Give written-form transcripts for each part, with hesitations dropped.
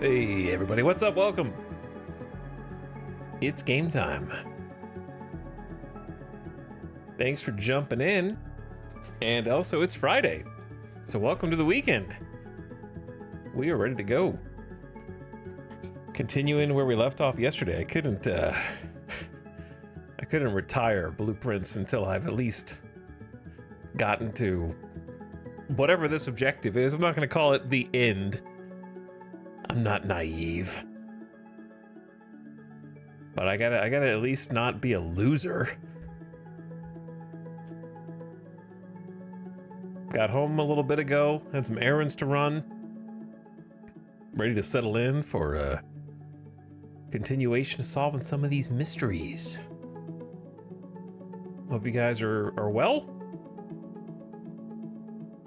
Hey everybody, what's up? Welcome. It's game time. Thanks for jumping in. And also it's Friday. So welcome to the weekend. We are ready to go. Continuing where we left off yesterday. I couldn't retire Blueprints until I've at least gotten to whatever this objective is. I'm not going to call it the end. I'm not naive. But I gotta at least not be a loser. Got home a little bit ago, had some errands to run. Ready to settle in for a continuation of solving some of these mysteries. Hope you guys are well.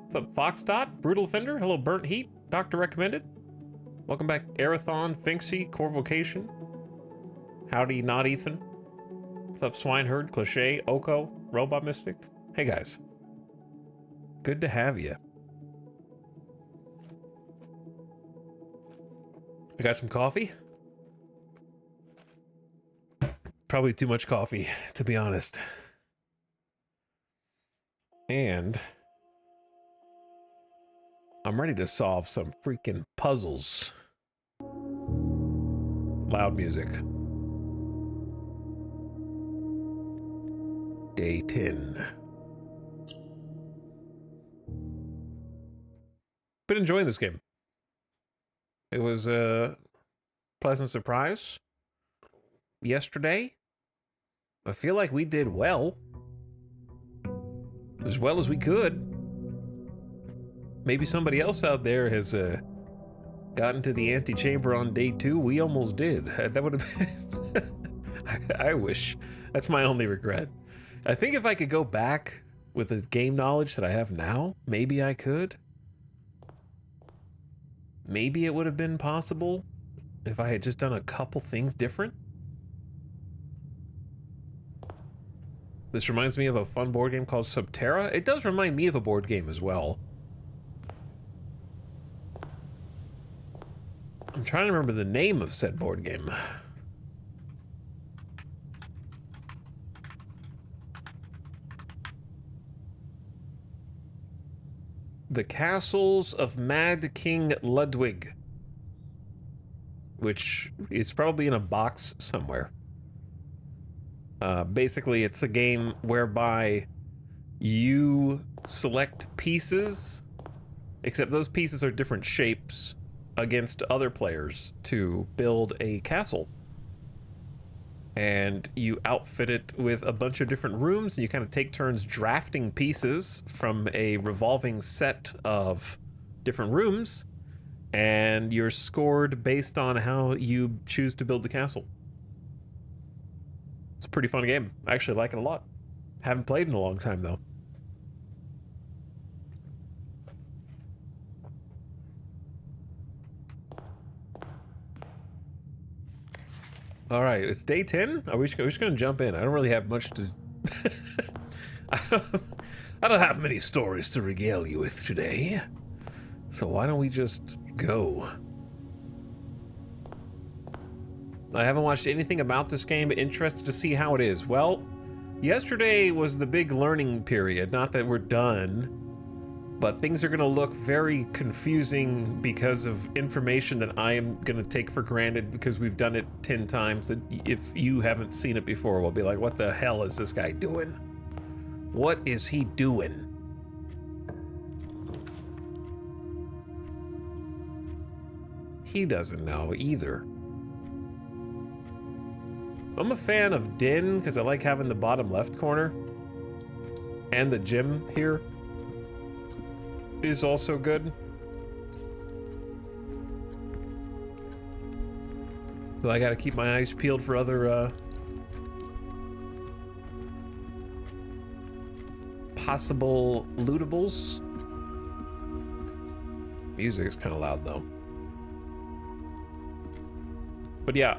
What's up, Foxdot, Brutal Offender? Hello, Burnt Heat, Doctor Recommended. Welcome back, Arathon, Finksy, Core Vocation. Howdy, Not Ethan. What's up, Swineherd, Cliche, Oko, Robot Mystic? Hey guys. Good to have you. I got some coffee. Probably too much coffee, to be honest. And I'm ready to solve some freaking puzzles. Loud music. Day 10. Been enjoying this game. It was a pleasant surprise yesterday. I feel like we did well. As well as we could. Maybe somebody else out there has gotten to the antechamber on day 2. We almost did. That would have been... I wish. That's my only regret. I think if I could go back with the game knowledge that I have now, maybe I could. Maybe it would have been possible if I had just done a couple things different. This reminds me of a fun board game called Subterra. It does remind me of a board game as well. I'm trying to remember the name of said board game. The Castles of Mad King Ludwig, which is probably in a box somewhere. Basically, it's a game whereby you select pieces, except those pieces are different shapes, against other players to build a castle. And you outfit it with a bunch of different rooms, and you kind of take turns drafting pieces from a revolving set of different rooms, and you're scored based on how you choose to build the castle. It's a pretty fun game. I actually like it a lot. Haven't played in a long time, though. All right, it's day 10. We're just gonna jump in. I don't really have much to... I don't have many stories to regale you with today. So why don't we just go? I haven't watched anything about this game, but interested to see how it is. Well, yesterday was the big learning period. Not that we're done, but things are going to look very confusing because of information that I am going to take for granted because we've done it 10 times. That if you haven't seen it before, we'll be like, what the hell is this guy doing? What is he doing? He doesn't know either. I'm a fan of Din because I like having the bottom left corner. And the gym here is also good. Though I gotta keep my eyes peeled for other possible lootables. Music is kind of loud though. But yeah,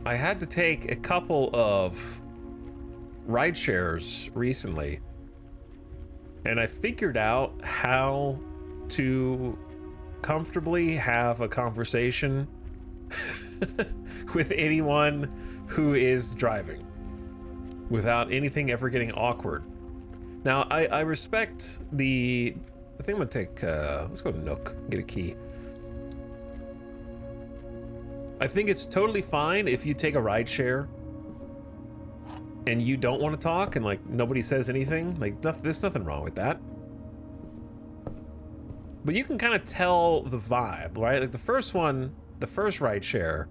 I had to take a couple of ride shares recently, and I figured out how to comfortably have a conversation with anyone who is driving without anything ever getting awkward. Now, I respect the... I think I'm gonna take, let's go to Nook, get a key. I think it's totally fine if you take a ride share and you don't want to talk and like nobody says anything. Like there's nothing wrong with that. But you can kind of tell the vibe, right? Like the first ride share,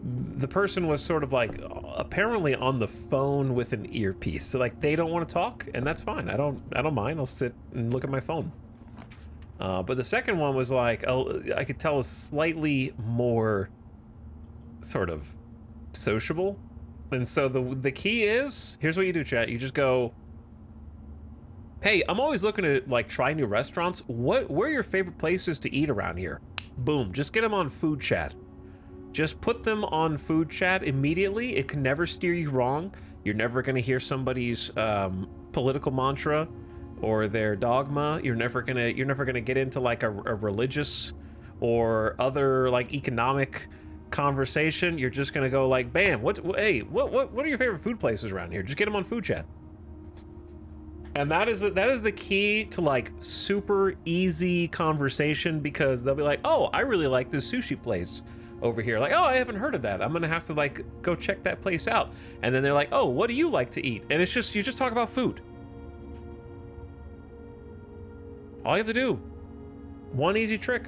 the person was sort of like apparently on the phone with an earpiece. So like they don't want to talk, and that's fine. I don't mind. I'll sit and look at my phone. But the second one was like, I could tell was slightly more sort of sociable. And so the key is, here's what you do, chat. You just go, hey, I'm always looking to like try new restaurants. Where are your favorite places to eat around here? Boom, just get them on food chat. Just put them on food chat immediately. It can never steer you wrong. You're never gonna hear somebody's political mantra or their dogma. You're never gonna get into like a religious or other like economic conversation. You're just gonna go like, bam, what are your favorite food places around here? Just get them on food chat. And that is the key to like super easy conversation, because they'll be like, oh, I really like this sushi place over here. Like, oh, I haven't heard of that. I'm gonna have to like go check that place out. And then they're like, oh, what do you like to eat? And it's just, you just talk about food. All you have to do, one easy trick.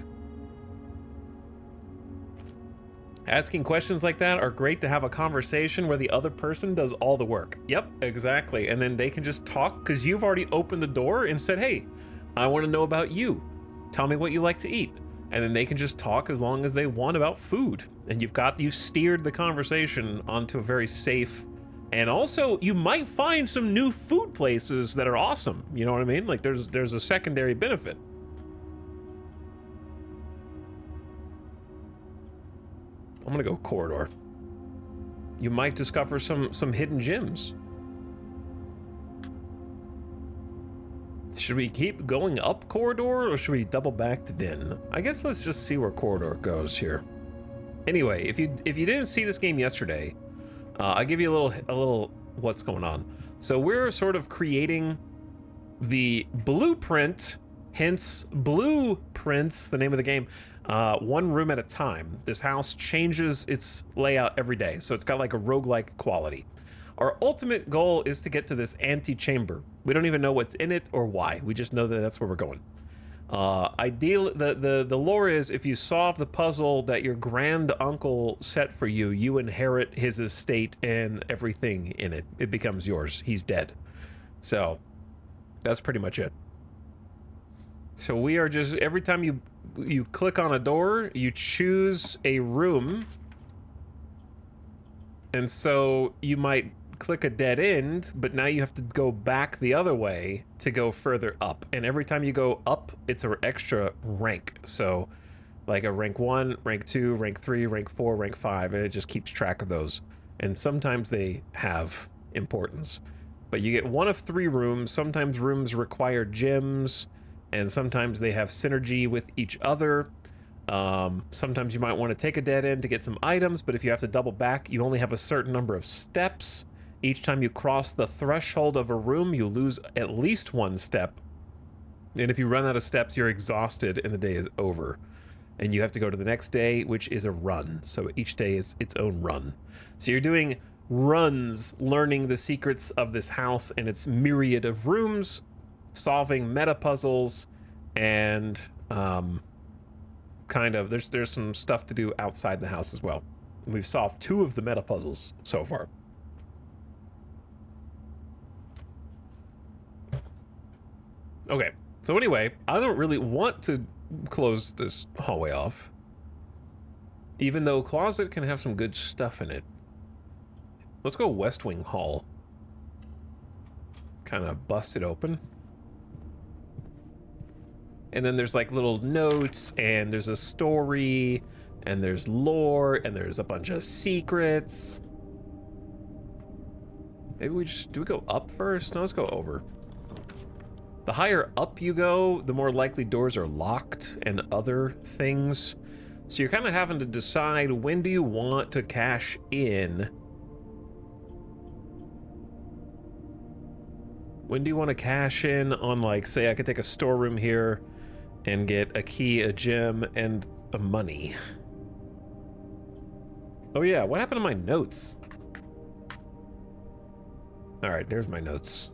Asking questions like that are great to have a conversation where the other person does all the work. Yep, exactly. And then they can just talk because you've already opened the door and said, hey, I want to know about you. Tell me what you like to eat. And then they can just talk as long as they want about food. And you've steered the conversation onto a very safe, and also you might find some new food places that are awesome. You know what I mean? Like there's a secondary benefit. I'm gonna go corridor. You might discover some hidden gems. Should we keep going up corridor, or should we double back to den? I guess let's just see where corridor goes here. Anyway, if you didn't see this game yesterday, I'll give you a little what's going on. So we're sort of creating the blueprint, hence Blueprints, the name of the game. One room at a time. This house changes its layout every day, so it's got like a roguelike quality. Our ultimate goal is to get to this antechamber. We don't even know what's in it or why. We just know that that's where we're going. The lore is, if you solve the puzzle that your grand uncle set for you, you inherit his estate and everything in it. It becomes yours. He's dead. So that's pretty much it. So we are just, every time you click on a door, you choose a room. And so you might click a dead end, but now you have to go back the other way to go further up. And every time you go up, it's an extra rank. So like a rank 1, rank 2, rank 3, rank 4, rank 5, and it just keeps track of those. And sometimes they have importance. But you get one of 3 rooms. Sometimes rooms require gems, and sometimes they have synergy with each other. Sometimes you might want to take a dead end to get some items, but if you have to double back, you only have a certain number of steps. Each time you cross the threshold of a room, you lose at least 1 step. And if you run out of steps, you're exhausted and the day is over. And you have to go to the next day, which is a run. So each day is its own run. So you're doing runs, learning the secrets of this house and its myriad of rooms, solving meta puzzles, and kind of there's some stuff to do outside the house as well. And we've solved 2 of the meta puzzles so far. Okay, so anyway, I don't really want to close this hallway off, even though closet can have some good stuff in it. Let's go West Wing Hall. Kind of bust it open. And then there's like little notes, and there's a story, and there's lore, and there's a bunch of secrets. Maybe do we go up first? No, let's go over. The higher up you go, the more likely doors are locked and other things. So you're kind of having to decide, when do you want to cash in? When do you want to cash in on, like, say I could take a storeroom here and get a key, a gem, and a money. Oh yeah, what happened to my notes? All right, there's my notes.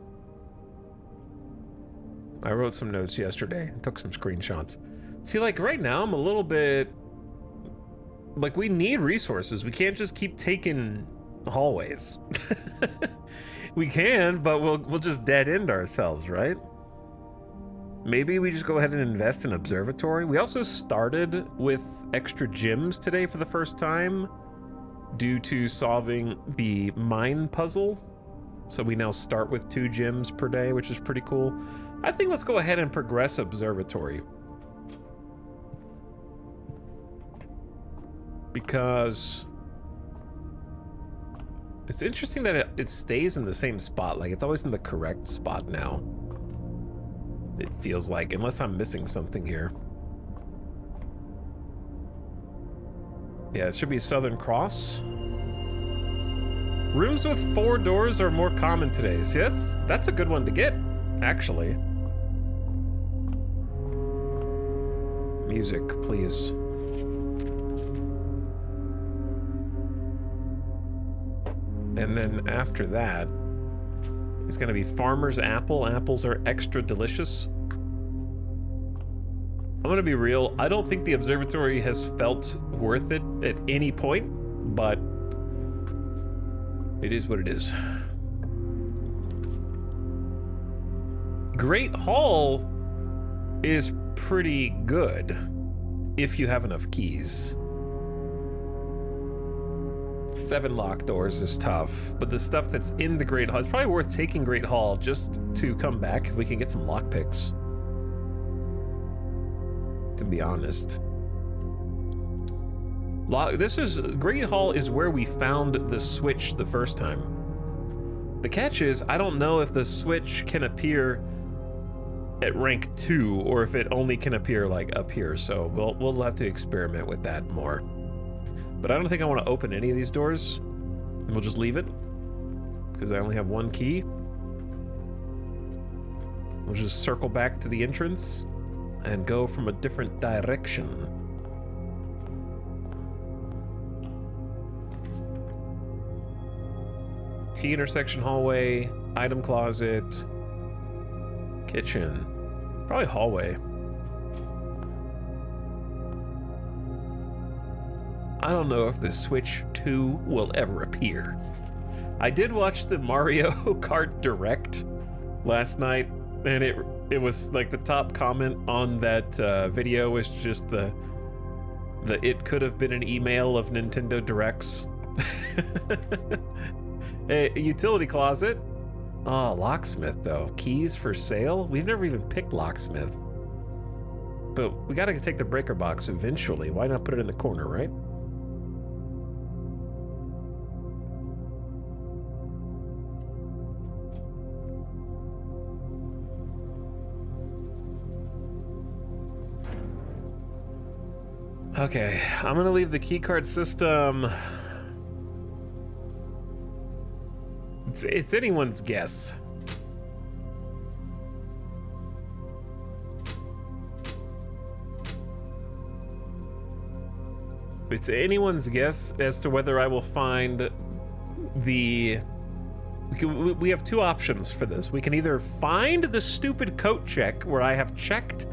I wrote some notes yesterday, took some screenshots. See, like right now, I'm a little bit, like, we need resources. We can't just keep taking hallways. We can, but we'll just dead end ourselves, right? Maybe we just go ahead and invest in observatory. We also started with extra gyms today for the first time due to solving the mine puzzle. So we now start with 2 gyms per day, which is pretty cool. I think let's go ahead and progress observatory. Because it's interesting that it stays in the same spot. Like, it's always in the correct spot now. It feels like, unless I'm missing something here. Yeah, it should be Southern Cross. Rooms with 4 doors are more common today. See, that's a good one to get, actually. Music, please. And then after that, it's gonna be Farmer's Apple. Apples are extra delicious. I'm gonna be real, I don't think the observatory has felt worth it at any point, but it is what it is. Great Hall is pretty good if you have enough keys. 7 locked doors is tough, but the stuff that's in the Great Hall, it's probably worth taking Great Hall just to come back if we can get some lockpicks. To be honest. Great Hall is where we found the switch the first time. The catch is, I don't know if the switch can appear at rank 2 or if it only can appear like up here, so we'll have to experiment with that more. But I don't think I want to open any of these doors. And we'll just leave it, because I only have 1 key. We'll just circle back to the entrance and go from a different direction. T intersection hallway, item closet, kitchen, probably hallway. I don't know if the Switch 2 will ever appear. I did watch the Mario Kart Direct last night, and it was like the top comment on that video was just the it could have been an email of Nintendo Directs. A utility closet. Oh, locksmith though. Keys for sale? We've never even picked locksmith. But we gotta take the breaker box eventually. Why not put it in the corner, right? Okay, I'm gonna leave the keycard system. It's anyone's guess. It's anyone's guess as to whether I will find the... We have 2 options for this. We can either find the stupid coat check where I have checked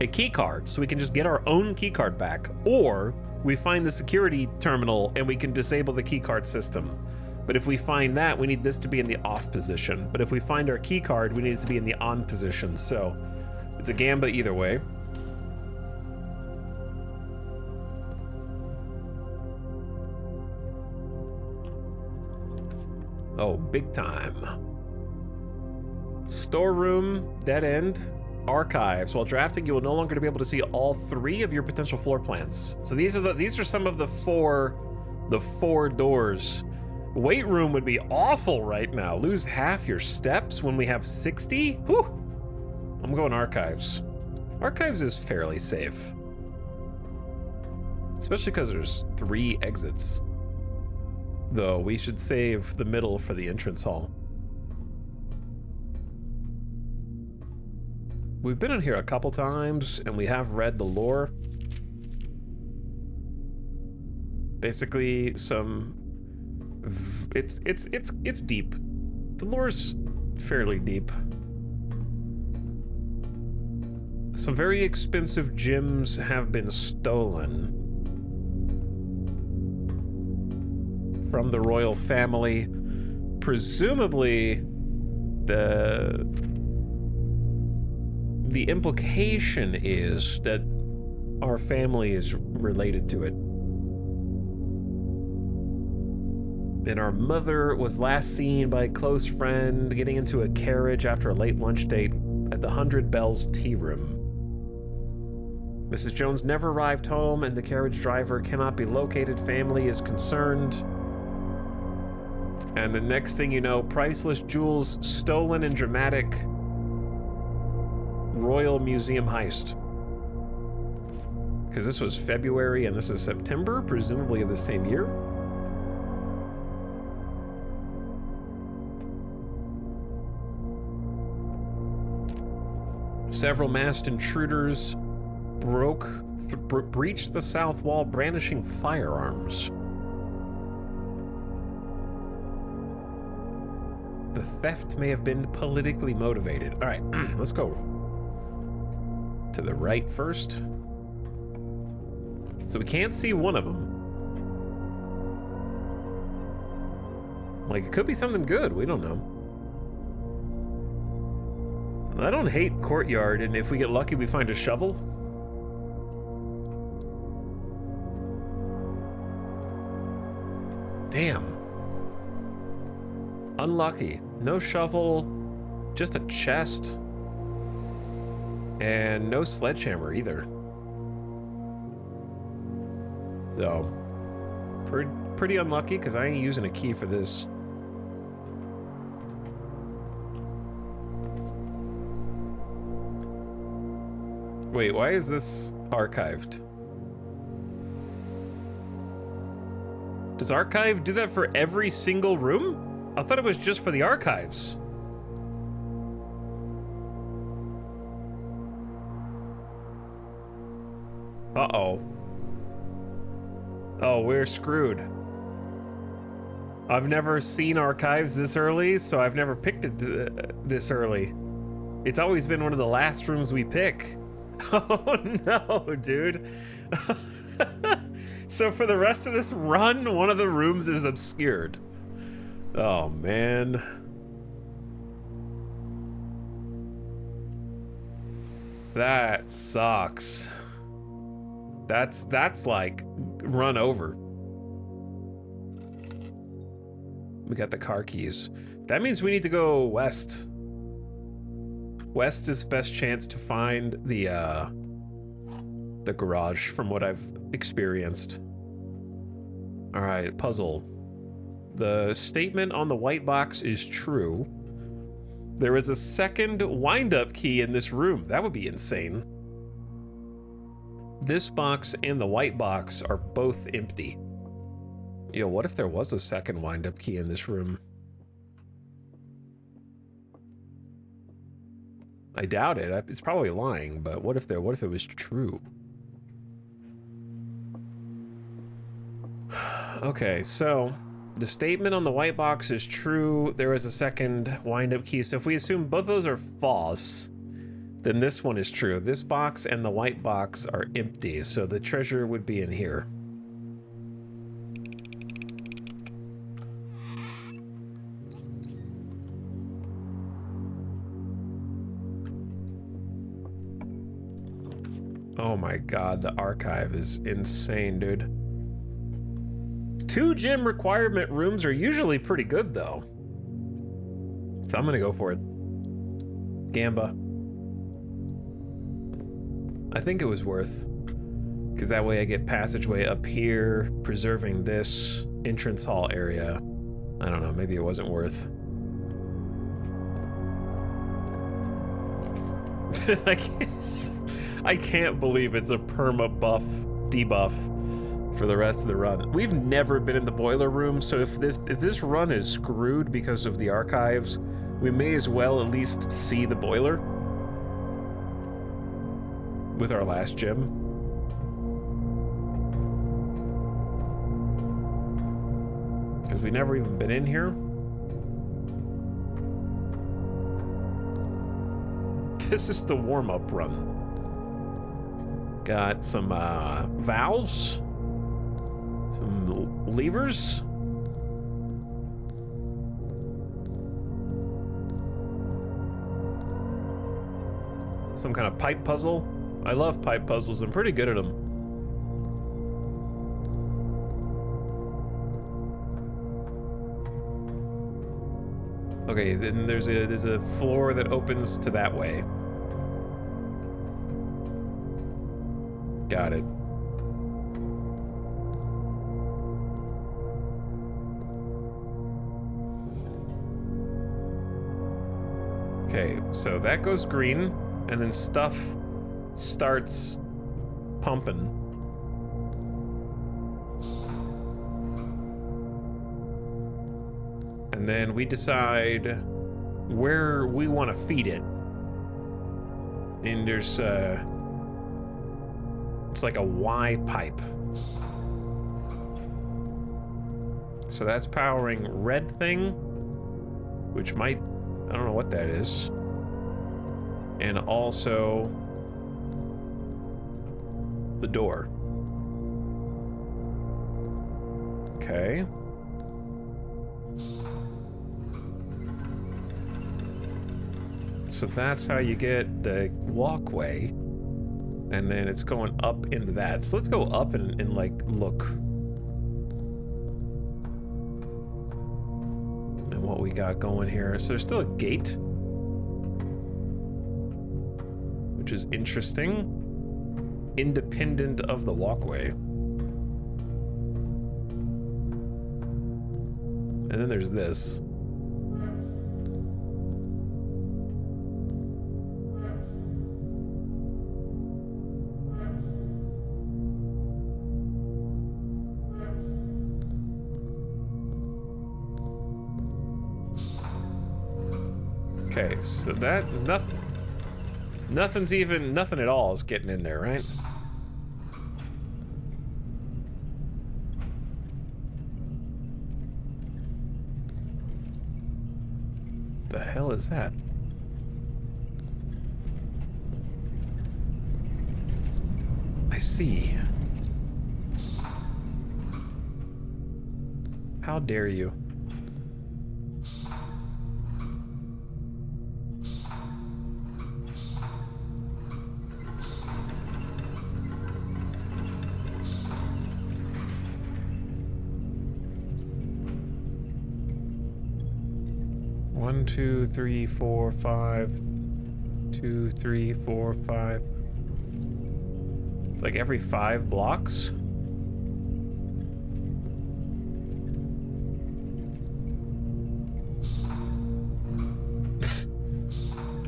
a key card so we can just get our own key card back, or we find the security terminal and we can disable the key card system. But if we find that, we need this to be in the off position. But if we find our key card, we need it to be in the on position. So it's a gambit either way. Oh, big time. Storeroom, dead end. Archives. While drafting, you will no longer be able to see all 3 of your potential floor plans. So these are some of the four doors. Weight room would be awful right now. Lose half your steps when we have 60? Whew. I'm going archives. Archives is fairly safe. Especially because there's 3 exits. Though we should save the middle for the entrance hall. We've been in here a couple times and we have read the lore. Basically it's deep. The lore's fairly deep. Some very expensive gems have been stolen from the royal family. Presumably, the implication is that our family is related to it. And our mother was last seen by a close friend getting into a carriage after a late lunch date at the 100 Bells Tea Room. Mrs. Jones never arrived home and the carriage driver cannot be located. Family is concerned. And the next thing you know, priceless jewels stolen in dramatic Royal Museum heist. Because this was February and this is September, presumably of the same year. Several masked intruders breached the south wall brandishing firearms. The theft may have been politically motivated. All right, let's go to the right first. So we can't see one of them. Like, it could be something good, we don't know. I don't hate courtyard, and if we get lucky, we find a shovel. Damn. Unlucky. No shovel, just a chest. And no sledgehammer either. So, pretty unlucky, because I ain't using a key for this. Wait, why is this archived? Does archive do that for every single room? I thought it was just for the archives. Uh-oh. Oh, we're screwed. I've never seen archives this early, so I've never picked it this early. It's always been one of the last rooms we pick. Oh no, dude. So for the rest of this run, one of the rooms is obscured. Oh man. That sucks. That's like run over. We got the car keys. That means we need to go west. West is best chance to find the garage from what I've experienced. All right, puzzle. The statement on the white box is true. There is a second wind-up key in this room. That would be insane. This box and the white box are both empty. Yo, what if there was a second wind-up key in this room? I doubt it. It's probably lying, but what if it was true? Okay, so the statement on the white box is true. There is a second wind-up key. So if we assume both of those are false, then this one is true. This box and the white box are empty, so the treasure would be in here. Oh my god, the archive is insane, dude. 2 gem requirement rooms are usually pretty good, though. So I'm gonna go for it. Gamba. I think it was worth. Because that way I get passageway up here, preserving this entrance hall area. I don't know, maybe it wasn't worth. I can't believe it's a perma buff debuff for the rest of the run. We've never been in the boiler room, so if this run is screwed because of the archives, we may as well at least see the boiler with our last gym. Because we've never even been in here. This is the warm-up run. Got some valves, some levers. Some kind of pipe puzzle. I love pipe puzzles. I'm pretty good at them. Okay, then there's a floor that opens to that way. Got it. Okay, so that goes green, and then stuff starts pumping. And then we decide where we want to feed it. And there's it's like a Y pipe. So that's powering red thing, which might, I don't know what that is. And also the door. Okay. So that's how you get the walkway. And then it's going up into that. So let's go up and like, look. And what we got going here. So there's still a gate. Which is interesting. Independent of the walkway. And then there's this. Okay, so that, nothing at all is getting in there, right? The hell is that? I see. How dare you? One, two, three, four, five. 2, 3, 4, 5. It's like every 5 blocks.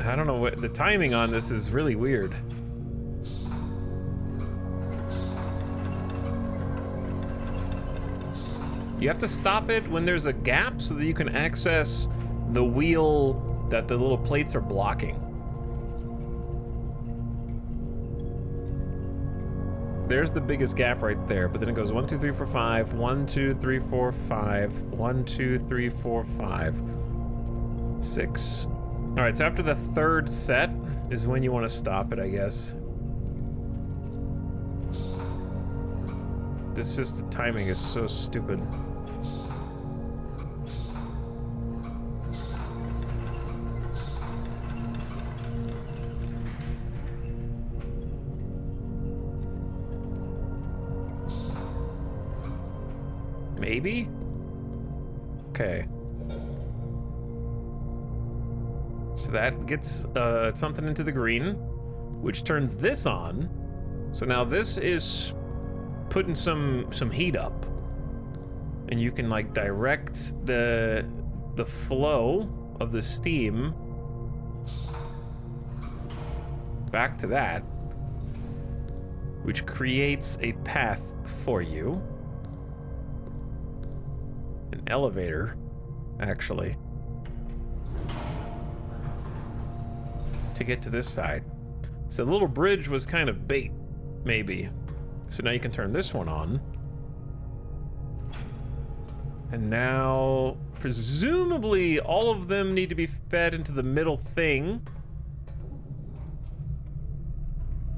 I don't know what the timing on this is really weird. You have to stop it when there's a gap so that you can access the wheel that the little plates are blocking. There's the biggest gap right there, but then it goes 1, 2, 3, 4, 5, 1, 2, 3, 4, 5, 1, 2, 3, 4, 5, 6. All right, so after the 3rd set is when you want to stop it, I guess. This just, the timing is so stupid. Maybe? Okay. So that gets something into the green, which turns this on. So now this is putting some heat up. And you can like direct the flow of the steam back to that, which creates a path for you. An elevator, actually, to get to this side. So the little bridge was kind of bait, maybe. So now you can turn this one on. And now, presumably, all of them need to be fed into the middle thing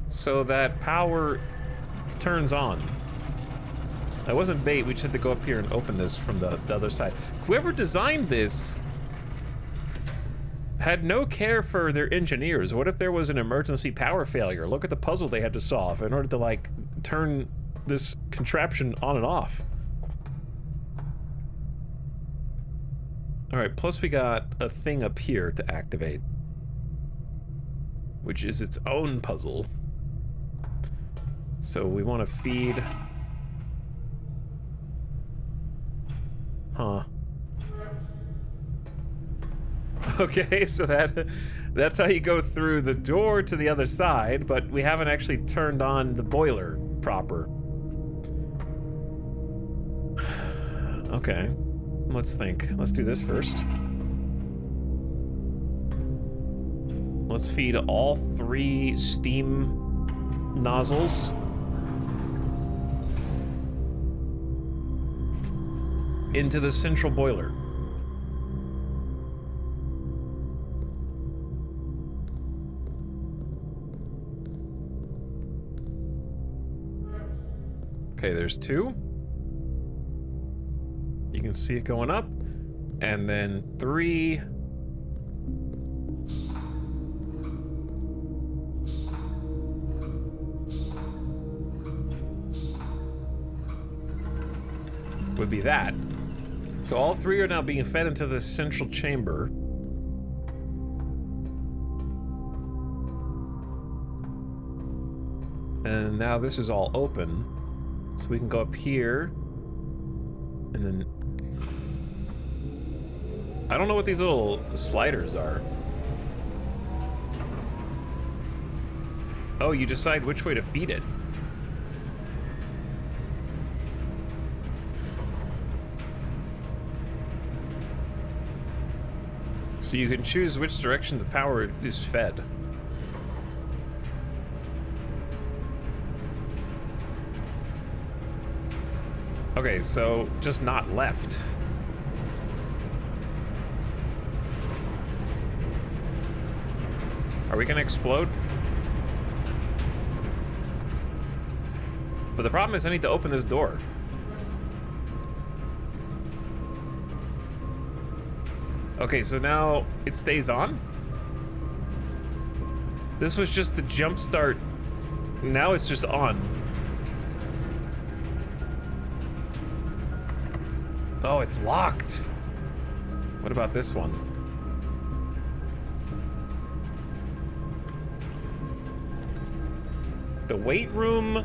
so that power turns on. That wasn't bait, we just had to go up here and open this from the other side. Whoever designed this had no care for their engineers. What if there was an emergency power failure? Look at the puzzle they had to solve in order to, like, turn this contraption on and off. All right, plus we got a thing up here to activate, which is its own puzzle. So we want to feed... Huh. Okay, so that's how you go through the door to the other side, but we haven't actually turned on the boiler proper. Okay, let's think. Let's do this first. Let's feed all 3 steam nozzles into the central boiler. Okay, there's 2. You can see it going up. And then 3. Would be that. So all 3 are now being fed into the central chamber. And now this is all open. So we can go up here. And then... I don't know what these little sliders are. Oh, you decide which way to feed it. So you can choose which direction the power is fed. Okay, so just not left. Are we gonna explode? But the problem is I need to open this door. Okay, so now it stays on? This was just a jump start. Now it's just on. Oh, it's locked. What about this one? The weight room,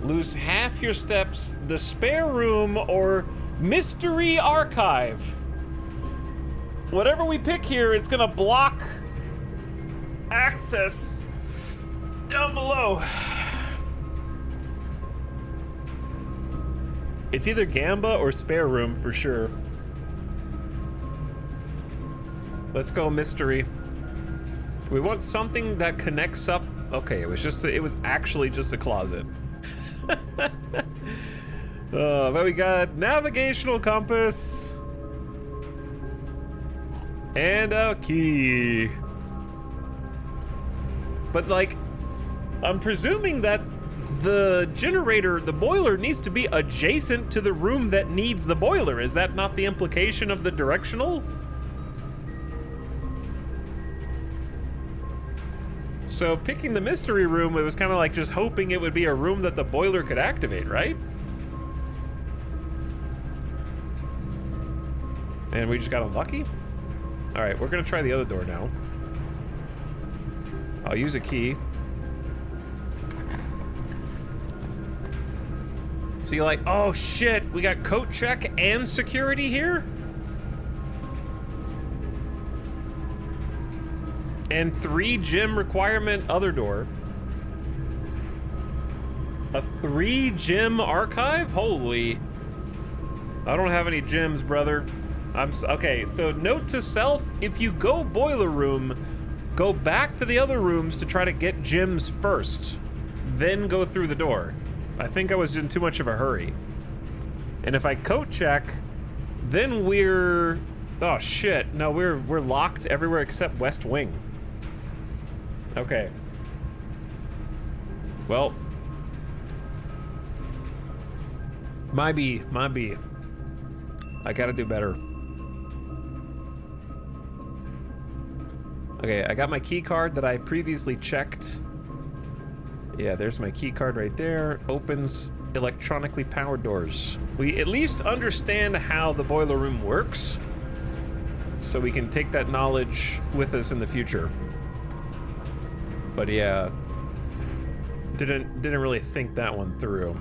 lose half your steps, the spare room, or mystery archive. Whatever we pick here, it's gonna block access down below. It's either Gamba or spare room for sure. Let's go mystery. We want something that connects up. Okay, it was actually just a closet. But we got navigational compass. And a key. But like, I'm presuming that the generator, the boiler, needs to be adjacent to the room that needs the boiler. Is that not the implication of the directional? So picking the mystery room, it was kind of like just hoping it would be a room that the boiler could activate, right? And we just got unlucky? All right, we're gonna try the other door now. I'll use a key. See, like, oh shit, we got coat check and security here? And 3 gym requirement other door. A 3 gym archive? Holy. I don't have any gyms, brother. Okay, so note to self, if you go boiler room, go back to the other rooms to try to get gyms first. Then go through the door. I think I was in too much of a hurry. And if I coat check, then we're... Oh shit, no, we're locked everywhere except West Wing. Okay. Well. My B. I gotta do better. Okay, I got my key card that I previously checked. Yeah, there's my key card right there. Opens electronically powered doors. We at least understand how the boiler room works, so we can take that knowledge with us in the future. But yeah, didn't really think that one through.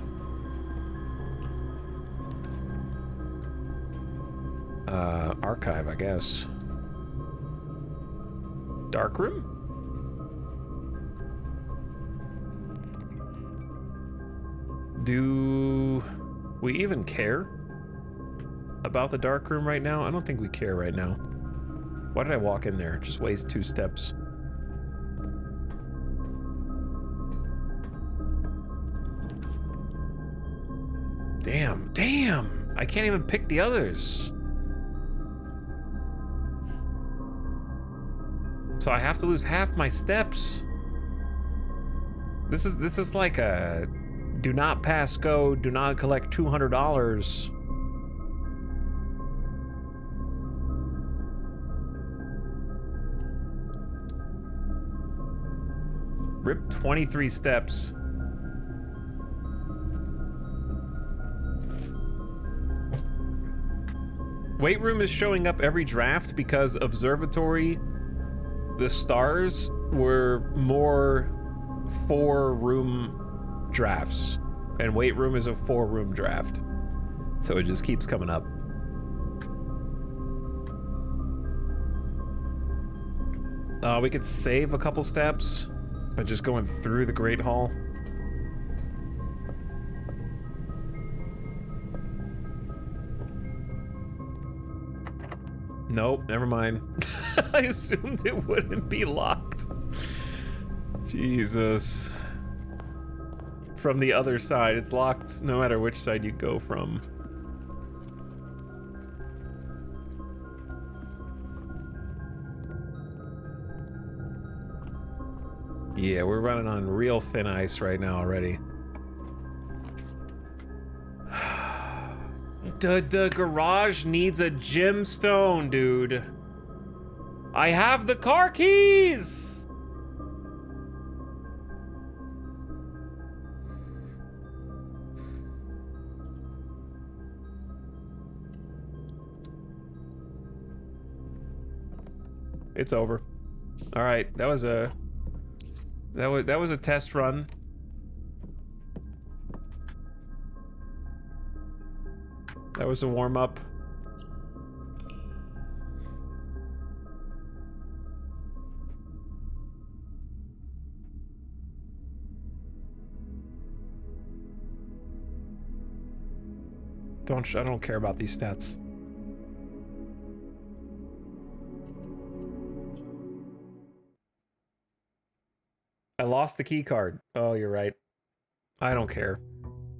Archive, I guess. Dark room? Do we even care about the dark room right now? I don't think we care right now. Why did I walk in there? Just waste 2 steps. Damn! I can't even pick the others. So I have to lose half my steps. This is like a do not pass go, do not collect $200. Rip 23 steps. Weight room is showing up every draft because observatory, the stars were more 4-room drafts, and weight room is a 4-room draft. So it just keeps coming up. We could save a couple steps by just going through the Great Hall. Nope, never mind. I assumed it wouldn't be locked. Jesus. From the other side, it's locked no matter which side you go from. Yeah, we're running on real thin ice right now already. The garage needs a gemstone, dude. I have the car keys! It's over. All right, that was a test run. That was a warm-up. I don't care about these stats. I lost the key card. Oh, you're right. I don't care.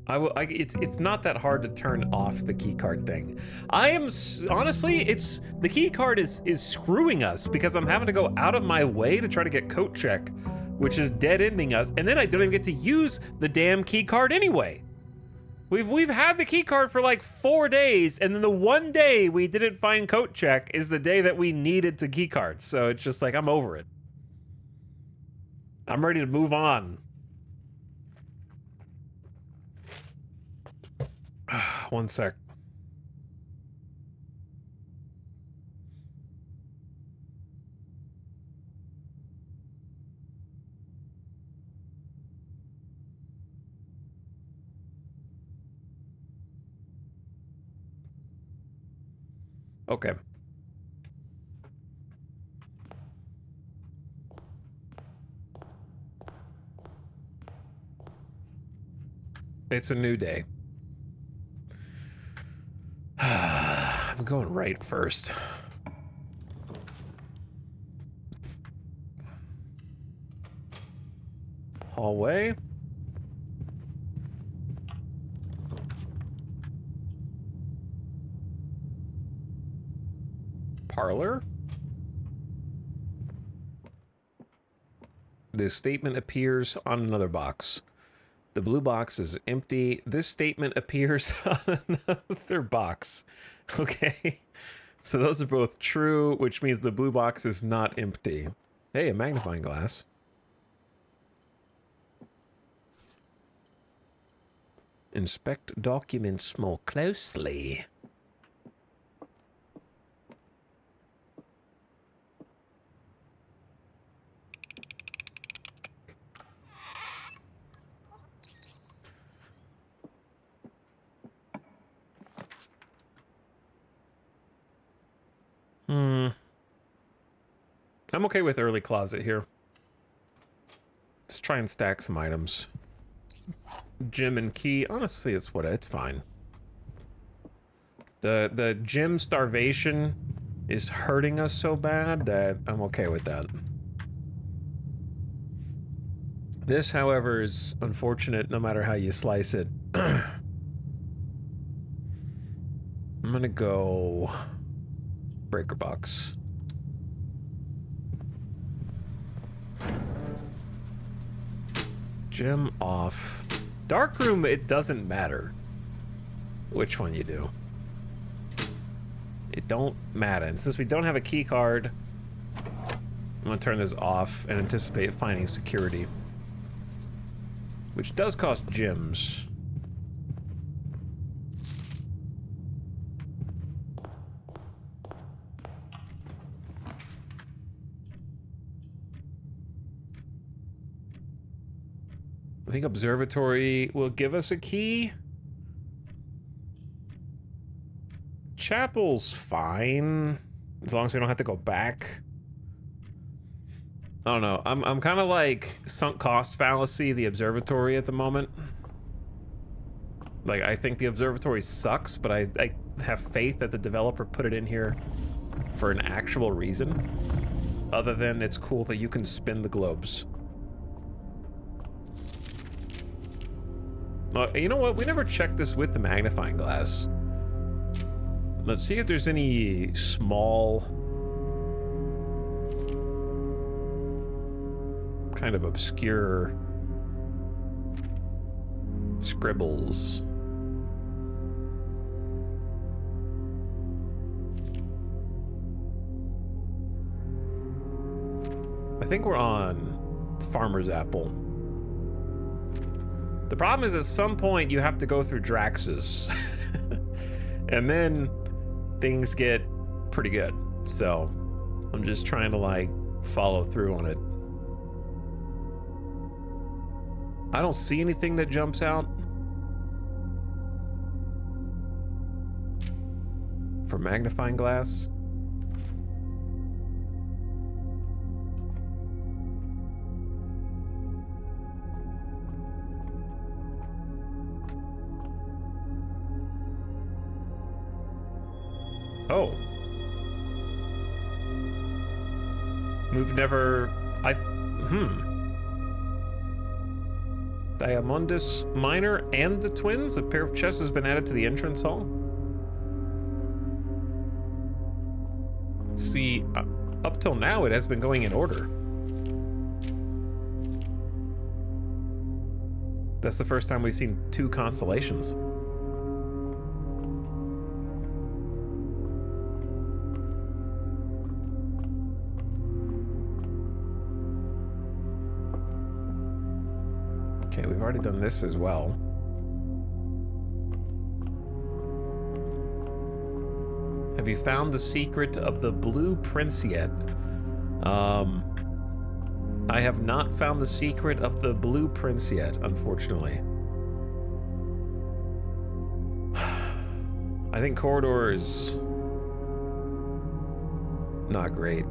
It's not that hard to turn off the key card thing. Honestly, the key card is screwing us because I'm having to go out of my way to try to get coat check, which is dead ending us, and then I don't even get to use the damn key card anyway. We've had the key card for like 4 days, and then the one day we didn't find coat check is the day that we needed the key card. So it's just like, I'm over it. I'm ready to move on. One sec. Okay. It's a new day. I'm going right first. Hallway. Parlor. This statement appears on another box. The blue box is empty. This statement appears on another box. Okay. So those are both true, which means the blue box is not empty. Hey, a magnifying glass. Inspect documents more closely. I'm okay with early closet here. Let's try and stack some items. Gym and key. Honestly, it's fine. The gym starvation is hurting us so bad that I'm okay with that. This, however, is unfortunate no matter how you slice it. I'm gonna go breaker box. Gym off. Darkroom, it doesn't matter which one you do. It don't matter. And since we don't have a key card, I'm gonna turn this off and anticipate finding security, which does cost gems. I think observatory will give us a key. Chapel's fine, as long as we don't have to go back. I don't know. I'm kind of like sunk cost fallacy, the observatory at the moment. Like, I think the observatory sucks, but I have faith that the developer put it in here for an actual reason, other than it's cool that you can spin the globes. You know what? We never checked this with the magnifying glass. Let's see if there's any small kind of obscure scribbles. I think we're on Farmer's Apple. The problem is at some point you have to go through Drax's. And then things get pretty good. So I'm just trying to like follow through on it. I don't see anything that jumps out. For magnifying glass. Oh. We've never... Diamondus Minor and the twins? A pair of chests has been added to the entrance hall. See, up till now it has been going in order. That's the first time we've seen two constellations. Okay, we've already done this as well. Have you found the secret of the Blue Prince yet? I have not found the secret of the Blue Prince yet, unfortunately. I think corridor is not great.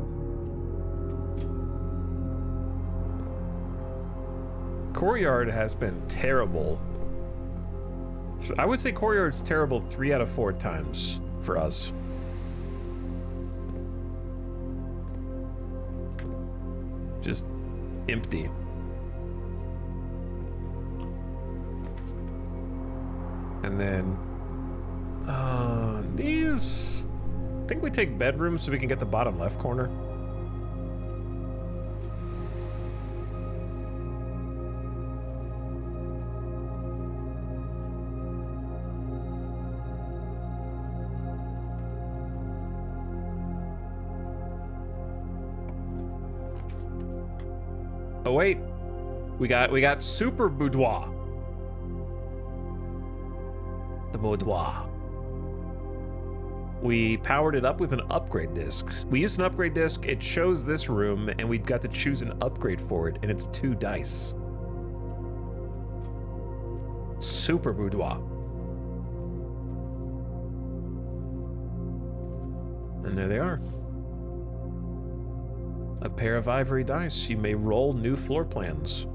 Courtyard has been terrible I would say Courtyard's terrible 3 out of 4 times for us. Just empty. And then these, I think we take bedrooms so we can get the bottom left corner. Oh wait, we got super boudoir. The boudoir. We powered it up with an upgrade disc. We used an upgrade disc, it shows this room, and we got to choose an upgrade for it, and it's 2 dice. Super boudoir. And there they are. A pair of ivory dice. You may roll new floor plans.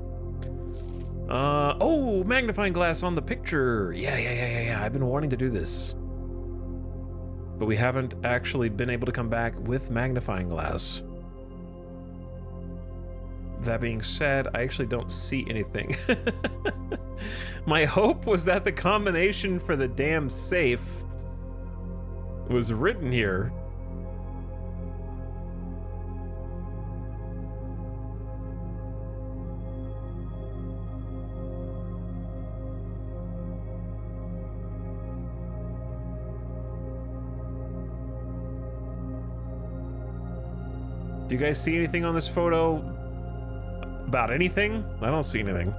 Oh, magnifying glass on the picture. Yeah. I've been wanting to do this. But we haven't actually been able to come back with magnifying glass. That being said, I actually don't see anything. My hope was that the combination for the damn safe was written here. Do you guys see anything on this photo about anything? I don't see anything.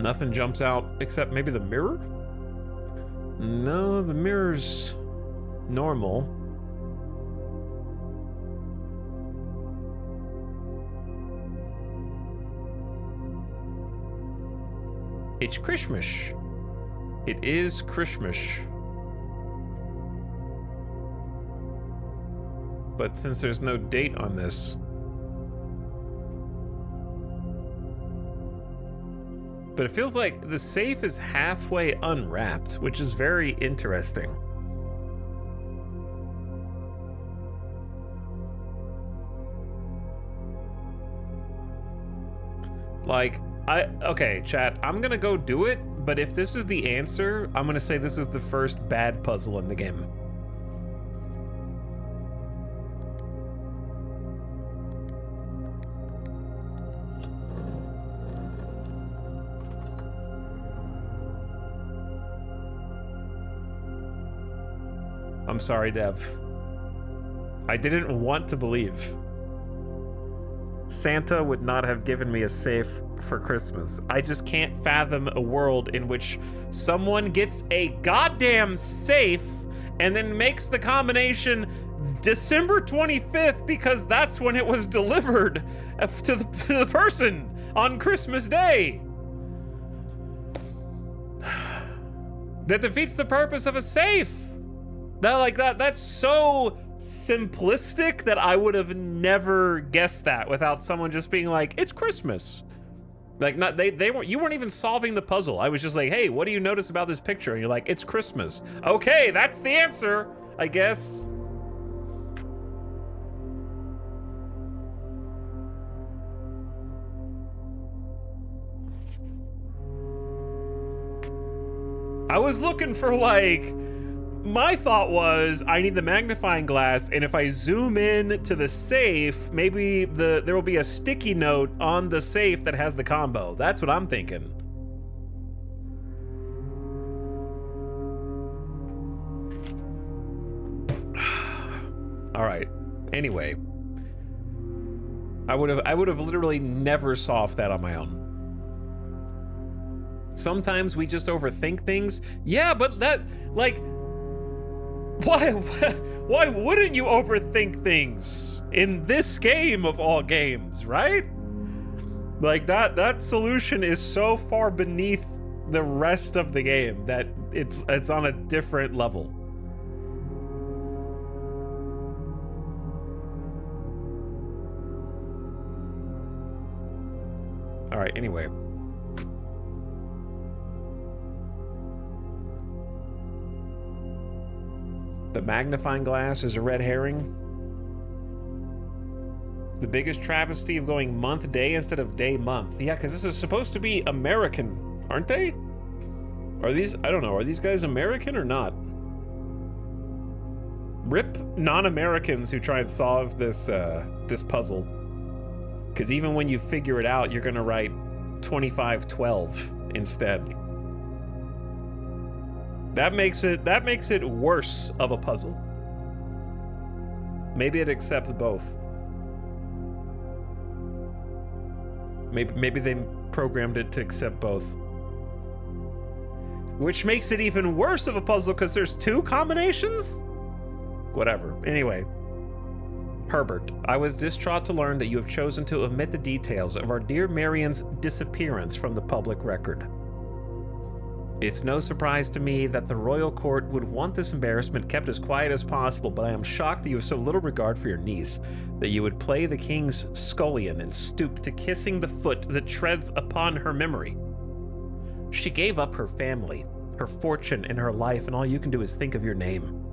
Nothing jumps out except maybe the mirror? No, the mirror's normal. It's Christmas. It is Christmas. But since there's no date on this, but it feels like the safe is halfway unwrapped, which is very interesting. Like, okay, chat, I'm gonna go do it, but if this is the answer, I'm gonna say this is the first bad puzzle in the game. I'm sorry, Dev. I didn't want to believe. Santa would not have given me a safe for Christmas. I just can't fathom a world in which someone gets a goddamn safe and then makes the combination December 25th because that's when it was delivered to the person on Christmas Day. That defeats the purpose of a safe. That's so simplistic that I would have never guessed that without someone just being like, it's Christmas. Like, you weren't even solving the puzzle. I was just like, hey, what do you notice about this picture? And you're like, it's Christmas. Okay, that's the answer, I guess. I was looking for, like, my thought was I need the magnifying glass, and if I zoom in to the safe, maybe there will be a sticky note on the safe that has the combo. That's what I'm thinking. All right. Anyway, I would have literally never solved that on my own. Sometimes we just overthink things. Yeah, but that, like, why wouldn't you overthink things in this game of all games, right? Like, that solution is so far beneath the rest of the game that it's on a different level. All right, anyway. The magnifying glass is a red herring. The biggest travesty of going month day instead of day month. Yeah, because this is supposed to be American, aren't they? Are these, I don't know, are these guys American or not? Rip non-Americans who try and solve this this puzzle. Because even when you figure it out, you're gonna write 2512 instead. That makes it worse of a puzzle. Maybe it accepts both. Maybe they programmed it to accept both. Which makes it even worse of a puzzle because there's two combinations? Whatever. Anyway. Herbert, I was distraught to learn that you have chosen to omit the details of our dear Marion's disappearance from the public record. It's no surprise to me that the royal court would want this embarrassment kept as quiet as possible, but I am shocked that you have so little regard for your niece, that you would play the king's scullion and stoop to kissing the foot that treads upon her memory. She gave up her family, her fortune, and her life, and all you can do is think of your name.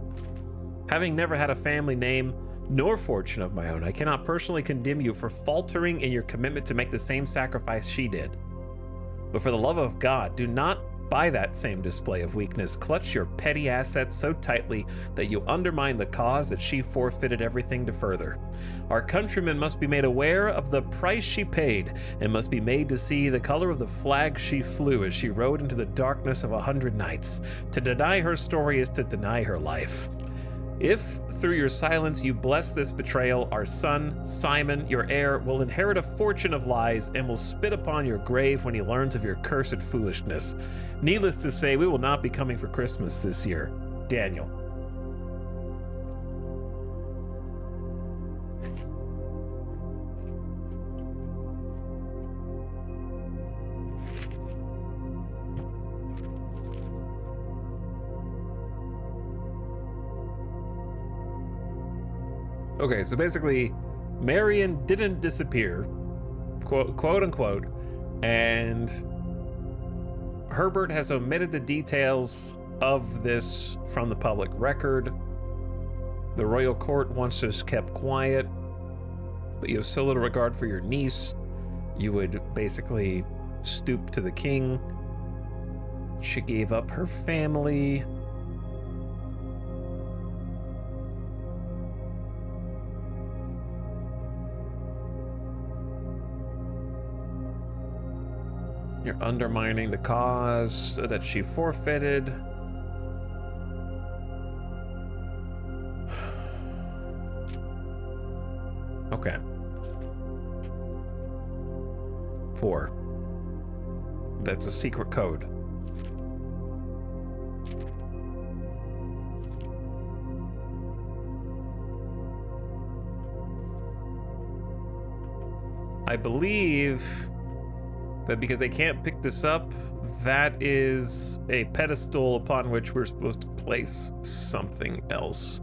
Having never had a family name, nor fortune of my own, I cannot personally condemn you for faltering in your commitment to make the same sacrifice she did. But for the love of God, do not, by that same display of weakness, clutch your petty assets so tightly that you undermine the cause that she forfeited everything to further. Our countrymen must be made aware of the price she paid, and must be made to see the color of the flag she flew as she rode into the darkness of 100 nights. To deny her story is to deny her life. If, through your silence, you bless this betrayal, our son, Simon, your heir, will inherit a fortune of lies and will spit upon your grave when he learns of your cursed foolishness. Needless to say, we will not be coming for Christmas this year. Daniel. Okay, so basically, Marion didn't disappear, quote unquote, and Herbert has omitted the details of this from the public record. The royal court wants this kept quiet, but you have so little regard for your niece, you would basically stoop to the king. She gave up her family. You're undermining the cause that she forfeited. Okay. 4. That's a secret code. I believe that because they can't pick this up, that is a pedestal upon which we're supposed to place something else.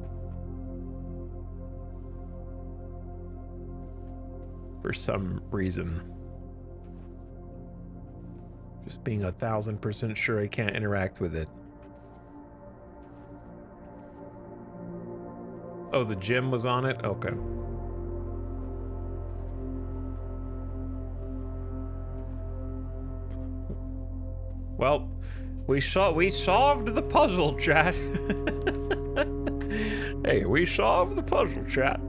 For some reason. Just being 1000% sure I can't interact with it. Oh, the gym was on it? Okay. Well, we solved the puzzle, chat. Hey, we solved the puzzle, chat.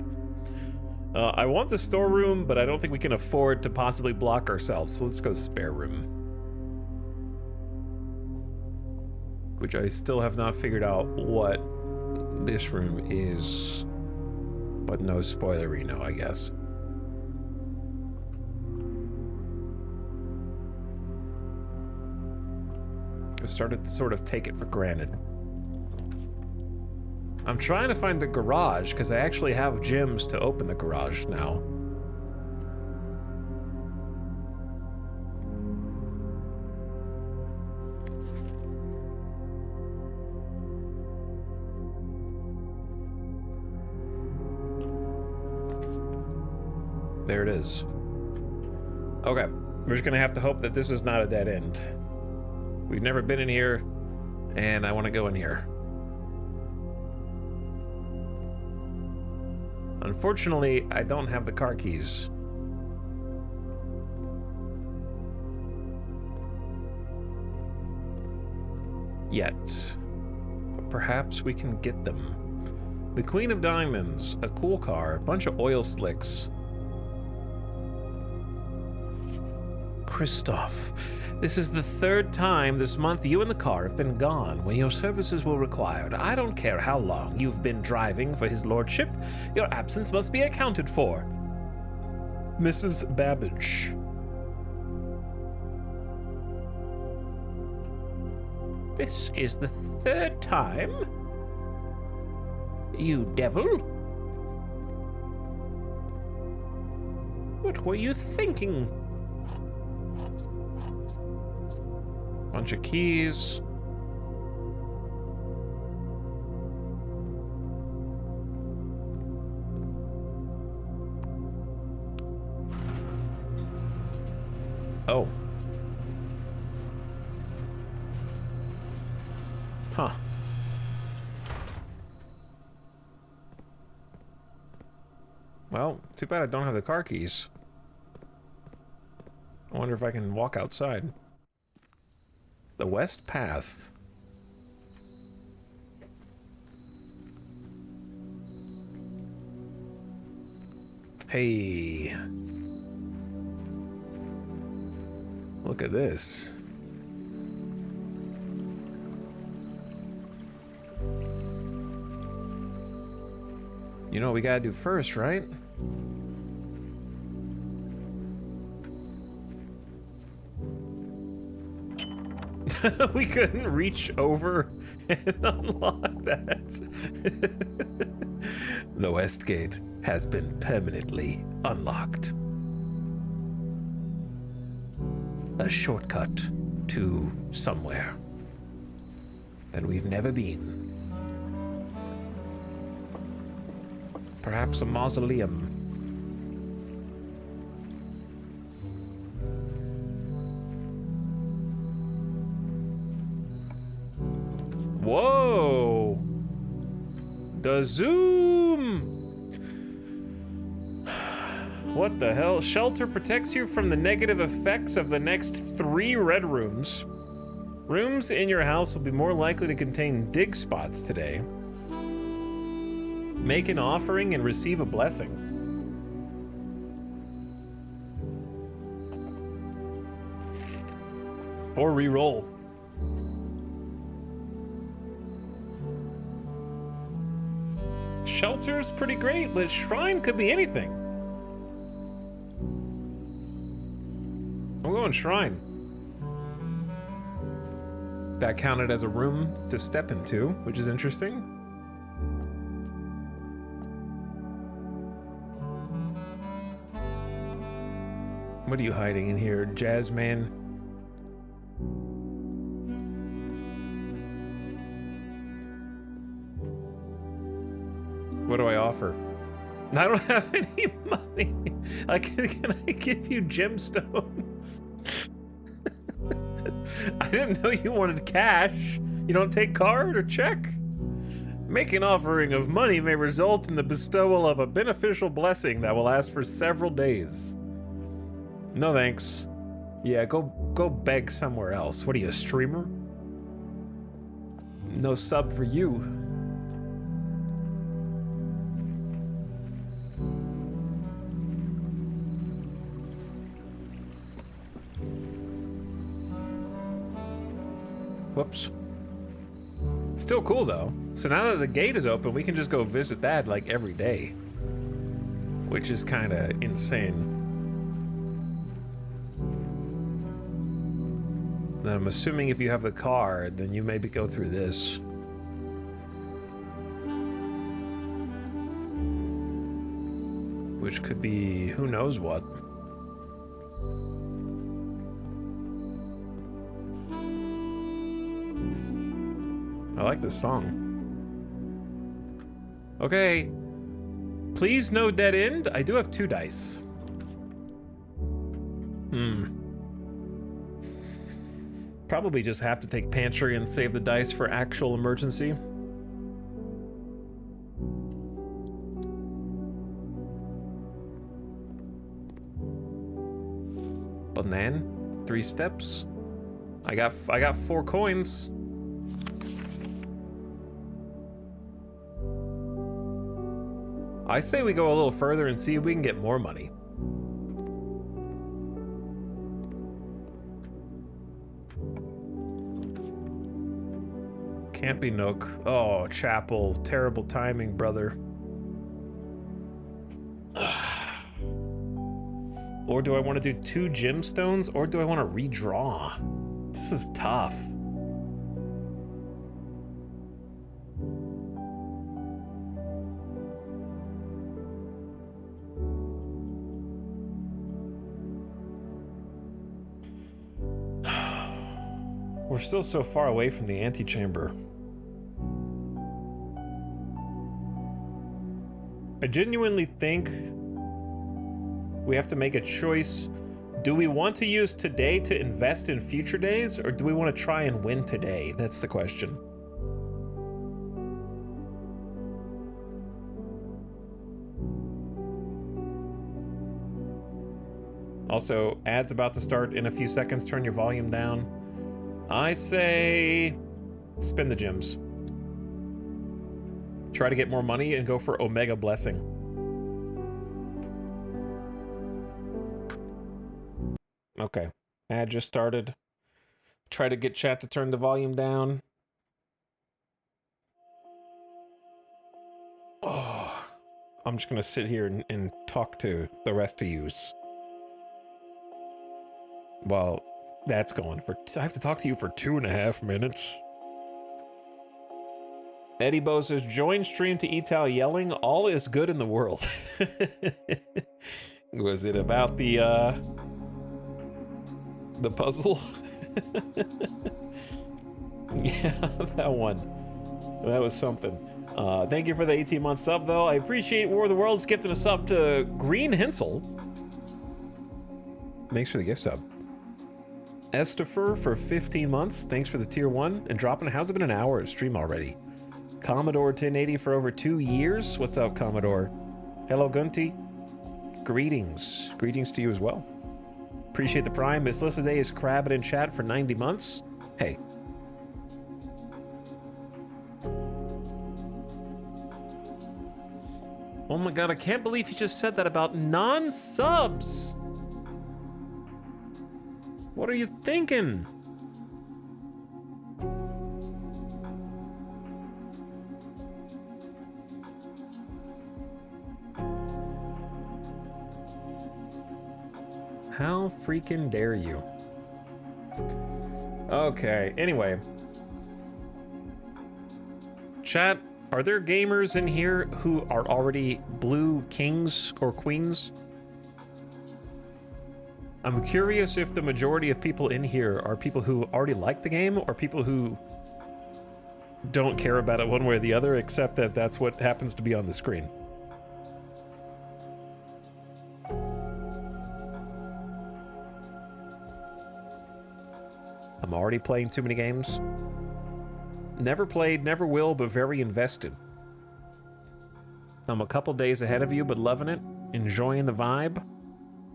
I want the storeroom, but I don't think we can afford to possibly block ourselves, so let's go spare room. Which I still have not figured out what this room is, but no spoilerino, I guess. I started to sort of take it for granted. I'm trying to find the garage because I actually have gems to open the garage now. There it is. Okay, we're just gonna have to hope that this is not a dead end. We've never been in here, and I want to go in here. Unfortunately, I don't have the car keys. Yet. But perhaps we can get them. The Queen of Diamonds, a cool car, a bunch of oil slicks. Christoph, this is the 3rd time this month you and the car have been gone when your services were required. I don't care how long you've been driving for his lordship. Your absence must be accounted for. Mrs. Babbage. This is the 3rd time? You devil. What were you thinking? Bunch of keys. Oh. Huh. Well, too bad I don't have the car keys. I wonder if I can walk outside. The West Path. Hey. Look at this. You know what we gotta do first, right? We couldn't reach over and unlock that. The West Gate has been permanently unlocked. A shortcut to somewhere that we've never been. Perhaps a mausoleum. Whoa! The zoom! What the hell? Shelter protects you from the negative effects of the next 3 red rooms. Rooms in your house will be more likely to contain dig spots today. Make an offering and receive a blessing. Or re-roll. Shelter's pretty great, but shrine could be anything. I'm going shrine. That counted as a room to step into, which is interesting. What are you hiding in here, Jazzman? What do I offer? I don't have any money. Can I give you gemstones? I didn't know you wanted cash. You don't take card or check? Make an offering of money may result in the bestowal of a beneficial blessing that will last for several days. No thanks. Yeah, go beg somewhere else. What are you, a streamer? No sub for you. Whoops. Still cool though. So now that the gate is open, we can just go visit that like every day, which is kind of insane. Then I'm assuming if you have the card, then you maybe go through this. Which could be who knows what. I like this song. Okay. Please no dead end. I do have 2 dice. Probably just have to take pantry and save the dice for actual emergency. Banan, 3 steps. I got 4 coins. I say we go a little further and see if we can get more money. Can't be Nook. Oh, Chapel. Terrible timing, brother. Or do I want to do 2 gemstones, or do I want to redraw? This is tough. We're still so far away from the antechamber. I genuinely think we have to make a choice. Do we want to use today to invest in future days, or do we want to try and win today? That's the question. Also, ads about to start in a few seconds. Turn your volume down. I say spin the gems. Try to get more money and go for Omega Blessing. Okay, ad just started. Try to get chat to turn the volume down. Oh, I'm just gonna sit here and talk to the rest of yous. Well, that's going for... I have to talk to you for 2.5 minutes. Eddie Bo says, join stream to Etal yelling, all is good in the world. Was it about the puzzle? Yeah, that one. That was something. Thank you for the 18-month sub, though. I appreciate War of the Worlds gifting a sub to Green Hensel. Thanks for the gift sub. Estifer for 15 months. Thanks for the tier 1 and dropping. How's it been an hour of stream already? Commodore 1080 for over 2 years. What's up, Commodore? Hello, Gunty. Greetings. Greetings to you as well. Appreciate the prime. Miss Lissaday is crabbing in chat for 90 months. Hey. Oh my god, I can't believe he just said that about non-subs. What are you thinking? How freaking dare you? Okay, anyway. Chat, are there gamers in here who are already blue kings or queens? I'm curious if the majority of people in here are people who already like the game or people who don't care about it one way or the other, except that that's what happens to be on the screen. I'm already playing too many games. Never played, never will, but very invested. I'm a couple days ahead of you, but loving it, enjoying the vibe.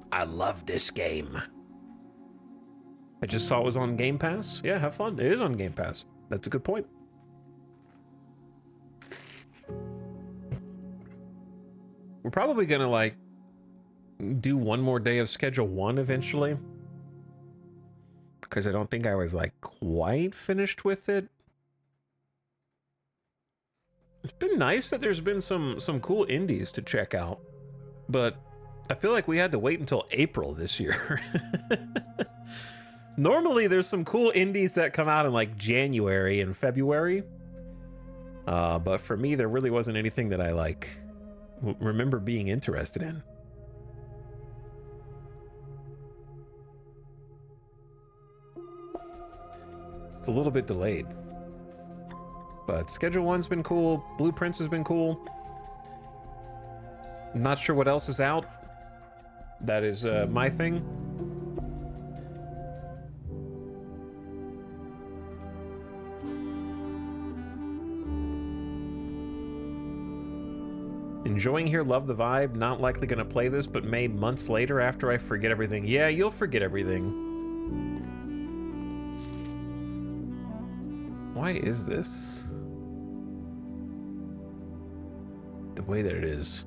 I love this game. I just saw it was on Game Pass. Yeah, have fun. It is on Game Pass. That's a good point. We're probably gonna, like, do one more day of Schedule 1 eventually. Because I don't think I was, like, quite finished with it. It's been nice that there's been some cool indies to check out. But I feel like we had to wait until April this year. Normally, there's some cool indies that come out in, like, January and February. But for me, there really wasn't anything that I, like, remember being interested in. It's a little bit delayed. But Schedule 1's been cool. Blueprints has been cool. I'm not sure what else is out. That is my thing. Enjoying here, love the vibe. Not likely gonna play this, but maybe months later after I forget everything. Yeah, you'll forget everything. Why is this the way that it is?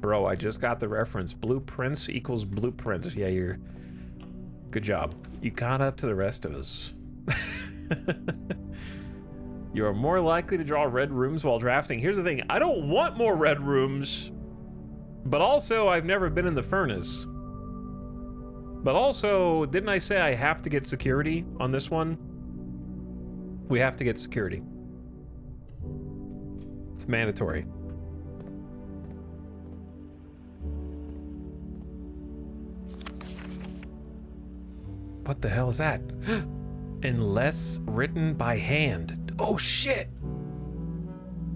Bro, I just got the reference. Blueprints equals blueprints. Yeah, you're... Good job. You caught up to the rest of us. You are more likely to draw red rooms while drafting. Here's the thing. I don't want more red rooms. But also, I've never been in the furnace. But also, didn't I say I have to get security on this one? We have to get security. It's mandatory. What the hell is that? Unless written by hand. Oh shit!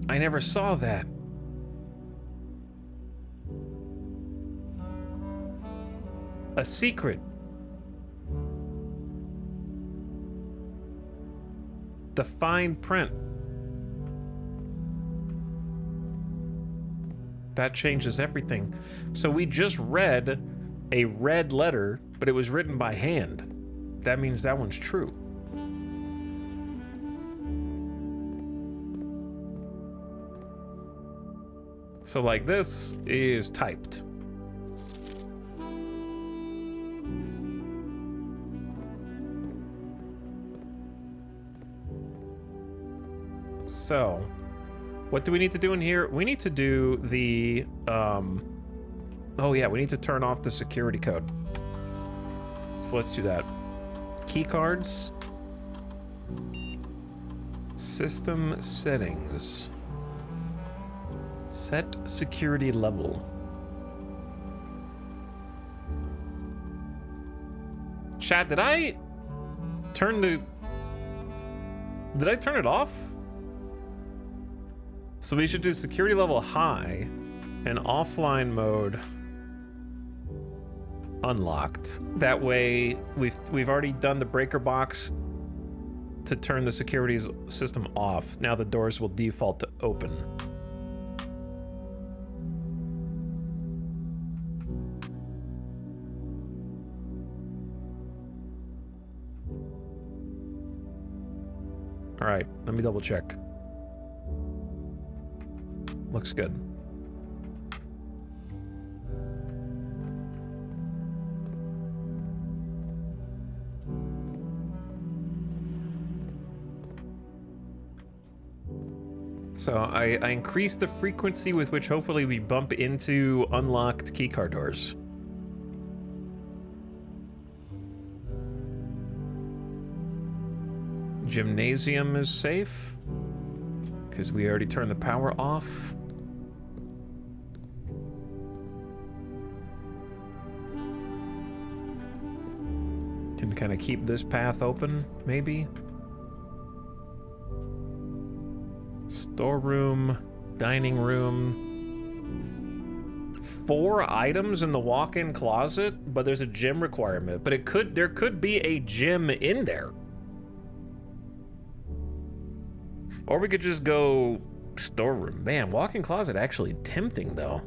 I never saw that. A secret. The fine print. That changes everything. So we just read a red letter, but it was written by hand. That means that one's true. So like this is typed. So, what do we need to do in here? We need to do the, oh yeah, we need to turn off the security code. So let's do that. Key cards. System settings. Set security level. Chat, did I turn it off? So we should do security level high and offline mode unlocked. That way we've already done the breaker box to turn the security system off. Now the doors will default to open. All right, let me double check. Looks good. So I increased the frequency with which hopefully we bump into unlocked keycard doors. Gymnasium is safe because we already turned the power off. Can kind of keep this path open, maybe. Storeroom, dining room. 4 items in the walk-in closet, but there's a gym requirement. But there could be a gym in there. Or we could just go storeroom. Man, walk-in closet actually tempting though.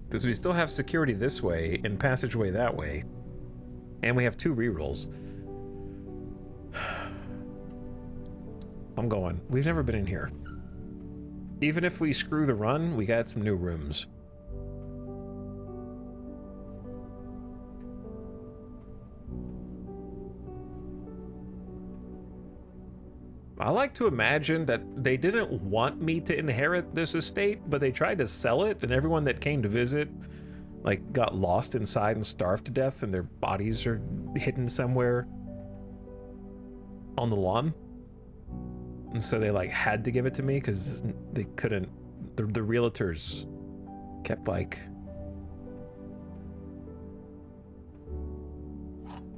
Because we still have security this way and passageway that way. And we have 2 rerolls. I'm going. We've never been in here. Even if we screw the run, we got some new rooms. I like to imagine that they didn't want me to inherit this estate, but they tried to sell it, and everyone that came to visit, like, got lost inside and starved to death, and their bodies are hidden somewhere on the lawn. And so they, like, had to give it to me because they couldn't. The realtors kept, like,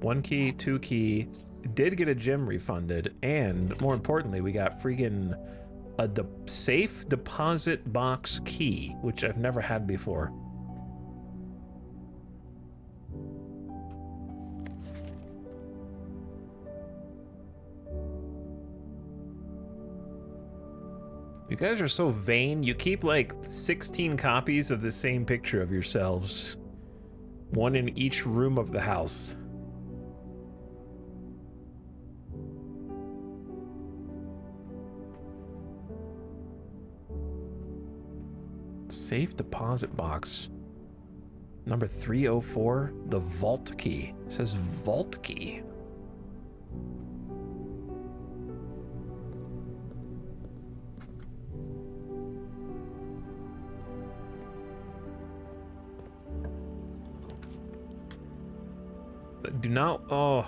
1 key, 2 key. Did get a gym refunded, and more importantly, we got freaking a safe deposit box key, which I've never had before. You guys are so vain. You keep like 16 copies of the same picture of yourselves. One in each room of the house. Safe deposit box. Number 304, the vault key. It says vault key. Do not, oh.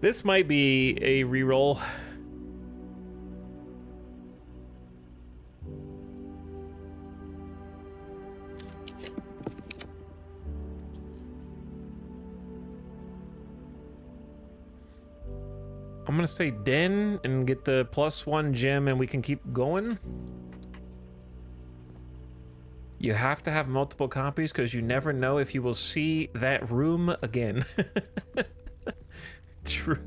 This might be a reroll. I'm gonna say den and get the +1 gem and we can keep going. You have to have multiple copies because you never know if you will see that room again. True.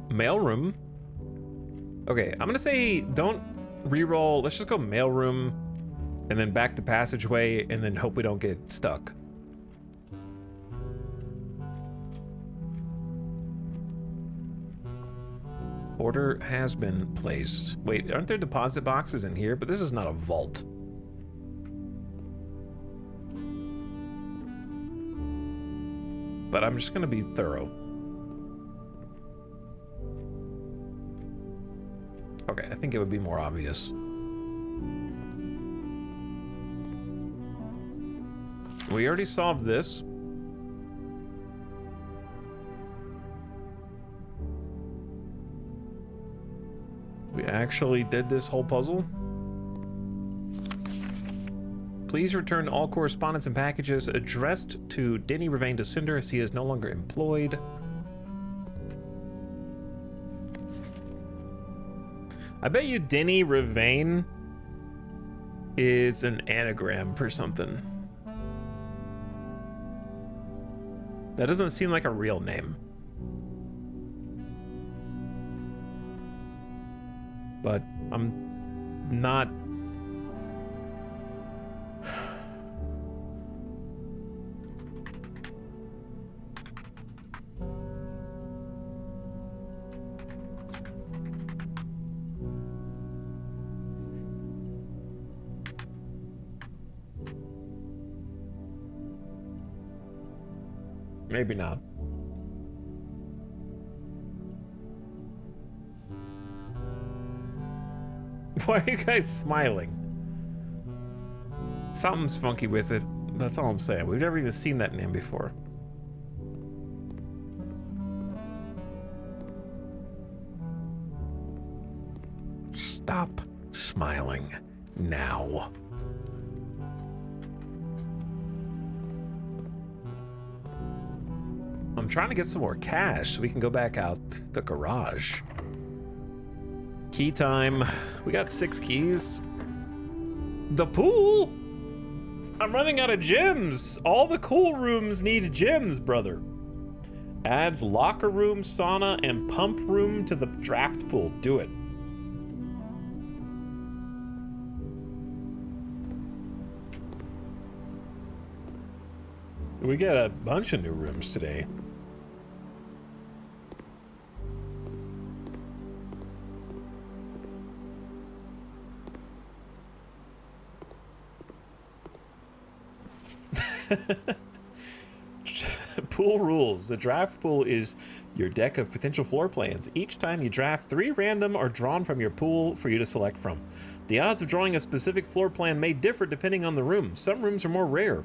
Mailroom. Okay, I'm gonna say don't reroll. Let's just go mailroom and then back to passageway and then hope we don't get stuck. Order has been placed. Wait, aren't there deposit boxes in here? But this is not a vault. But I'm just gonna be thorough. Okay, I think it would be more obvious. We already solved this. We actually did this whole puzzle. Please return all correspondence and packages addressed to Denny Ravain to Cinder as he is no longer employed. I bet you Denny Ravain is an anagram for something. That doesn't seem like a real name. But I'm not... Maybe not. Why are you guys smiling? Something's funky with it. That's all I'm saying. We've never even seen that name before. Stop smiling now. I'm trying to get some more cash so we can go back out the garage. Key time. We got 6 keys. The pool? I'm running out of gems. All the cool rooms need gems, brother. Adds locker room, sauna, and pump room to the draft pool. Do it. We got a bunch of new rooms today. Pool rules. The draft pool is your deck of potential floor plans. Each time you draft, 3 random are drawn from your pool for you to select from. The odds of drawing a specific floor plan may differ depending on the room. Some rooms are more rare.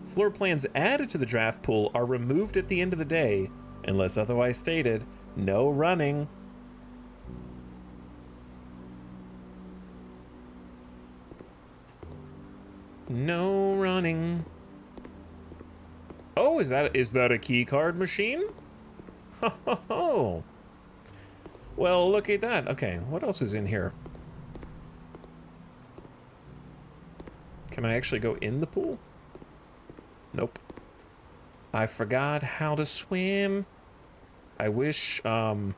Floor plans added to the draft pool are removed at the end of the day, unless otherwise stated. No running. No running. Oh, is that a key card machine? Ho ho ho. Well, look at that. Okay, what else is in here? Can I actually go in the pool? Nope. I forgot how to swim. I wish, where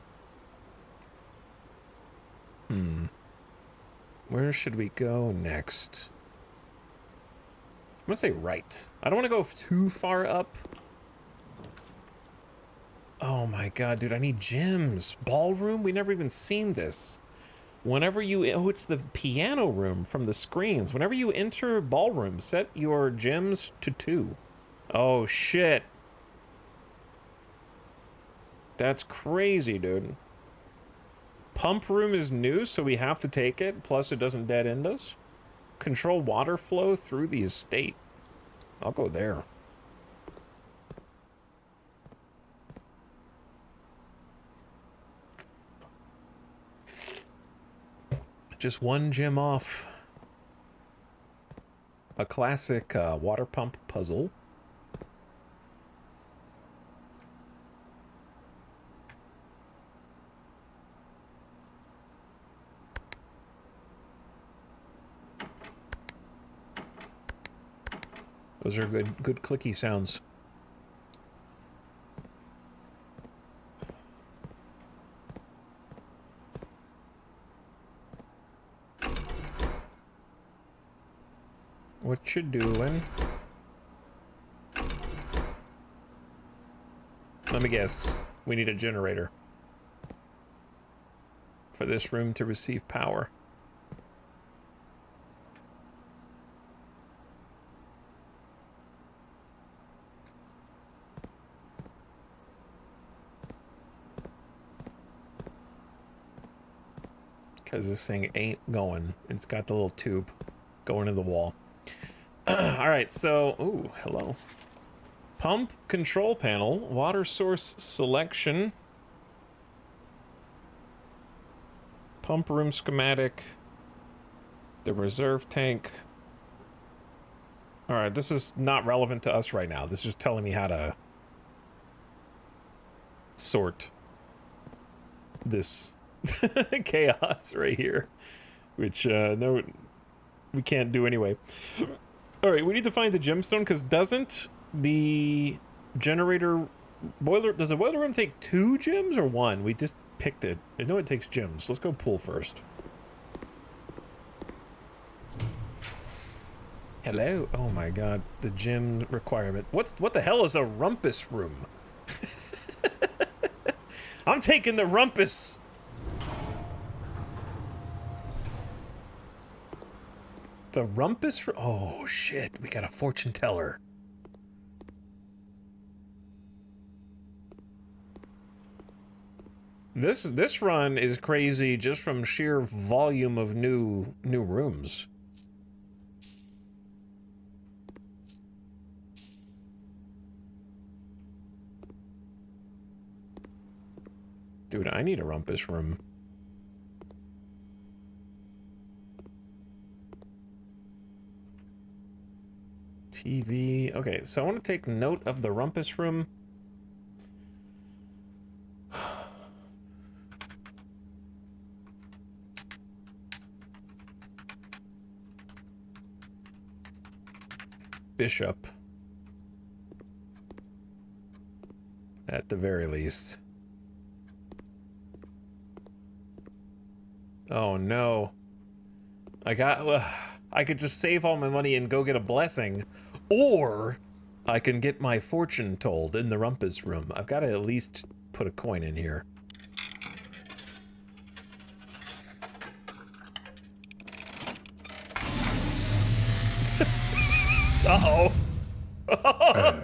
should we go next? I'm gonna say right. I don't want to go too far up. Oh my god, dude, I need gyms. Ballroom? We never even seen this. Whenever you... Oh, it's the piano room from the screens. Whenever you enter ballroom, set your gyms to 2. Oh, shit. That's crazy, dude. Pump room is new, so we have to take it. Plus, it doesn't dead end us. Control water flow through the estate. I'll go there. Just one gym off. A classic water pump puzzle. Those are good clicky sounds. What you doing? Let me guess. We need a generator for this room to receive power. Because this thing ain't going. It's got the little tube going in the wall. All right, so, ooh, hello. Pump control panel, water source selection, pump room schematic, the reserve tank. All right, this is not relevant to us right now. This is just telling me how to sort this chaos right here, which, no, we can't do anyway. All right, we need to find the gemstone, because doesn't the generator boiler... Does the boiler room take 2 gems or 1? We just picked it. I know it takes gems. Let's go pool first. Hello? Oh my god, the gem requirement. What the hell is a rumpus room? I'm taking the rumpus! The rumpus? Oh shit, we got a fortune teller. This run is crazy just from sheer volume of new rooms. Dude, I need a rumpus room. TV. Okay, so I want to take note of the rumpus room. Bishop. At the very least. Oh no. I could just save all my money and go get a blessing. Or I can get my fortune told in the rumpus room. I've got to at least put a coin in here. Uh-oh. And,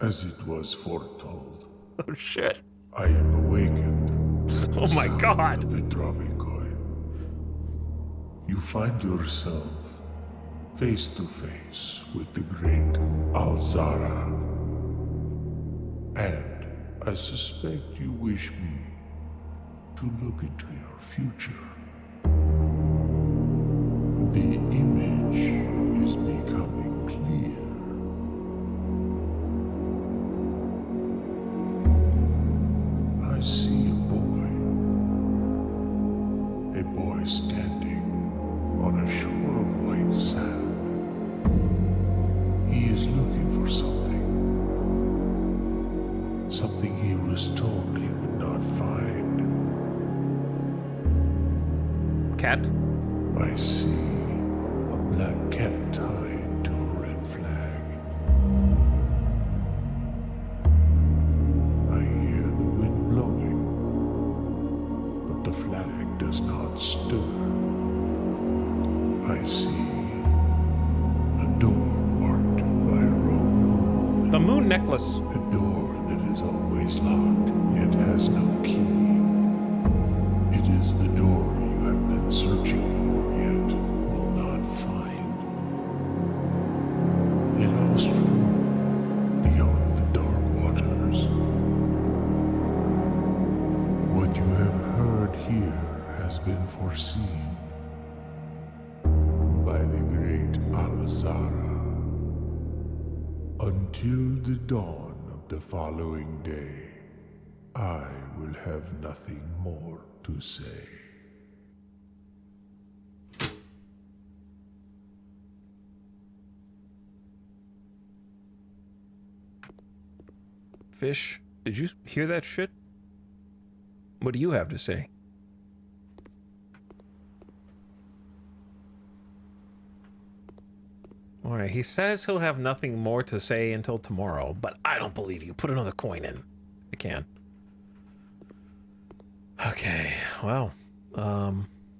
as it was foretold, Oh shit. I am awakened. Oh my god. Of the dropping coin. You find yourself face to face with the great Alzara. And I suspect you wish me to look into your future. The image is becoming cat? I see a black cat tied to a red flag. I hear the wind blowing, but the flag does not stir. I see a door marked by a rogue moon. The moon necklace. A door that is always locked, yet has no key. It is the door you have been searching for, yet will not find. A lost room beyond the dark waters. What you have heard here has been foreseen by the great Alzara. Until the dawn of the following day, I will have nothing more to say. Fish, did you hear that shit? What do you have to say? Alright, he says he'll have nothing more to say until tomorrow, but I don't believe you. Put another coin in. I can. Okay, well,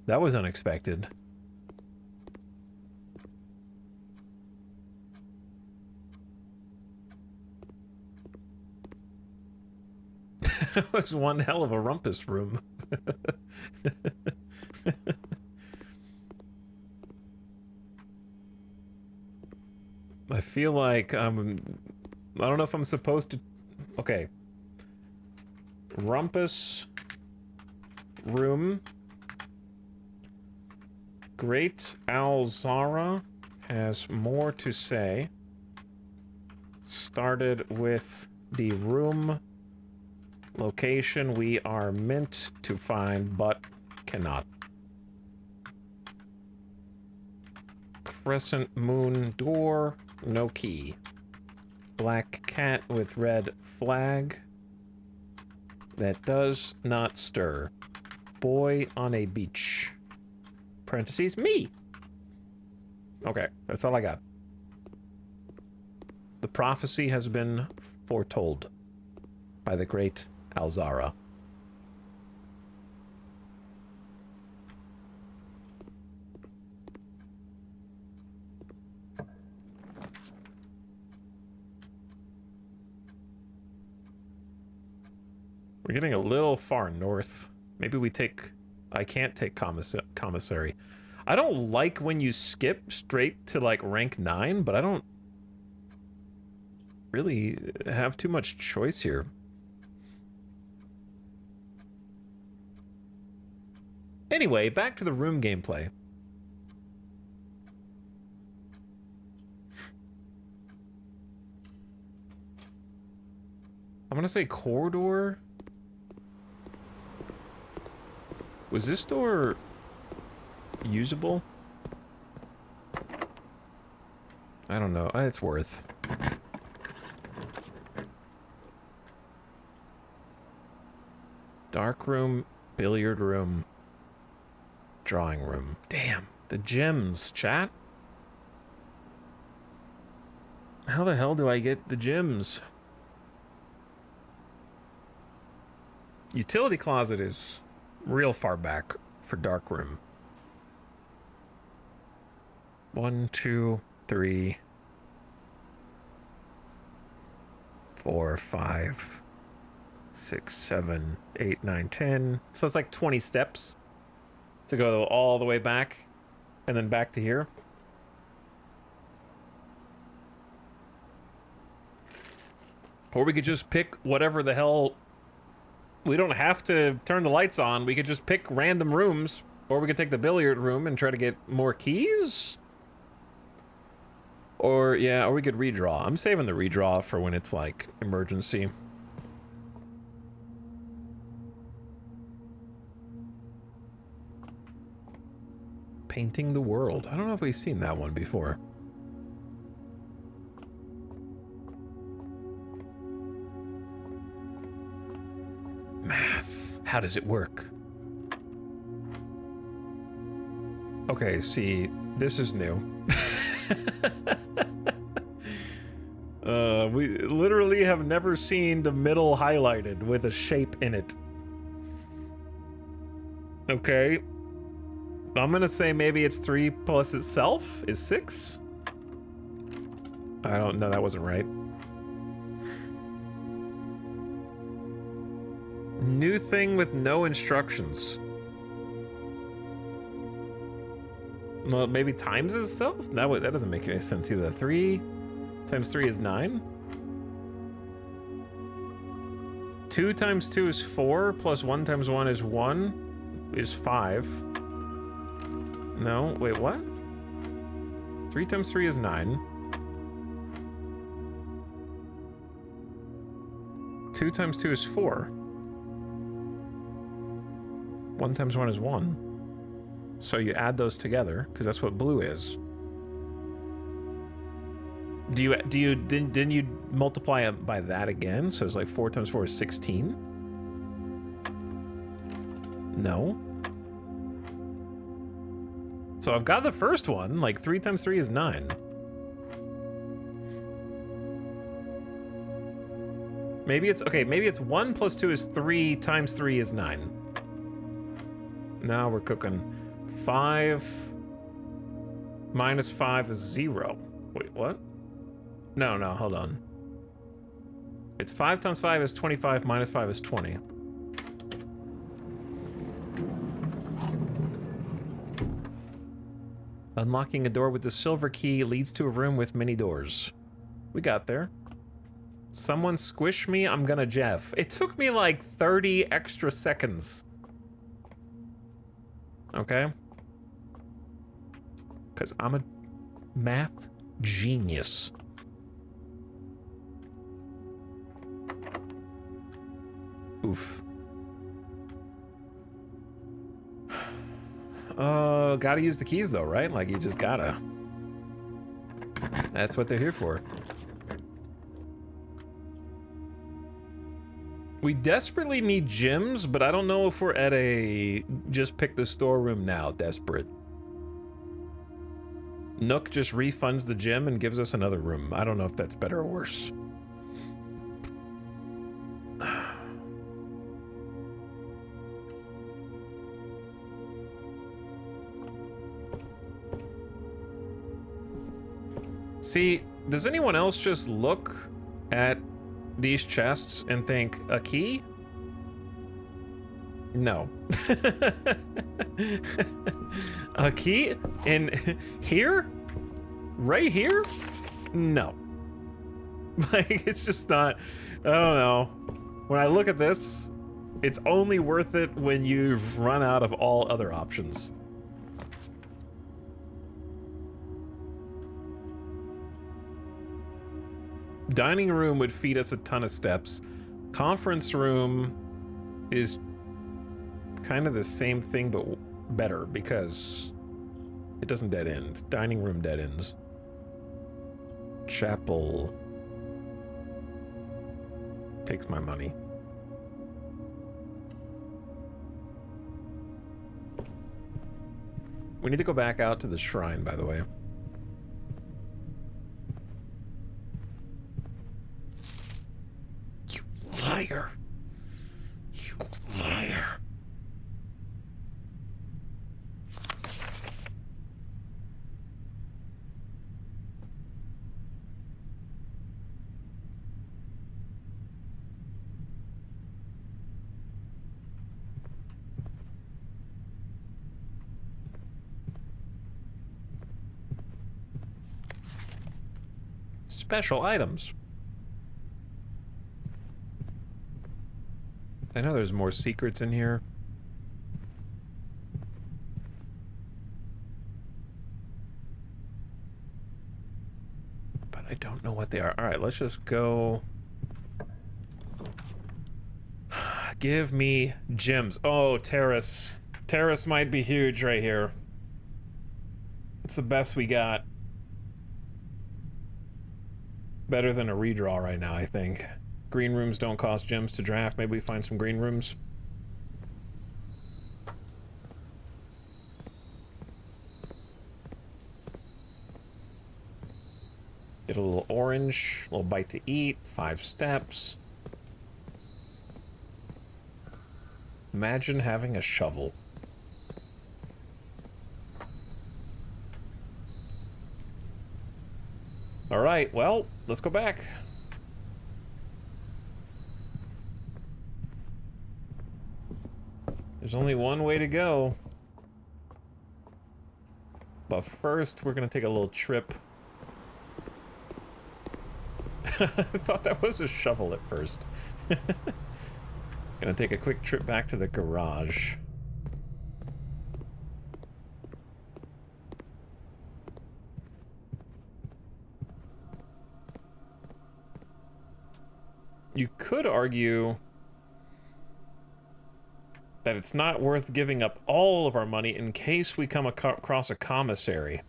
that was unexpected. That was one hell of a rumpus room. I feel like I don't know if I'm supposed to. Okay. Rumpus room. Great Alzara has more to say. Started with the room location we are meant to find, but cannot. Crescent moon door, no key. Black cat with red flag that does not stir. Boy on a beach. Parentheses, me. Okay, that's all I got. The prophecy has been foretold by the great Alzara. We're getting a little far north. Maybe we take... I can't take commissary. I don't like when you skip straight to, like, rank 9, but I don't really have too much choice here. Anyway, back to the room gameplay. I'm gonna say corridor. Was this door usable? I don't know. It's worth. Dark room, billiard room, drawing room. Damn, the gems, chat. How the hell do I get the gems? Utility closet is real far back for dark room. 1, 2, 3, 4, 5, 6, 7, 8, 9, 10. So it's like 20 steps to go all the way back and then back to here. Or we could just pick whatever the hell. We don't have to turn the lights on. We could just pick random rooms. Or we could take the billiard room and try to get more keys. Or, yeah, or we could redraw. I'm saving the redraw for when it's, like, emergency. Painting the World. I don't know if we've seen that one before. Math. How does it work? Okay, see, this is new. We literally have never seen the middle highlighted with a shape in it. Okay. I'm gonna say maybe it's 3 plus itself is 6? I don't know, that wasn't right. New thing with no instructions. Well, maybe times itself? That doesn't make any sense either. 3 times 3 is 9. 2 times 2 is 4, plus 1 times 1 is 1, is 5. No, wait, what? 3 times 3 is 9. 2 times 2 is 4. 1 times 1 is 1. So you add those together, because that's what blue is. Didn't you multiply it by that again? So it's like 4 times 4 is 16? No. So I've got the first one, like 3 times 3 is 9. Maybe it's, okay, maybe it's 1 plus 2 is 3 times 3 is 9. Now we're cooking. 5 minus 5 is 0. Wait, what? No, hold on. It's 5 times 5 is 25, minus 5 is 20. Unlocking a door with the silver key leads to a room with many doors. We got there. Someone squish me, I'm gonna Jeff. It took me like 30 extra seconds. Okay? Because I'm a math genius. Oof. Gotta use the keys though, right? Like, you just gotta. That's what they're here for. We desperately need gems, but I don't know if we're at a just pick the storeroom now desperate. Nook just refunds the gem and gives us another room. I don't know if that's better or worse. See, does anyone else just look at these chests and think, a key? No. A key? In here? Right here? No. Like, it's just not, I don't know. When I look at this, it's only worth it when you've run out of all other options. Dining room would feed us a ton of steps. Conference room is kind of the same thing, but better because it doesn't dead end. Dining room dead ends. Chapel takes my money. We need to go back out to the shrine, by the way. Liar. You liar. Special items. I know there's more secrets in here. But I don't know what they are. Alright, let's just go. Give me gems. Oh, Terrace. Terrace might be huge right here. It's the best we got. Better than a redraw right now, I think. Green rooms don't cost gems to draft. Maybe we find some green rooms. Get a little orange, a little bite to eat, 5 steps. Imagine having a shovel. All right, well, let's go back. There's only one way to go. But first, we're gonna take a little trip. I thought that was a shovel at first. Gonna take a quick trip back to the garage. You could argue that it's not worth giving up all of our money in case we come across a commissary.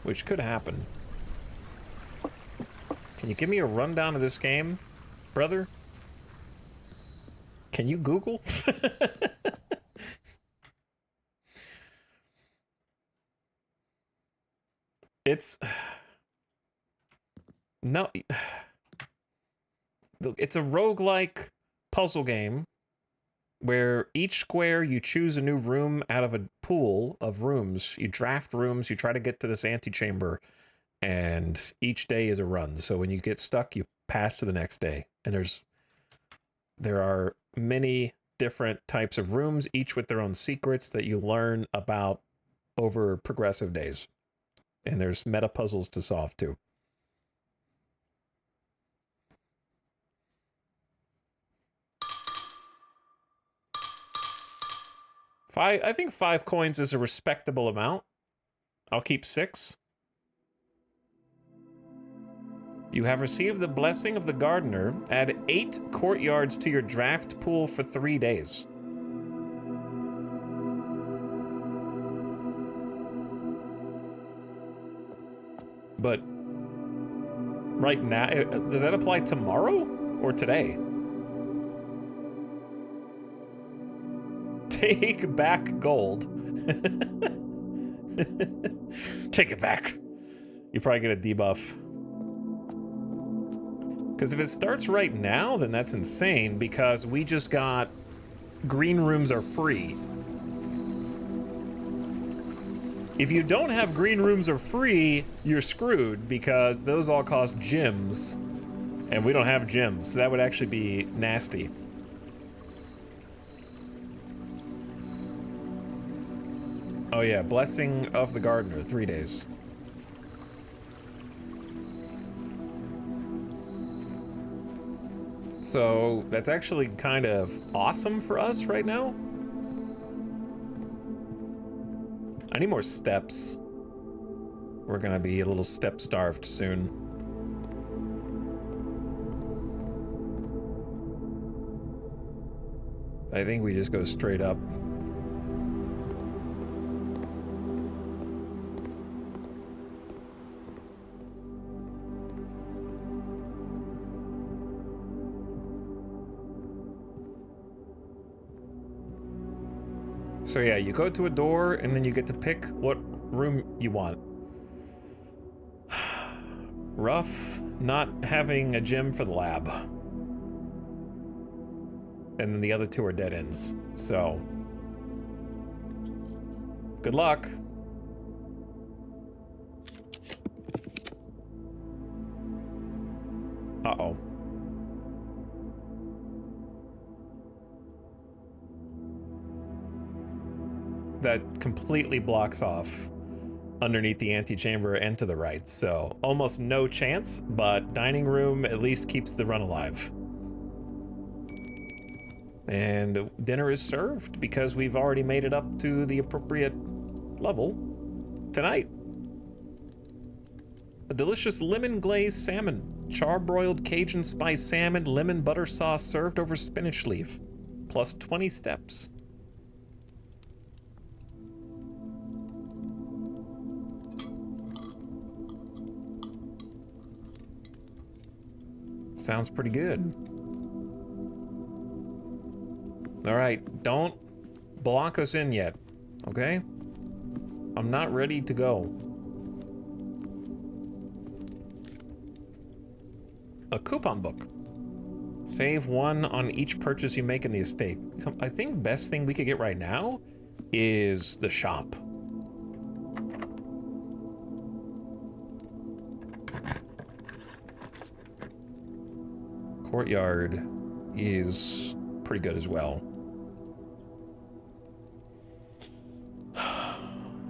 Which could happen. Can you give me a rundown of this game, brother? Can you Google? It's... No... It's a roguelike puzzle game where each square you choose a new room out of a pool of rooms. You draft rooms, you try to get to this antechamber, and each day is a run. So when you get stuck, you pass to the next day. And there are many different types of rooms, each with their own secrets that you learn about over progressive days. And there's meta puzzles to solve too. I think 5 coins is a respectable amount. I'll keep 6. You have received the blessing of the gardener. Add 8 courtyards to your draft pool for 3 days. But right now, does that apply tomorrow or today? Take back gold. Take it back. You probably get a debuff. Because if it starts right now, then that's insane, because we just got green rooms are free. If you don't have green rooms are free, you're screwed, because those all cost gems, and we don't have gems, so that would actually be nasty. Oh yeah, Blessing of the Gardener, 3 days. So that's actually kind of awesome for us right now. I need more steps. We're gonna be a little step starved soon. I think we just go straight up. So yeah, you go to a door and then you get to pick what room you want. Rough not having a gym for the lab. And then the other 2 are dead ends. So good luck. Uh-oh. That completely blocks off underneath the antechamber and to the right, so almost no chance, but dining room at least keeps the run alive. And dinner is served because we've already made it up to the appropriate level tonight. A delicious lemon glazed salmon, charbroiled Cajun spice salmon, lemon butter sauce served over spinach leaf, plus 20 steps. Sounds pretty good. All right, don't block us in yet, okay? I'm not ready to go. A coupon book. Save 1 on each purchase you make in the estate. I think best thing we could get right now is the shop. Courtyard is pretty good as well.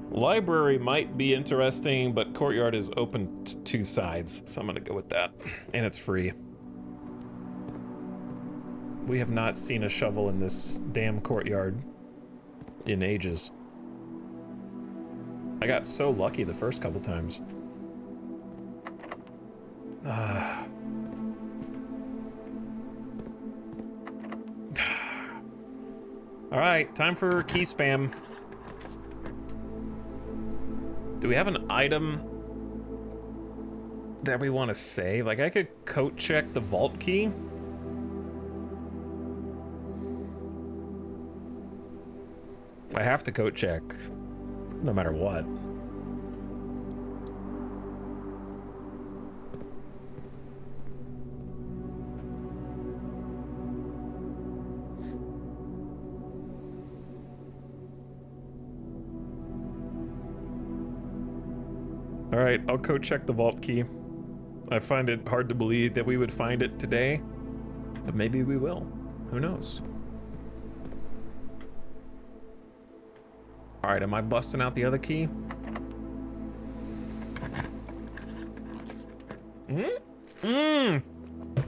Library might be interesting, but courtyard is open to 2 sides, so I'm gonna go with that. And it's free. We have not seen a shovel in this damn courtyard in ages. I got so lucky the first couple times. All right, time for key spam. Do we have an item that we want to save? Like, I could coat check the vault key. I have to coat check, no matter what. All right, I'll coat check the vault key. I find it hard to believe that we would find it today, but maybe we will. Who knows? All right, am I busting out the other key?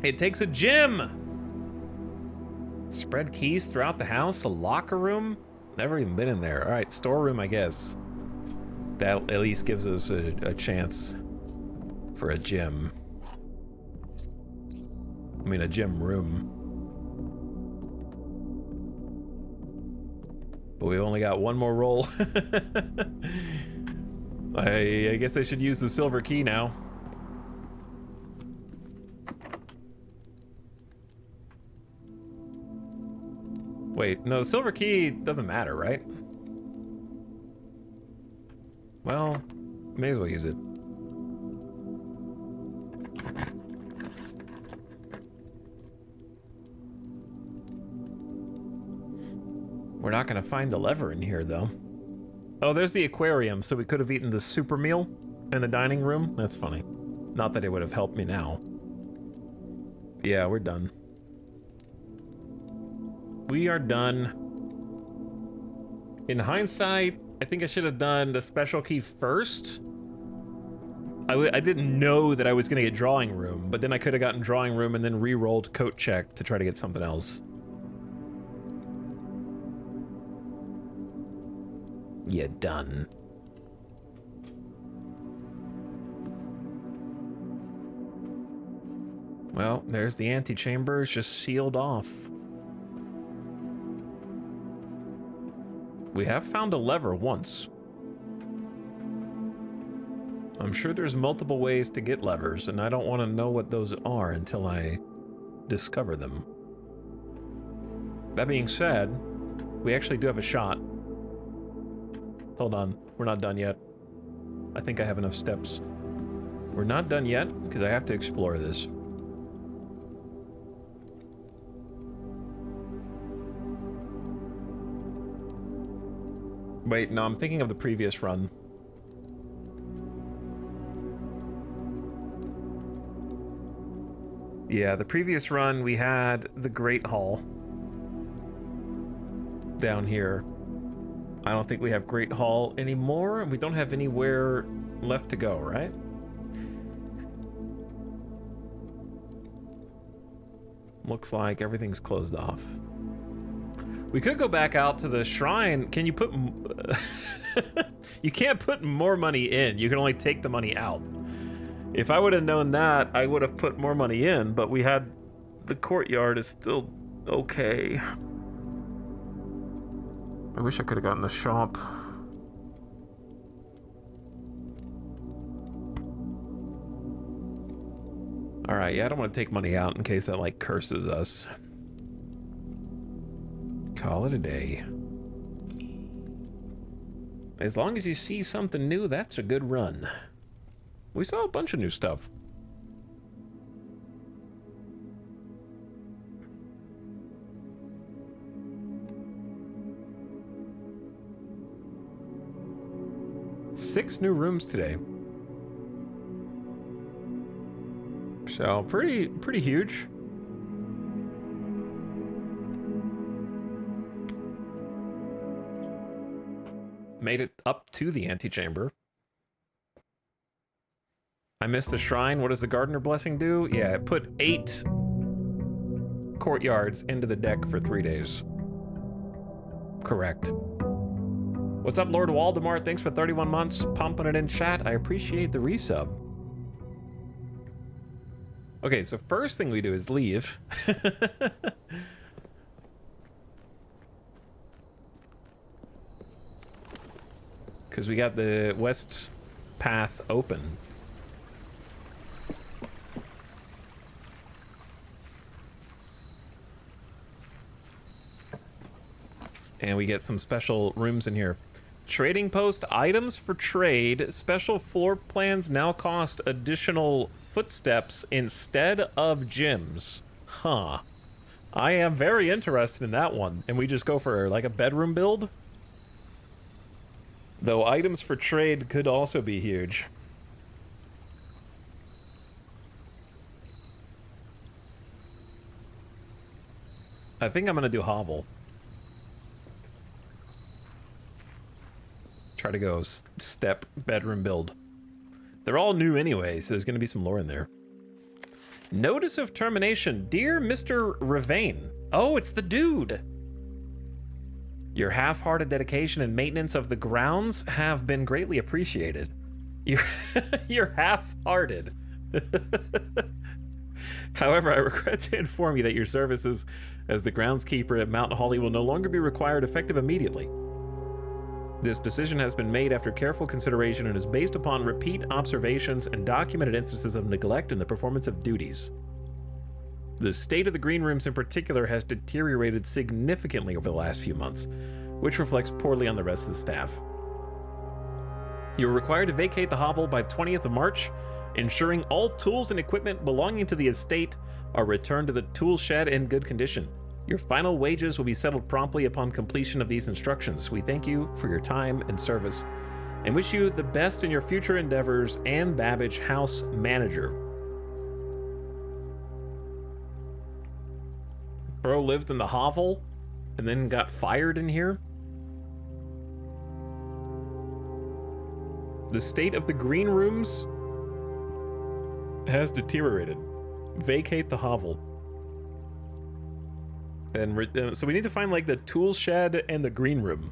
It takes a gem. Spread keys throughout the house, the locker room. Never even been in there. All right, storeroom, I guess. That at least gives us a chance for a gem. I mean, a gem room. But we've only got one more roll. I guess I should use the silver key now. Wait, no, the silver key doesn't matter, right? Well, may as well use it. We're not gonna find the lever in here, though. Oh, there's the aquarium, so we could have eaten the super meal in the dining room. That's funny. Not that it would have helped me now. Yeah, we're done. We are done. In hindsight, I think I should have done the special key first. I didn't know that I was gonna get drawing room, but then I could have gotten drawing room and then re-rolled coat check to try to get something else. Yeah, done. Well, there's the antechamber. It's just sealed off. We have found a lever once. I'm sure there's multiple ways to get levers, and I don't want to know what those are until I discover them. That being said, we actually do have a shot. Hold on, we're not done yet. I think I have enough steps. We're not done yet, because I have to explore this. Wait, no, I'm thinking of the previous run. Yeah, the previous run, we had the Great Hall down here. I don't think we have Great Hall anymore, and we don't have anywhere left to go, right? Looks like everything's closed off. We could go back out to the shrine. Can you put... You can't put more money in. You can only take the money out. If I would have known that, I would have put more money in, but we had... The courtyard is still okay. I wish I could have gotten the shop. Alright, yeah, I don't want to take money out in case that, like, curses us. Call it a day. As long as you see something new, that's a good run. We saw a bunch of new stuff. Six new rooms today. So pretty huge. Made it up to the antechamber. I missed the shrine. What does the gardener blessing do? Yeah, it put 8 courtyards into the deck for 3 days. Correct. What's up, Lord Waldemar? Thanks for 31 months. Pumping it in chat. I appreciate the resub. Okay, so first thing we do is leave. Because we got the west path open. And we get some special rooms in here. Trading post, items for trade. Special floor plans now cost additional footsteps instead of gyms. Huh. I am very interested in that one. And we just go for like a bedroom build? Though items for trade could also be huge. I think I'm gonna do hovel. Try to go step bedroom build. They're all new anyway, so there's gonna be some lore in there. Notice of termination. Dear Mr. Ravain. Oh, it's the dude. Your half-hearted dedication and maintenance of the grounds have been greatly appreciated. You're half-hearted. However, I regret to inform you that your services as the groundskeeper at Mount Holly will no longer be required effective immediately. This decision has been made after careful consideration and is based upon repeat observations and documented instances of neglect in the performance of duties. The state of the green rooms in particular has deteriorated significantly over the last few months, which reflects poorly on the rest of the staff. You are required to vacate the hovel by 20th of March, ensuring all tools and equipment belonging to the estate are returned to the tool shed in good condition. Your final wages will be settled promptly upon completion of these instructions. We thank you for your time and service and wish you the best in your future endeavors. Ann Babbage, House Manager. Bro lived in the hovel and then got fired in here. The state of the green rooms has deteriorated. Vacate the hovel. And so we need to find like the tool shed and the green room.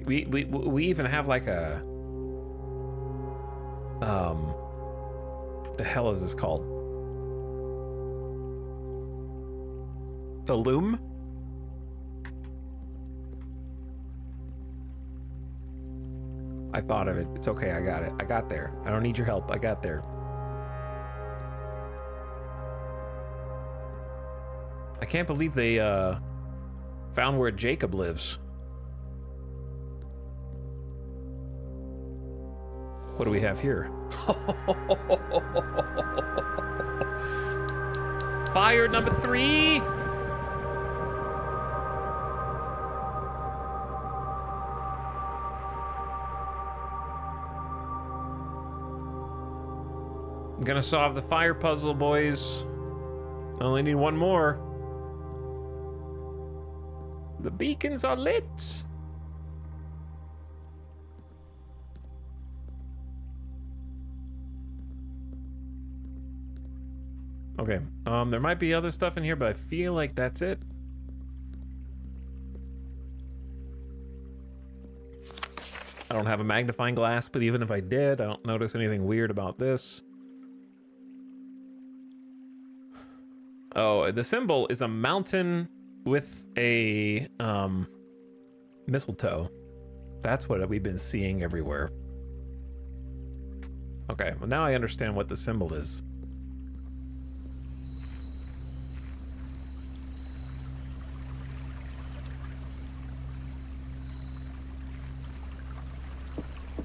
We even have like a the hell is this called? The loom? I thought of it. It's okay, I got it. I got there. I don't need your help. I got there. I can't believe they found where Jacob lives. What do we have here? Fire number 3! I'm gonna solve the fire puzzle, boys. I only need one more. The beacons are lit. Okay, there might be other stuff in here, but I feel like that's it. I don't have a magnifying glass, but even if I did, I don't notice anything weird about this. Oh, the symbol is a mountain with a mistletoe. That's what we've been seeing everywhere. Okay, well now I understand what the symbol is.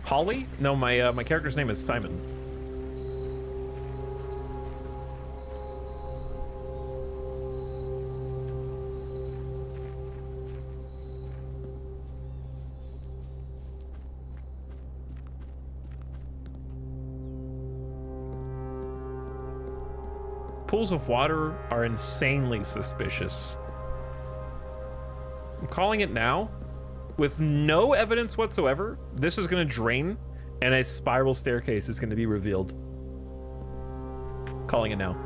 Holly? No, my character's name is Simon. Pools of water are insanely suspicious. I'm calling it now. With no evidence whatsoever, this is going to drain, and a spiral staircase is going to be revealed. Calling it now.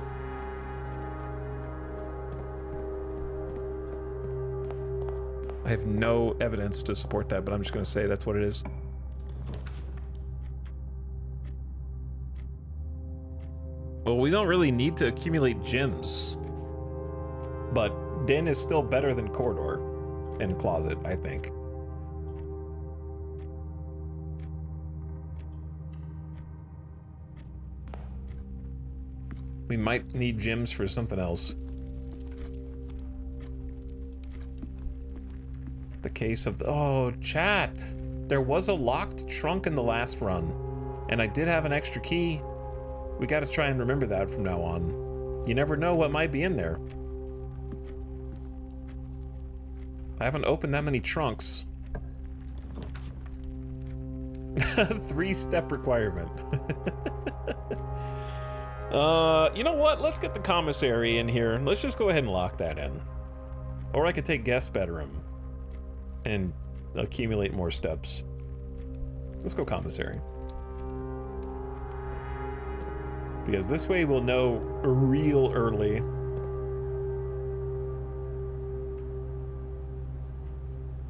I have no evidence to support that, but I'm just going to say that's what it is. Well, we don't really need to accumulate gems, but Den is still better than Corridor and Closet, I think. We might need gems for something else. The case of the... Oh, chat! There was a locked trunk in the last run, and I did have an extra key. We gotta try and remember that from now on. You never know what might be in there. I haven't opened that many trunks. 3-step requirement. You know what? Let's get the commissary in here. Let's just go ahead and lock that in. Or I could take guest bedroom and accumulate more steps. Let's go commissary. Because this way we'll know real early.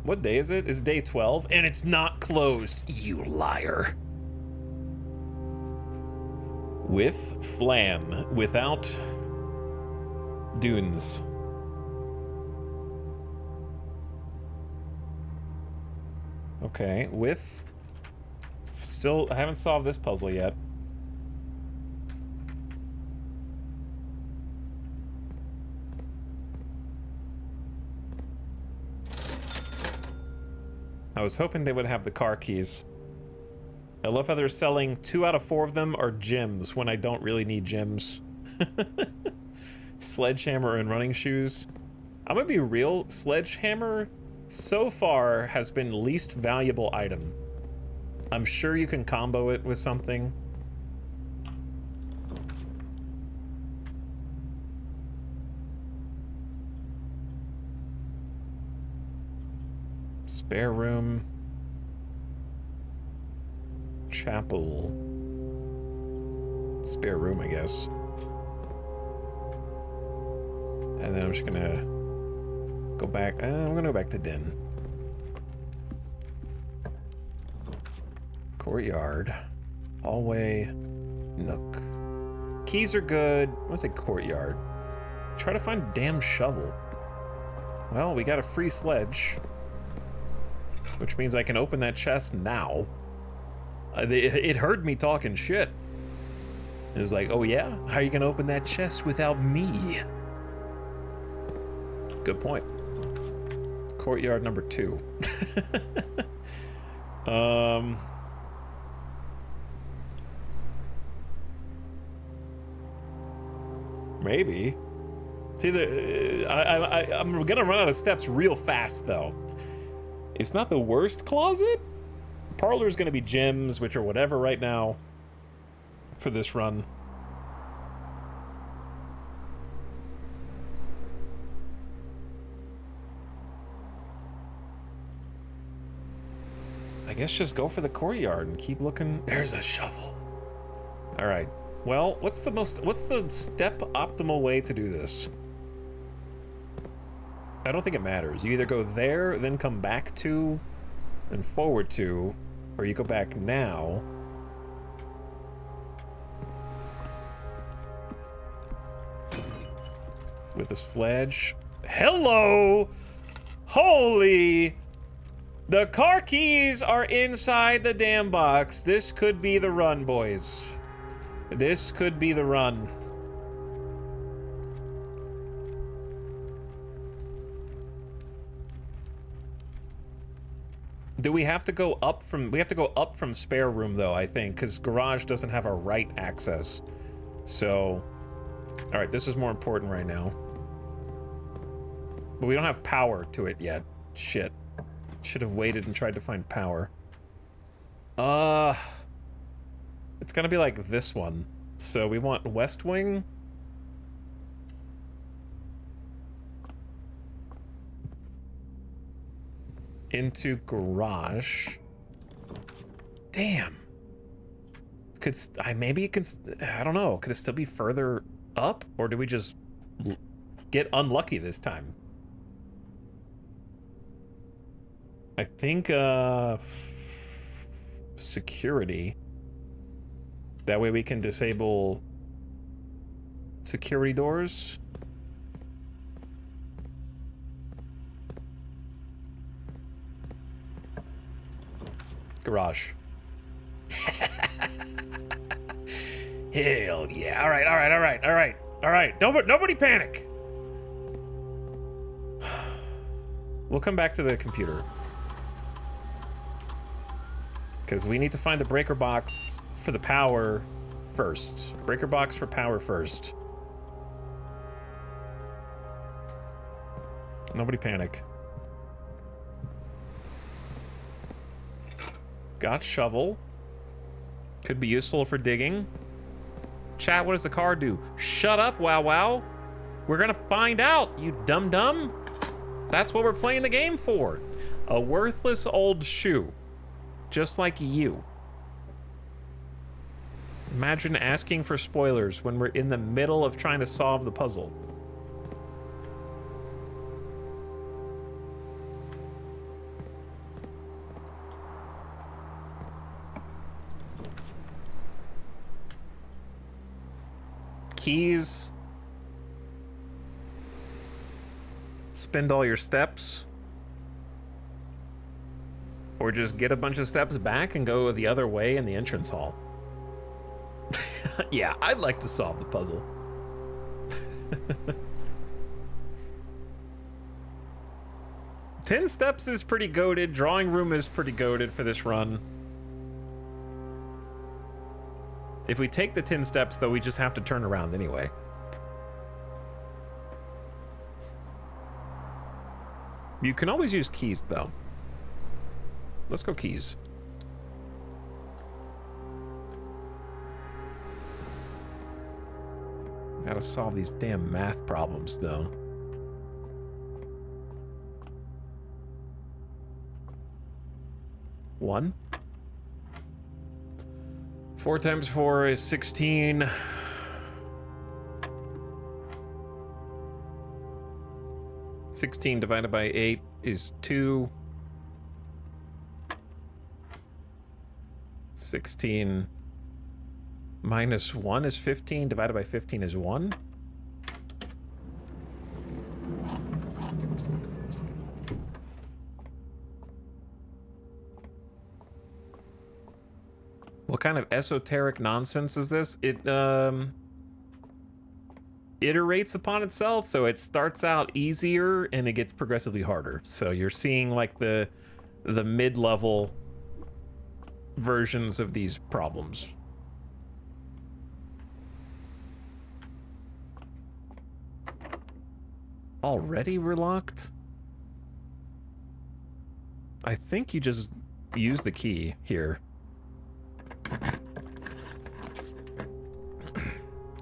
What day is it? It's day 12, and it's not closed, you liar. With Flan, without dunes. Okay, with... Still, I haven't solved this puzzle yet. I was hoping they would have the car keys. I love how they're selling 2 out of 4 of them are gems when I don't really need gems. Sledgehammer and running shoes. I'm gonna be real, Sledgehammer so far has been least valuable item. I'm sure you can combo it with something. Spare room. Chapel. Spare room, I guess. And then I'm just gonna go back. I'm gonna go back to Den. Courtyard. Hallway. Nook. Keys are good. I want to say courtyard. Try to find a damn shovel. Well, we got a free sledge. Which means I can open that chest now. It heard me talking shit. It was like, oh yeah? How are you gonna open that chest without me? Good point. Courtyard number 2. Maybe. It's either... I'm gonna run out of steps real fast, though. It's not the worst closet. Parlor's gonna be gems, which are whatever right now for this run. I guess just go for the courtyard and keep looking. There's a shovel. All right. Well, what's the step optimal way to do this? I don't think it matters. You either go there, then come back to, then forward to, or you go back now. With a sledge. Hello! Holy! The car keys are inside the damn box. This could be the run, boys. This could be the run. Do we have to go up from... We have to go up from spare room, though, I think, because garage doesn't have a right access. So... Alright, this is more important right now. But we don't have power to it yet. Shit. Should have waited and tried to find power. It's gonna be like this one. So we want West Wing. Into garage. Damn. Could maybe it can... I don't know. Could it still be further up? Or do we just get unlucky this time? I think, security. That way we can disable security doors. Garage. Hell yeah. All right. Nobody panic. We'll come back to the computer. Because we need to find the breaker box for the power first. Breaker box for power first. Nobody panic. Got shovel. Could be useful for digging. Chat, what does the car do? Shut up, wow wow. We're gonna find out, you dum-dum. That's what we're playing the game for. A worthless old shoe. Just like you. Imagine asking for spoilers when we're in the middle of trying to solve the puzzle. Keys. Spend all your steps. Or just get a bunch of steps back and go the other way in the entrance hall. Yeah, I'd like to solve the puzzle. 10 steps is pretty goated. Drawing room is pretty goated for this run. If we take the 10 steps, though, we just have to turn around anyway. You can always use keys, though. Let's go keys. Gotta solve these damn math problems, though. One. 4 times 4 is 16. 16 divided by 8 is 2. 16 minus 1 is 15. Divided by 15 is 1. What kind of esoteric nonsense is this? It iterates upon itself, so it starts out easier and it gets progressively harder. So you're seeing like the mid-level versions of these problems. Already we're locked? I think you just use the key here.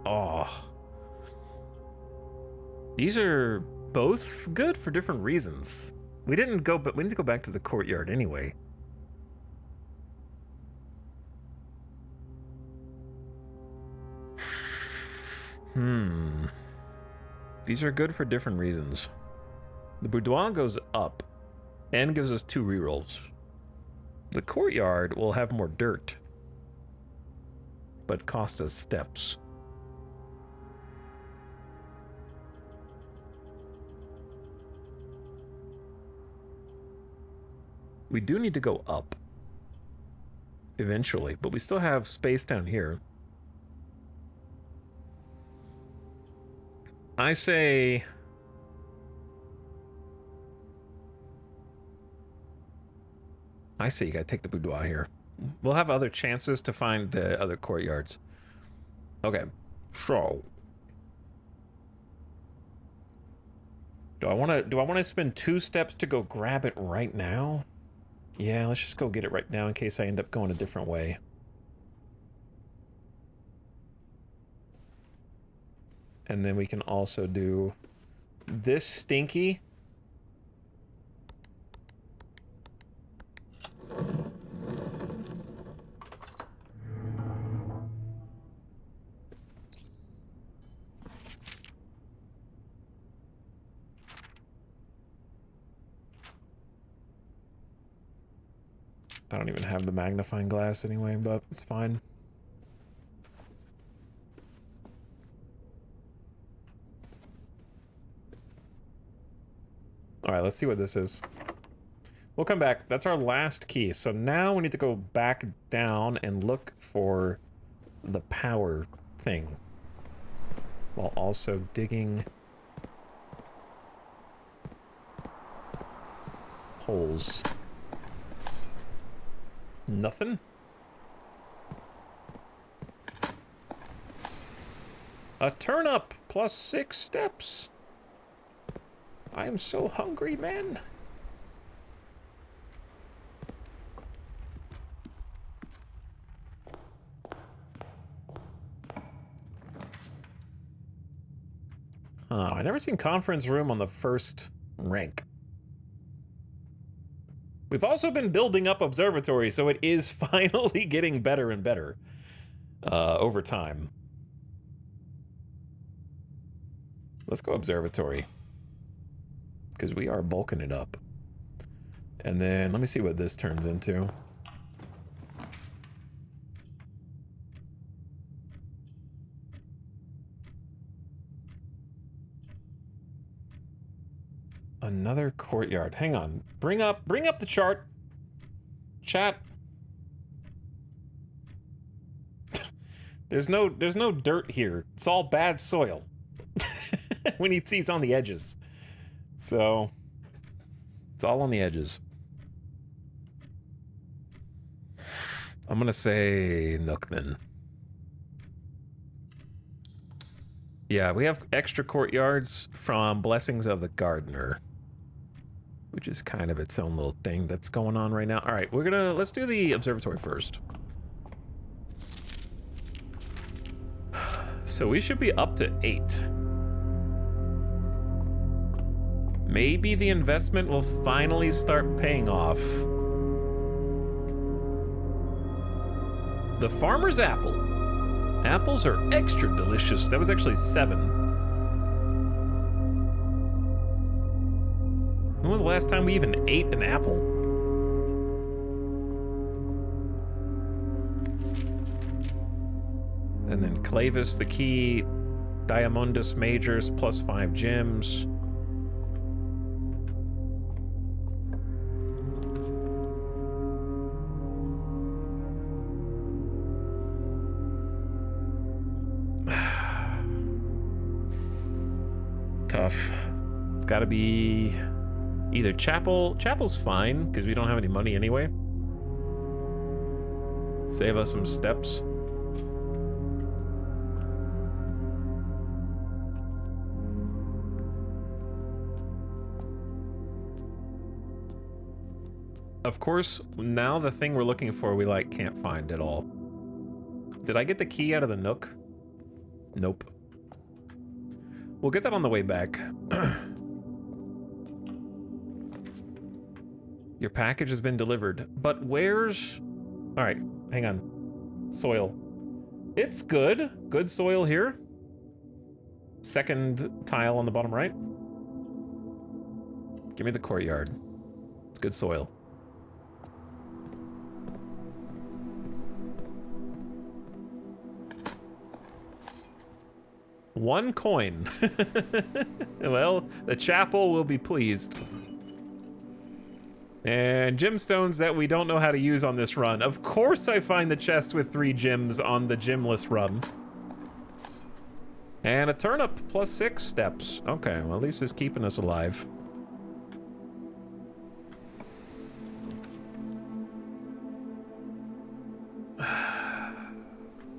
Oh. These are both good for different reasons. We didn't go, but we need to go back to the courtyard anyway. These are good for different reasons. The boudoir goes up and gives us 2 rerolls. The courtyard will have more dirt, but cost us steps. We do need to go up eventually, but we still have space down here. I say... you gotta take the boudoir here. We'll have other chances to find the other courtyards. Okay, so... Do I wanna spend 2 steps to go grab it right now? Yeah, let's just go get it right now in case I end up going a different way. And then we can also do this stinky. I don't even have the magnifying glass anyway, but it's fine. All right, let's see what this is. We'll come back. That's our last key. So now we need to go back down and look for the power thing, while also digging holes. Nothing? A turnip plus 6 steps. I am so hungry, man. I never seen conference room on the first rank. We've also been building up observatory, so it is finally getting better and better over time. Let's go observatory, because we are bulking it up. And then let me see what this turns into. Another courtyard. Hang on. Bring up the chart. Chat. There's no dirt here. It's all bad soil. We need these on the edges. So it's all on the edges. I'm gonna say Nook then. Yeah, we have extra courtyards from Blessings of the Gardener, which is kind of its own little thing that's going on right now. All right, let's do the observatory first. So we should be up to 8. Maybe the investment will finally start paying off. The farmer's apple. Apples are extra delicious. That was actually 7. When was the last time we even ate an apple? And then Clavis the key, Diamondus Majors plus 5 gems. Tough. It's gotta be either chapel. Chapel's fine, because we don't have any money anyway. Save us some steps. Of course, now the thing we're looking for we can't find at all. Did I get the key out of the Nook? Nope. We'll get that on the way back. Your package has been delivered, but where's... All right, hang on. Soil. It's good. Good soil here. Second tile on the bottom right. Give me the courtyard. It's good soil. One coin. Well, the chapel will be pleased. And gemstones that we don't know how to use on this run. Of course I find the chest with 3 gems on the gemless run. And a turnip plus 6 steps. Okay, well, at least it's keeping us alive.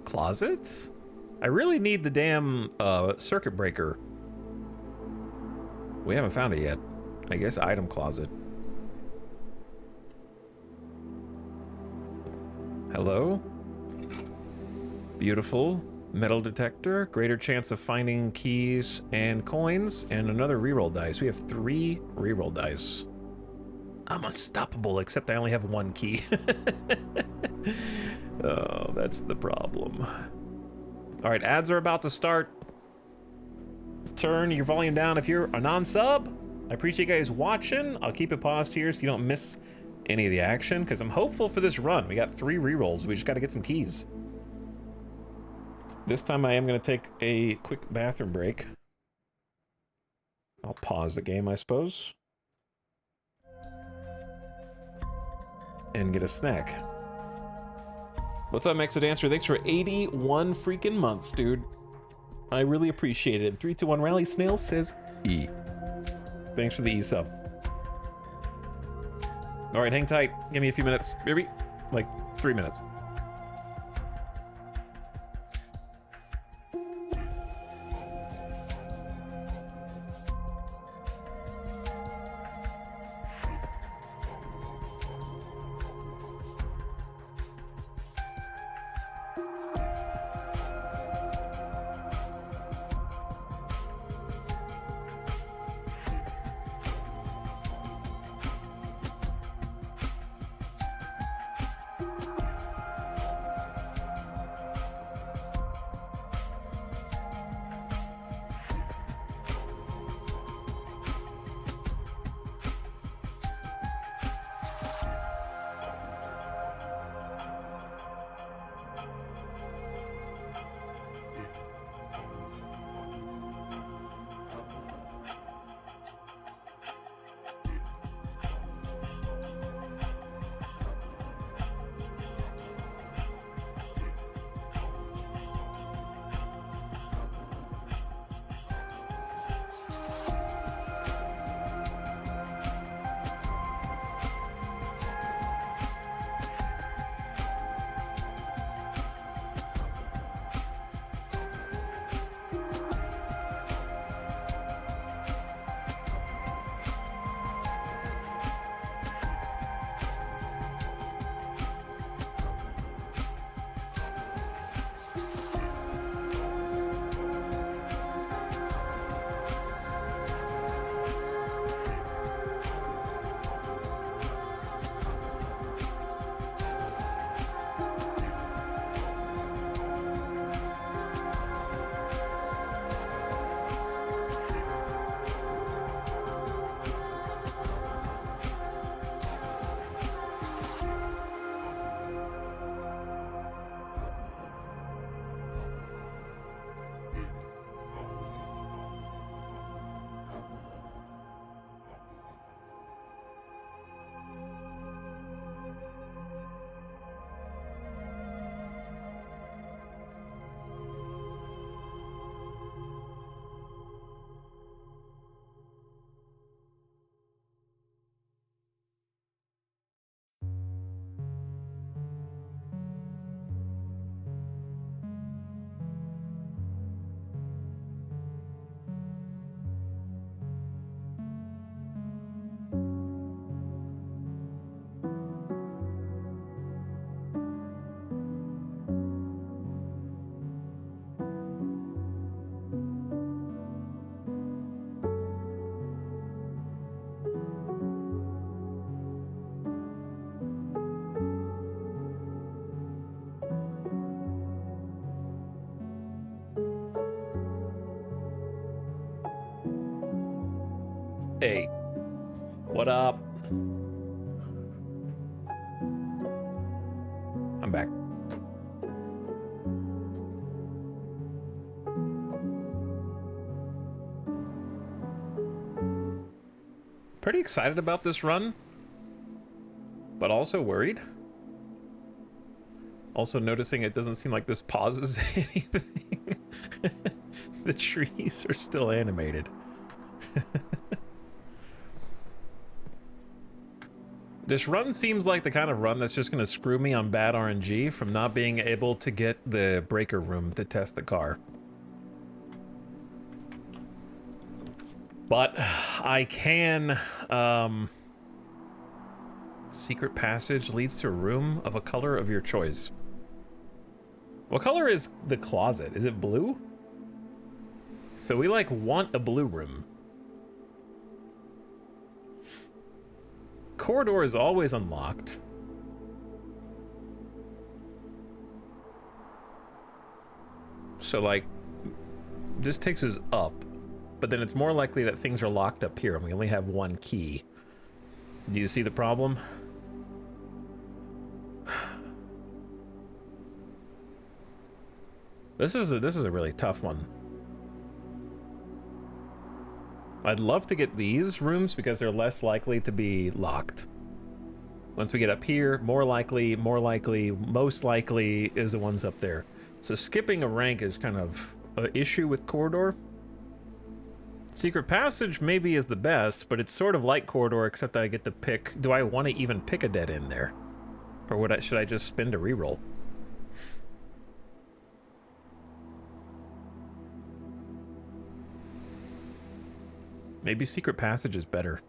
Closets? I really need the damn circuit breaker. We haven't found it yet. I guess item closet. Hello? Beautiful. Metal detector, greater chance of finding keys and coins, and another reroll dice. We have 3 reroll dice. I'm unstoppable, except I only have 1 key. Oh, that's the problem. All right, ads are about to start. Turn your volume down if you're a non-sub. I appreciate you guys watching. I'll keep it paused here so you don't miss any of the action, because I'm hopeful for this run. We got 3 rerolls. We just got to get some keys. This time I am going to take a quick bathroom break. I'll pause the game, I suppose. And get a snack. What's up, Exo Dancer? Thanks for 81 freaking months, dude. I really appreciate it. And 321 Rally Snail says E. Thanks for the E sub. All right, hang tight. Give me a few minutes. Maybe like 3 minutes. Hey, what up? I'm back. Pretty excited about this run, but also worried. Also noticing it doesn't seem like this pauses anything. The trees are still animated. This run seems like the kind of run that's just going to screw me on bad RNG from not being able to get the breaker room to test the car. But I can... secret passage leads to a room of a color of your choice. What color is the closet? Is it blue? So we like want a blue room. Corridor is always unlocked. So like, this takes us up, but then it's more likely that things are locked up here and we only have one key. Do you see the problem? This is a really tough one. I'd love to get these rooms because they're less likely to be locked. Once we get up here, more likely, most likely is the ones up there. So skipping a rank is kind of an issue with Corridor. Secret Passage maybe is the best, but it's sort of like Corridor except that I get to pick, do I want to even pick a dead end there? Or should I just spin to reroll? Maybe Secret Passage is better.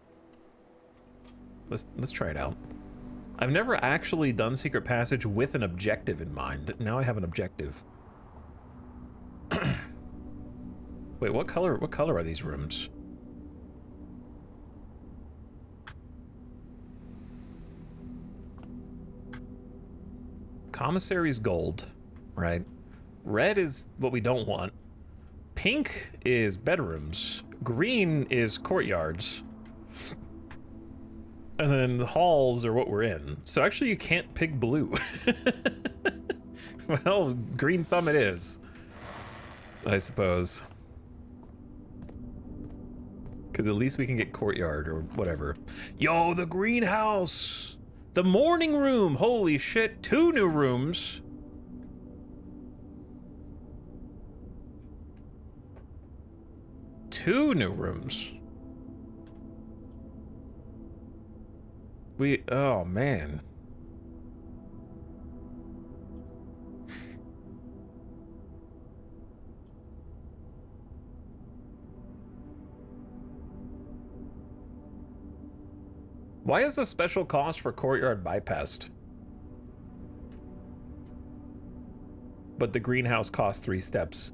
Let's try it out. I've never actually done Secret Passage with an objective in mind. Now I have an objective. Wait, what color are these rooms? Commissary's gold, right? Red is what we don't want. Pink is bedrooms. Green is courtyards. And then the halls are what we're in. So actually you can't pick blue. Well, green thumb it is, I suppose. Because at least we can get courtyard or whatever. Yo, the greenhouse! The morning room! Holy shit, 2 new rooms. Two new rooms. Oh man. Why is the special cost for courtyard bypassed? But the greenhouse costs 3 steps.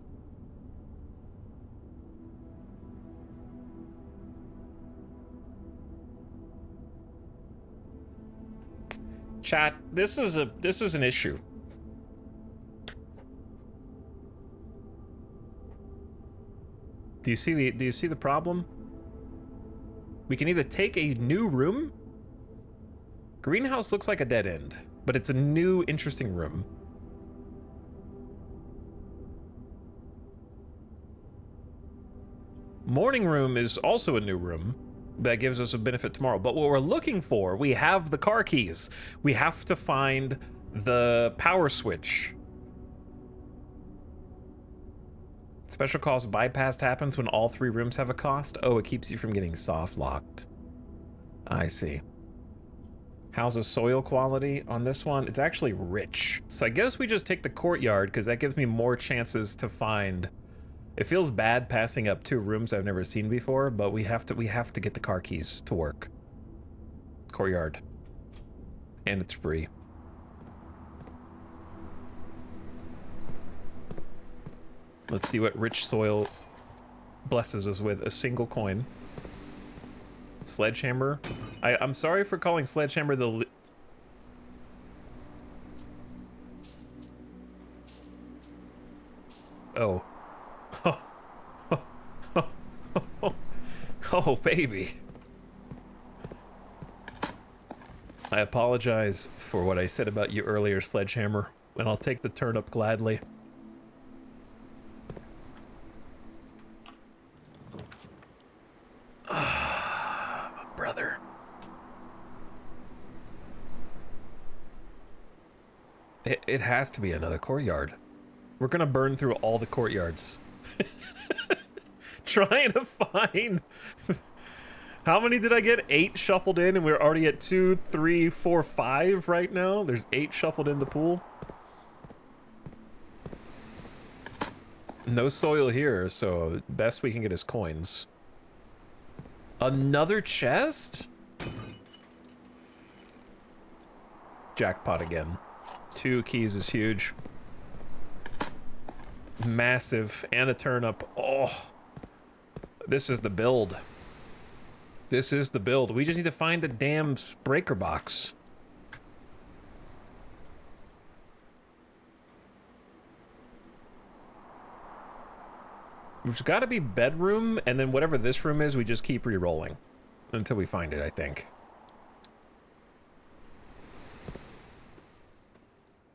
Chat, this is an issue. Do you see the problem? We can either take a new room. Greenhouse looks like a dead end, but it's a new interesting room. Morning room is also a new room that gives us a benefit tomorrow. But what we're looking for, we have the car keys. We have to find the power switch. Special cost bypassed happens when all 3 rooms have a cost. Oh, it keeps you from getting soft locked. I see. How's the soil quality on this one? It's actually rich. So I guess we just take the courtyard because that gives me more chances to find. It feels bad passing up 2 rooms I've never seen before, but we have to get the car keys to work. Courtyard. And it's free. Let's see what rich soil blesses us with. A single coin. Sledgehammer. I'm sorry for calling Sledgehammer the... Oh. Oh, baby. I apologize for what I said about you earlier, Sledgehammer, and I'll take the turnip gladly. Brother. It has to be another courtyard. We're gonna burn through all the courtyards. Trying to find... How many did I get? 8 shuffled in, and we're already at 2, 3, 4, 5 right now. There's 8 shuffled in the pool. No soil here, so best we can get is coins. Another chest? Jackpot again. 2 keys is huge. Massive. And a turnip. Oh. This is the build. This is the build. We just need to find the damn breaker box. There's got to be bedroom, and then whatever this room is, we just keep re-rolling until we find it, I think.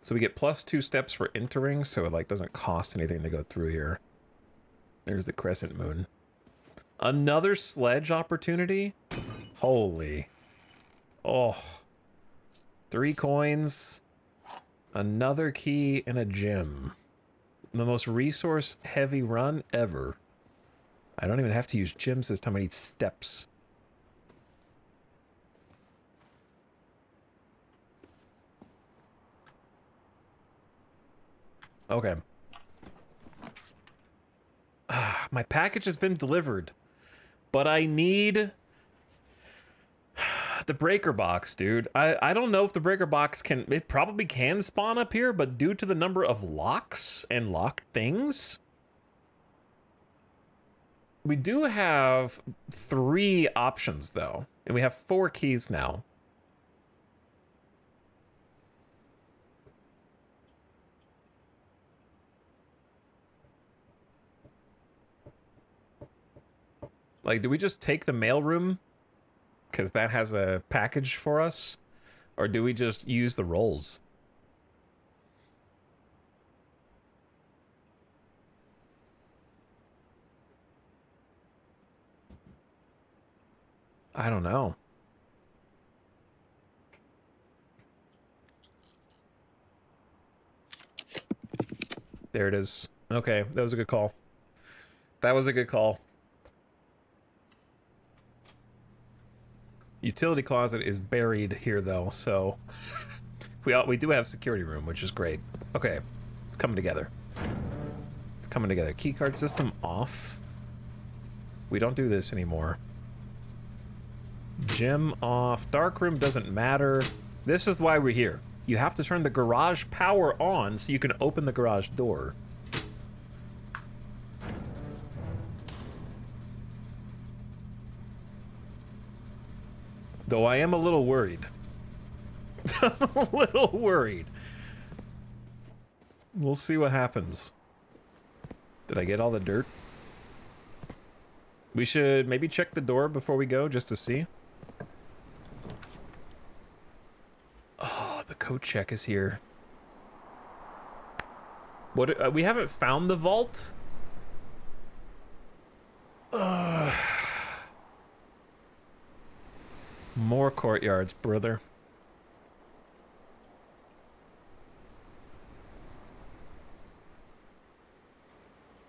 So we get +2 steps for entering, so it like doesn't cost anything to go through here. There's the crescent moon. Another sledge opportunity? Holy. Oh. 3 coins. Another key and a gem. The most resource-heavy run ever. I don't even have to use gems this time. I need steps. Okay. My package has been delivered. But I need... the breaker box, dude. I don't know if the breaker box can... It probably can spawn up here, but due to the number of locks and locked things... We do have 3 options, though. And we have 4 keys now. Like, do we just take the mailroom? Because that has a package for us? Or do we just use the rolls? I don't know. There it is. Okay, that was a good call. That was a good call. Utility closet is buried here, though, so we do have security room, which is great. Okay, it's coming together. It's coming together. Keycard system off. We don't do this anymore. Gym off. Dark room doesn't matter. This is why we're here. You have to turn the garage power on so you can open the garage door. Though I am a little worried. I'm a little worried. We'll see what happens. Did I get all the dirt? We should maybe check the door before we go, just to see. Oh, the code check is here. What? We haven't found the vault? More courtyards, brother.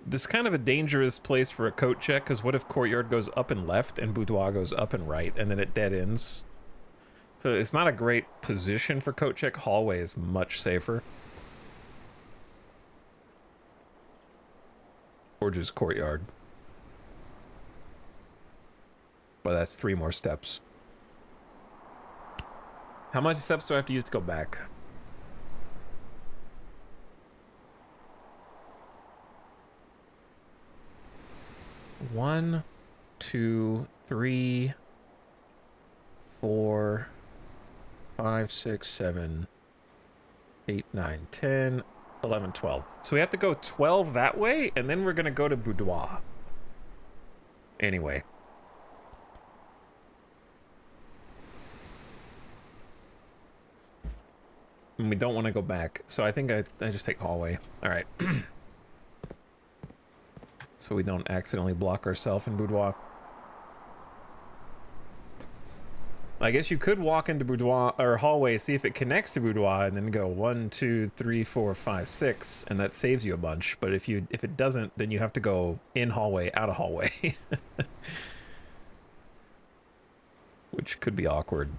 This is kind of a dangerous place for a coat check, because what if courtyard goes up and left and boudoir goes up and right, and then it dead ends? So it's not a great position for coat check. Hallway is much safer. Or just courtyard. But that's 3 more steps. How much steps do I have to use to go back? One, 2, 3, 4, 5, 6, 7, 8, 9, 10, 11, 12. So we have to go 12 that way, and then we're gonna go to boudoir. Anyway. And we don't want to go back, so I think I just take hallway. All right. So we don't accidentally block ourselves in boudoir. I guess you could walk into boudoir or hallway, see if it connects to boudoir, and then go 1, 2, 3, 4, 5, 6, and that saves you a bunch. But if it doesn't, then you have to go in hallway, out of hallway, which could be awkward.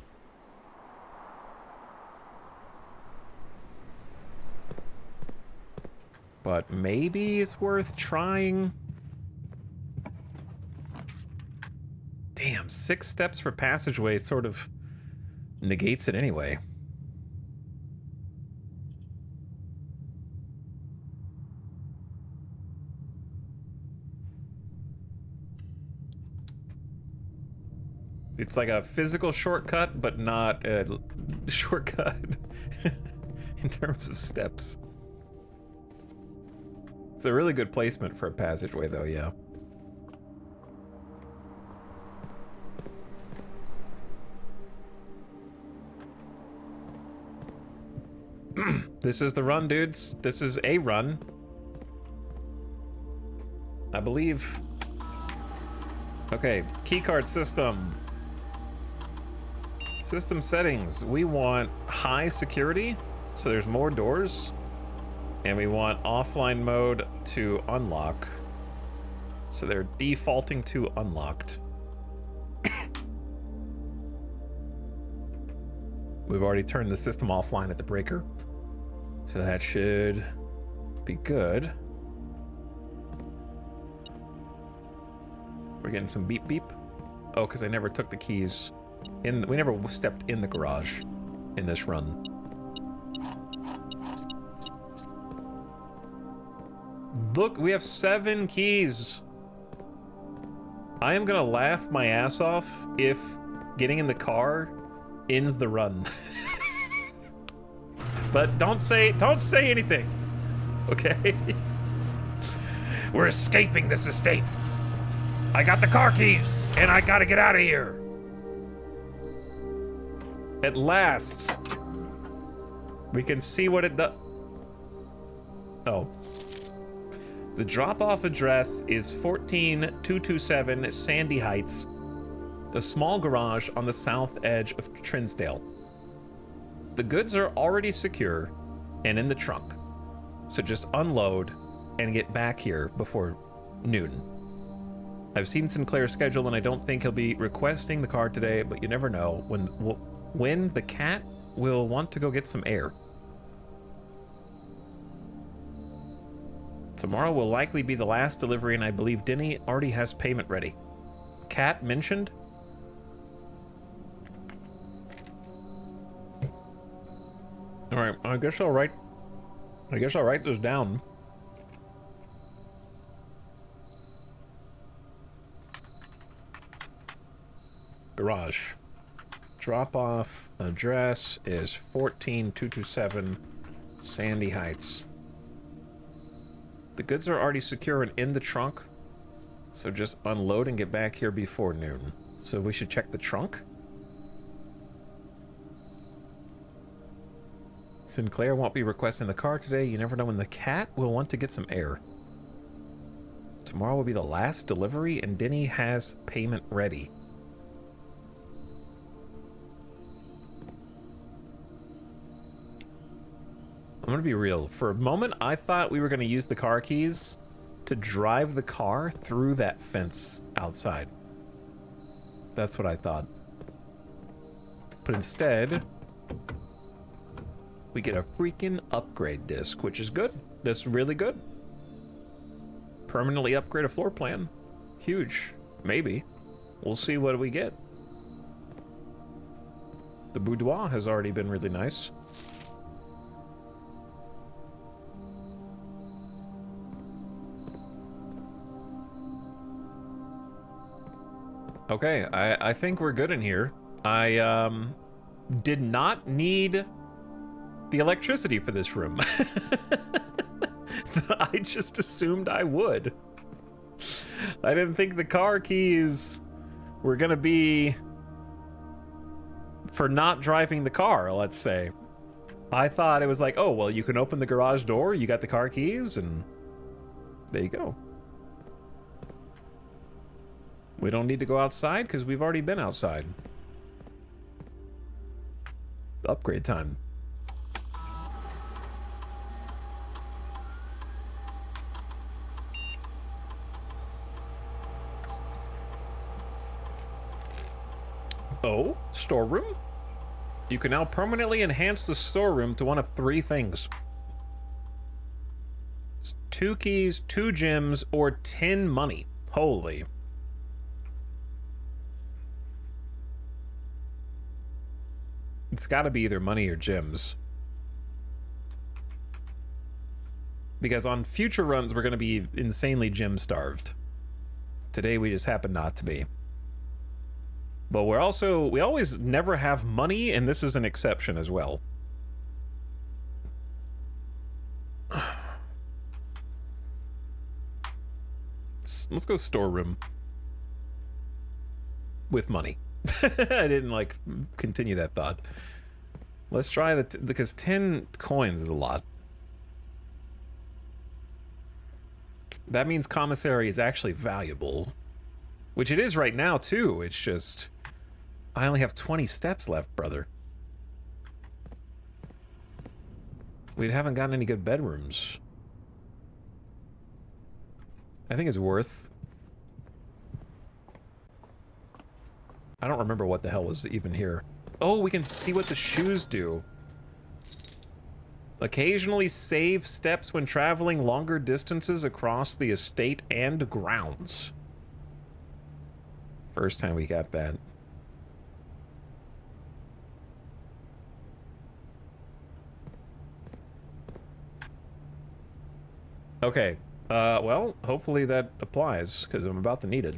But maybe it's worth trying. Damn, 6 steps for passageway sort of negates it anyway. It's like a physical shortcut, but not a shortcut in terms of steps. It's a really good placement for a passageway, though, yeah. This is the run, dudes. This is a run. I believe. Okay, keycard system. System settings. We want high security, so there's more doors. And we want offline mode to unlock. So they're defaulting to unlocked. We've already turned the system offline at the breaker. So that should be good. We're getting some beep beep. Oh, because I never took the keys in. We never stepped in the garage in this run. Look, we have 7 keys. I am gonna laugh my ass off if getting in the car ends the run. But don't say anything, okay? We're escaping this estate. I got the car keys, and I gotta get out of here. At last, we can see what it does. Oh. The drop-off address is 14227 Sandy Heights, a small garage on the south edge of Trinsdale. The goods are already secure and in the trunk, so just unload and get back here before noon. I've seen Sinclair's schedule and I don't think he'll be requesting the car today, but you never know when the cat will want to go get some air. Tomorrow will likely be the last delivery, and I believe Denny already has payment ready. Cat mentioned? All right, I guess I'll write this down. Garage. Drop-off address is 14227 Sandy Heights. The goods are already secure and in the trunk, so just unload and get back here before noon. So we should check the trunk. Sinclair won't be requesting the car today. You never know when the cat will want to get some air. Tomorrow will be the last delivery, and Denny has payment ready. I'm gonna be real. For a moment, I thought we were gonna use the car keys to drive the car through that fence outside. That's what I thought. But instead, we get a freaking upgrade disc, which is good. That's really good. Permanently upgrade a floor plan. Huge. Maybe. We'll see what we get. The boudoir has already been really nice. Okay, I think we're good in here. I did not need the electricity for this room. I just assumed I would. I didn't think the car keys were gonna be for not driving the car, let's say. I thought it was like, oh, well, you can open the garage door, you got the car keys, and there you go. We don't need to go outside because we've already been outside. upgrade time. Oh, storeroom? You can now permanently enhance the storeroom to one of 3 things. 2 keys, 2 gems, or 10 money. Holy. It's gotta be either money or gems. Because on future runs, we're gonna be insanely gem-starved. Today, we just happen not to be. But we always never have money, and this is an exception as well. Let's go storeroom. With money. I didn't, like, continue that thought. Let's try because 10 coins is a lot. That means commissary is actually valuable. Which it is right now, too. It's just... I only have 20 steps left, brother. We haven't gotten any good bedrooms. I think it's worth... I don't remember what the hell was even here. Oh, we can see what the shoes do. Occasionally save steps when traveling longer distances across the estate and grounds. First time we got that. Okay, well, hopefully that applies, because I'm about to need it.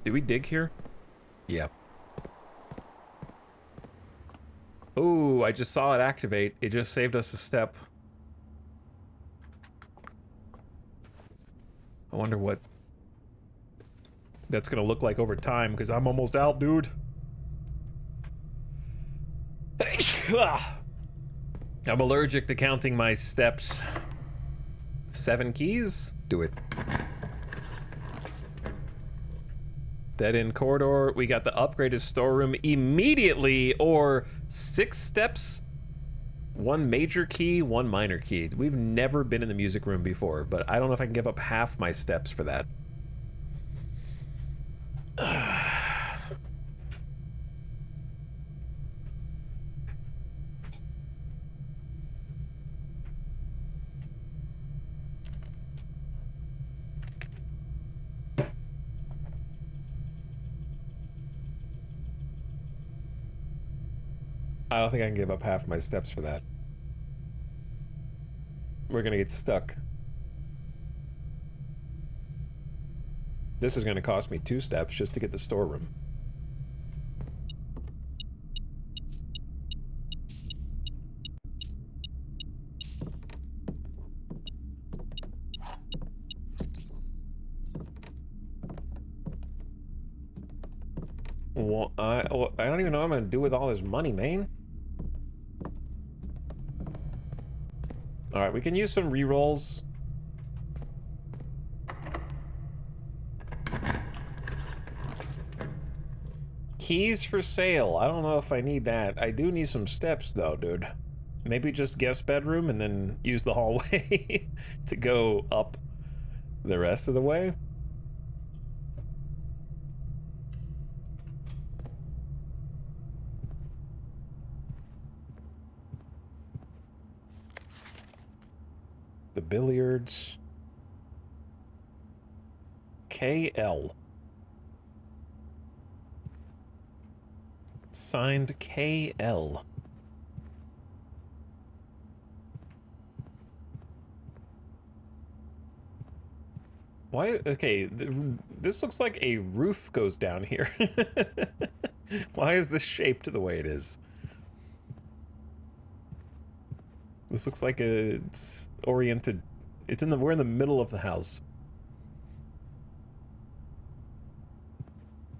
Did we dig here? Yeah. Oh, I just saw it activate. It just saved us a step. I wonder what that's gonna look like over time, because I'm almost out, dude. I'm allergic to counting my steps. 7 keys? Do it. Dead-end corridor. We got the upgraded storeroom immediately, or 6 steps, 1 major key, 1 minor key. We've never been in the music room before, but I don't know if I can give up half my steps for that. I don't think I can give up half my steps for that. We're gonna get stuck. This is gonna cost me 2 steps just to get the storeroom. Well, I don't even know what I'm gonna do with all this money, man. Alright, we can use some rerolls. Keys for sale. I don't know if I need that. I do need some steps, though, dude. Maybe just guest bedroom and then use the hallway to go up the rest of the way. The billiards. KL. Signed KL. Why? Okay, this looks like a roof goes down here. Why is this shaped the way it is? This looks like it's oriented. We're in the middle of the house.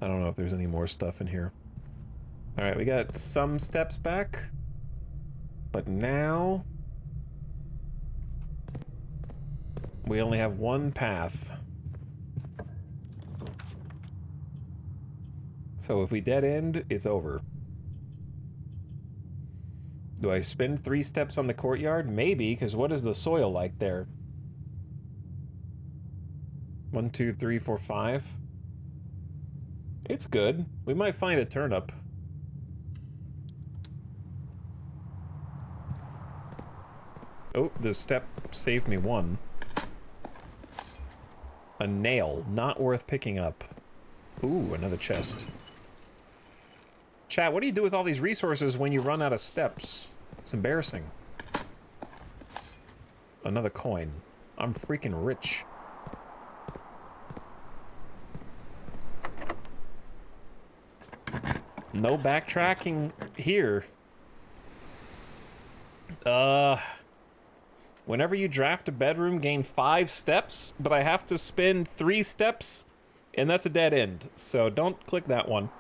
I don't know if there's any more stuff in here. All right, we got some steps back, but now we only have 1 path. So if we dead end, it's over. Do I spend 3 steps on the courtyard? Maybe, because what is the soil like there? 1, 2, 3, 4, 5. It's good. We might find a turnip. Oh, the step saved me 1. A nail, not worth picking up. Ooh, another chest. Chat, what do you do with all these resources when you run out of steps? It's embarrassing. Another coin. I'm freaking rich. No backtracking here. Whenever you draft a bedroom, gain 5 steps, but I have to spend 3 steps, and that's a dead end. So don't click that one.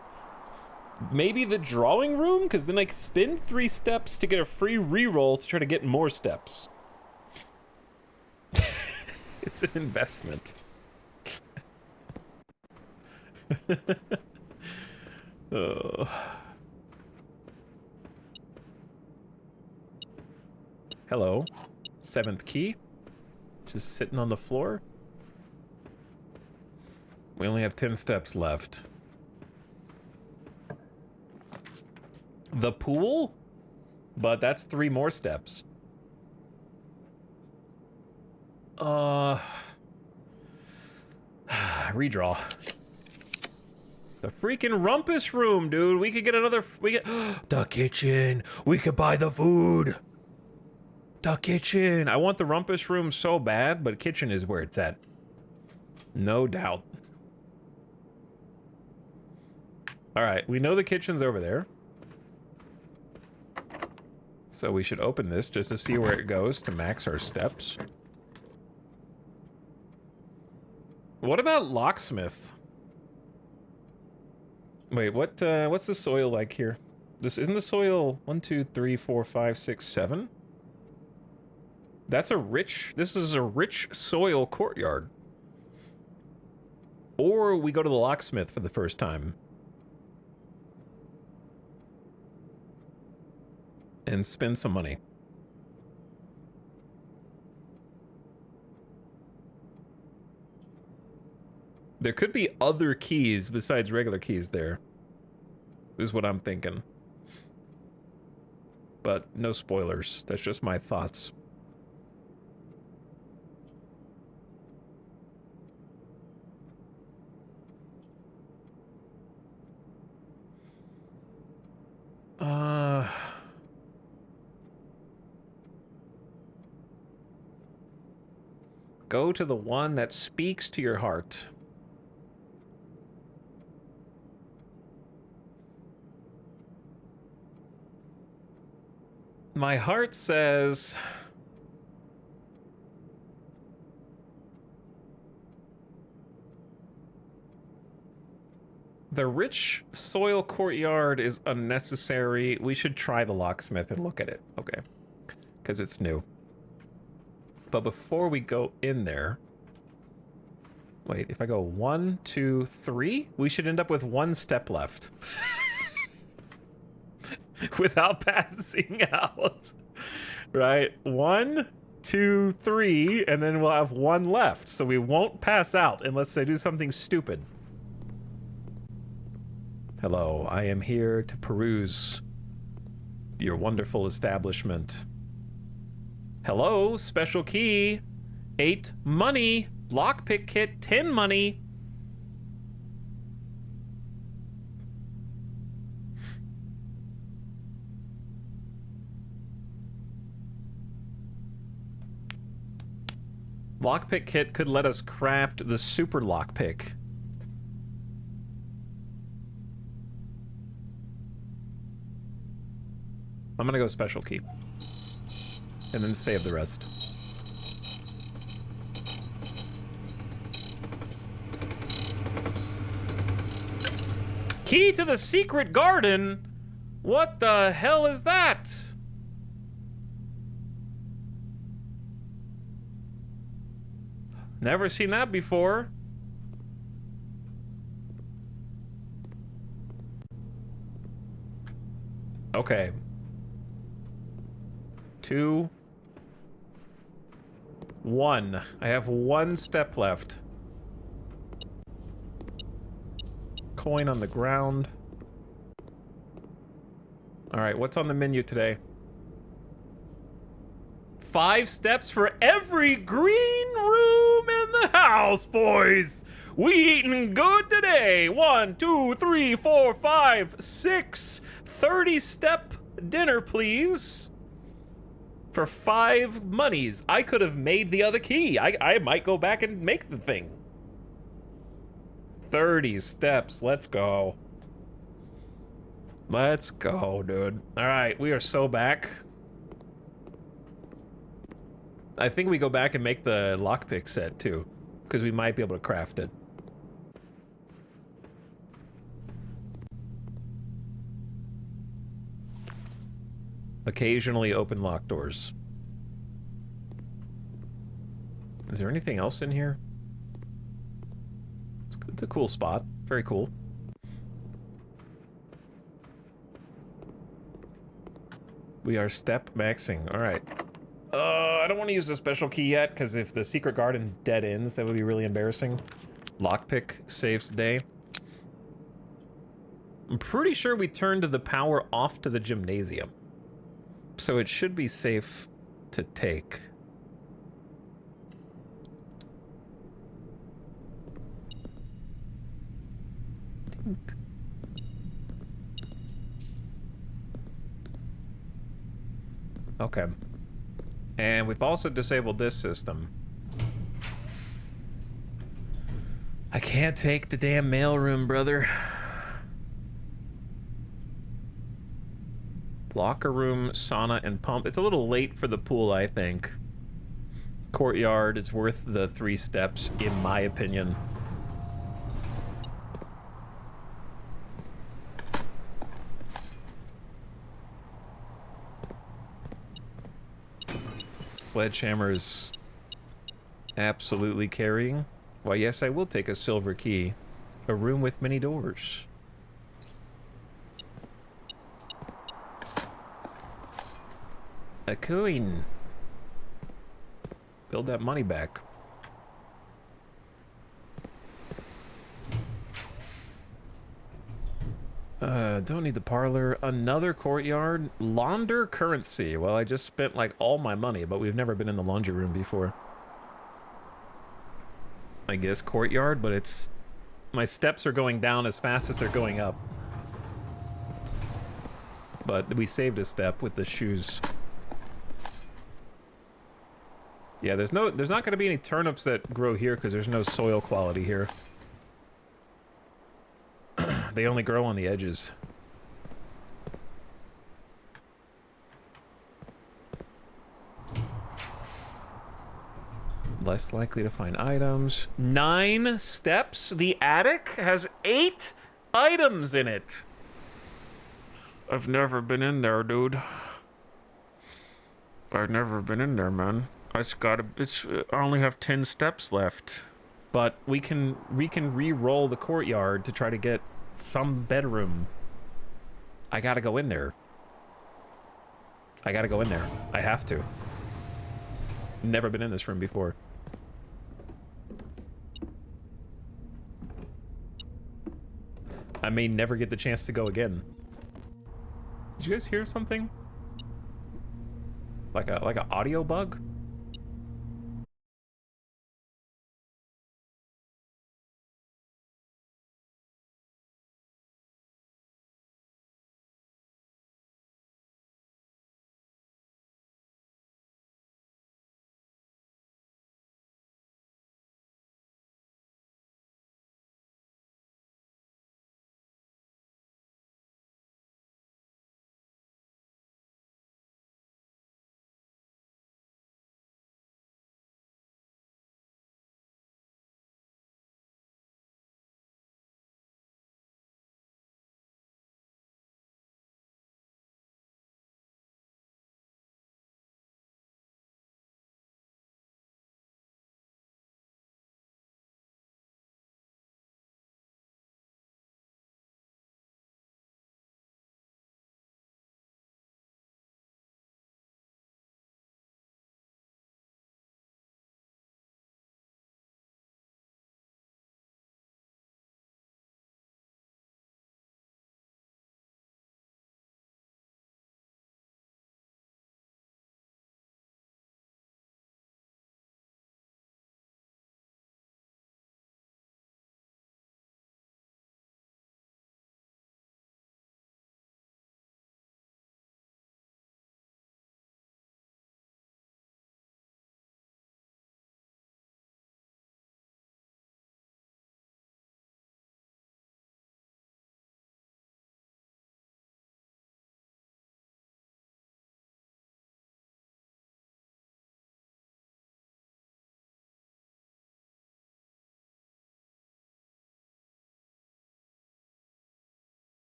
Maybe the drawing room, because then I can spend 3 steps to get a free reroll to try to get more steps. It's an investment. Oh. Hello. 7th key. Just sitting on the floor. We only have 10 steps left. The pool? But that's 3 more steps. Redraw. The freaking rumpus room, dude. We could get another. We get the kitchen. We could buy the food. The kitchen. I want the rumpus room so bad, but kitchen is where it's at. No doubt. All right, we know the kitchen's over there. So we should open this just to see where it goes to max our steps. What about locksmith? Wait, what's the soil like here? This isn't the soil 1, 2, 3, 4, 5, 6, 7? That's a rich, this is a rich soil courtyard. Or we go to the locksmith for the first time. And spend some money. There could be other keys besides regular keys there. Is what I'm thinking. But no spoilers. That's just my thoughts. Go to the one that speaks to your heart. My heart says... The rich soil courtyard is unnecessary. We should try the locksmith and look at it. Okay. Because it's new. But before we go in there... Wait, if I go 1, 2, 3, we should end up with 1 step left. Without passing out. Right? 1, 2, 3, and then we'll have 1 left. So we won't pass out unless I do something stupid. Hello, I am here to peruse your wonderful establishment. Hello, special key. 8 money. Lockpick kit, 10 money. Lockpick kit could let us craft the super lockpick. I'm gonna go special key. And then save the rest. Key to the secret garden? What the hell is that? Never seen that before. Okay. 2, 1. I have 1 step left. Coin on the ground. Alright, what's on the menu today? 5 steps for every green room in the house, boys! We eatin' good today! 1, 2, 3, 4, 5, 6. 30-step dinner, please. For 5 monies. I could have made the other key. I might go back and make the thing. 30 steps. Let's go. Let's go, dude. Alright, we are so back. I think we go back and make the lockpick set, too. Because we might be able to craft it. Occasionally open lock doors. Is there anything else in here? It's a cool spot. Very cool. We are step maxing. Alright. I don't want to use the special key yet, because if the secret garden dead ends, that would be really embarrassing. Lockpick saves the day. I'm pretty sure we turned the power off to the gymnasium. So it should be safe to take. Okay. And we've also disabled this system. I can't take the damn mailroom, brother. Locker room, sauna, and pump. It's a little late for the pool, I think. Courtyard is worth the 3 steps, in my opinion. Sledgehammer's absolutely carrying. Why, yes, I will take a silver key. A room with many doors. A coin. Build that money back. Don't need the parlor. Another courtyard. Launder currency. Well, I just spent like all my money, but we've never been in the laundry room before. I guess courtyard, but it's... My steps are going down as fast as they're going up. But we saved a step with the shoes. Yeah, there's not going to be any turnips that grow here because there's no soil quality here. They only grow on the edges. Less likely to find items. 9 steps. The attic has 8 items in it. I've never been in there, dude. I've never been in there, man. I only have 10 steps left. But we can re-roll the courtyard to try to get some bedroom. I gotta go in there. I gotta go in there. I have to. Never been in this room before. I may never get the chance to go again. Did you guys hear something? Like a audio bug?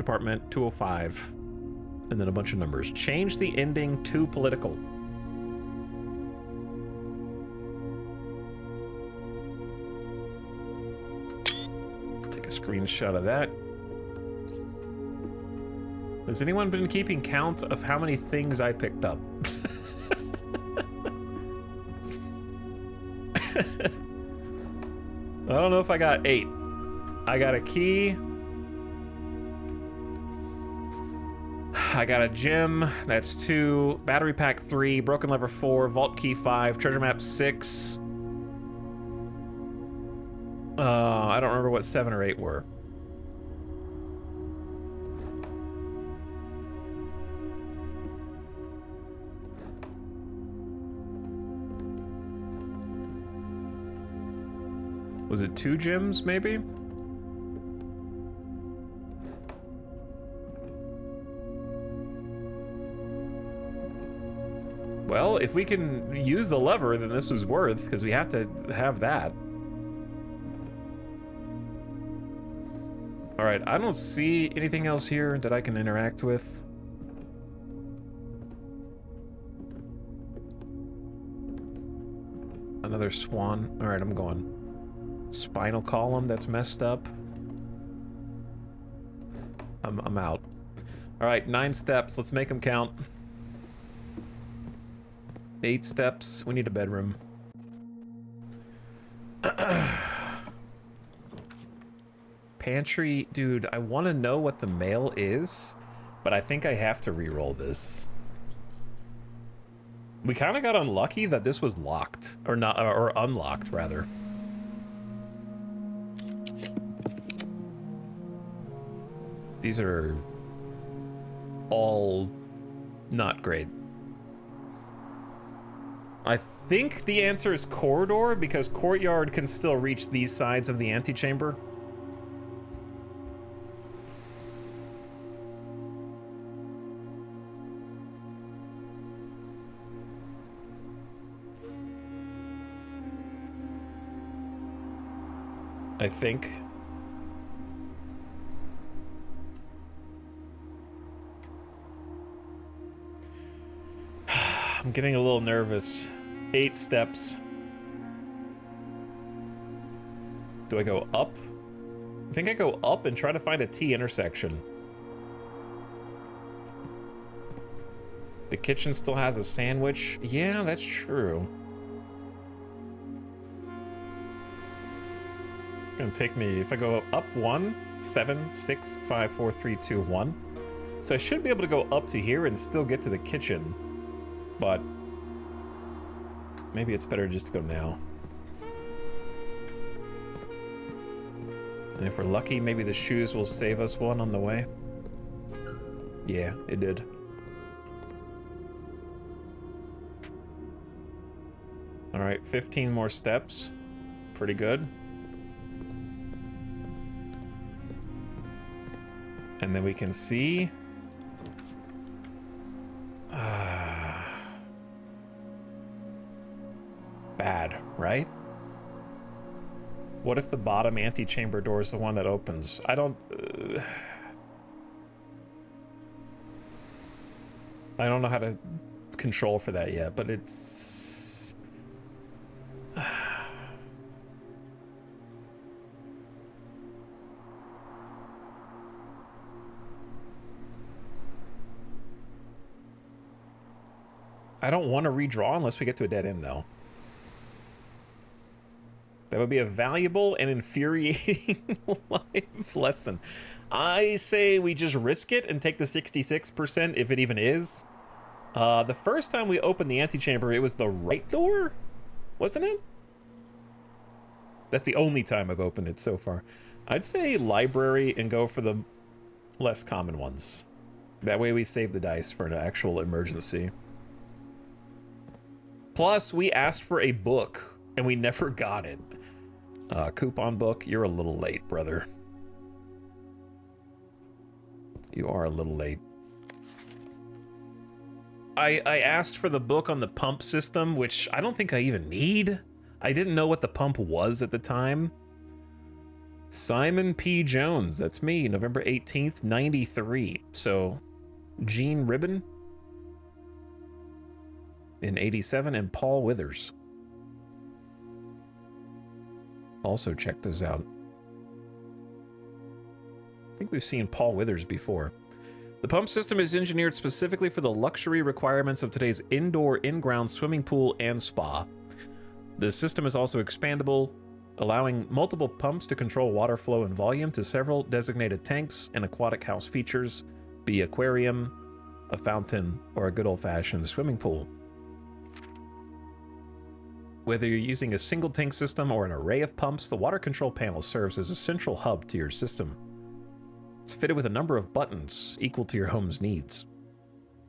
department, 205. And then a bunch of numbers. Change the ending to political. Take a screenshot of that. Has anyone been keeping count of how many things I picked up? I don't know if I got 8. I got a key. I got a gem. That's 2. Battery pack 3. Broken lever 4. Vault key 5. Treasure map 6. I don't remember what 7 or 8 were. Was it 2 gems, maybe? Well, if we can use the lever, then this was worth, because we have to have that. All right, I don't see anything else here that I can interact with. Another swan. All right, I'm going. Spinal column that's messed up. I'm out. All right, 9 steps. Let's make them count. 8 steps. We need a bedroom. Pantry, dude, I want to know what the mail is, but I think I have to re-roll this. We kind of got unlucky that this was locked, or not, or unlocked rather. These are all not great. I think the answer is corridor, because courtyard can still reach these sides of the antechamber. I think. I'm getting a little nervous. 8 steps. Do I go up? I think I go up and try to find a T intersection. The kitchen still has a sandwich. Yeah, that's true. It's gonna take me, if I go up 1, 7, 6, 5, 4, 3, 2, 1. So I should be able to go up to here and still get to the kitchen. But maybe it's better just to go now. And if we're lucky, maybe the shoes will save us one on the way. Yeah, it did. All right, 15 more steps. Pretty good. And then we can see... bad, right? What if the bottom antechamber door is the one that opens? I don't know how to control for that yet, but it's... I don't want to redraw unless we get to a dead end, though. That would be a valuable and infuriating life lesson. I say we just risk it and take the 66%, if it even is. The first time we opened the antechamber, it was the right door, wasn't it? That's the only time I've opened it so far. I'd say library and go for the less common ones. That way we save the dice for an actual emergency. Plus, we asked for a book, and we never got it. Coupon book, you're a little late, brother. You are a little late. I asked for the book on the pump system, which I don't think I even need. I didn't know what the pump was at the time. Simon P. Jones, that's me, November 18th, 93. So, Gene Ribbon in 87, and Paul Withers. Also check this out. I think we've seen Paul Withers before. The pump system is engineered specifically for the luxury requirements of today's indoor, in-ground swimming pool and spa. The system is also expandable, allowing multiple pumps to control water flow and volume to several designated tanks and aquatic house features, be aquarium, a fountain, or a good old-fashioned swimming pool. Whether you're using a single tank system or an array of pumps, the water control panel serves as a central hub to your system. It's fitted with a number of buttons equal to your home's needs.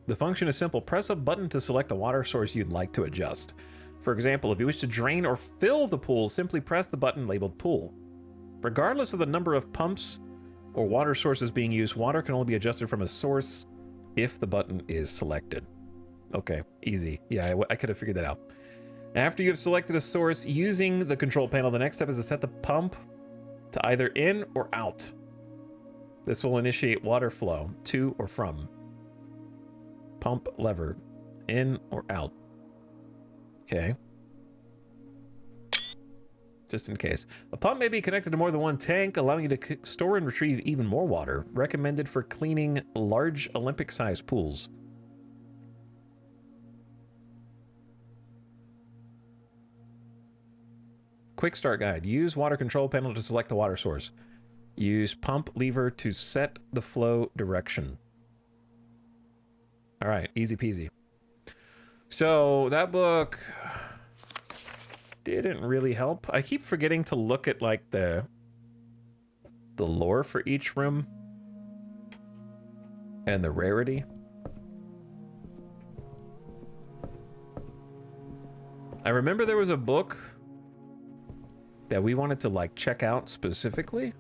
The function is simple. Press a button to select the water source you'd like to adjust. For example, if you wish to drain or fill the pool, simply press the button labeled pool. Regardless of the number of pumps or water sources being used, water can only be adjusted from a source if the button is selected. Okay, easy. Yeah, I could have figured that out. After you have selected a source using the control panel, the next step is to set the pump to either in or out. This will initiate water flow to or from. Pump lever, in or out. Okay. Just in case. A pump may be connected to more than one tank, allowing you to store and retrieve even more water. Recommended for cleaning large Olympic-sized pools. Quick start guide. Use water control panel to select the water source. Use pump lever to set the flow direction. All right, easy peasy. So that book didn't really help. I keep forgetting to look at like the lore for each room and the rarity. I remember there was a book that we wanted to like check out specifically.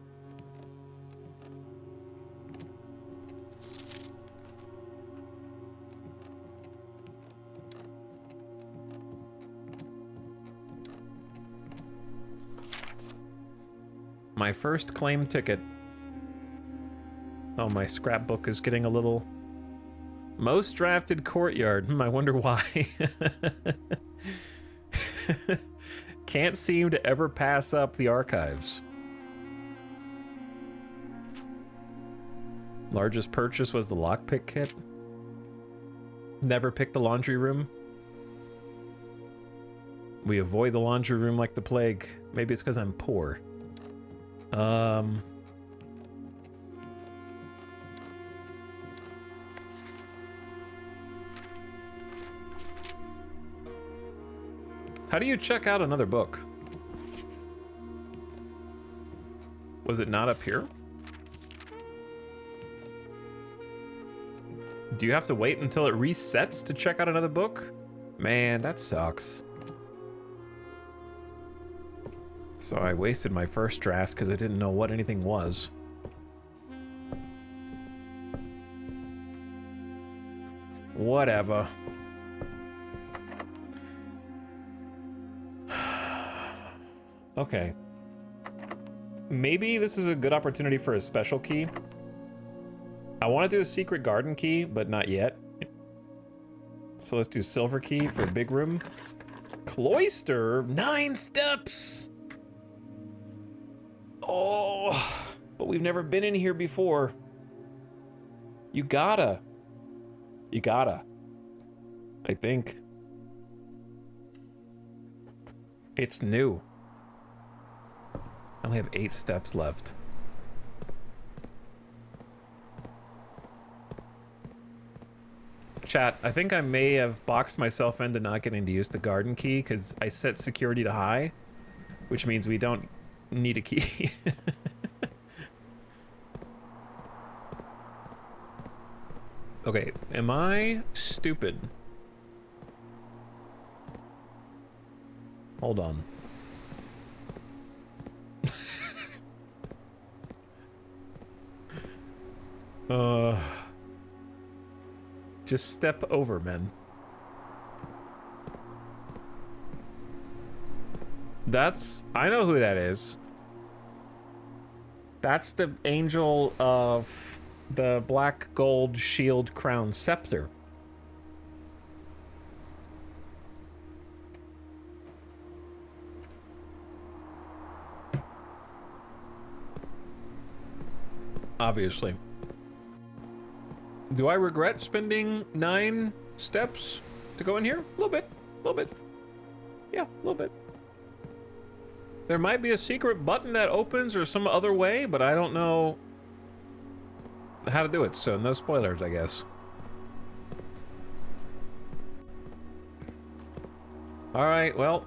My first claim ticket. Oh, my scrapbook is getting a little... Most drafted courtyard. I wonder why. Can't seem to ever pass up the archives. Largest purchase was the lockpick kit. Never picked the laundry room. We avoid the laundry room like the plague. Maybe it's because I'm poor. How do you check out another book? Was it not up here? Do you have to wait until it resets to check out another book? Man, that sucks. So I wasted my first draft because I didn't know what anything was. Whatever. Okay. Maybe this is a good opportunity for a special key. I want to do a secret garden key, but not yet. So let's do silver key for a big room. Cloister, 9 steps. Oh, but we've never been in here before. You gotta. I think. It's new. I only have 8 steps left. Chat, I think I may have boxed myself into not getting to use the garden key because I set security to high, which means we don't need a key. Okay, am I stupid? Hold on. Just step over, men. I know who that is. That's the angel of the black gold shield crown scepter. Obviously. Do I regret spending 9 steps to go in here? A little bit. A little bit. Yeah, a little bit. There might be a secret button that opens or some other way, but I don't know how to do it, so no spoilers, I guess. Alright, well.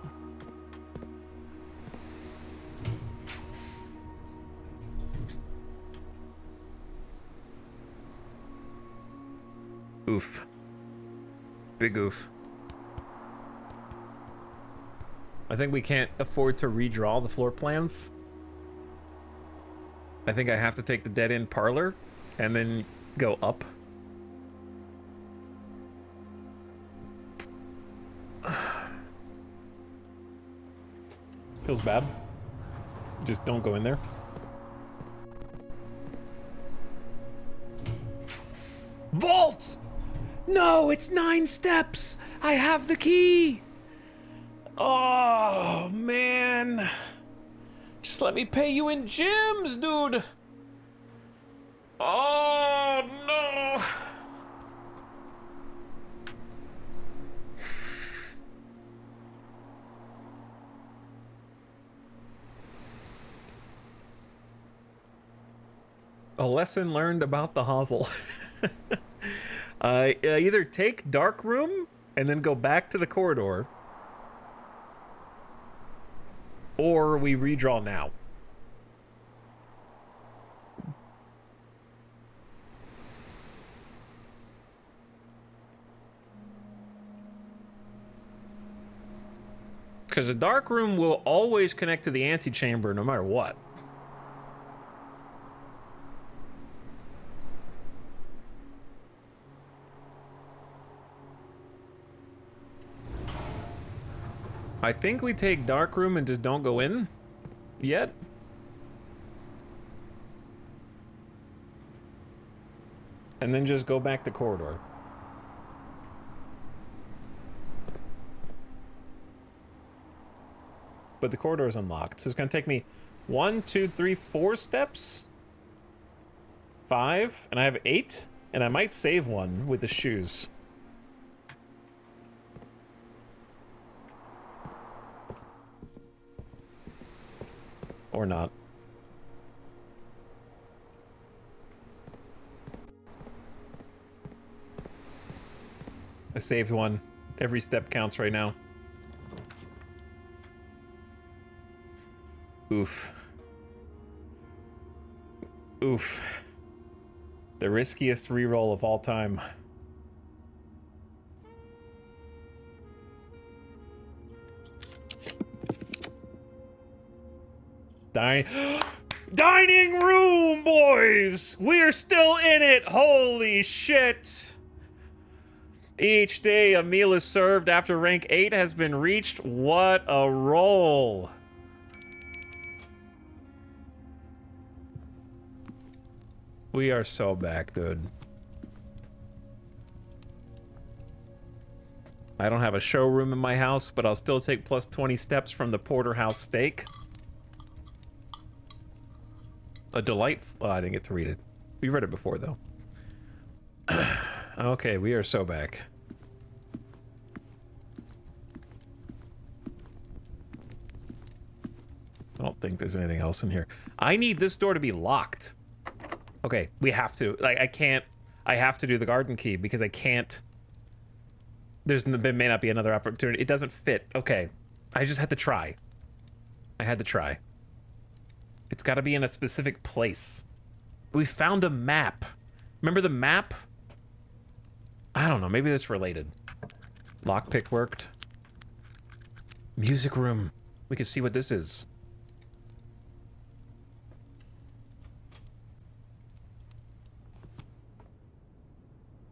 Oof. Big oof. I think we can't afford to redraw the floor plans. I think I have to take the dead-end parlor and then go up. Feels bad. Just don't go in there. Vault! No, it's 9 steps! I have the key! Oh, man. Just let me pay you in gems, dude. Oh, no. A lesson learned about the hovel. Either take Dark Room and then go back to the corridor, or we redraw now. Because the Dark Room will always connect to the antechamber no matter what. I think we take Dark Room and just don't go in yet. And then just go back to corridor. But the corridor is unlocked, so it's gonna take me 1, 2, 3, 4 steps. 5, and I have 8, and I might save one with the shoes. Or not. I saved one. Every step counts right now. Oof. Oof. The riskiest reroll of all time. Dining room, boys! We're still in it! Holy shit! Each day a meal is served after rank 8 has been reached. What a roll! We are so back, dude. I don't have a showroom in my house, but I'll still take plus 20 steps from the porterhouse steak. A delightful... Oh, I didn't get to read it. We read it before, though. Okay, we are so back. I don't think there's anything else in here. I need this door to be locked. Okay, we have to. Like, I can't... I have to do the garden key because I can't... There may not be another opportunity. It doesn't fit. Okay. I just had to try. I had to try. It's got to be in a specific place. We found a map. Remember the map? I don't know. Maybe that's related. Lockpick worked. Music room. We can see what this is.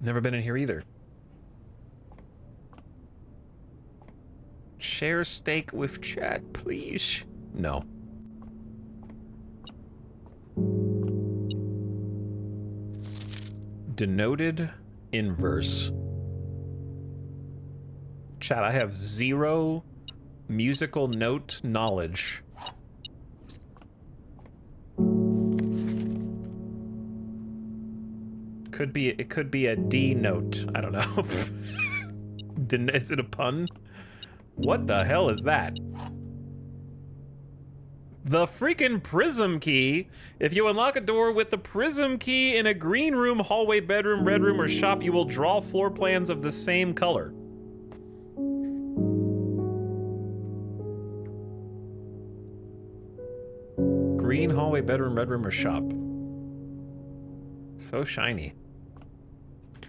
Never been in here either. Share steak with chat, please. No. Denoted inverse. Chat, I have 0 musical note knowledge. It could be a D note. I don't know. Is it a pun? What the hell is that? The freaking prism key. If you unlock a door with the prism key in a green room, hallway, bedroom, red room, or shop, you will draw floor plans of the same color. Green, hallway, bedroom, red room, or shop. So shiny.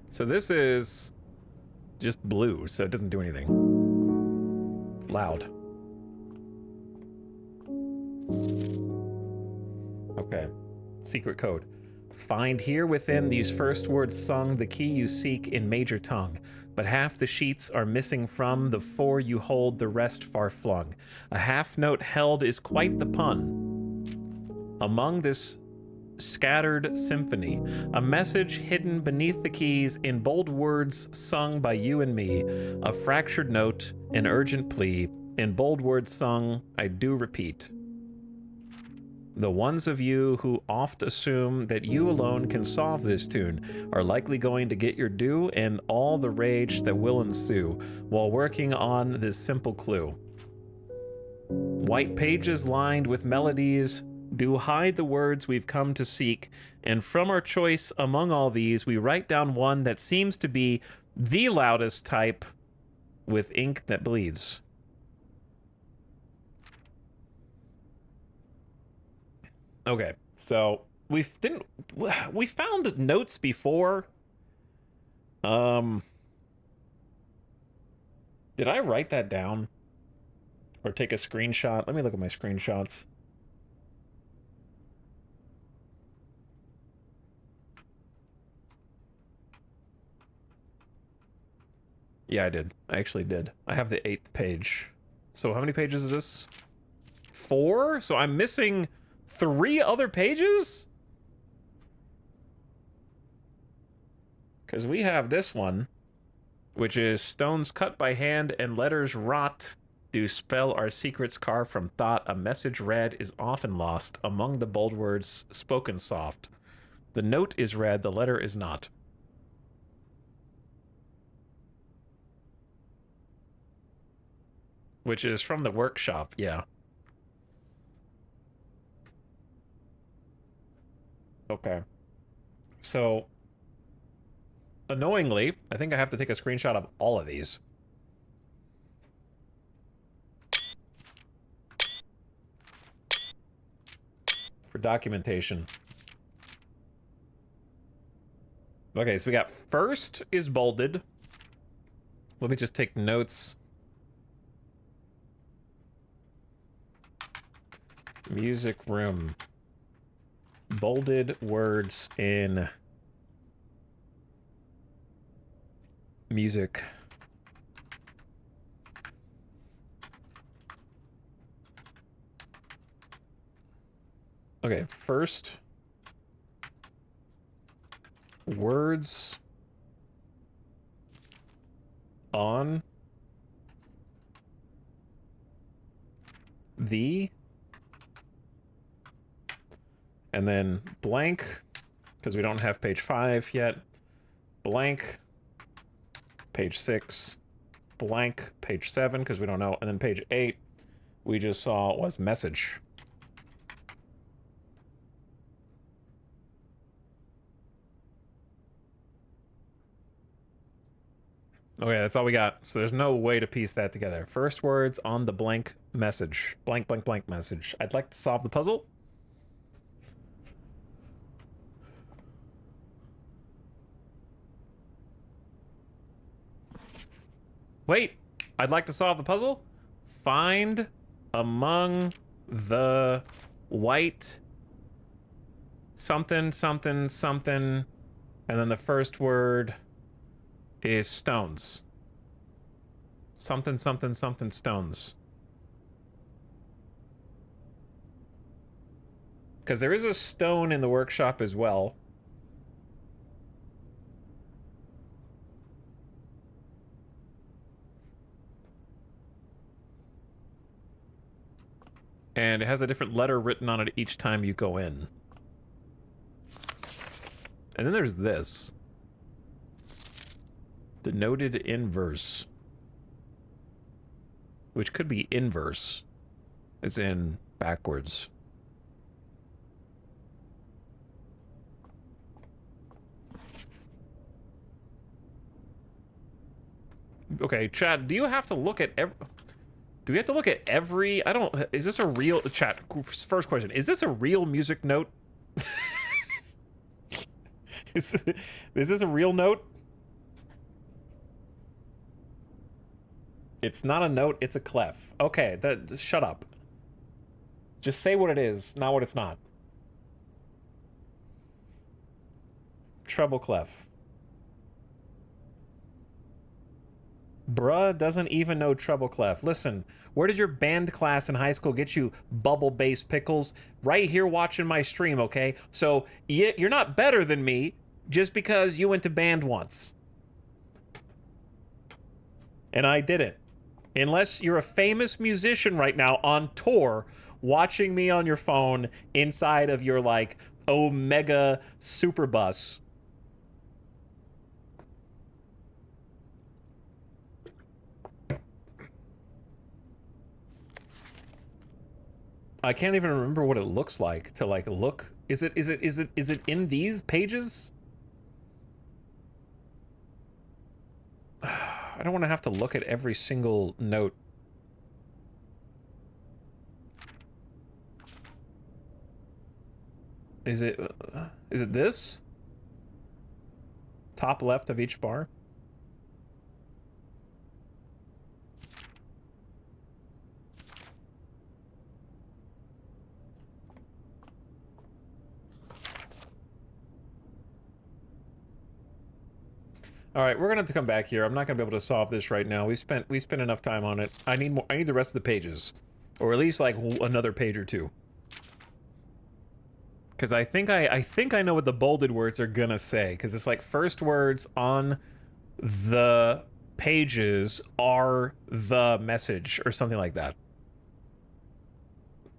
So this is just blue, so it doesn't do anything. Loud. Okay. Secret code. Find here within these first words sung the key you seek in major tongue, but half the sheets are missing from the 4 you hold, the rest far flung. A half note held is quite the pun. Among this scattered symphony, a message hidden beneath the keys in bold words sung by you and me, a fractured note, an urgent plea, in bold words sung, I do repeat. The ones of you who oft assume that you alone can solve this tune are likely going to get your due and all the rage that will ensue while working on this simple clue. White pages lined with melodies do hide the words we've come to seek, and from our choice among all these, we write down one that seems to be the loudest type with ink that bleeds. Okay, so we found notes before. Did I write that down? Or take a screenshot? Let me look at my screenshots. Yeah, I did. I actually did. I have the 8th page. So how many pages is this? 4? So I'm missing 3 other pages? Because we have this one, which is stones cut by hand and letters wrought do spell our secrets carved from thought. A message read is often lost among the bold words spoken soft. The note is read, the letter is not. Which is from the workshop, yeah. Okay. So, annoyingly, I think I have to take a screenshot of all of these. For documentation. Okay, so we got first is bolded. Let me just take notes. Music room. Bolded words in music. Okay, first words on the, and then blank, because we don't have page 5 yet, blank, page 6, blank, page 7, because we don't know, and then page 8 we just saw was message. Okay, that's all we got. So there's no way to piece that together. First words on the blank message. Blank, blank, blank message. I'd like to solve the puzzle. Wait, I'd like to solve the puzzle. Find among the white something, something, something, and then the first word is stones. Something, something, something, stones. Because there is a stone in the workshop as well. And it has a different letter written on it each time you go in. And then there's this. Denoted inverse. Which could be inverse. As in backwards. Okay, Chad, do you have to look at every... Do we have to look at every... I don't... Is this a real... Chat, first question. Is this a real music note? Is this a real note? It's not a note, it's a clef. Okay, shut up. Just say what it is, not what it's not. Treble clef. Bruh doesn't even know treble clef. Listen, where did your band class in high school get you bubble bass pickles? Right here watching my stream, okay? So you're not better than me just because you went to band once. And I didn't. Unless you're a famous musician right now on tour watching me on your phone inside of your, like, Omega Superbus. I can't even remember what it looks like to, like, look. Is it in these pages? I don't want to have to look at every single note. Is it this? Top left of each bar? All right, we're gonna have to come back here. I'm not gonna be able to solve this right now. We spent enough time on it. I need more. I need the rest of the pages, or at least like another page or two. Because I think I know what the bolded words are gonna say. Because it's like first words on the pages are the message or something like that.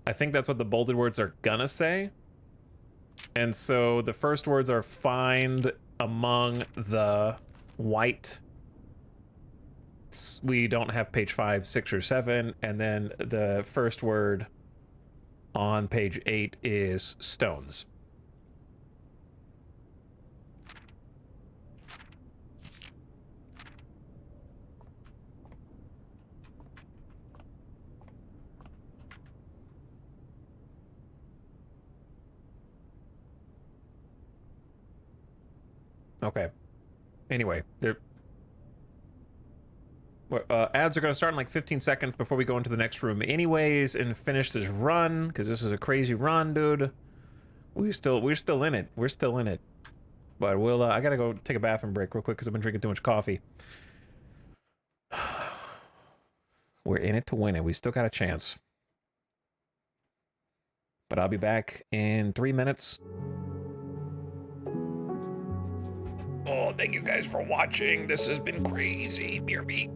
I think that's what the bolded words are gonna say. And so the first words are find among the white. We don't have page 5, 6, or 7, and then the first word on page 8 is stones. Okay. Anyway, ads are going to start in like 15 seconds before we go into the next room anyways and finish this run, because this is a crazy run, dude. We're still in it. We're still in it. But we'll, I gotta go take a bathroom break real quick because I've been drinking too much coffee. We're in it to win it. We still got a chance. But I'll be back in 3 minutes. Oh, thank you guys for watching. This has been crazy. BRB.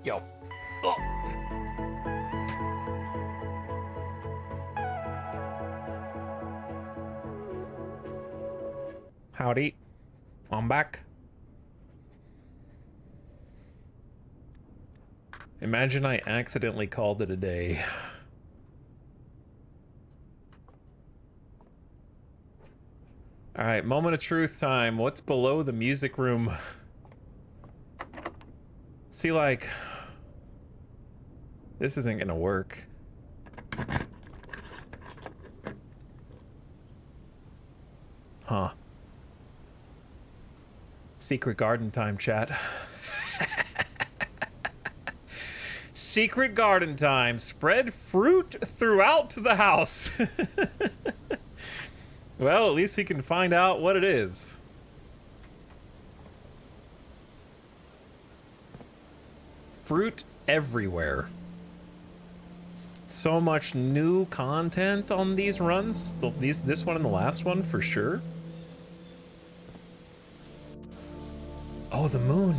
Yo. Howdy. I'm back. Imagine I accidentally called it a day. Alright, moment of truth time. What's below the music room? See, like... This isn't gonna work. Huh. Secret garden time, chat. Secret garden time. Spread fruit throughout the house. Well, at least we can find out what it is. Fruit everywhere. So much new content on these runs. This one and the last one for sure. Oh, the moon.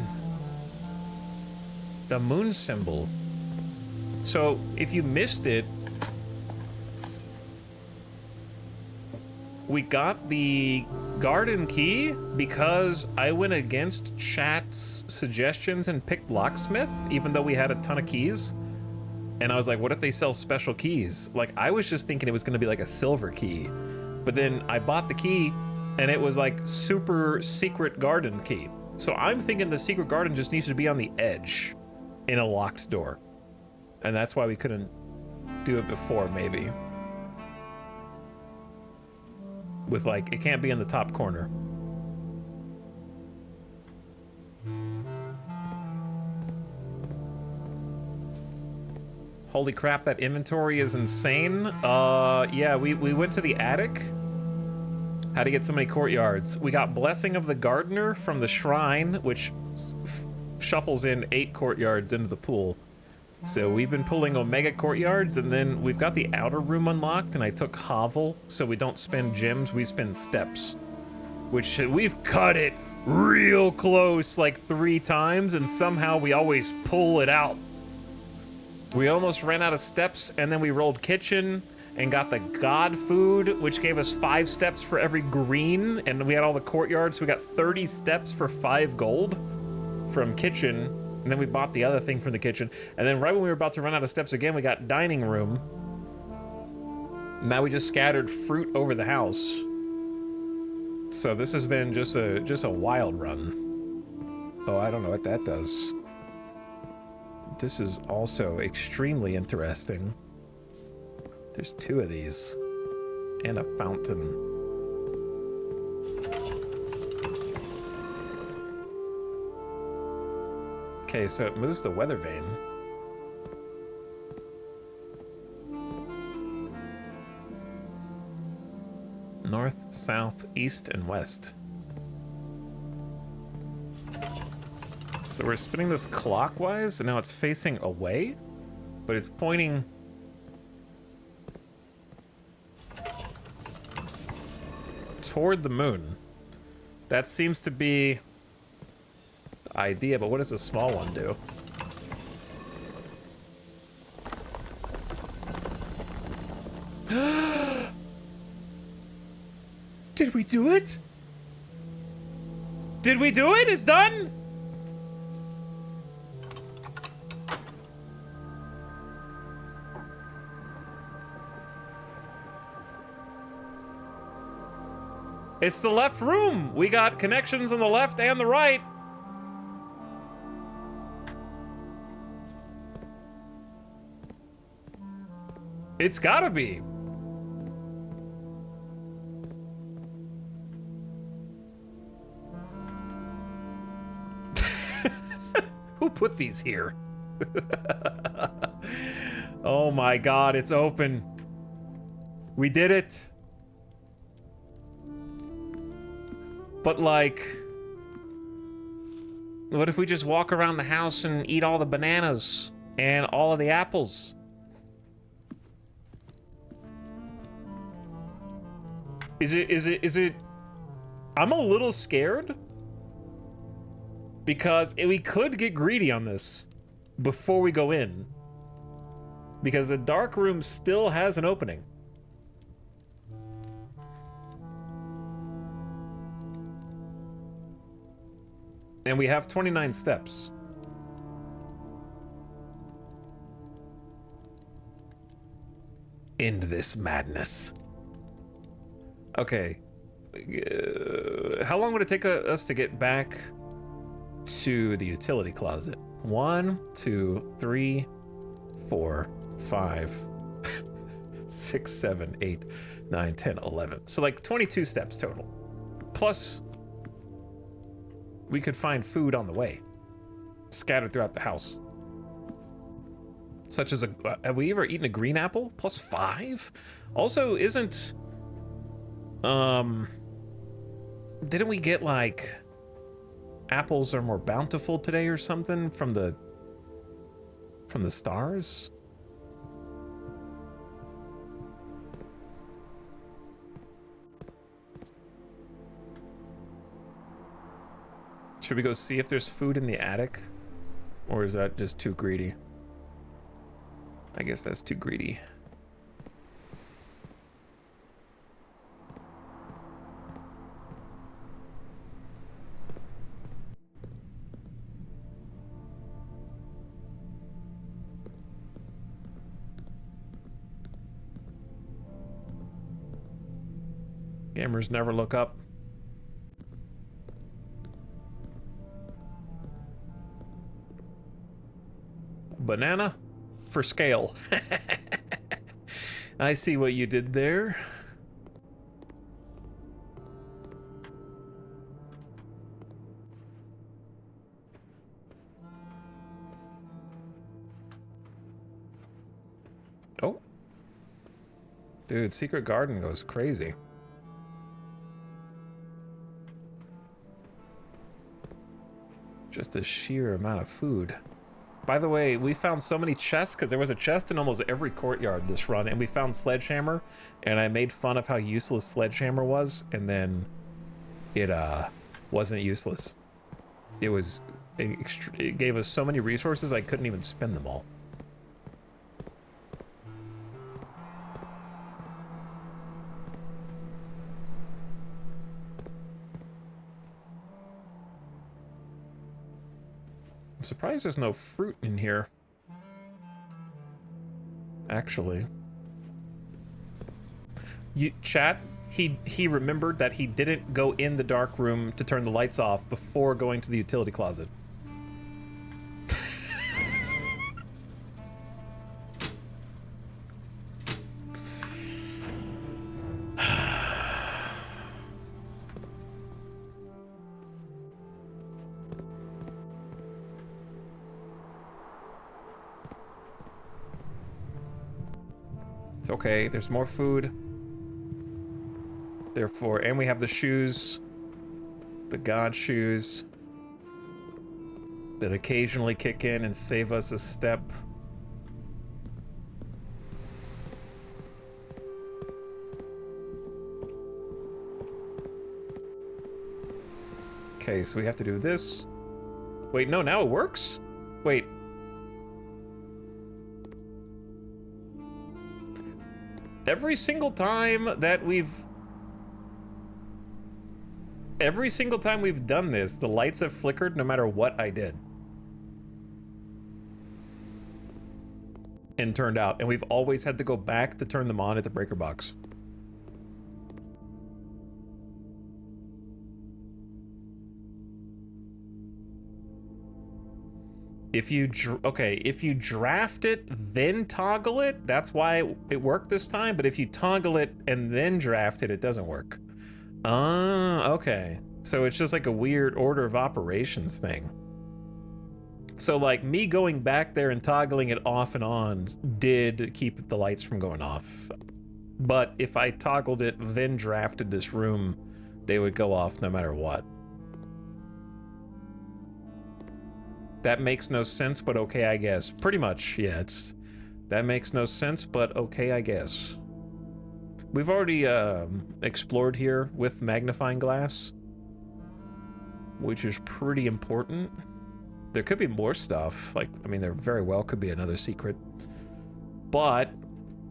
The moon symbol. So if you missed it, we got the garden key because I went against chat's suggestions and picked locksmith, even though we had a ton of keys. And I was like, what if they sell special keys? Like, I was just thinking it was gonna be like a silver key. But then I bought the key and it was like super secret garden key. So I'm thinking the secret garden just needs to be on the edge in a locked door. And that's why we couldn't do it before, maybe. With like, it can't be in the top corner. Holy crap, that inventory is insane. Yeah, we went to the attic. How to get so many courtyards. We got Blessing of the Gardener from the shrine, which shuffles in 8 courtyards into the pool. So we've been pulling Omega courtyards, and then we've got the outer room unlocked, and I took Hovel, so we don't spend gems, we spend steps. Which, we've cut it real close like 3 times, and somehow we always pull it out. We almost ran out of steps, and then we rolled kitchen, and got the god food, which gave us 5 steps for every green, and we had all the courtyards, so we got 30 steps for 5 gold from kitchen, and then we bought the other thing from the kitchen, and then right when we were about to run out of steps again, we got dining room. Now we just scattered fruit over the house. So this has been just a wild run. Oh, I don't know what that does. This is also extremely interesting. There's 2 of these. And a fountain. Okay, so it moves the weather vane. North, south, east, and west. So we're spinning this clockwise, and now it's facing away, but it's pointing... toward the moon. That seems to be... idea, but what does a small one do? Did we do it? Did we do it? It's done? It's the left room. We got connections on the left and the right. It's gotta be. Who put these here? Oh my God, it's open. We did it. But like, what if we just walk around the house and eat all the bananas and all of the apples? Is it? I'm a little scared because we could get greedy on this before we go in, because the dark room still has an opening. And we have 29 steps. End this madness. Okay. How long would it take us to get back to the utility closet? 1, 2, 3, 4, 5, 6, 7, 8, 9, 10, 11. So like 22 steps total. Plus, we could find food on the way, scattered throughout the house. Such as have we ever eaten a green apple? Plus 5? Also, isn't, didn't we get like, apples are more bountiful today or something from the stars? Should we go see if there's food in the attic? Or is that just too greedy? I guess that's too greedy. Gamers never look up. Banana for scale. I see what you did there. Oh. Dude, Secret Garden goes crazy. Just a sheer amount of food. By the way, we found so many chests because there was a chest in almost every courtyard this run, and we found Sledgehammer, and I made fun of how useless Sledgehammer was, and then it wasn't useless. It gave us so many resources I couldn't even spend them all. I'm surprised there's no fruit in here. Actually. Chat, he remembered that he didn't go in the dark room to turn the lights off before going to the utility closet. Okay, there's more food. Therefore, and we have the shoes. The god shoes. That occasionally kick in and save us a step. Okay, so we have to do this. Wait, no, now it works? Wait. Every single time we've done this, the lights have flickered no matter what I did. And turned out, and we've always had to go back to turn them on at the breaker box. If you draft it, then toggle it, that's why it worked this time, but if you toggle it and then draft it, it doesn't work. Okay. So it's just like a weird order of operations thing. So like me going back there and toggling it off and on did keep the lights from going off. But if I toggled it, then drafted this room, they would go off no matter what. That makes no sense, but okay, I guess. Pretty much, yeah, that makes no sense, but okay, I guess. We've already explored here with magnifying glass, which is pretty important. There could be more stuff. Like, I mean, there very well could be another secret. But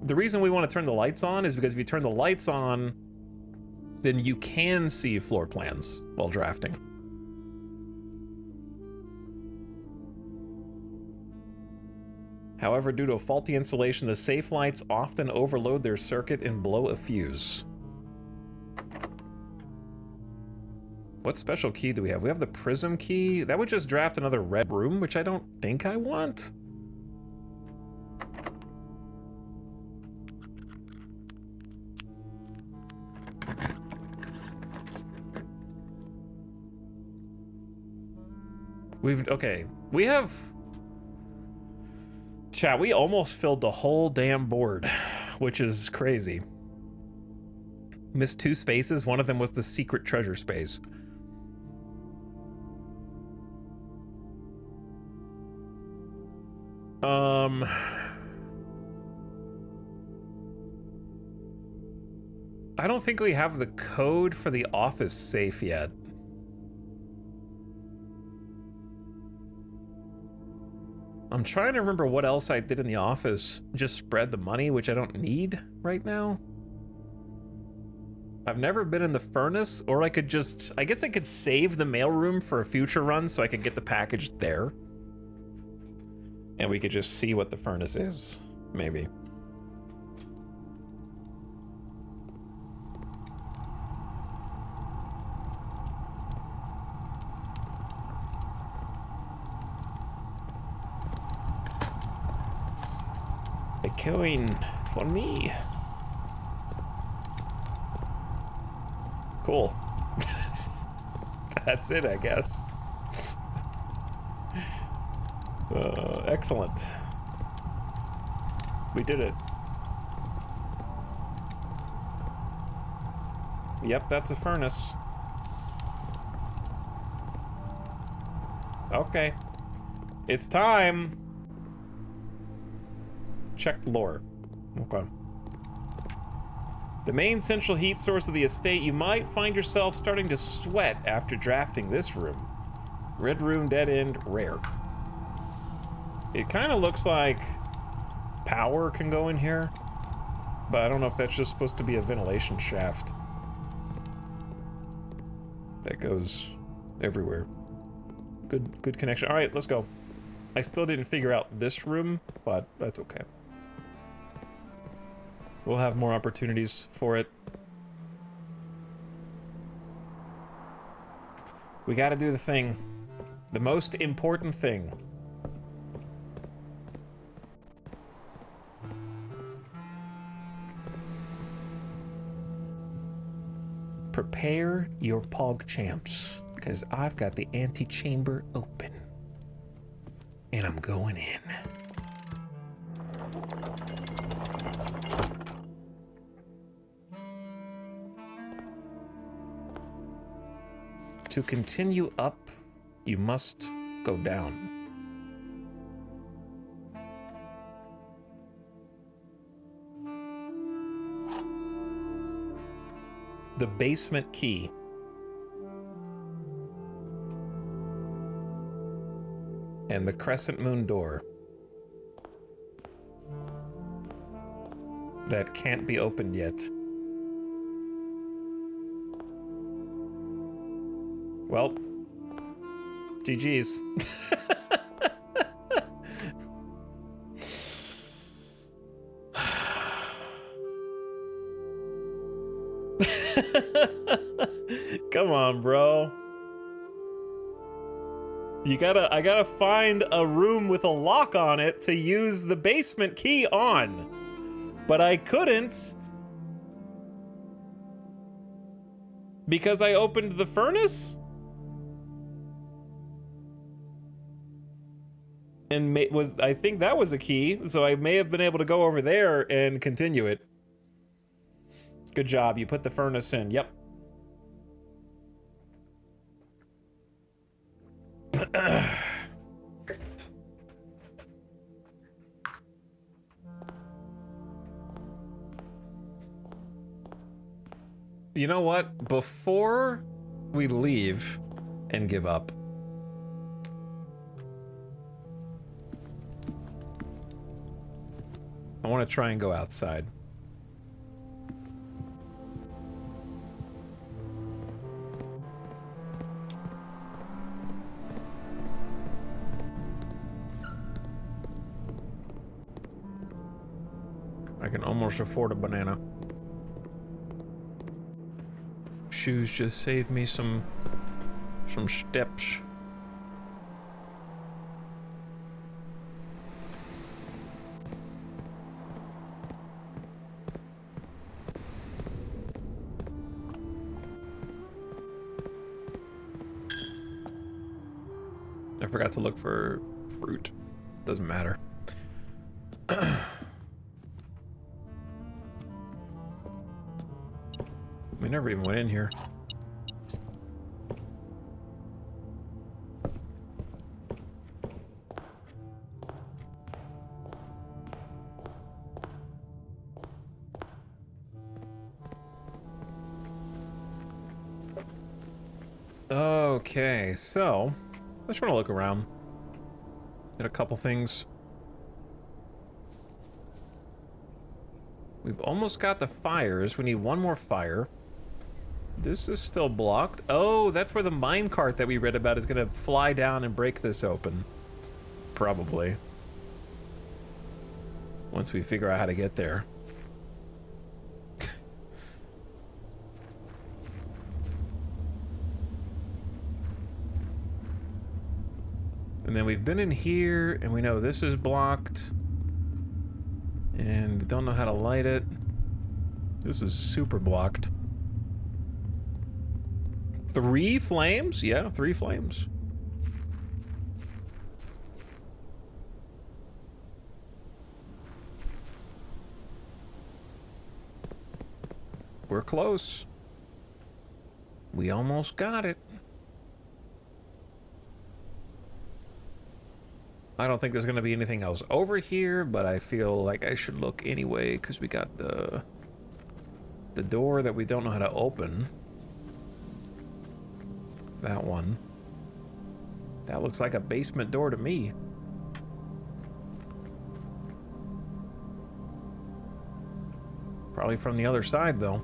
the reason we want to turn the lights on is because if you turn the lights on, then you can see floor plans while drafting. However, due to a faulty installation, the safe lights often overload their circuit and blow a fuse. What special key do we have? We have the prism key. That would just draft another red room, which I don't think I want. We have... Chat, we almost filled the whole damn board, which is crazy. Missed 2 spaces. One of them was the secret treasure space. I don't think we have the code for the office safe yet. I'm trying to remember what else I did in the office. Just spread the money, which I don't need right now. I've never been in the furnace, or I could just... I guess I could save the mailroom for a future run so I could get the package there. And we could just see what the furnace is, maybe. A coin for me. Cool. That's it, I guess. Excellent. We did it. Yep, that's a furnace. Okay. It's time. Check lore. Okay. The main central heat source of the estate, you might find yourself starting to sweat after drafting this room. Red room, dead end, rare. It kind of looks like power can go in here, but I don't know if that's just supposed to be a ventilation shaft that goes everywhere. Good connection. All right, let's go. I still didn't figure out this room, but that's okay. We'll have more opportunities for it. We gotta do the thing. The most important thing. Prepare your PogChamps, because I've got the antechamber open. And I'm going in. To continue up, you must go down. The basement key. And the Crescent Moon door. That can't be opened yet. Well, GG's. Come on, bro. I gotta find a room with a lock on it to use the basement key on. But I couldn't because I opened the furnace? And I think that was a key, so I may have been able to go over there and continue it. Good job, you put the furnace in, yep. You know what? Before we leave and give up, I want to try and go outside. I can almost afford a banana. Shoes just save me some steps. I forgot to look for fruit. Doesn't matter. We never even went in here. Okay, so I just want to look around at a couple things. We've almost got the fires. We need one more fire. This is still blocked. Oh, that's where the minecart that we read about is gonna fly down and break this open. Probably. Once we figure out how to get there. And then we've been in here, and we know this is blocked. And don't know how to light it. This is super blocked. 3 flames? Yeah, 3 flames. We're close. We almost got it. I don't think there's gonna be anything else over here, but I feel like I should look anyway, because we got the door that we don't know how to open. That one. That looks like a basement door to me. Probably from the other side, though.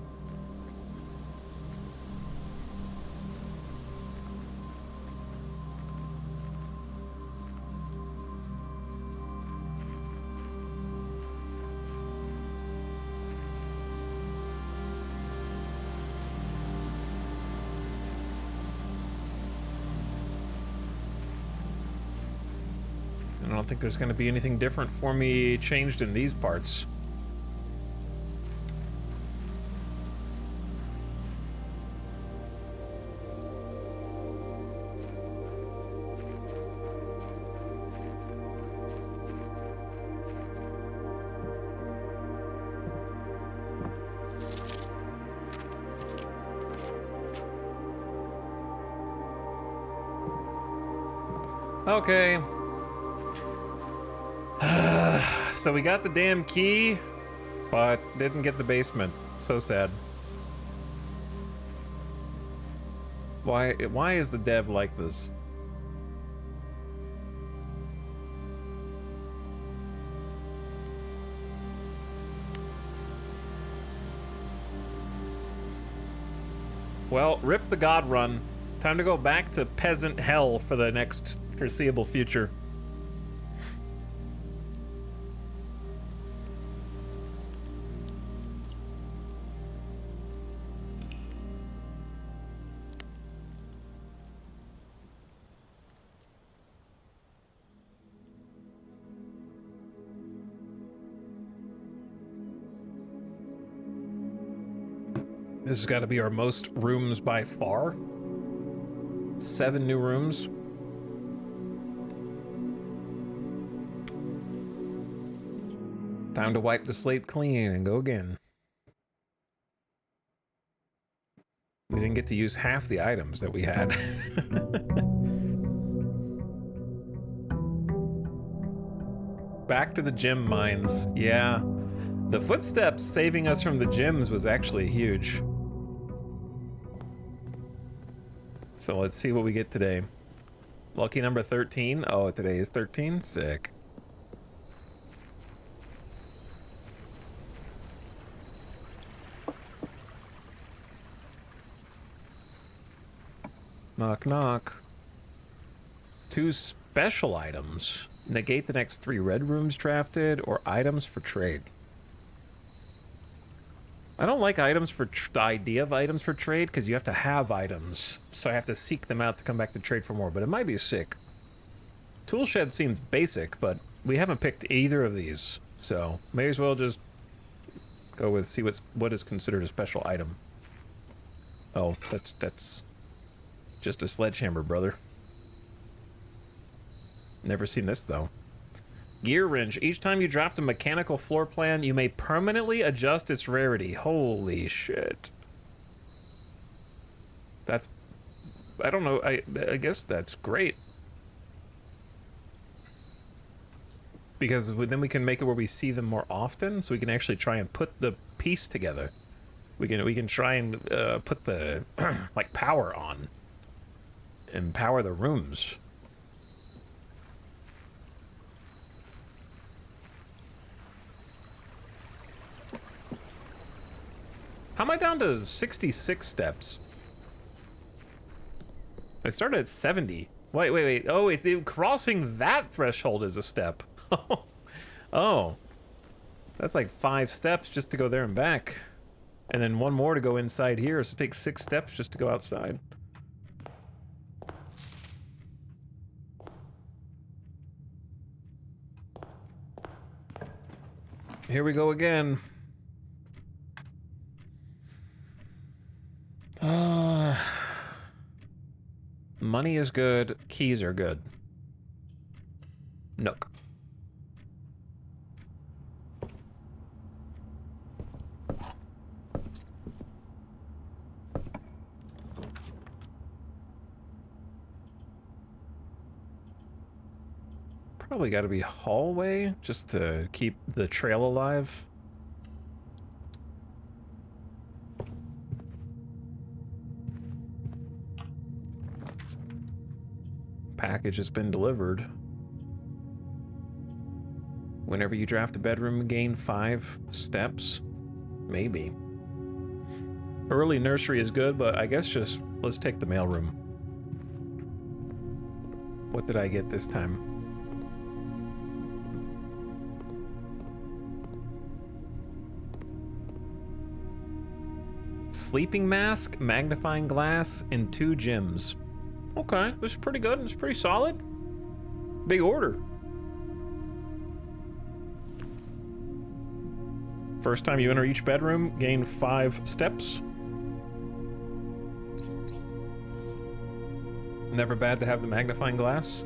I don't think there's going to be anything different for me changed in these parts. Okay. So we got the damn key, but didn't get the basement. So sad. Why is the dev like this? Well, rip the God Run. Time to go back to peasant hell for the next foreseeable future. This has got to be our most rooms by far. 7 new rooms. Time to wipe the slate clean and go again. We didn't get to use half the items that we had. Back to the gem mines. Yeah. The footsteps saving us from the gyms was actually huge. So let's see what we get today. Lucky number 13. Oh, today is 13? Sick. Knock, knock. 2 special items. Negate the next 3 red rooms drafted or items for trade. I don't like items for the idea of items for trade because you have to have items, so I have to seek them out to come back to trade for more, but it might be sick. Tool shed seems basic, but we haven't picked either of these, so may as well just go with see what is considered a special item. Oh, that's just a sledgehammer, brother. Never seen this though. Gear wrench. Each time you draft a mechanical floor plan, you may permanently adjust its rarity. Holy shit. That's... I don't know. I guess that's great. Because then we can make it where we see them more often, so we can actually try and put the piece together. We can try and put the like power on. And power the rooms. How am I down to 66 steps? I started at 70. Wait. Oh, crossing that threshold is a step. Oh. That's like 5 steps just to go there and back. And then 1 more to go inside here, so it takes 6 steps just to go outside. Here we go again. Money is good. Keys are good. Nook. Probably got to be hallway just to keep the trail alive. Package has been delivered. Whenever you draft a bedroom, gain 5 steps. Maybe. Early nursery is good, but I guess just let's take the mailroom. What did I get this time? Sleeping mask, magnifying glass, and 2 gems. Okay, this is pretty good. It's pretty solid. Big order. First time you enter each bedroom, gain 5 steps. Never bad to have the magnifying glass.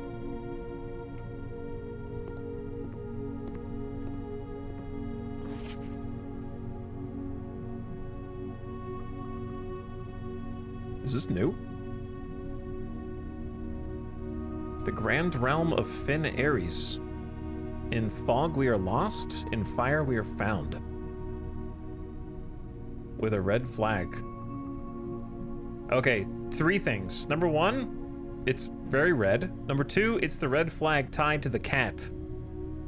Is this new? The Grand Realm of Finn Ares. In fog we are lost, in fire we are found. With a red flag. Okay, 3 things. Number 1, it's very red. Number 2, it's the red flag tied to the cat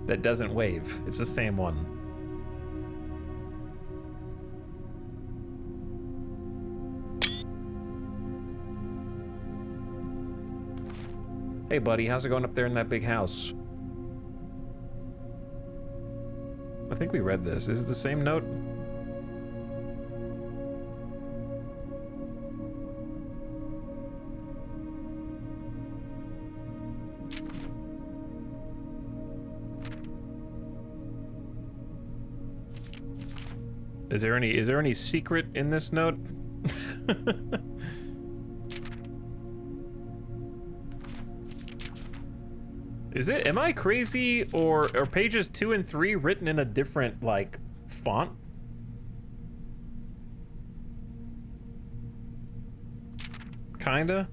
that doesn't wave. It's the same one. Hey, buddy, how's it going up there in that big house? I think we read this. Is it the same note? Is there any secret in this note? Is it? Am I crazy, or are pages 2 and 3 written in a different, like, font? Kinda.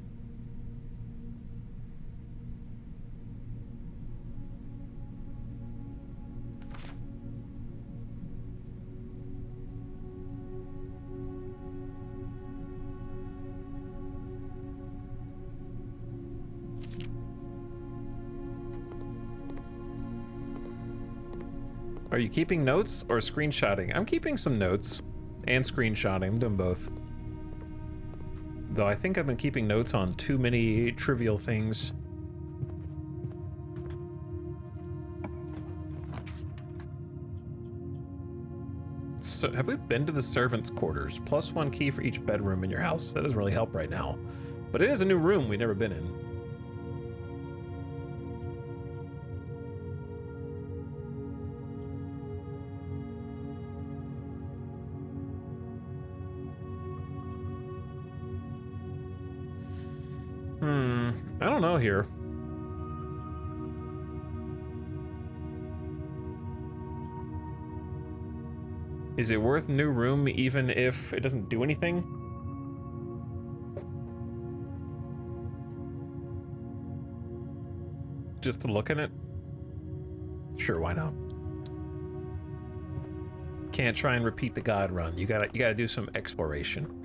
Are you keeping notes or screenshotting? I'm keeping some notes and screenshotting. I'm doing both. Though I think I've been keeping notes on too many trivial things. So, have we been to the servants' quarters? +1 key for each bedroom in your house. That doesn't really help right now. But it is a new room we've never been in. I don't know here. Is it worth new room even if it doesn't do anything? Just to look at it? Sure, why not? Can't try and repeat the God run. You gotta do some exploration.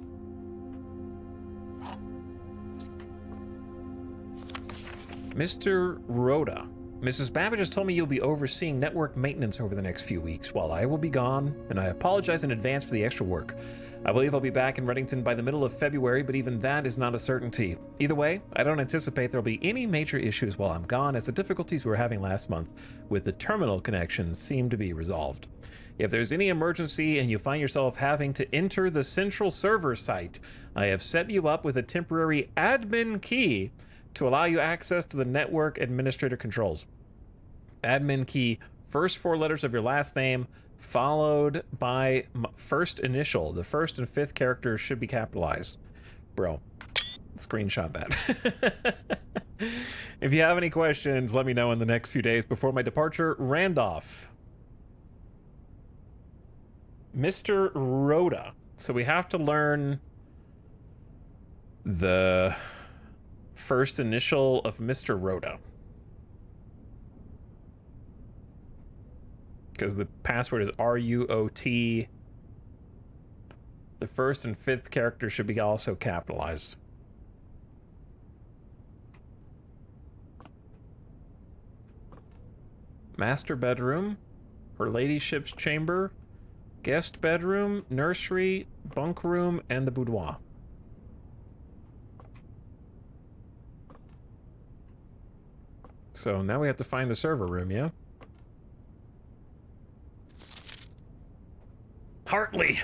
Mr. Rhoda, Mrs. Babbage has told me you'll be overseeing network maintenance over the next few weeks while I will be gone, and I apologize in advance for the extra work. I believe I'll be back in Reddington by the middle of February, but even that is not a certainty. Either way, I don't anticipate there'll be any major issues while I'm gone, as the difficulties we were having last month with the terminal connections seem to be resolved. If there's any emergency and you find yourself having to enter the central server site, I have set you up with a temporary admin key to allow you access to the network administrator controls. Admin key, first 4 letters of your last name, followed by first initial. The first and 5th characters should be capitalized. Bro, screenshot that. If you have any questions, let me know in the next few days before my departure. Randolph. Mr. Rhoda. So we have to learn the first initial of Mr. Rhoda. Because the password is RUOT. The first and 5th character should be also capitalized. Master bedroom, her ladyship's chamber, guest bedroom, nursery, bunk room, and the boudoir. So now we have to find the server room, yeah? Hartley!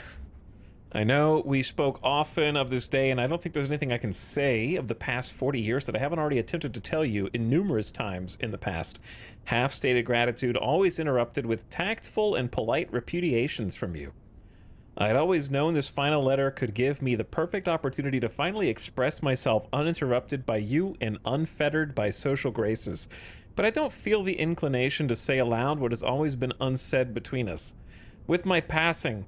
I know we spoke often of this day, and I don't think there's anything I can say of the past 40 years that I haven't already attempted to tell you in numerous times in the past. Half-stated gratitude, always interrupted with tactful and polite repudiations from you. I had always known this final letter could give me the perfect opportunity to finally express myself uninterrupted by you and unfettered by social graces. But I don't feel the inclination to say aloud what has always been unsaid between us. With my passing,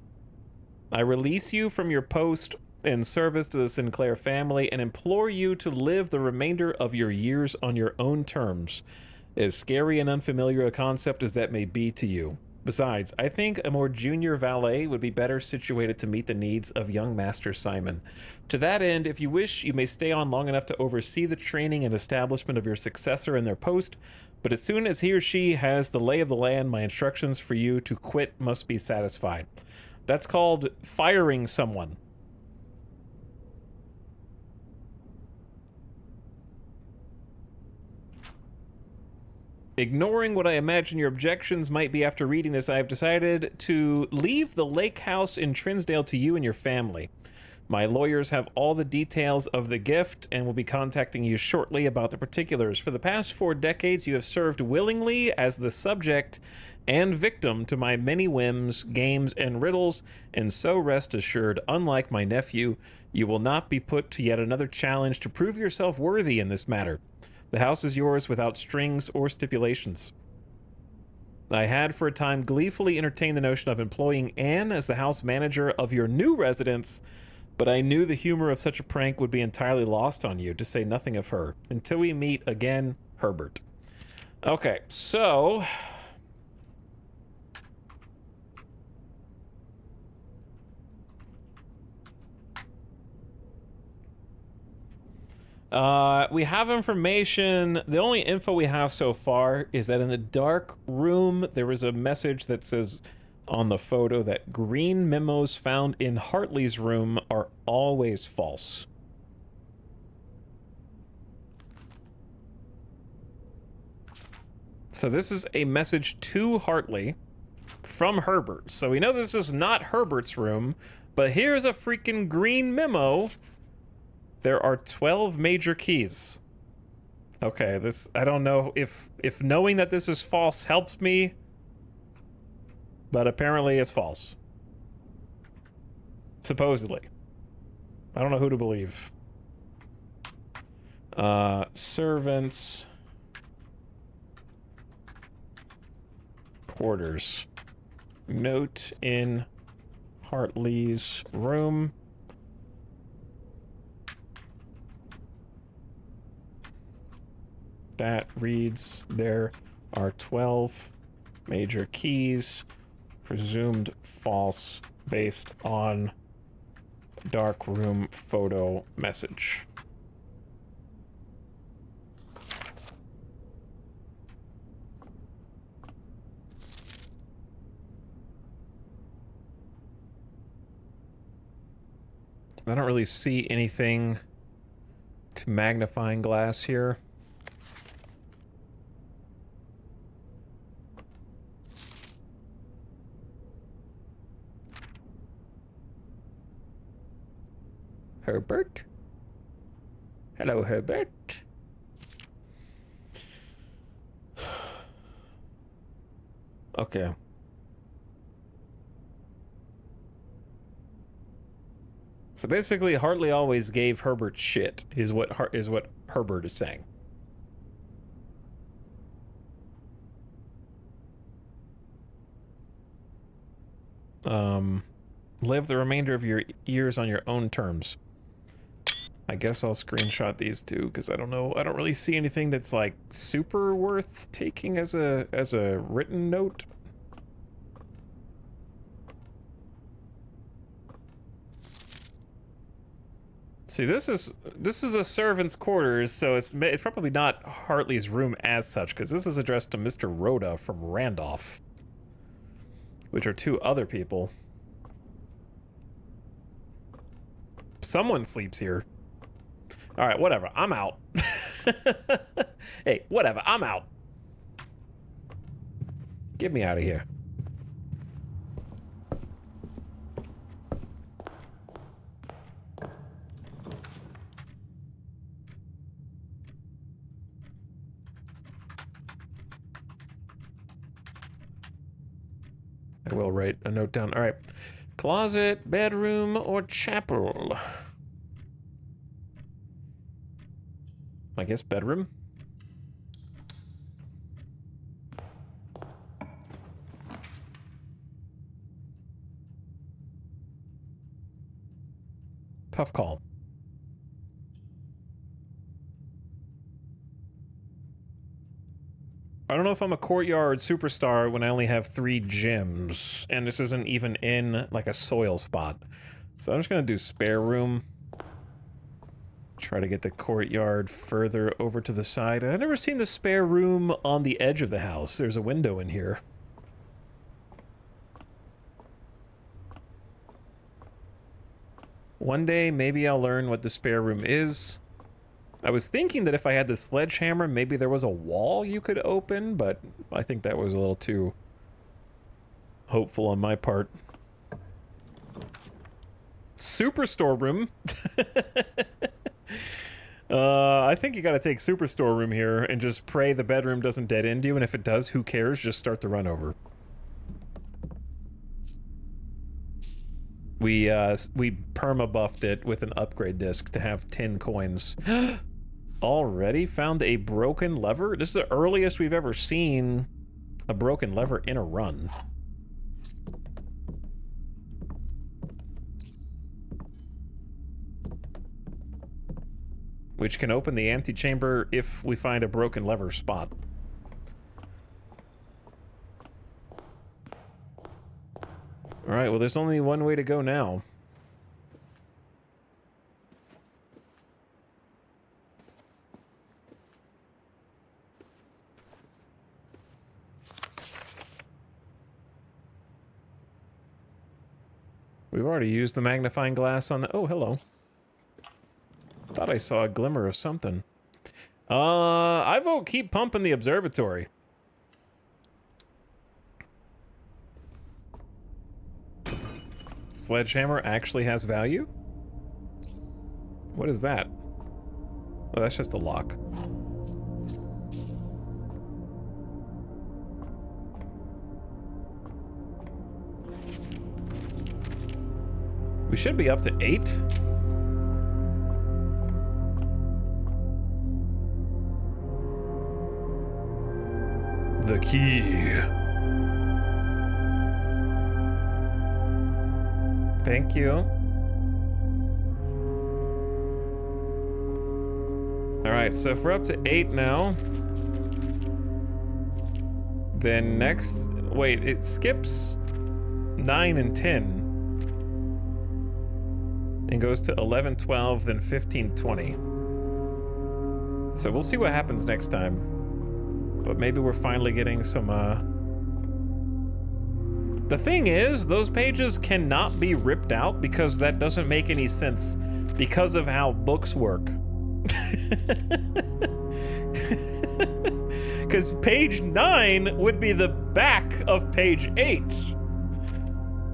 I release you from your post in service to the Sinclair family and implore you to live the remainder of your years on your own terms, as scary and unfamiliar a concept as that may be to you. Besides, I think a more junior valet would be better situated to meet the needs of young Master Simon. To that end, if you wish, you may stay on long enough to oversee the training and establishment of your successor in their post, but as soon as he or she has the lay of the land, my instructions for you to quit must be satisfied. That's called firing someone. Ignoring what I imagine your objections might be after reading this, I have decided to leave the lake house in Trinsdale to you and your family. My lawyers have all the details of the gift and will be contacting you shortly about the particulars. For the past 4 decades, you have served willingly as the subject and victim to my many whims, games, and riddles, and so rest assured, unlike my nephew, you will not be put to yet another challenge to prove yourself worthy in this matter. The house is yours without strings or stipulations. I had for a time gleefully entertained the notion of employing Anne as the house manager of your new residence, but I knew the humor of such a prank would be entirely lost on you, to say nothing of her. Until we meet again, Herbert. Okay, so... we have information. The only info we have so far is that in the dark room, there was a message that says on the photo that green memos found in Hartley's room are always false. So this is a message to Hartley from Herbert. So we know this is not Herbert's room, but here's a freaking green memo. There are 12 major keys. Okay, this, I don't know if knowing that this is false helps me, but apparently it's false. Supposedly. I don't know who to believe. Servants. Quarters. Note in Hartley's room. That reads, there are 12 major keys, presumed false based on dark room photo message. I don't really see anything to magnifying glass here. Herbert? Hello, Herbert. Okay. So basically, Hartley always gave Herbert shit, is what Herbert is saying. Live the remainder of your years on your own terms. I guess I'll screenshot these two because I don't know. I don't really see anything that's like super worth taking as a written note. See, this is the servants' quarters, so it's probably not Hartley's room as such, because this is addressed to Mr. Rhoda from Randolph, which are 2 other people. Someone sleeps here. All right, whatever. I'm out. Hey, whatever. I'm out. Get me out of here. I will write a note down. All right. Closet, bedroom, or chapel? I guess bedroom. Tough call. I don't know if I'm a courtyard superstar when I only have 3 gyms, and this isn't even in like a soil spot. So I'm just gonna do spare room. Try to get the courtyard further over to the side. I've never seen the spare room on the edge of the house. There's a window in here. One day, maybe I'll learn what the spare room is. I was thinking that if I had the sledgehammer, maybe there was a wall you could open, but I think that was a little too hopeful on my part. Super storeroom. I think you gotta take super storeroom here and just pray the bedroom doesn't dead end you, and if it does, who cares? Just start the run over. We perma buffed it with an upgrade disc to have 10 coins. Already found a broken lever? This is the earliest we've ever seen a broken lever in a run. Which can open the antechamber if we find a broken lever spot. Alright, well there's only one way to go now. We've already used the magnifying glass on the... Oh, hello. Thought I saw a glimmer of something. I vote keep pumping the observatory. Sledgehammer actually has value? What is that? Oh, that's just a lock. We should be up to 8. The key. Thank you. Alright, so if we're up to 8 now, then next... Wait, it skips 9 and 10. And goes to 11, 12, then 15, 20. So we'll see what happens next time. But maybe we're finally getting some, The thing is, those pages cannot be ripped out because that doesn't make any sense because of how books work. Because page 9 would be the back of page 8.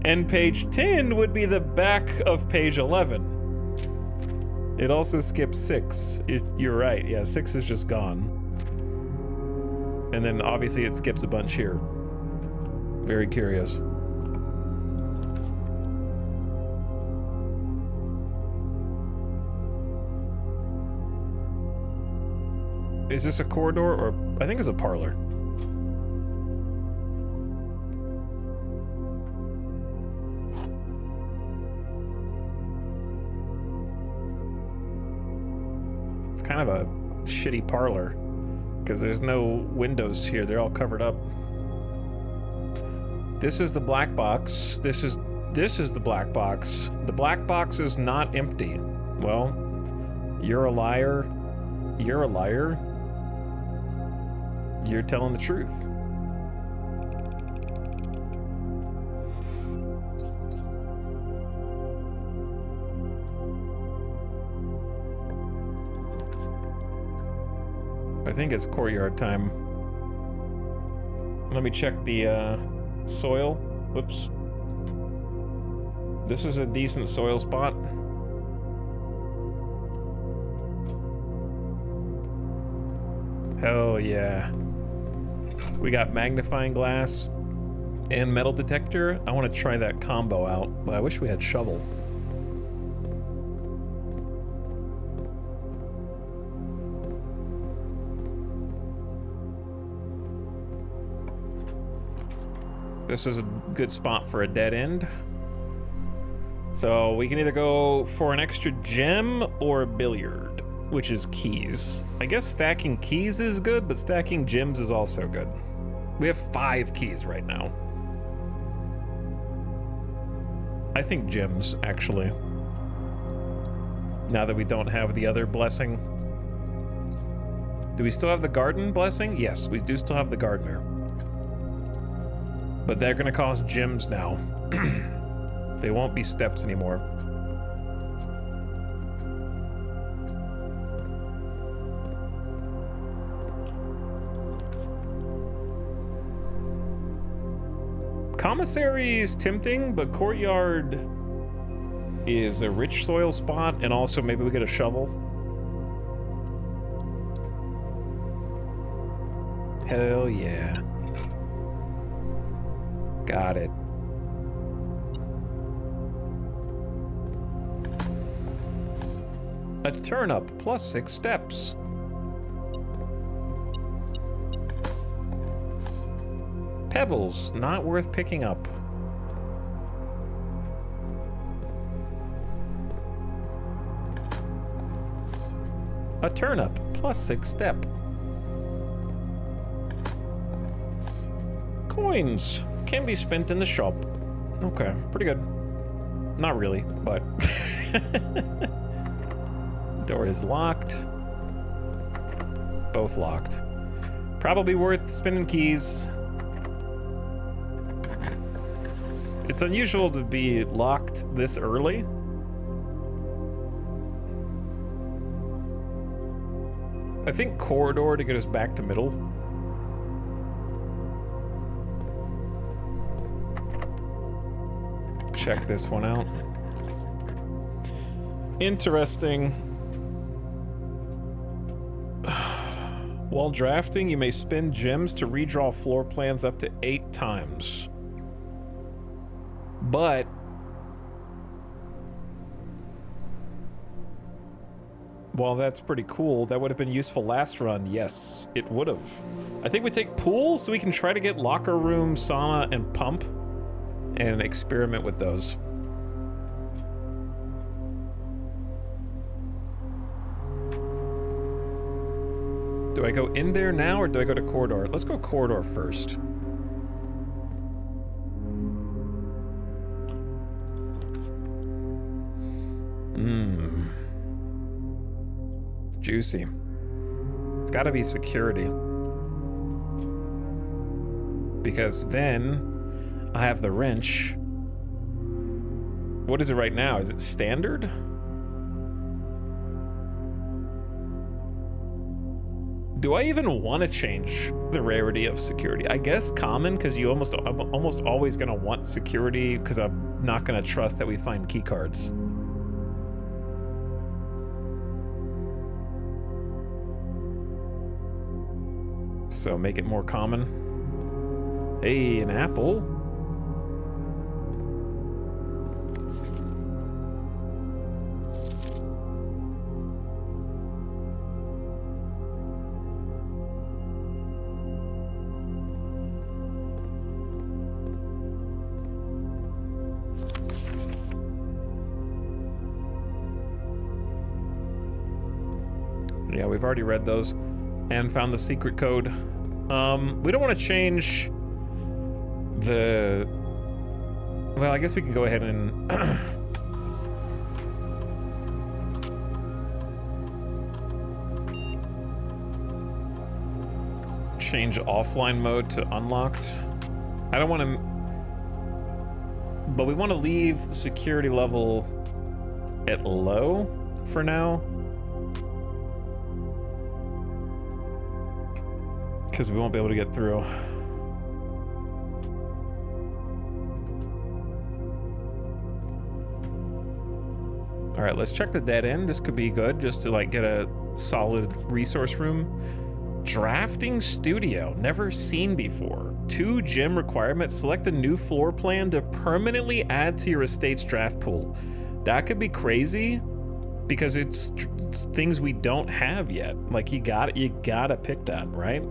And page 10 would be the back of page 11. It also skips 6. You're right, yeah, 6 is just gone. And then obviously it skips a bunch here. Very curious. Is this a corridor or I think it's a parlor? It's kind of a shitty parlor because there's no windows here. They're all covered up. This is the black box. This is the black box. The black box is not empty. Well, you're a liar. You're a liar. You're telling the truth. I think it's courtyard time. Let me check the soil. Whoops. This is a decent soil spot. Hell yeah. We got magnifying glass and metal detector. I want to try that combo out, but I wish we had shovel. This is a good spot for a dead end. So we can either go for an extra gem or a billiard, which is keys. I guess stacking keys is good, but stacking gems is also good. We have 5 keys right now. I think gems, actually. Now that we don't have the other blessing. Do we still have the garden blessing? Yes, we do still have the gardener. But they're gonna cost gems now. They won't be steps anymore. Commissary is tempting, but courtyard is a rich soil spot, and also maybe we get a shovel. Hell yeah. Got it. A turnip plus 6 steps. Pebbles, not worth picking up. A turnip plus 6 step. Coins can be spent in the shop. Okay, pretty good. Not really, but door is locked. Both locked. Probably worth spinning keys. It's unusual to be locked this early. I think corridor to get us back to middle. Check this one out. Interesting. While drafting, you may spend gems to redraw floor plans up to 8 times. But while that's pretty cool, that would have been useful last run. Yes, it would have. I think we take pool so we can try to get locker room, sauna, and pump and experiment with those. Do I go in there now or do I go to corridor? Let's go corridor first. Juicy. It's gotta be security. Because then I have the wrench. What is it right now? Is it standard? Do I even want to change the rarity of security? I guess common, because I'm almost always gonna want security because I'm not gonna trust that we find key cards. So make it more common. Hey, an apple. Yeah, we've already read those and found the secret code. We don't want to change the... Well, I guess we can go ahead and... change offline mode to unlocked. I don't want to... But we want to leave security level at low for now. Because we won't be able to get through. All right, let's check the dead end. This could be good just to like get a solid resource room. Drafting studio, never seen before. 2 gem requirements. Select a new floor plan to permanently add to your estate's draft pool. That could be crazy because it's things we don't have yet. Like you gotta pick that, right?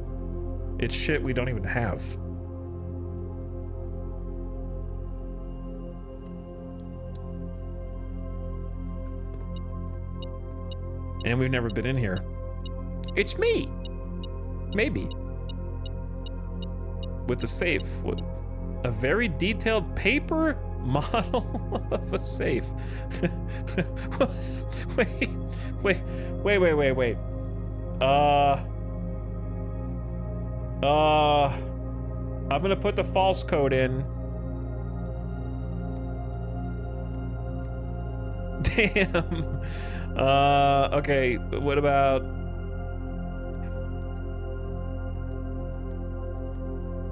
It's shit we don't even have. And we've never been in here. It's me. Maybe. With a safe. With a very detailed paper model of a safe. Wait. I'm gonna put the false code in. Damn. Okay, what about...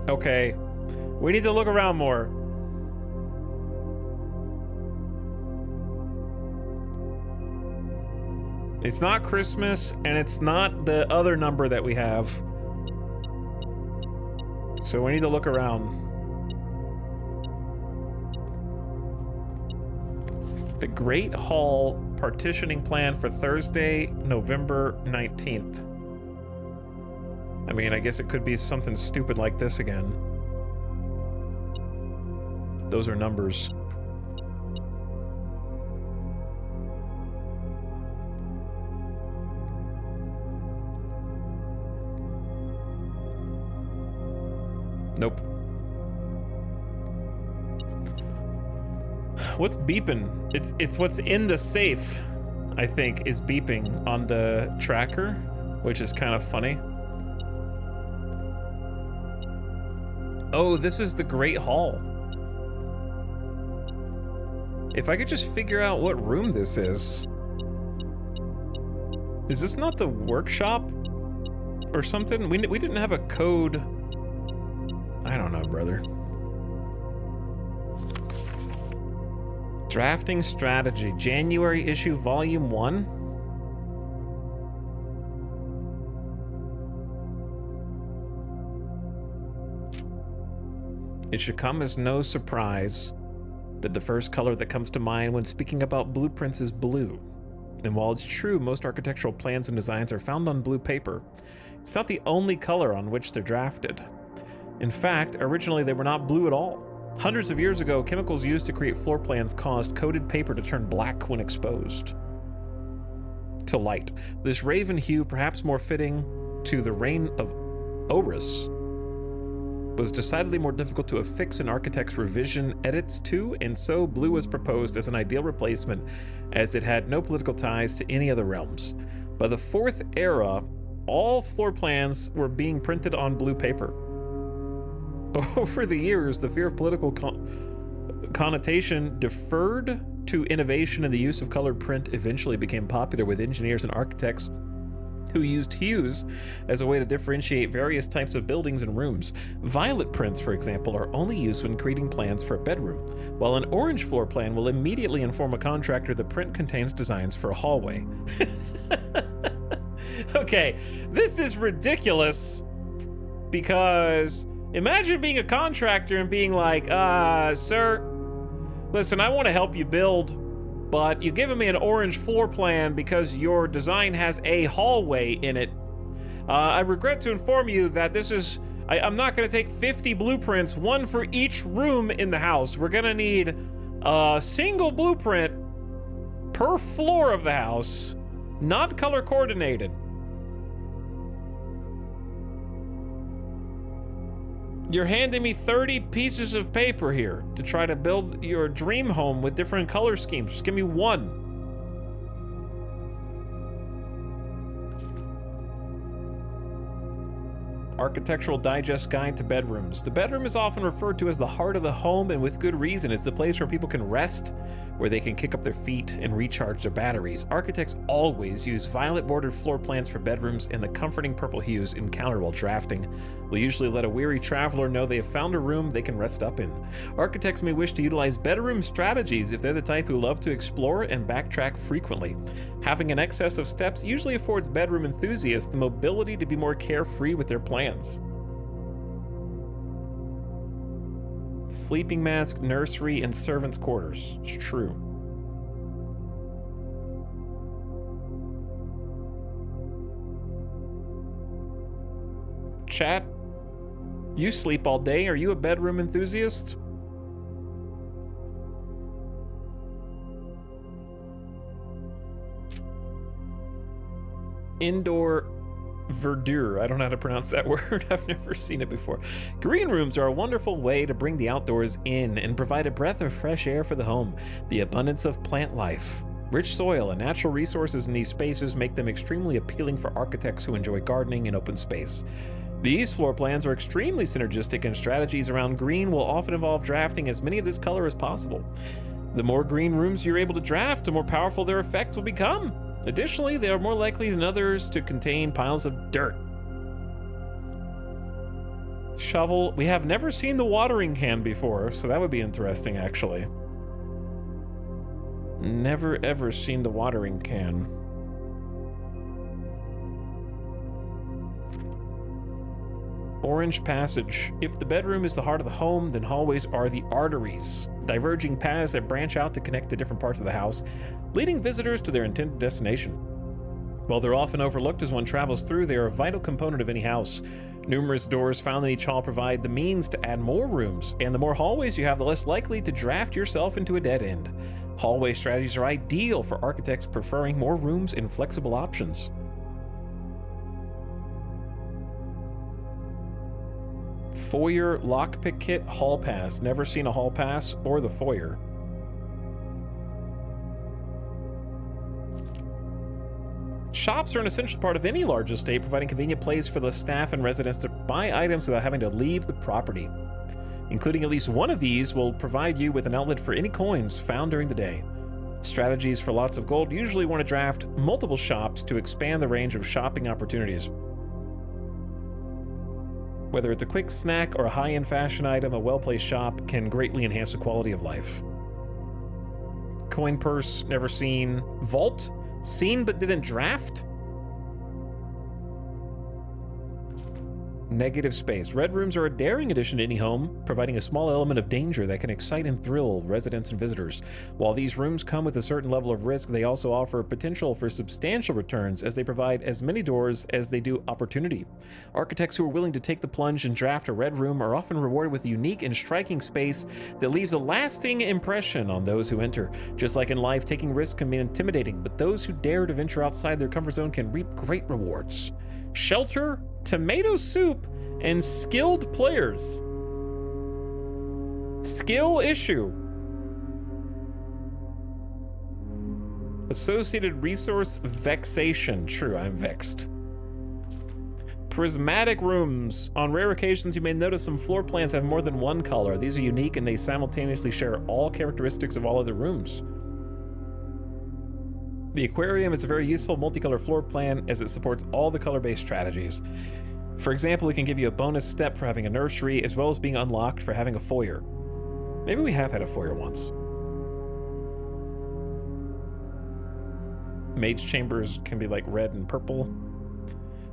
Okay, We need to look around more. It's not Christmas, and it's not the other number that we have. So we need to look around. The Great Hall partitioning plan for Thursday, November 19th. I mean, I guess it could be something stupid like this again. Those are numbers. Nope. What's beeping? It's what's in the safe, I think, is beeping on the tracker, which is kind of funny. Oh, this is the Great Hall. If I could just figure out what room this is. Is this not the workshop or something? We didn't have a code. I don't know, brother. Drafting Strategy, January issue, volume 1. It should come as no surprise that the first color that comes to mind when speaking about blueprints is blue. And while it's true most architectural plans and designs are found on blue paper, it's not the only color on which they're drafted. In fact, originally they were not blue at all. Hundreds of years ago, chemicals used to create floor plans caused coated paper to turn black when exposed to light. This raven hue, perhaps more fitting to the reign of Horus, was decidedly more difficult to affix in architects' revision edits to, and so blue was proposed as an ideal replacement, as it had no political ties to any other realms. By the Fourth Era, all floor plans were being printed on blue paper. Over the years, the fear of political connotation deferred to innovation, and the use of colored print eventually became popular with engineers and architects who used hues as a way to differentiate various types of buildings and rooms. Violet prints, for example, are only used when creating plans for a bedroom, while an orange floor plan will immediately inform a contractor the print contains designs for a hallway. Okay, this is ridiculous, because imagine being a contractor and being like, sir, listen, I want to help you build, but you're giving me an orange floor plan because your design has a hallway in it. I regret to inform you that this is, I'm not going to take 50 blueprints, one for each room in the house. We're going to need a single blueprint per floor of the house, not color coordinated. You're handing me 30 pieces of paper here to try to build your dream home with different color schemes. Just give me one. Architectural Digest Guide to Bedrooms. The bedroom is often referred to as the heart of the home, and with good reason. It's the place where people can rest, where they can kick up their feet and recharge their batteries. Architects always use violet bordered floor plans for bedrooms, and the comforting purple hues encountered while drafting will usually let a weary traveler know they have found a room they can rest up in. Architects may wish to utilize bedroom strategies if they're the type who love to explore and backtrack frequently. Having an excess of steps usually affords bedroom enthusiasts the mobility to be more carefree with their plans. Sleeping mask, nursery, and servants' quarters. It's true. Chat, you sleep all day. Are you a bedroom enthusiast? Indoor verdure. I don't know how to pronounce that word. I've never seen it before. Green rooms are a wonderful way to bring the outdoors in and provide a breath of fresh air for the home. The abundance of plant life, rich soil, and natural resources in these spaces make them extremely appealing for architects who enjoy gardening and open space. These floor plans are extremely synergistic, and strategies around green will often involve drafting as many of this color as possible. The more green rooms you're able to draft, the more powerful their effects will become. Additionally, they are more likely than others to contain piles of dirt. Shovel. We have never seen the watering can before, so that would be interesting, actually. Never ever seen the watering can. Orange passage. If the bedroom is the heart of the home, then hallways are the arteries, diverging paths that branch out to connect to different parts of the house, leading visitors to their intended destination. While they're often overlooked as one travels through, they are a vital component of any house. Numerous doors found in each hall provide the means to add more rooms, and the more hallways you have, the less likely to draft yourself into a dead end. Hallway strategies are ideal for architects preferring more rooms and flexible options. Foyer lockpick kit, hall pass. Never seen a hall pass or the foyer. Shops are an essential part of any large estate, providing convenient place for the staff and residents to buy items without having to leave the property. Including at least one of these will provide you with an outlet for any coins found during the day. Strategies for lots of gold usually want to draft multiple shops to expand the range of shopping opportunities. Whether it's a quick snack or a high-end fashion item, a well-placed shop can greatly enhance the quality of life. Coin purse, never seen. Vault, seen but didn't draft? Negative space. Red rooms are a daring addition to any home, providing a small element of danger that can excite and thrill residents and visitors. While these rooms come with a certain level of risk, they also offer potential for substantial returns as they provide as many doors as they do opportunity. Architects who are willing to take the plunge and draft a red room are often rewarded with a unique and striking space that leaves a lasting impression on those who enter. Just like in life, taking risks can be intimidating, but those who dare to venture outside their comfort zone can reap great rewards. Shelter, tomato soup, and skilled players. Skill issue. Associated resource vexation. True, I'm vexed. Prismatic rooms. On rare occasions, you may notice some floor plans have more than one color. These are unique and they simultaneously share all characteristics of all other rooms. The aquarium is a very useful multicolor floor plan as it supports all the color-based strategies. For example, it can give you a bonus step for having a nursery as well as being unlocked for having a foyer. Maybe we have had a foyer once. Mage chambers can be like red and purple.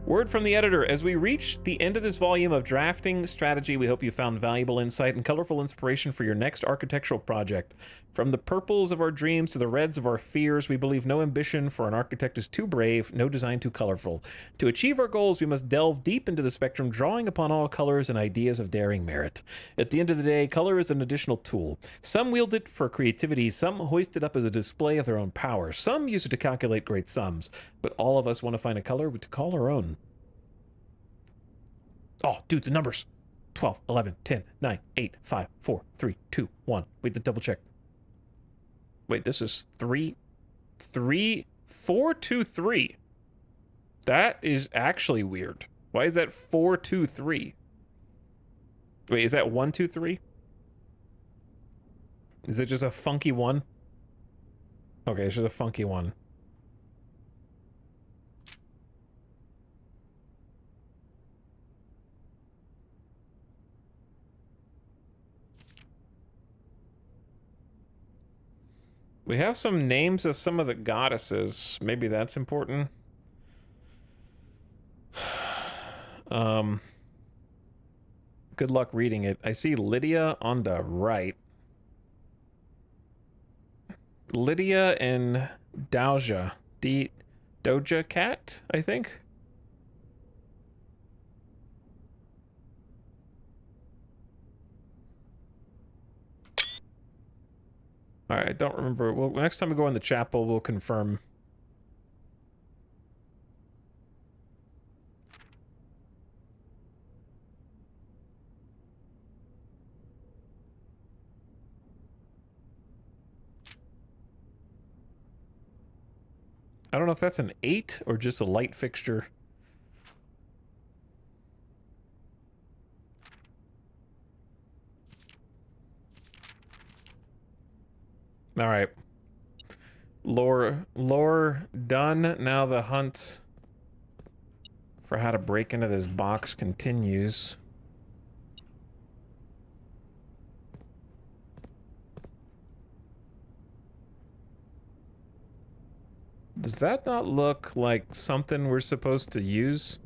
Word from the editor. As we reach the end of this volume of Drafting Strategy, we hope you found valuable insight and colorful inspiration for your next architectural project. From the purples of our dreams to the reds of our fears, we believe no ambition for an architect is too brave, no design too colorful. To achieve our goals, we must delve deep into the spectrum, drawing upon all colors and ideas of daring merit. At the end of the day, color is an additional tool. Some wield it for creativity, some hoist it up as a display of their own power, some use it to calculate great sums, but all of us want to find a color to call our own. Oh, dude, the numbers. 12, 11, 10, 9, 8, 5, 4, 3, 2, 1. Wait, the double check. Wait, this is 3, 4, 2, 3. That is actually weird. Why is that 4, 2, 3? Wait, is that 1, 2, 3? Is it just a funky one? Okay, it's just a funky one. We have some names of some of the goddesses. Maybe that's important. Good luck reading it. I see Lydia on the right. Lydia and Doja. Doja Cat, I think. All right, I don't remember. Well, next time we go in the chapel, we'll confirm. I don't know if that's an 8 or just a light fixture. All right. Lore done. Now the hunt for how to break into this box continues. Does that not look like something we're supposed to use?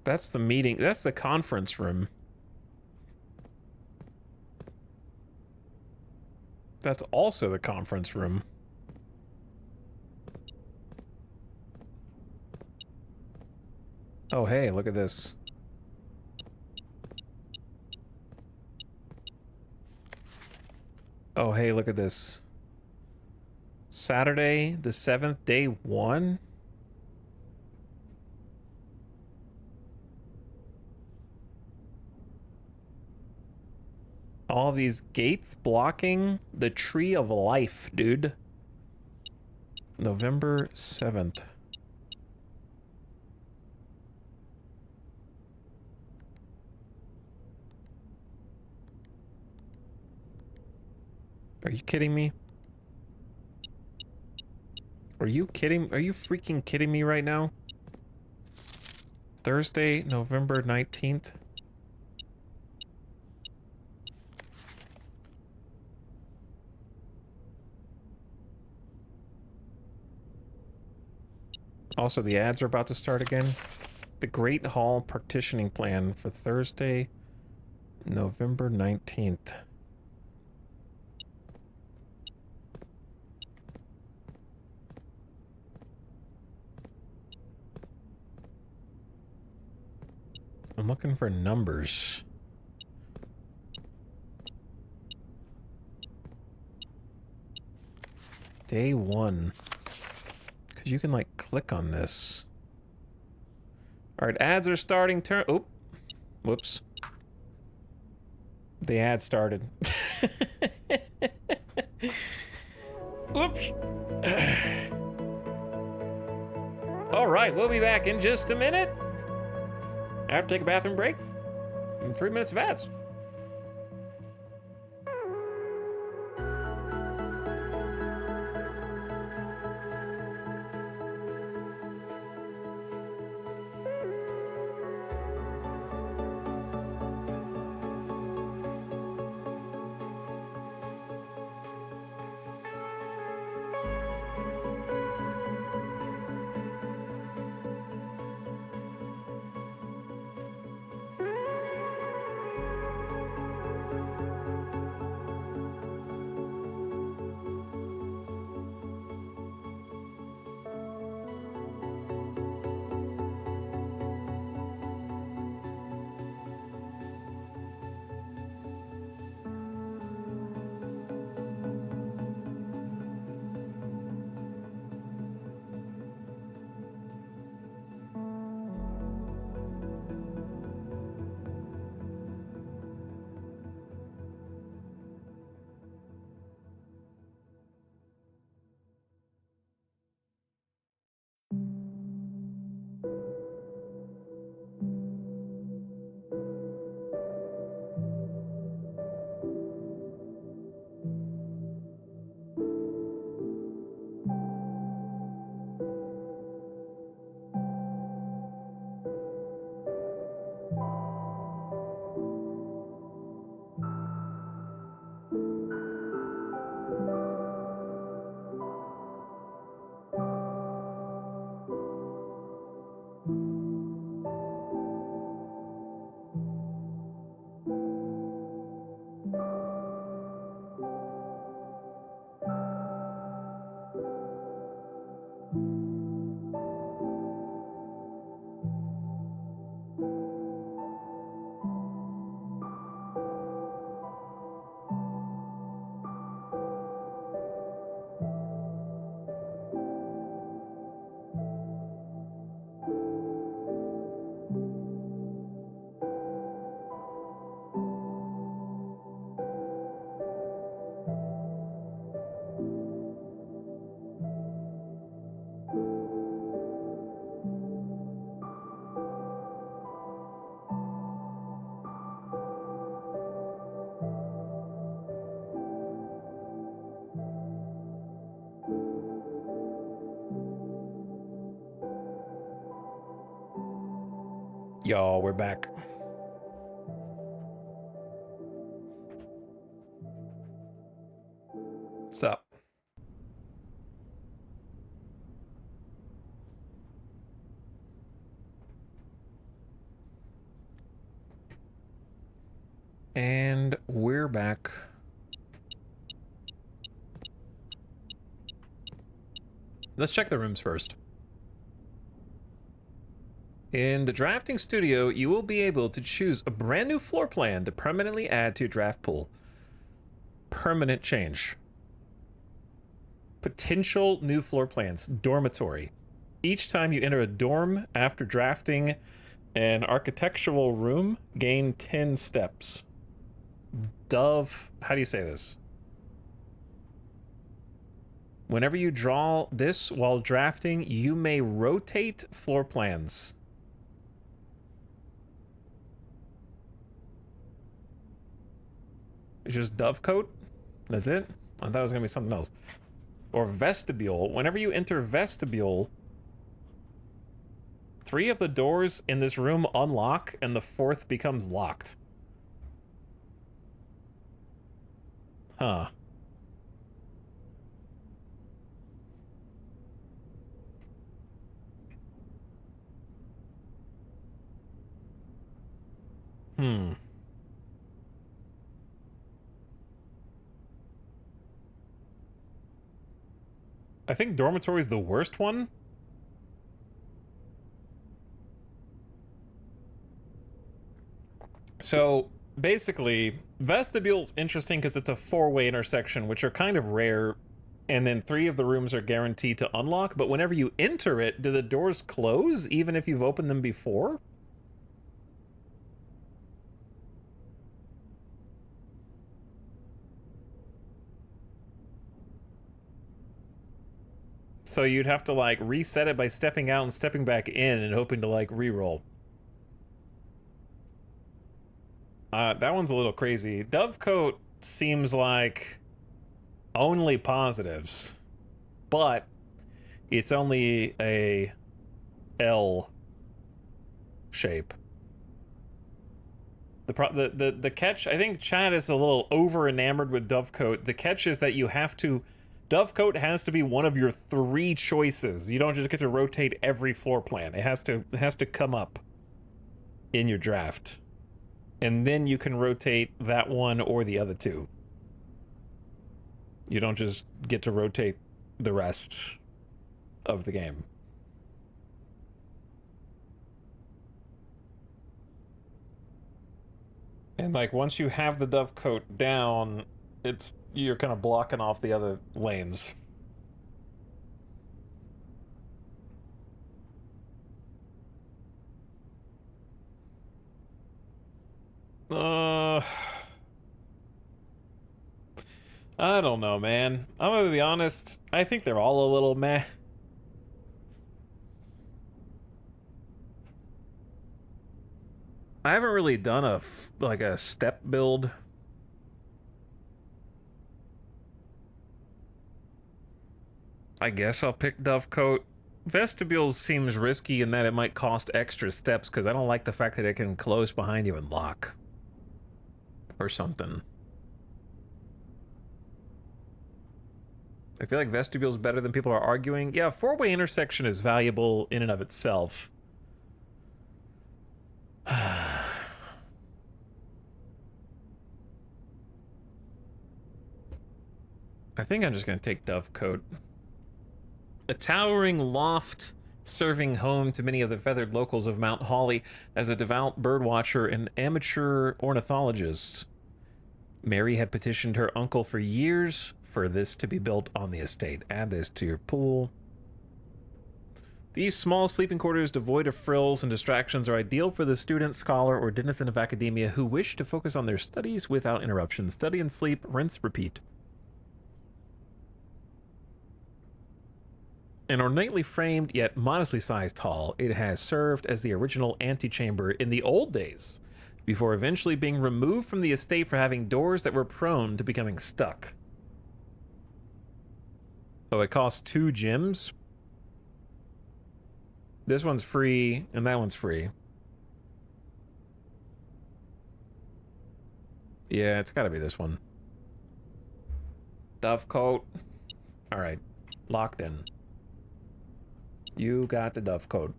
That's the meeting. That's the conference room. That's also the conference room. Oh, hey, look at this. Oh, hey, look at this. Saturday the 7th, day 1? All these gates blocking the tree of life, dude. November 7th. Are you kidding me? Are you kidding? Are you freaking kidding me right now? Thursday, November 19th. Also, the ads are about to start again. The Great Hall partitioning plan for Thursday, November 19th. I'm looking for numbers. Day 1. Because you can, like, click on this. Alright, ads are starting. Oh. Whoops. The ad started. Whoops. Alright, we'll be back in just a minute. I have to take a bathroom break. 3 minutes of ads. Y'all, we're back. And we're back. Let's check the rooms first. In the drafting studio, you will be able to choose a brand new floor plan to permanently add to your draft pool. Permanent change. Potential new floor plans. Dormitory. Each time you enter a dorm after drafting an architectural room, gain 10 steps. Dove, how do you say this? Whenever you draw this while drafting, you may rotate floor plans. It's just Dovecote? That's it? I thought it was gonna be something else. Or vestibule. Whenever you enter vestibule, 3 of the doors in this room unlock and the 4th becomes locked. Huh. I think dormitory is the worst one. So basically, vestibule's interesting because it's a 4-way intersection, which are kind of rare, and then 3 of the rooms are guaranteed to unlock, but whenever you enter it, do the doors close even if you've opened them before? So you'd have to like reset it by stepping out and stepping back in and hoping to like re-roll. That one's a little crazy. Dovecote seems like only positives, but it's only a L shape. The catch, I think Chad is a little over enamored with Dovecote. The catch is that you have to, Dovecote has to be one of your 3 choices. You don't just get to rotate every floor plan. It has to come up in your draft. And then you can rotate that one or the other 2. You don't just get to rotate the rest of the game. And like once you have the Dovecote down, you're kind of blocking off the other lanes. I don't know, man. I'm gonna be honest. I think they're all a little meh. I haven't really done a step build. I guess I'll pick Dovecote. Vestibule seems risky in that it might cost extra steps because I don't like the fact that it can close behind you and lock. Or something. I feel like vestibule's better than people are arguing. Yeah, 4-way intersection is valuable in and of itself. I think I'm just gonna take Dovecote. A towering loft serving home to many of the feathered locals of Mount Holly as a devout birdwatcher and amateur ornithologist. Mary had petitioned her uncle for years for this to be built on the estate. Add this to your pool. These small sleeping quarters devoid of frills and distractions are ideal for the student, scholar, or denizen of academia who wish to focus on their studies without interruption. Study and sleep, rinse, repeat. An ornately framed yet modestly sized hall, it has served as the original antechamber in the old days, before eventually being removed from the estate for having doors that were prone to becoming stuck. Oh, it costs 2 gems? This one's free, and that one's free. Yeah, it's gotta be this one. Dovecote. Alright, locked in. You got the Dovecote.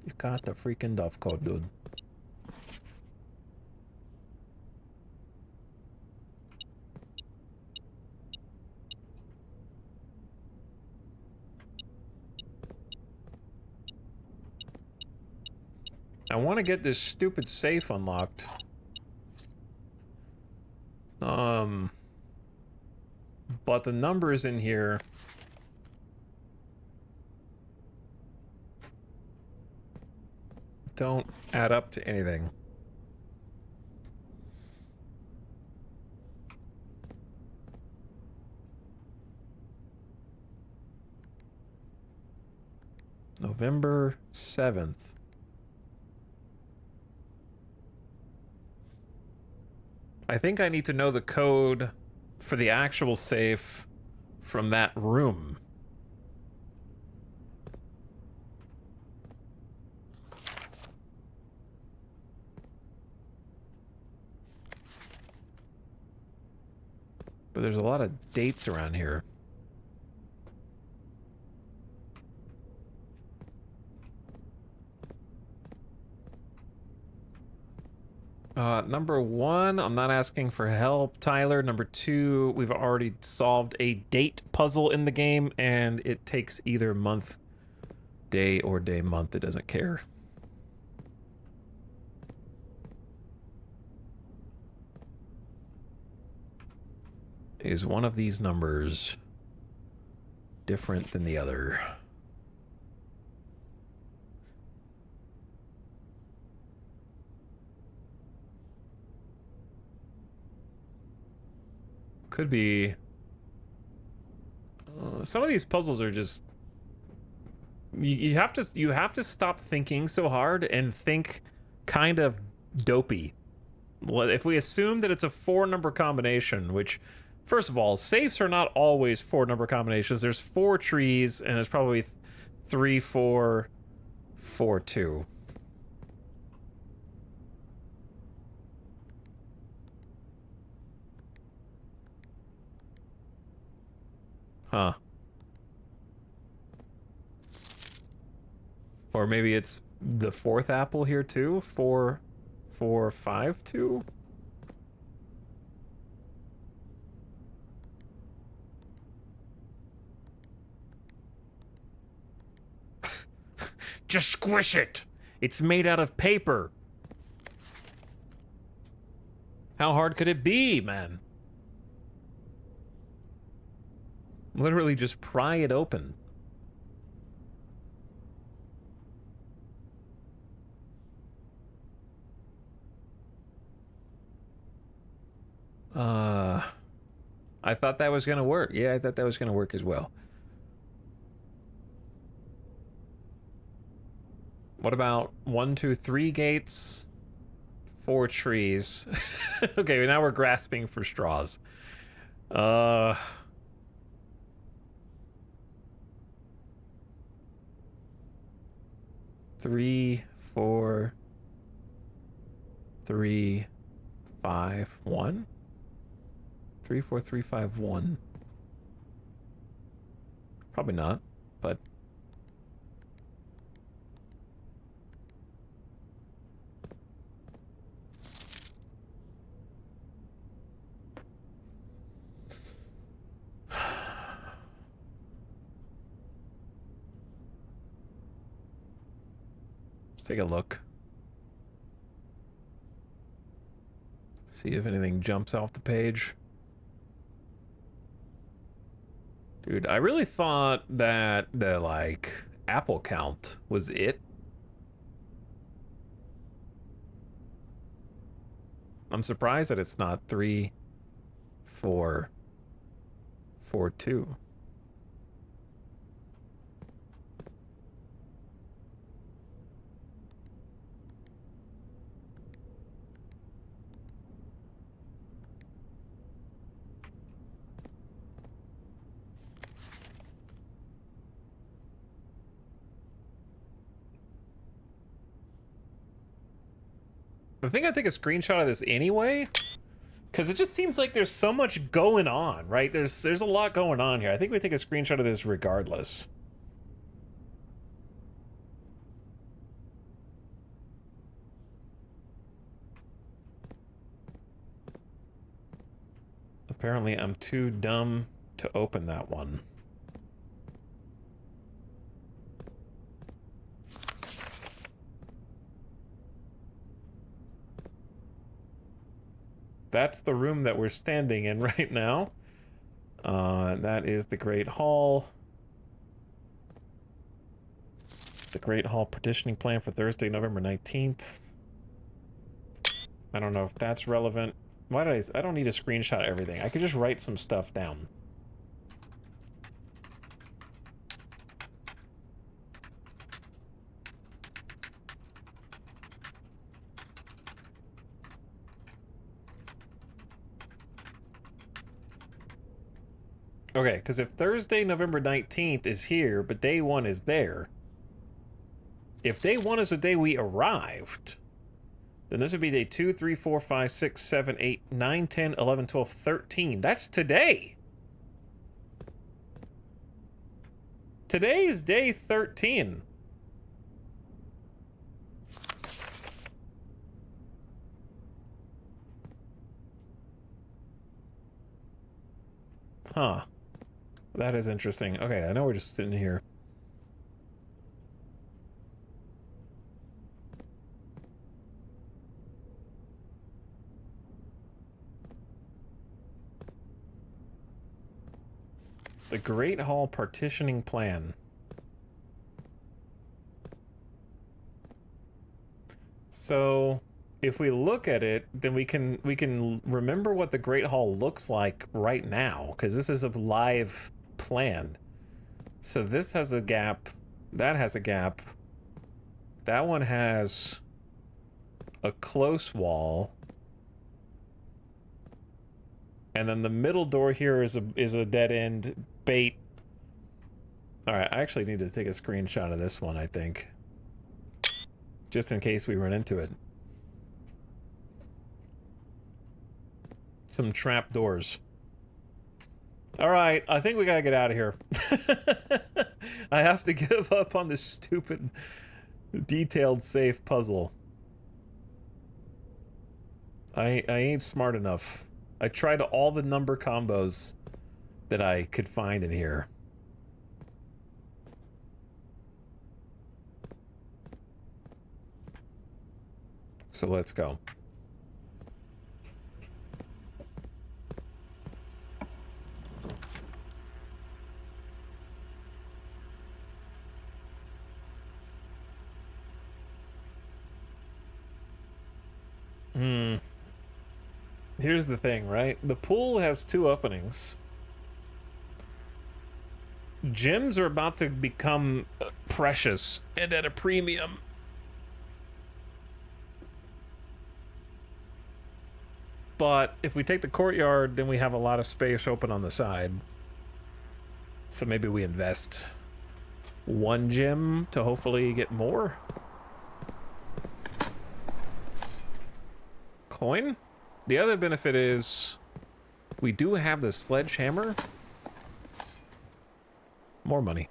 You got the freaking Dovecote, dude. I want to get this stupid safe unlocked. But the numbers in here don't add up to anything. November 7th. I think I need to know the code for the actual safe from that room. But there's a lot of dates around here. Number 1, I'm not asking for help, Tyler. Number 2, we've already solved a date puzzle in the game, and it takes either month, day, or day, month. It doesn't care. Is one of these numbers different than the other? Could be. Some of these puzzles are just. You have to stop thinking so hard and think kind of dopey. If we assume that it's a 4-number combination, which, first of all, safes are not always 4-number combinations. There's 4 trees, and it's probably 3, 4, 4, 2. Huh. Or maybe it's the 4th apple here too? 4, 4, 5, 2? Just squish it! It's made out of paper! How hard could it be, man? Literally just pry it open. I thought that was gonna work. Yeah, I thought that was gonna work as well. What about 1, 2, 3 gates, 4 trees? Okay, now we're grasping for straws. 3, 4, 3, 5, 1? 3, 4, 3, 5, 1. Probably not, but... Let's take a look. See if anything jumps off the page. Dude, I really thought that the, like, apple count was it. I'm surprised that it's not 3, 4, 4, 2. I think I'd take a screenshot of this anyway, because it just seems like there's so much going on, right? There's a lot going on here. I think we take a screenshot of this regardless. Apparently, I'm too dumb to open that one. that's the room that we're standing in right now. That is the Great Hall. The Great Hall partitioning plan for Thursday, November 19th. I don't know if that's relevant. Why did I don't need to screenshot everything. I could just write some stuff down. Okay, because if Thursday, November 19th is here, but day 1 is there, if day 1 is the day we arrived, then this would be day 2, 3, 4, 5, 6, 7, 8, 9, 10, 11, 12, 13. That's today. Today is day 13. Huh. That is interesting. Okay, I know we're just sitting here. The Great Hall partitioning plan. So, if we look at it, then we can remember what the Great Hall looks like right now, because this is a live plan. So this has a gap, that has a gap, that one has a close wall, and then the middle door here is a dead end bait. All right, I actually need to take a screenshot of this one, I think, just in case we run into it. Some trap doors. All right, I think we gotta get out of here. I have to give up on this stupid detailed safe puzzle. I ain't smart enough. I tried all the number combos that I could find in here. So let's go. Here's the thing, right? The pool has 2 openings. Gyms are about to become precious and at a premium. But if we take the courtyard, then we have a lot of space open on the side. So maybe we invest 1 gym to hopefully get more. Coin? The other benefit is we do have the sledgehammer. More money.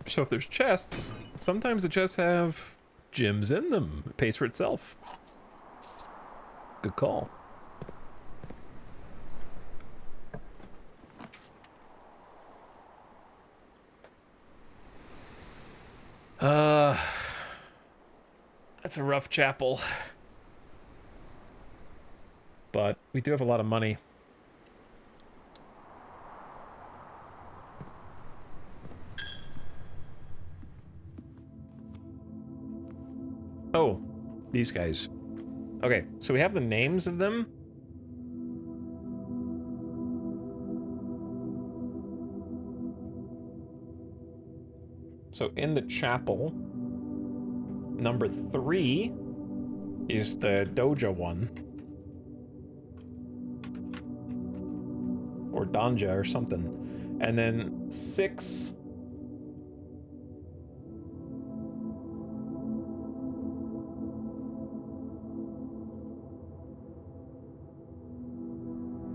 So if there's chests, sometimes the chests have gyms in them. It pays for itself. Good call. That's a rough chapel. But we do have a lot of money. Oh, these guys. Okay, so we have the names of them. So in the chapel, number 3 is the Doja one. Or Danja or something. And then 6...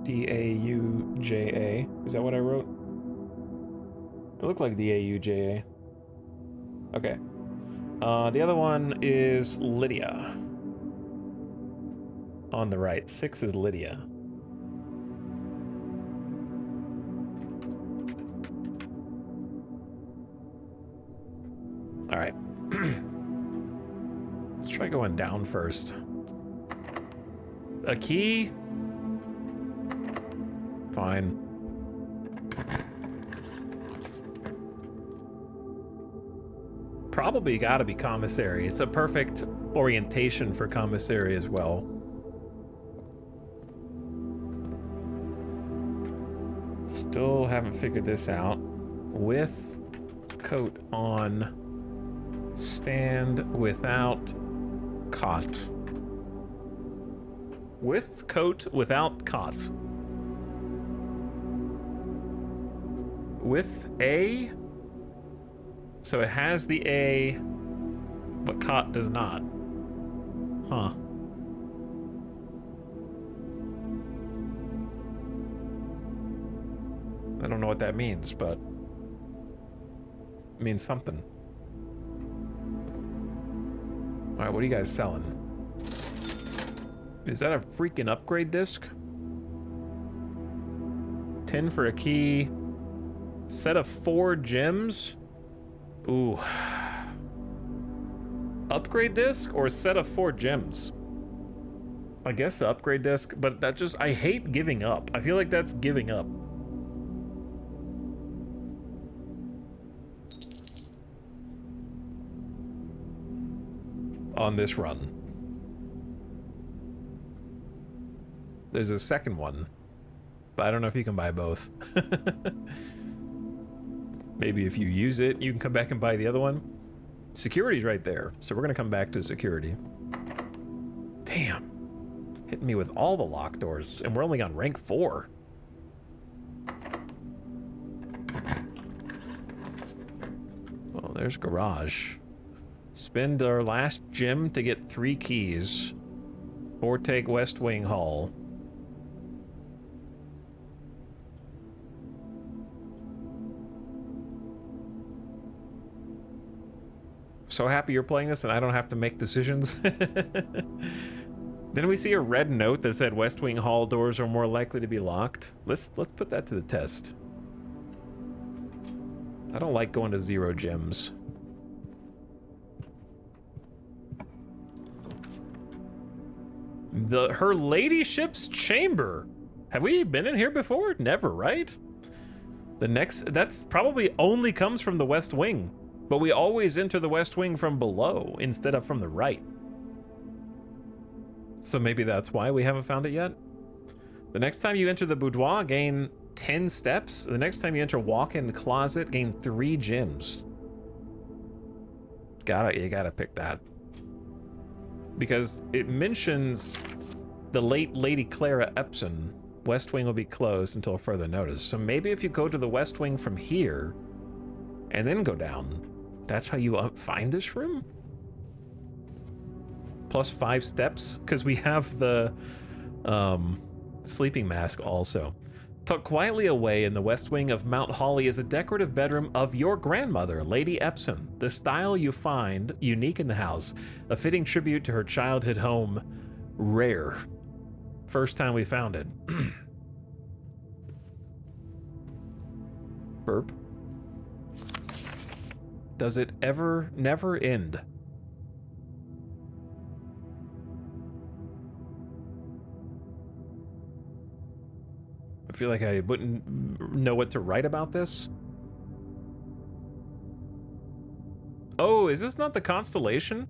D-A-U-J-A. Is that what I wrote? It looked like D-A-U-J-A. Okay. The other one is Lydia. On the right. 6 is Lydia. All right. Let's try going down first. A key? Fine. Probably gotta be commissary. It's a perfect orientation for commissary as well. Still haven't figured this out. With coat on, stand without cot. With coat without cot. With A, so it has the A, but cot does not. Huh. I don't know what that means, but it means something. All right, what are you guys selling? Is that a freaking upgrade disc? 10 for a key. Set of 4 gems? Ooh. Upgrade disc or set of 4 gems? I guess the upgrade disc, but that just, I hate giving up. I feel like that's giving up. On this run. There's a second one, but I don't know if you can buy both. Maybe if you use it, you can come back and buy the other one. Security's right there, so we're gonna come back to security. Damn. Hitting me with all the locked doors, and we're only on rank 4. Oh, there's garage. Spend our last gem to get 3 keys, or take West Wing Hall. So happy you're playing this and I don't have to make decisions. Didn't we see a red note that said West Wing Hall doors are more likely to be locked? Let's put that to the test. I don't like going to 0 gems. Her ladyship's chamber. Have we been in here before? Never, right? That's probably only comes from the West Wing. But we always enter the West Wing from below instead of from the right. So maybe that's why we haven't found it yet. The next time you enter the boudoir, gain 10 steps. The next time you enter walk-in closet, gain 3 gems. You gotta pick that. Because it mentions the late Lady Clara Epson. West Wing will be closed until further notice. So maybe if you go to the West Wing from here and then go down, that's how you find this room? Plus 5 steps, because we have the sleeping mask also. Tucked quietly away in the West Wing of Mount Holly is a decorative bedroom of your grandmother, Lady Epson. The style you find unique in the house, a fitting tribute to her childhood home, rare. First time we found it. Burp. Does it ever, never end? I feel like I wouldn't know what to write about this. Oh, is this not the constellation?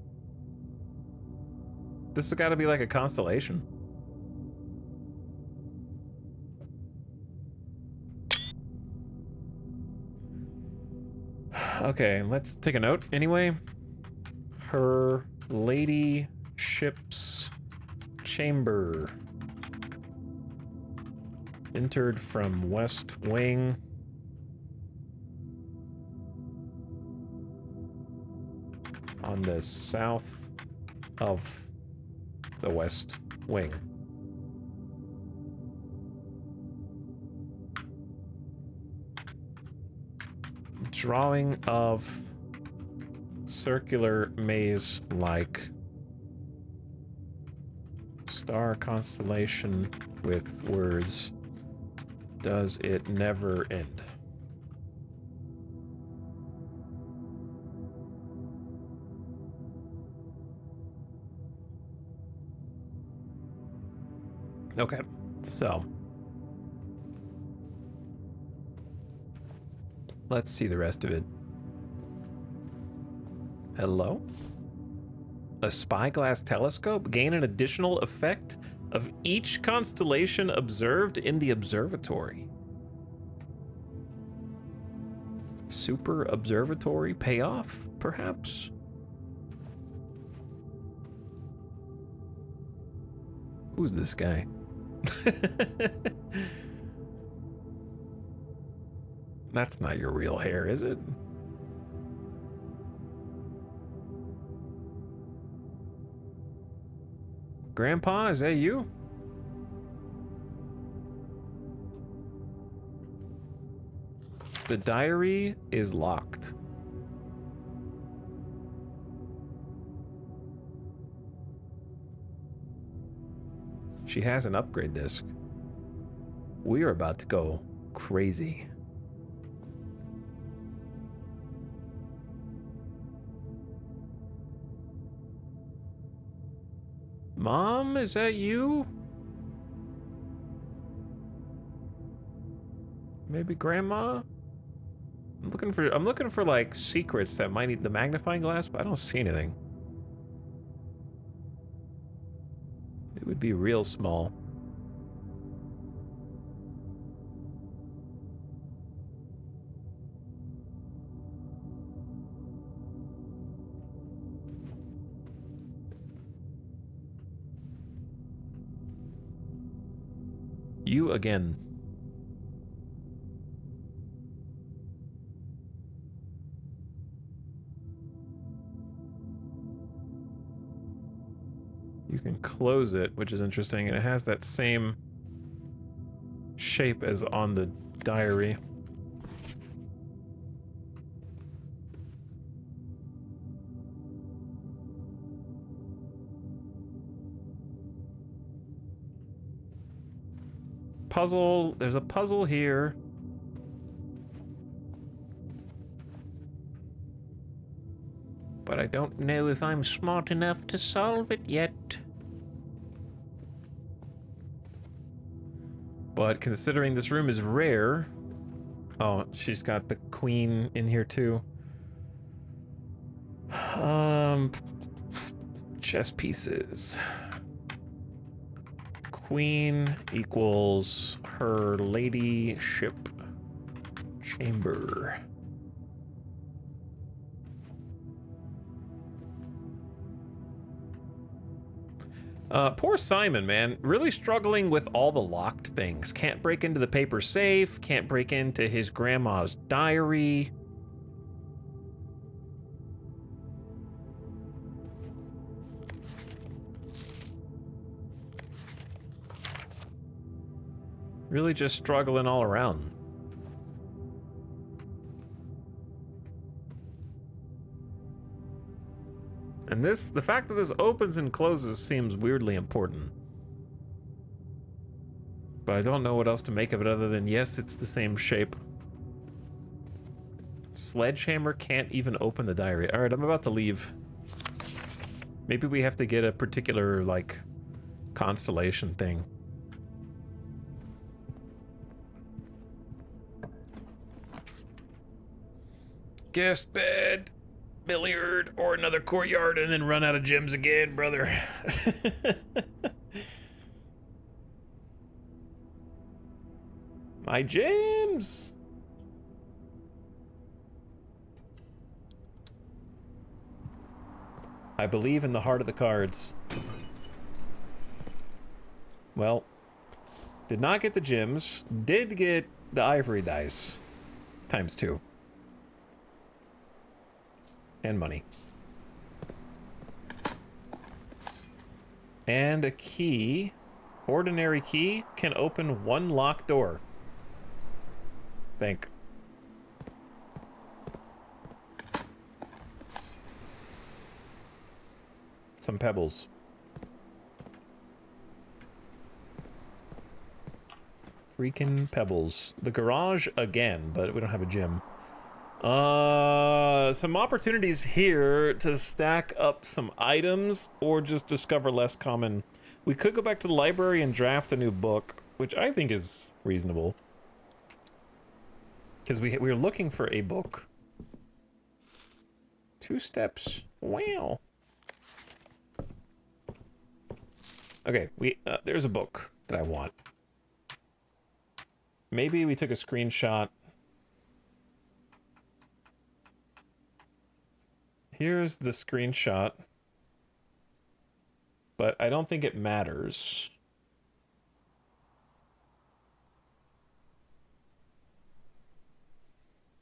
This has got to be like a constellation. Okay, let's take a note anyway. Her ladyship's chamber. Entered from West Wing. On the south of the West Wing. Drawing of circular maze-like star constellation with words. Does it never end? Okay, so let's see the rest of it. Hello? A spyglass telescope? Gain an additional effect of each constellation observed in the observatory. Super observatory payoff, perhaps? Who's this guy? That's not your real hair, is it? Grandpa, is that you? The diary is locked. She has an upgrade disc. We are about to go crazy. Mom, is that you? Maybe Grandma? I'm looking for like secrets that might need the magnifying glass, but I don't see anything. It would be real small. You again. You can close it, which is interesting, and it has that same shape as on the diary. Puzzle, there's a puzzle here. But I don't know if I'm smart enough to solve it yet. But considering this room is rare... Oh, she's got the queen in here too. Chess pieces. Queen equals her ladyship chamber. Poor Simon, man. Really struggling with all the locked things. Can't break into the paper safe, can't break into his grandma's diary. Really just struggling all around. And the fact that this opens and closes seems weirdly important. But I don't know what else to make of it other than, yes, it's the same shape. Sledgehammer can't even open the diary. All right, I'm about to leave. Maybe we have to get a particular, like, constellation thing. Guest bed, billiard, or another courtyard, and then run out of gems again, brother. My gems! I believe in the heart of the cards. Well, did not get the gems, did get the ivory dice. ×2. And money. And a key. Ordinary key can open one locked door. Think. Some pebbles. Freaking pebbles. The garage again, but we don't have a gym. Some opportunities here to stack up some items or just discover less common. We could go back to the library and draft a new book, which I think is reasonable. Because we were looking for a book. 2 steps. Wow. Okay, there's a book that I want. Maybe we took a screenshot. Here's the screenshot. But I don't think it matters.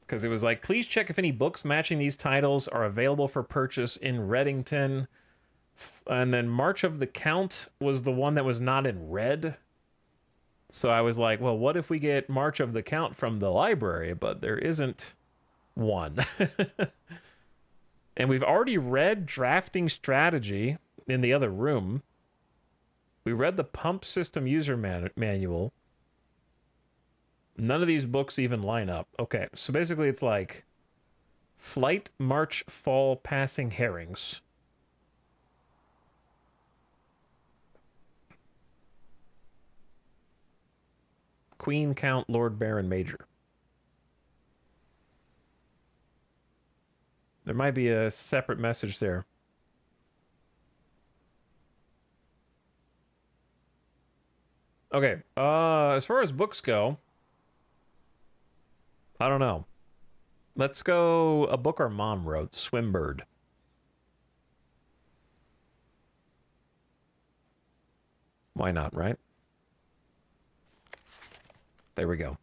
Because it was like, please check if any books matching these titles are available for purchase in Reddington. And then March of the Count was the one that was not in red. So I was like, well, what if we get March of the Count from the library? But there isn't one. And we've already read Drafting Strategy in the other room. We read the Pump System User Manual. None of these books even line up. Okay, so basically it's like Flight, March, Fall, Passing Herrings. Queen, Count, Lord, Baron, Major. There might be a separate message there. Okay, as far as books go, I don't know. Let's go a book our mom wrote, Swimbird. Why not, right? There we go.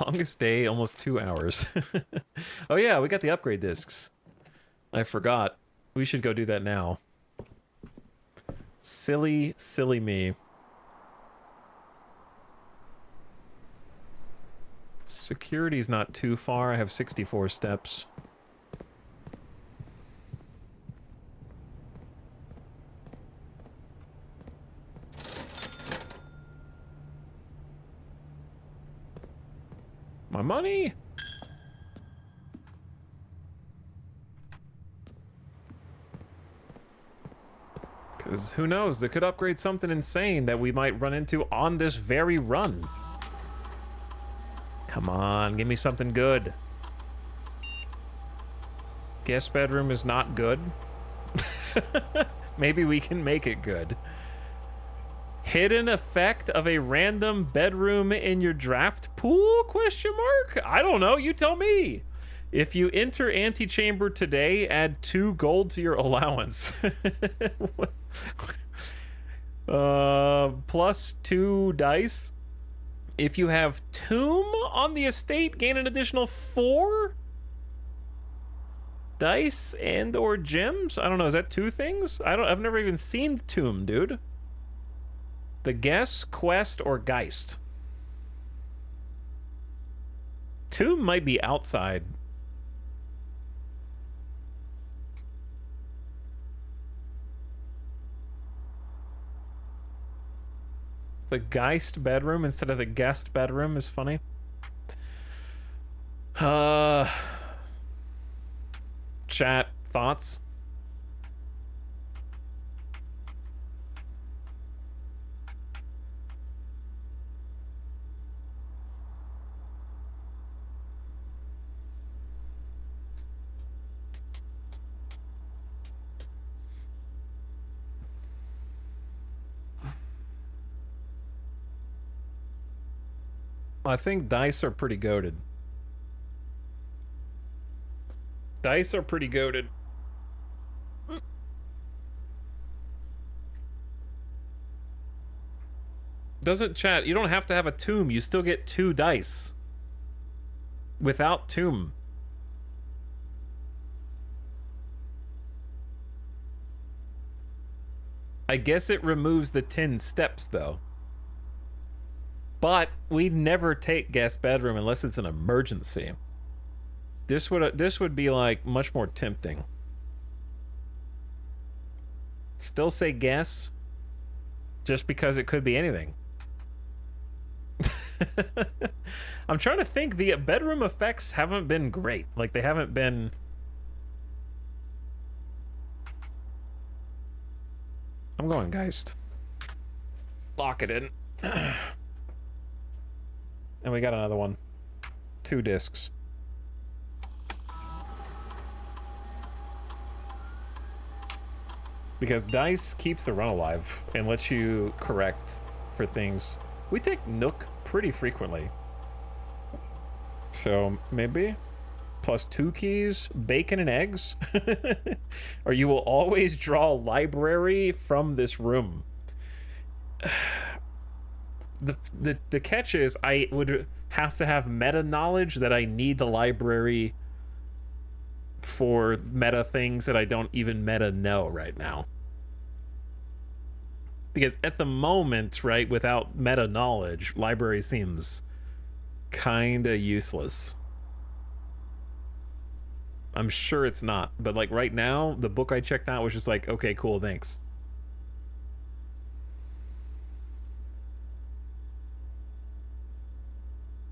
Longest day, almost 2 hours. Oh yeah, we got the upgrade discs. I forgot. We should go do that now. Silly, silly me. Security's not too far. I have 64 steps. My money! Because who knows, they could upgrade something insane that we might run into on this very run. Come on, give me something good. Guest bedroom is not good. Maybe we can make it good. Hidden effect of a random bedroom in your draft pool? Question mark? I don't know, you tell me. If you enter antechamber today, add 2 gold to your allowance. Plus 2 dice. If you have tomb on the estate, gain an additional 4 dice and or gems. I don't know, is that 2 things? I've never even seen the tomb, dude. The guess, quest, or geist. Tomb might be outside. The Geist bedroom instead of the guest bedroom is funny. Chat, thoughts? I think dice are pretty goated. Dice are pretty goated. Doesn't chat, you don't have to have a tomb, you still get 2 dice. Without tomb. I guess it removes the 10 steps though. But we never take guest bedroom unless it's an emergency. This would be like much more tempting. Still say guess, just because it could be anything. I'm trying to think. The bedroom effects haven't been great. Like, they haven't been... I'm going Geist. Lock it in. And we got another one. 2 discs. Because dice keeps the run alive and lets you correct for things. We take Nook pretty frequently. So maybe plus 2 keys, bacon and eggs. Or you will always draw library from this room. The catch is I would have to have meta knowledge that I need the library for meta things that I don't even meta know right now. Because at the moment, right, without meta knowledge, library seems kinda useless. I'm sure it's not, but like right now, the book I checked out was just like, okay, cool, thanks.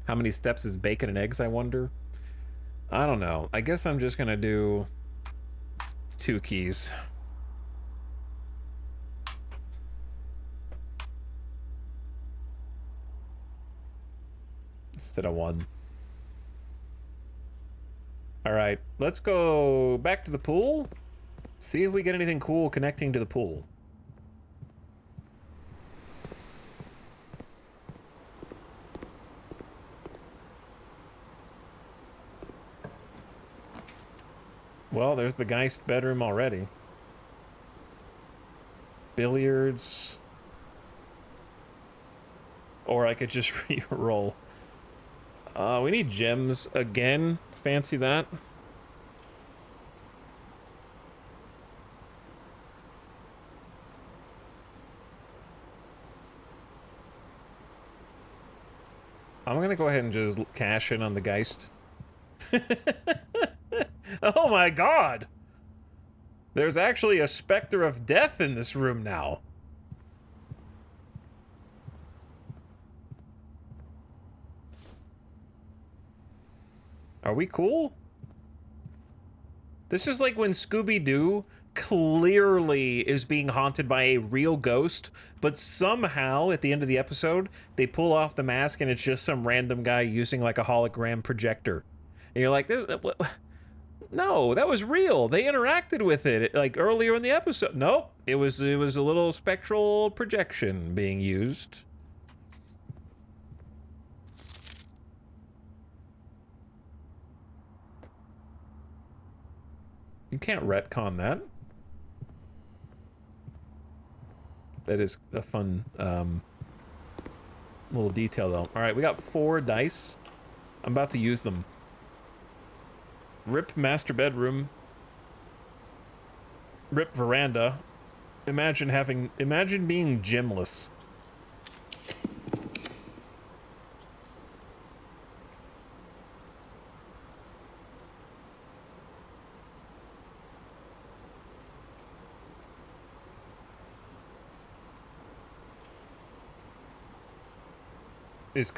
How many steps is bacon and eggs, I wonder? I don't know. I guess I'm just gonna do 2 keys. Instead of 1. Alright, let's go back to the pool. See if we get anything cool connecting to the pool. Well, there's the Geist bedroom already. Billiards. Or I could just re-roll. We need gems again. Fancy that. I'm gonna go ahead and just cash in on the Geist. Oh my god! There's actually a specter of death in this room now. Are we cool? This is like when Scooby-Doo clearly is being haunted by a real ghost, but somehow at the end of the episode, they pull off the mask and it's just some random guy using like a hologram projector. And you're like, no, that was real. They interacted with it like earlier in the episode. Nope, it was a little spectral projection being used. You can't retcon that. That is a fun little detail though. All right, we got 4 dice. I'm about to use them. Rip master bedroom. Rip veranda. Imagine being gymless.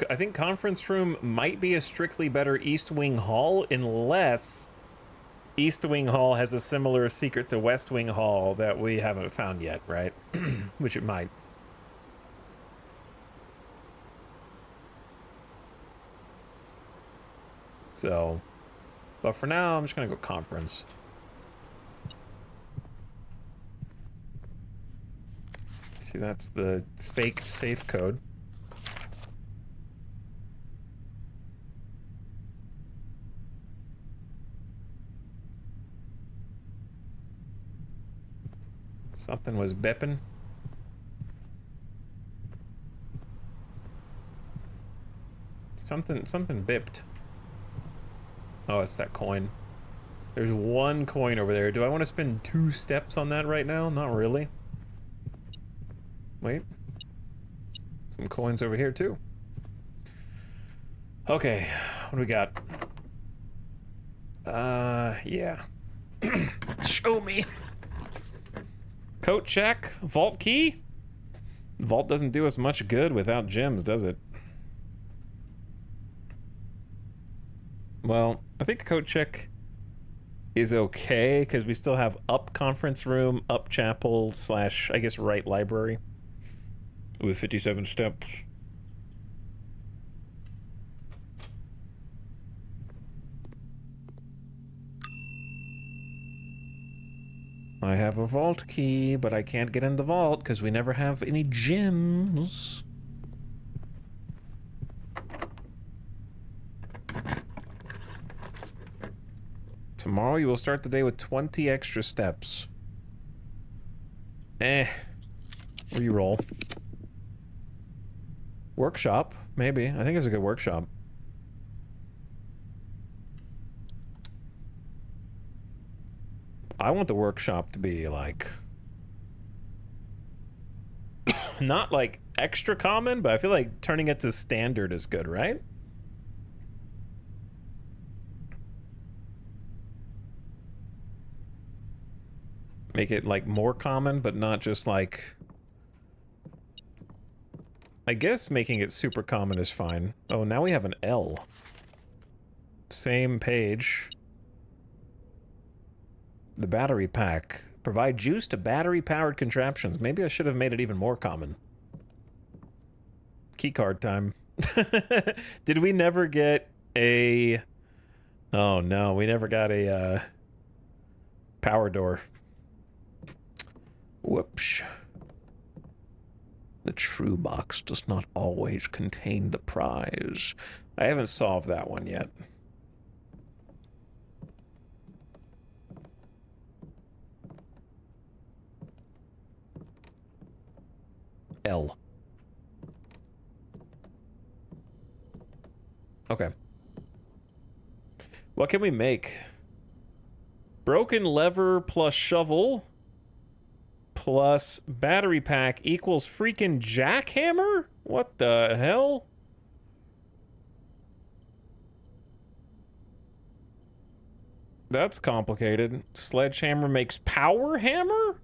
I think conference room might be a strictly better East Wing Hall unless East Wing Hall has a similar secret to West Wing Hall that we haven't found yet, right? Which it might. So, but for now, I'm just gonna go conference. See, that's the fake safe code. Something was bipping. Something bipped. Oh, it's that coin. There's 1 coin over there. Do I want to spend 2 steps on that right now? Not really. Wait. Some coins over here too. Okay, what do we got? Yeah. Show me. Coat check. Vault key? Vault doesn't do us much good without gems, does it? Well, I think the coat check is okay, because we still have up conference room, up chapel, / I guess right library. With 57 steps. I have a vault key, but I can't get in the vault because we never have any gems. Tomorrow you will start the day with 20 extra steps. Reroll. Workshop, maybe. I think it's a good workshop. I want the workshop to be like not like extra common, but I feel like turning it to standard is good, right? Make it like more common, but not just like... I guess making it super common is fine. Oh, now we have an L. Same page. The battery pack. Provide juice to battery-powered contraptions. Maybe I should have made it even more common. Keycard time. Did we never get a... Oh no, we never got a power door. Whoops. The true box does not always contain the prize. I haven't solved that one yet. L. Okay. What can we make? Broken lever plus shovel plus battery pack equals freaking jackhammer? What the hell? That's complicated. Sledgehammer makes power hammer?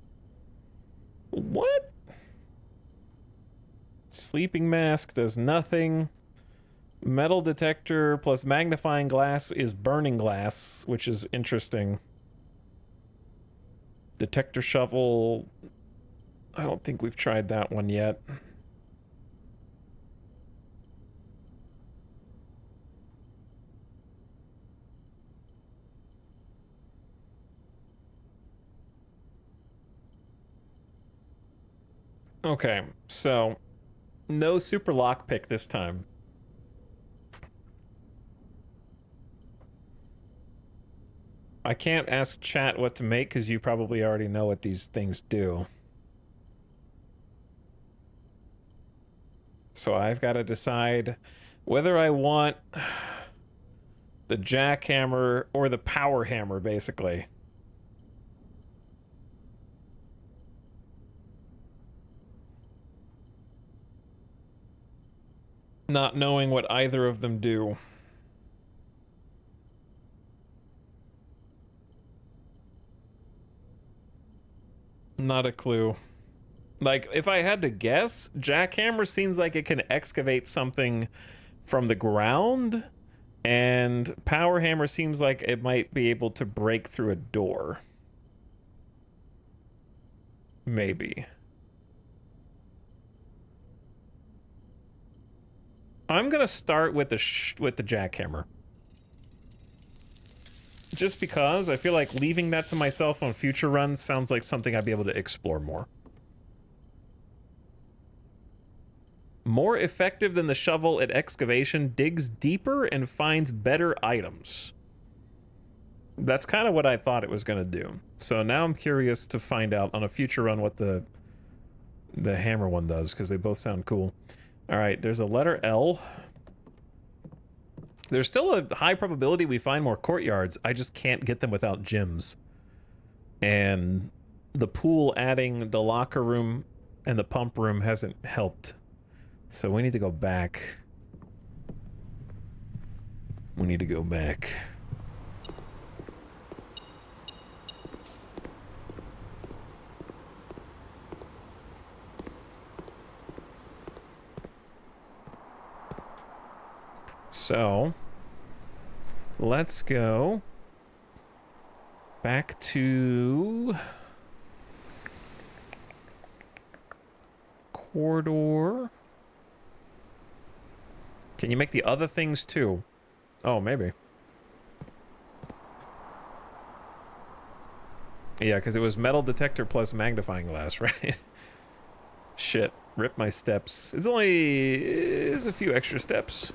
What? Sleeping mask does nothing. Metal detector plus magnifying glass is burning glass, which is interesting. Detector shovel... I don't think we've tried that one yet. Okay, so... no super lockpick this time. I can't ask chat what to make because you probably already know what these things do. So I've got to decide whether I want the jackhammer or the power hammer, basically. Not knowing what either of them do. Not a clue. Like, if I had to guess, jackhammer seems like it can excavate something from the ground, and power hammer seems like it might be able to break through a door. Maybe. I'm gonna start with the jackhammer. Just because I feel like leaving that to myself on future runs sounds like something I'd be able to explore more. More effective than the shovel at excavation, digs deeper and finds better items. That's kind of what I thought it was going to do. So now I'm curious to find out on a future run what the hammer one does, because they both sound cool. All right, there's a letter L. There's still a high probability we find more courtyards. I just can't get them without gyms. And the pool adding the locker room and the pump room hasn't helped. So we need to go back. We need to go back. So, let's go back to corridor. Can you make the other things too? Oh, maybe. Yeah, because it was metal detector plus magnifying glass, right? Shit. Rip my steps. It's a few extra steps.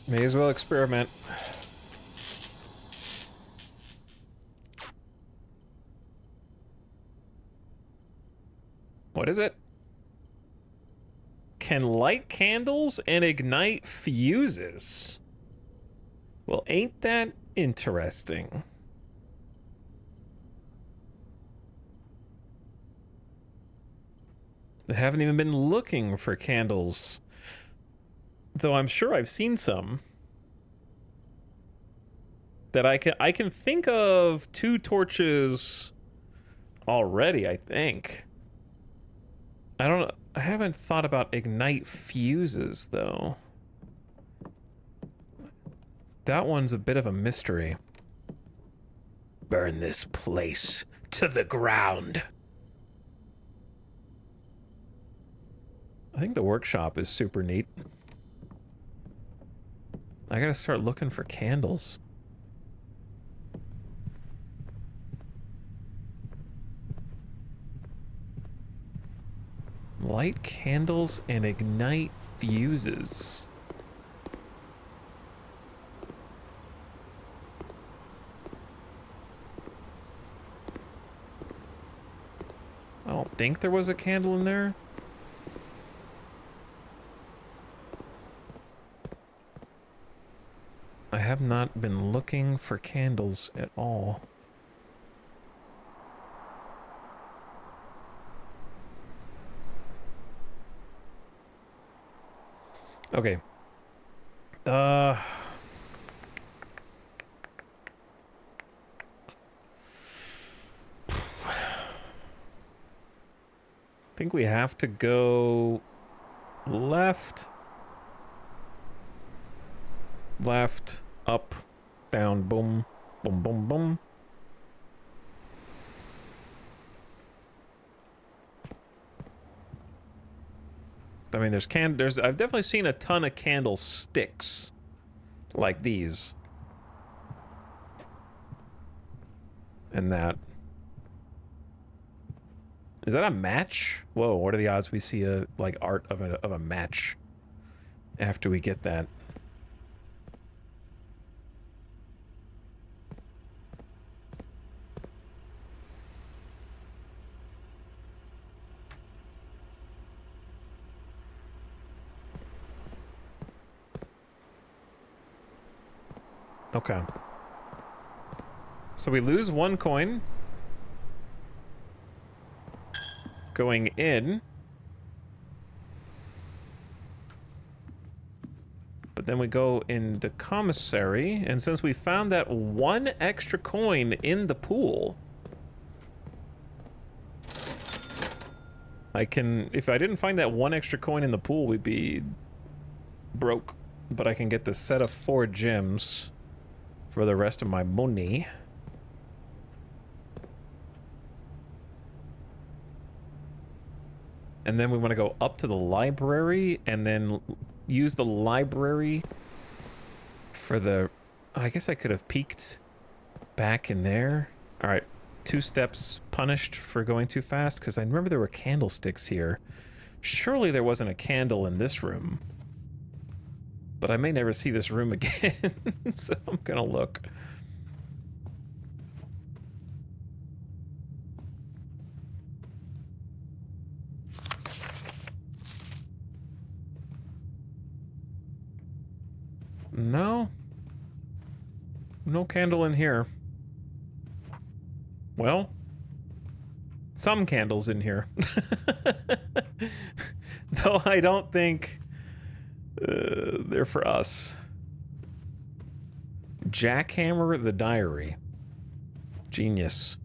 May as well experiment. What is it? Can light candles and ignite fuses. Well, ain't that interesting? I haven't even been looking for candles. Though I'm sure I've seen some. That I can think of 2 torches already, I think. I don't know. I haven't thought about ignite fuses, though. That one's a bit of a mystery. Burn this place to the ground. I think the workshop is super neat. I gotta start looking for candles. Light candles and ignite fuses. I don't think there was a candle in there. I have not been looking for candles at all. Okay. I think we have to go left, up, down, boom, boom, boom, boom. I mean, I've definitely seen a ton of candlesticks like these. And that. Is that a match? Whoa, what are the odds we see a, like, art of a match after we get that? Okay. So we lose 1 coin. Going in. But then we go in the commissary, and since we found that 1 extra coin in the pool, if I didn't find that 1 extra coin in the pool, we'd be broke. But I can get the set of 4 gems for the rest of my money. And then we want to go up to the library and then use the library for the... I guess I could have peeked back in there. All right, 2 steps punished for going too fast, because I remember there were candlesticks here. Surely there wasn't a candle in this room. But I may never see this room again, so I'm gonna look. No. No candle in here. Well, some candles in here. Though I don't think they're for us. Jackhammer the Diary. Genius.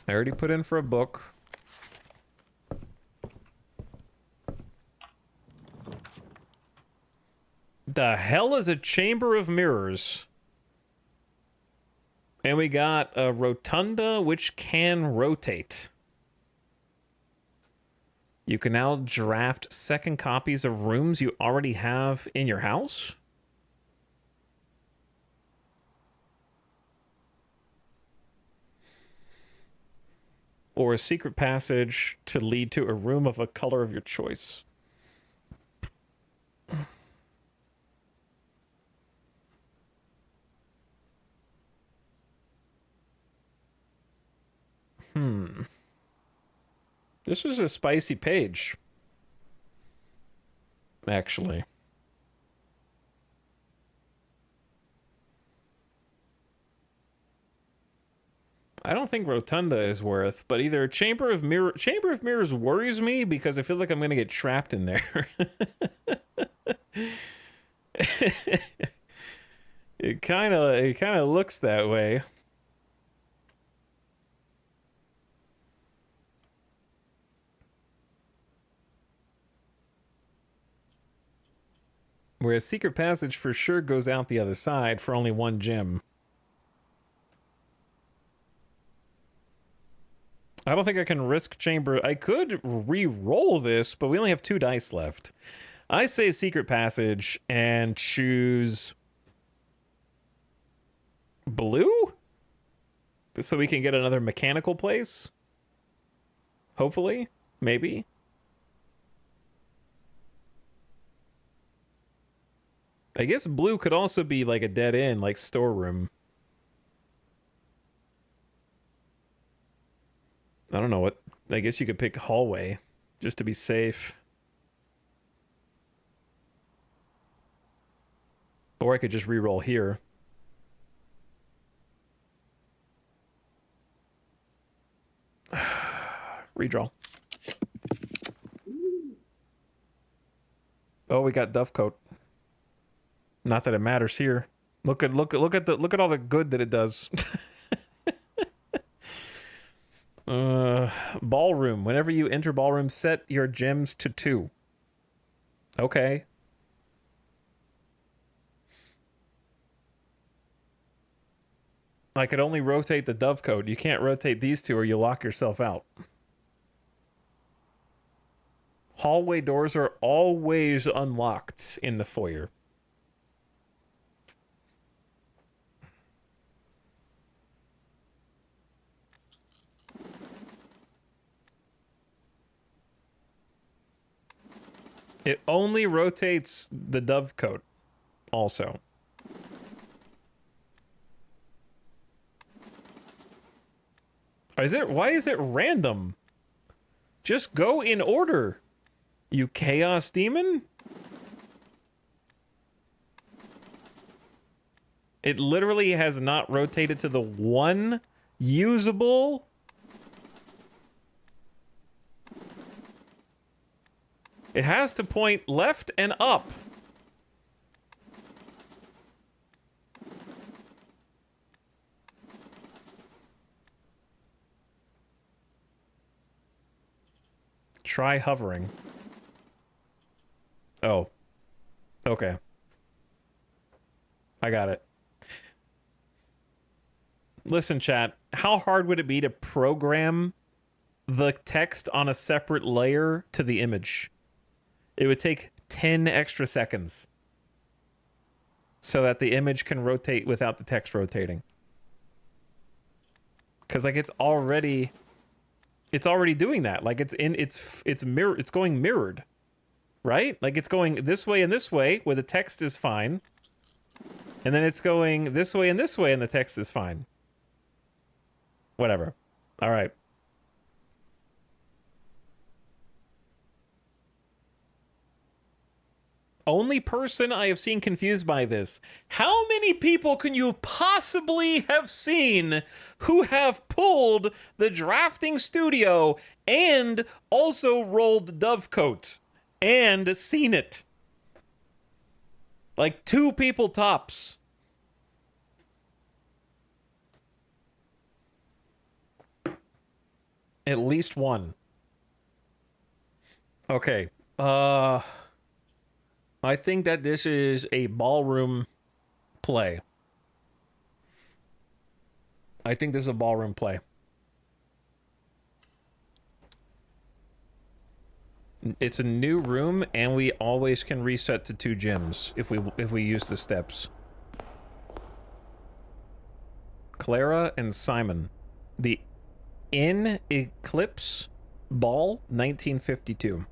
I already put in for a book. The hell is a chamber of mirrors? And we got a rotunda which can rotate. You can now draft second copies of rooms you already have in your house? Or a secret passage to lead to a room of a color of your choice. This is a spicy page. Actually. I don't think Rotunda is worth, but either Chamber of Mirrors worries me because I feel like I'm gonna get trapped in there. It kind of looks that way. Whereas Secret Passage for sure goes out the other side for only one gem. I don't think I can risk Chamber. I could re-roll this, but we only have 2 dice left. I say Secret Passage and choose blue? So we can get another mechanical place? Hopefully? Maybe? I guess blue could also be like a dead end, like storeroom. I don't know what. I guess you could pick hallway just to be safe. Or I could just re-roll here. Redraw. Oh, we got Duffcoat. Not that it matters here. Look at all the good that it does. Ballroom. Whenever you enter ballroom, set your gems to 2. Okay. I could only rotate the Dovecoat. You can't rotate these 2 or you lock yourself out. Hallway doors are always unlocked in the foyer. It only rotates the Dovecoat also. Why is it random? Just go in order, you chaos demon. It literally has not rotated to the one usable. It has to point left and up. Try hovering. Oh. Okay. I got it. Listen, chat. How hard would it be to program the text on a separate layer to the image? It would take 10 extra seconds so that the image can rotate without the text rotating. Because like it's already doing that. Like it's going mirrored, right? Like it's going this way and this way where the text is fine, and then it's going this way and this way and the text is fine. Whatever. All right. Only person I have seen confused by this. How many people can you possibly have seen who have pulled the drafting studio and also rolled Dovecote and seen it? Like 2 people tops. At least one. Okay. I think that this is a ballroom play. I think this is a ballroom play. It's a new room, and we always can reset to 2 gems if we use the steps. Clara and Simon. The In Eclipse Ball, 1952.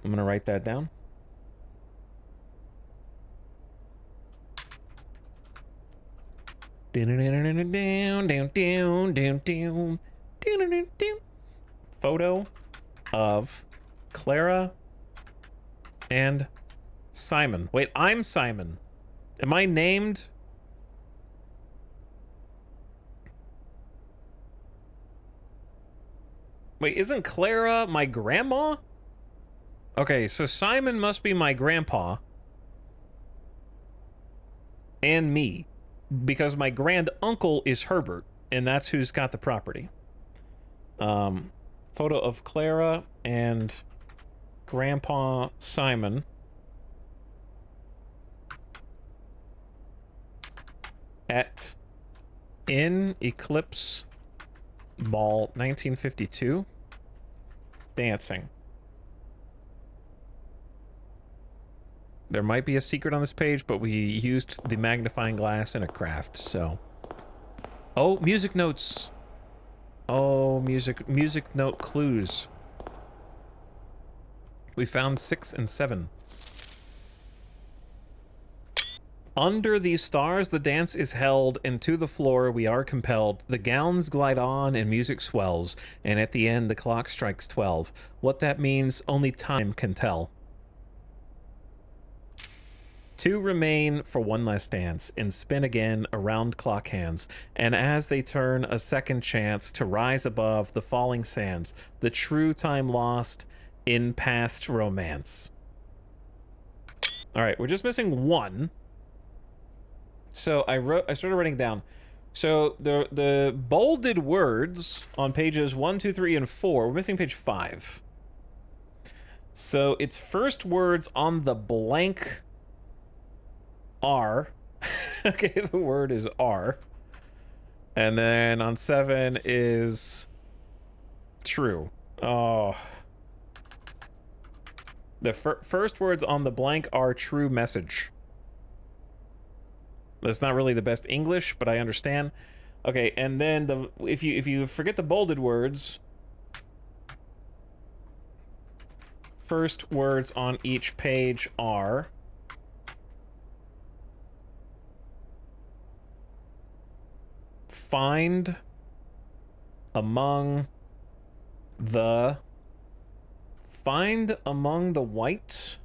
I'm gonna write that down. Photo of Clara and Simon. Wait, I'm Simon. Am I named? Wait, isn't Clara my grandma? Okay, so Simon must be my grandpa. And me. Because my grand uncle is Herbert, and that's who's got the property. Photo of Clara and Grandpa Simon. In Eclipse Ball, 1952. Dancing. There might be a secret on this page, but we used the magnifying glass in a craft, so... Oh, music notes! Oh, music note clues. We found 6 and 7. Under these stars, the dance is held, and to the floor we are compelled. The gowns glide on, and music swells, and at the end the clock strikes 12. What that means, only time can tell. 2 remain for one last dance, and spin again around clock hands, and as they turn, a second chance to rise above the falling sands, the true time lost in past romance. Alright, we're just missing 1. So I started writing down. So the bolded words on pages 1, 2, 3, and 4, we're missing page 5. So it's first words on the blank R. Okay, the word is R. And then on 7 is true. Oh. The first words on the blank are true message. That's not really the best English, but I understand. Okay, and then if you forget the bolded words, first words on each page are find among the white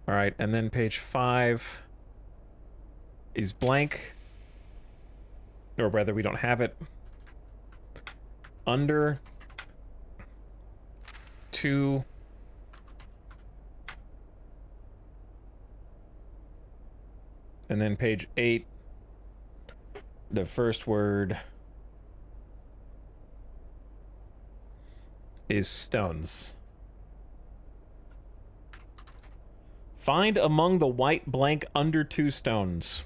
all right, and then page 5 is blank, or rather we don't have it. Under 2 and then page 8, the first word is stones. Find among the white blank under 2 stones.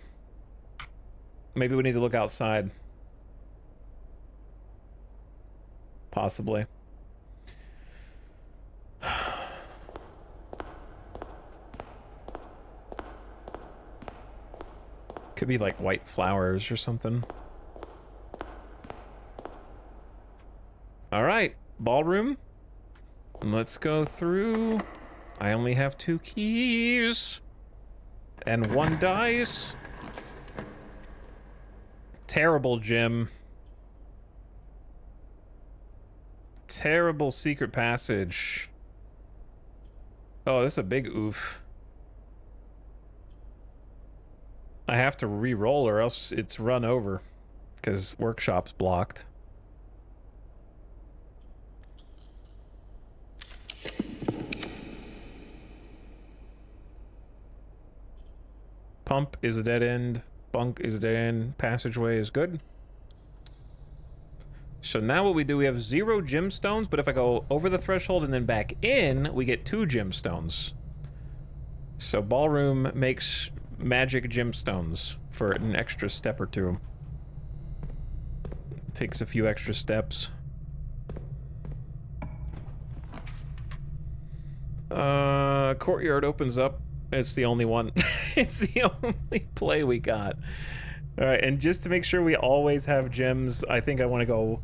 Maybe we need to look outside. Possibly. Could be like white flowers or something. All right, ballroom. Let's go through. I only have 2 keys and 1 dice. Terrible, Jim. terrible secret passage. Oh, this is a big oof. I have to re-roll or else it's run over because workshop's blocked. Pump is a dead end. Bunk is a dead end. Passageway is good. So now what we do, we have 0 gemstones, but if I go over the threshold and then back in, we get 2 gemstones. So ballroom makes magic gemstones for an extra step or 2. Takes a few extra steps. Courtyard opens up. It's the only one. It's the only play we got. All right, and just to make sure we always have gems, I think I want to go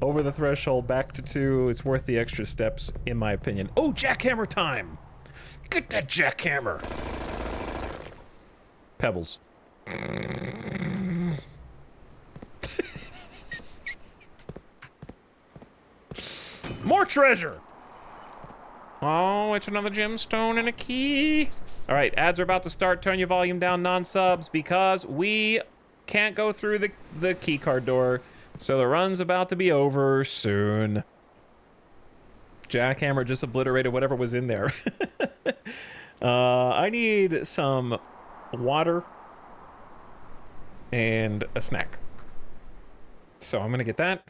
over the threshold, back to 2. It's worth the extra steps, in my opinion. Oh, jackhammer time! Get that jackhammer! Pebbles. More treasure! Oh, it's another gemstone and a key. All right, ads are about to start. Turn your volume down, non-subs, because we can't go through the key card door. So the run's about to be over soon. Jackhammer just obliterated whatever was in there. I need some water and a snack. So I'm gonna get that.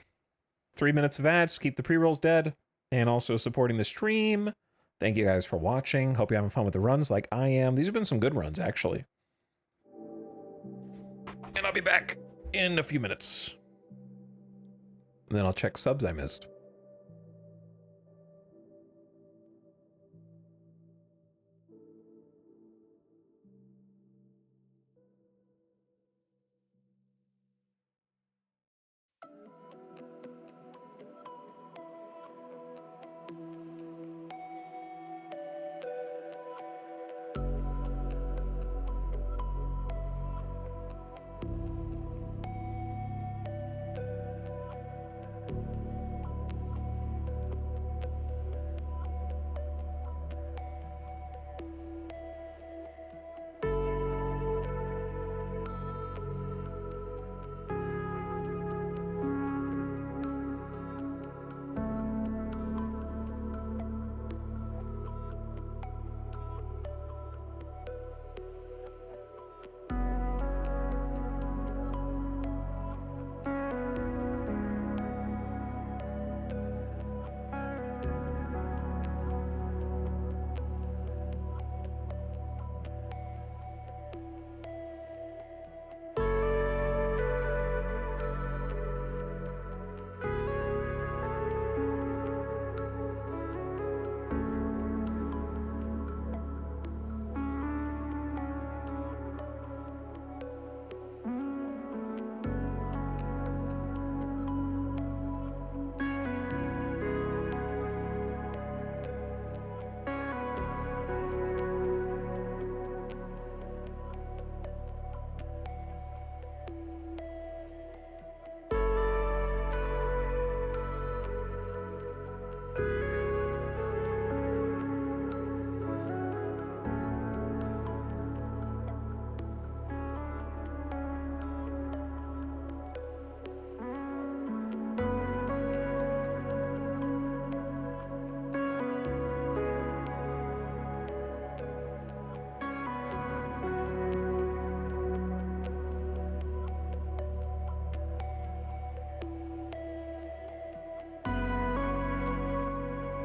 3 minutes of ads, keep the pre-rolls dead, and also supporting the stream. Thank you guys for watching. Hope you're having fun with the runs like I am. These have been some good runs, actually. And I'll be back in a few minutes. And then I'll check subs I missed.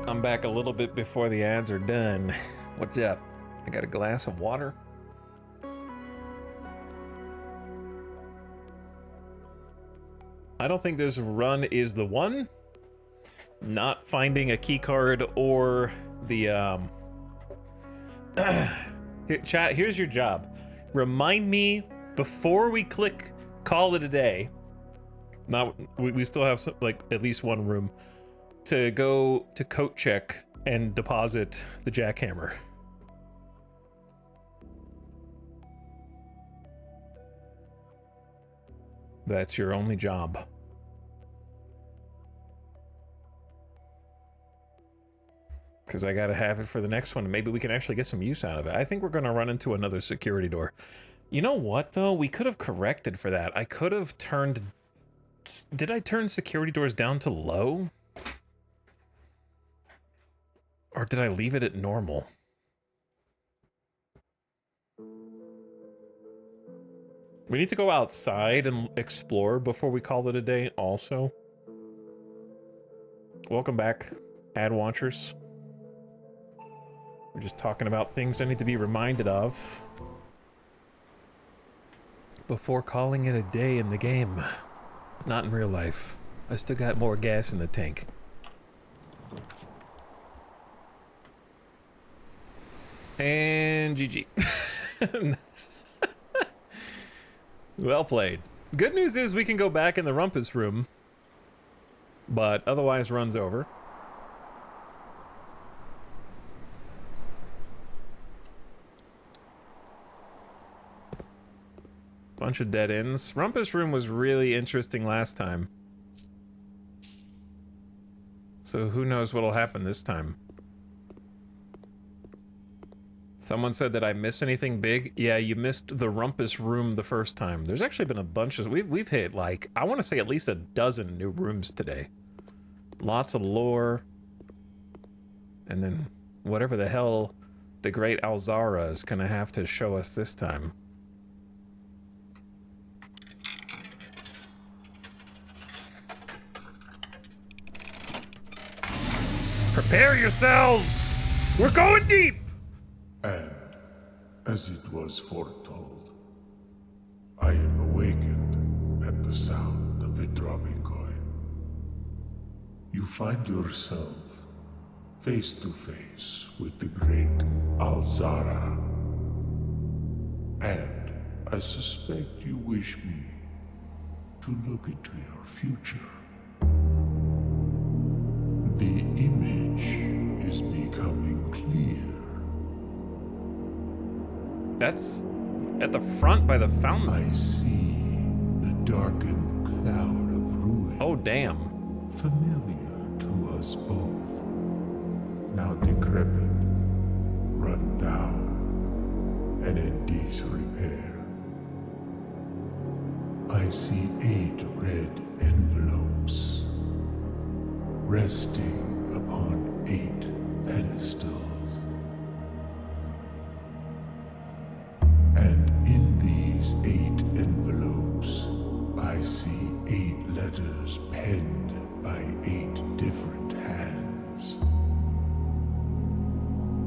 I'm back a little bit before the ads are done. What's up? I got a glass of water. I don't think this run is the one. Not finding a key card or the chat, here's your job. Remind me before we click call it a day. Not we still have some, like at least one room to go to coat check and deposit the jackhammer. That's your only job. because I gotta have it for the next one, and maybe we can actually get some use out of it. I think we're gonna run into another security door. You know what, though? We could have corrected for that. I could have turned... Did I turn security doors down to low? Or did I leave it at normal? We need to go outside and explore before we call it a day also. Welcome back, ad watchers. We're just talking about things I need to be reminded of before calling it a day in the game. Not in real life. I still got more gas in the tank. And GG. Well played. Good news is we can go back in the rumpus room, but otherwise runs over. Bunch of dead ends. Rumpus room was really interesting last time. So who knows what'll happen this time. Someone said that I miss anything big. Yeah, you missed the rumpus room the first time. There's actually been a bunch of... We've hit, like, I want to say at least a dozen new rooms today. Lots of lore. And then whatever the hell the great Alzara is going to have to show us this time. Prepare yourselves! We're going deep! And, as it was foretold, I am awakened at the sound of a dropping coin. You find yourself face to face with the great Alzara. And I suspect you wish me to look into your future. The image is becoming clear. That's at the front by the fountain. I see the darkened cloud of ruin. Oh, damn. Familiar to us both. Now decrepit, run down, and in disrepair. I see 8 red envelopes resting upon 8 pedestals. And in these 8 envelopes, I see 8 letters penned by 8 different hands.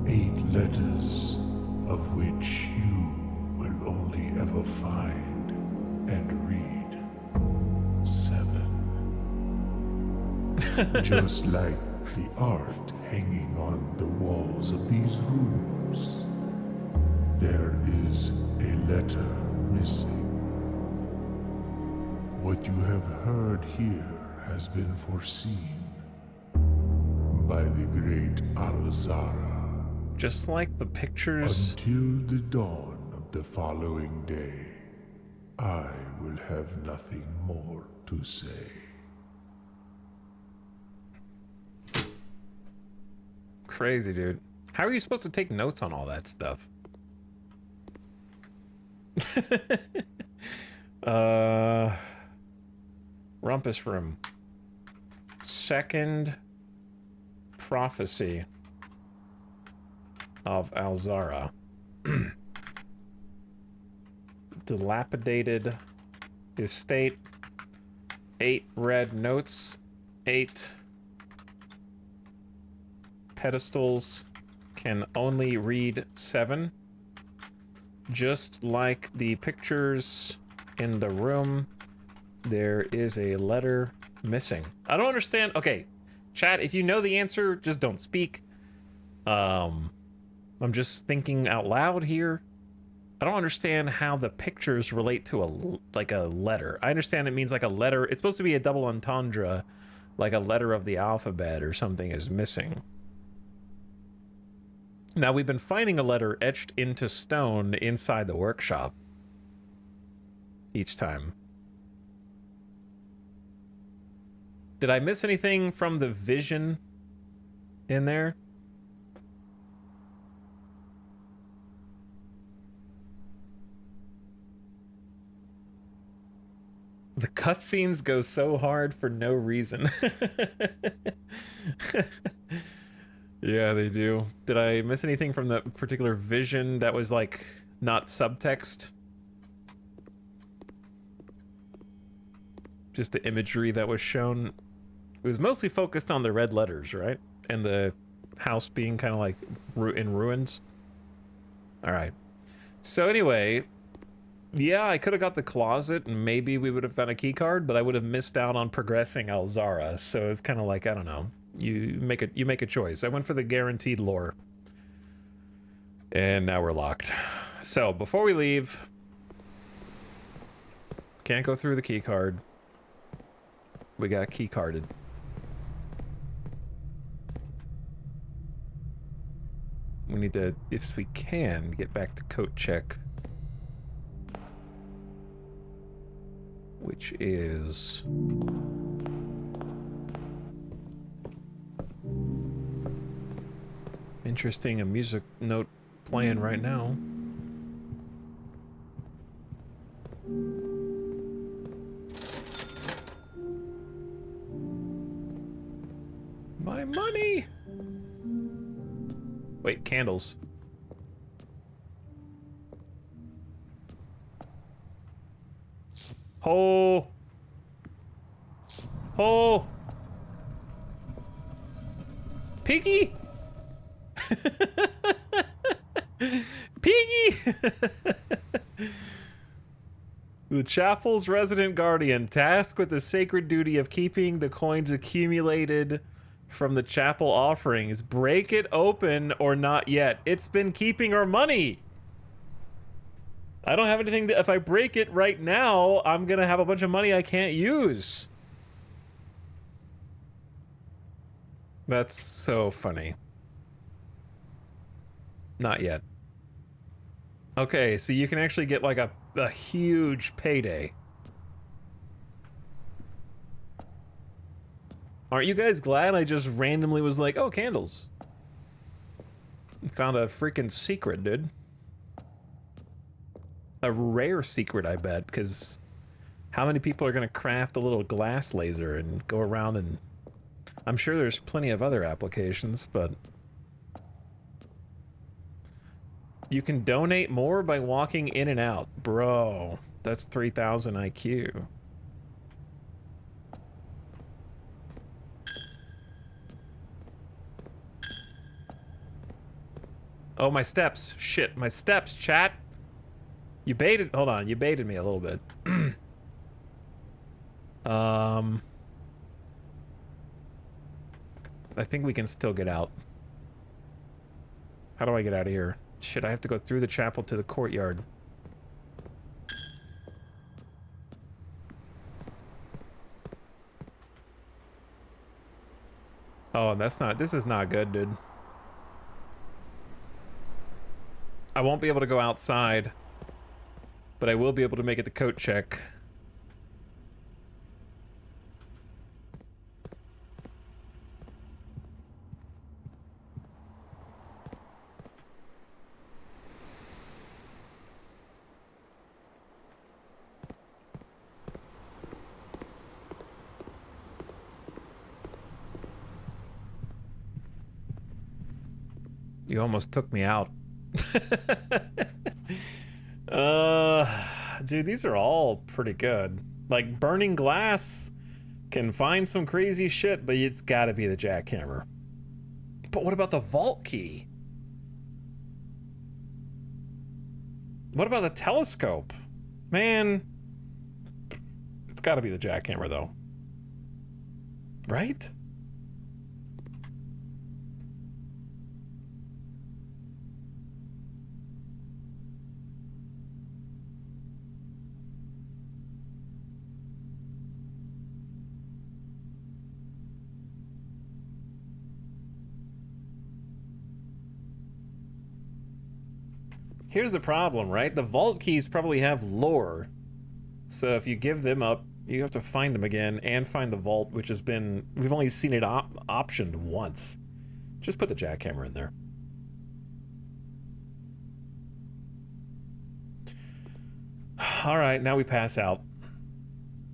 8 letters of which you will only ever find and read 7. Just like the art hanging on the walls of these rooms. There is a letter missing. What you have heard here has been foreseen by the great Alzara. Just like the pictures. Until the dawn of the following day, I will have nothing more to say. Crazy, dude. How are you supposed to take notes on all that stuff? Rumpus room. Second prophecy of Alzara. Dilapidated estate. 8 red notes. 8 pedestals. Can only read 7. Just like the pictures in the room, there is a letter missing. I don't understand. Okay, chat, if you know the answer, just don't speak. I'm just thinking out loud here. I don't understand how the pictures relate to a letter. I understand it means like a letter. It's supposed to be a double entendre, like a letter of the alphabet or something is missing. Now, we've been finding a letter etched into stone inside the workshop each time. Did I miss anything from the vision in there? cutscenes go so hard for no reason. Yeah, they do. Did I miss anything from the particular vision that was like not subtext? Just the imagery that was shown. It was mostly focused on the red letters, right? And the house being kind of like in ruins. All right. So anyway, yeah, I could have got the closet and maybe we would have found a key card, but I would have missed out on progressing Alzara. So it's kind of like, I don't know. You make a choice. I went for the guaranteed lore. And now we're locked. So before we leave, can't go through the key card. We got key carded. We need to, if we can, get back to coat check. Which is... interesting, a music note playing right now. My money! Wait, candles. Oh! Oh! Piggy! Piggy! The chapel's resident guardian, tasked with the sacred duty of keeping the coins accumulated from the chapel offerings. Break it open or not yet. It's been keeping our money. I don't have anything to, if I break it right now, I'm gonna have a bunch of money I can't use. That's so funny. Not yet. Okay, so you can actually get like a huge payday. Aren't you guys glad I just randomly was like, oh, candles. Found a freaking secret, dude. A rare secret, I bet, because how many people are going to craft a little glass laser and go around and... I'm sure there's plenty of other applications, but... You can donate more by walking in and out. Bro, that's 3,000 IQ. Oh, my steps. Shit, my steps, chat. You baited... Hold on, you baited me a little bit. I think we can still get out. How do I get out of here? Shit, I have to go through the chapel to the courtyard. Oh, that's not... This is not good, dude. I won't be able to go outside, but I will be able to make it the coat check. You almost took me out. Dude, these are all pretty good. Like, Burning Glass can find some crazy shit, but it's gotta be the jackhammer. But what about the vault key? What about the telescope? Man, it's gotta be the jackhammer, though. Right? Here's the problem, right? The vault keys probably have lore. So if you give them up, you have to find them again and find the vault, which has been... We've only seen it optioned once. Just put the jackhammer in there. All right, now we pass out.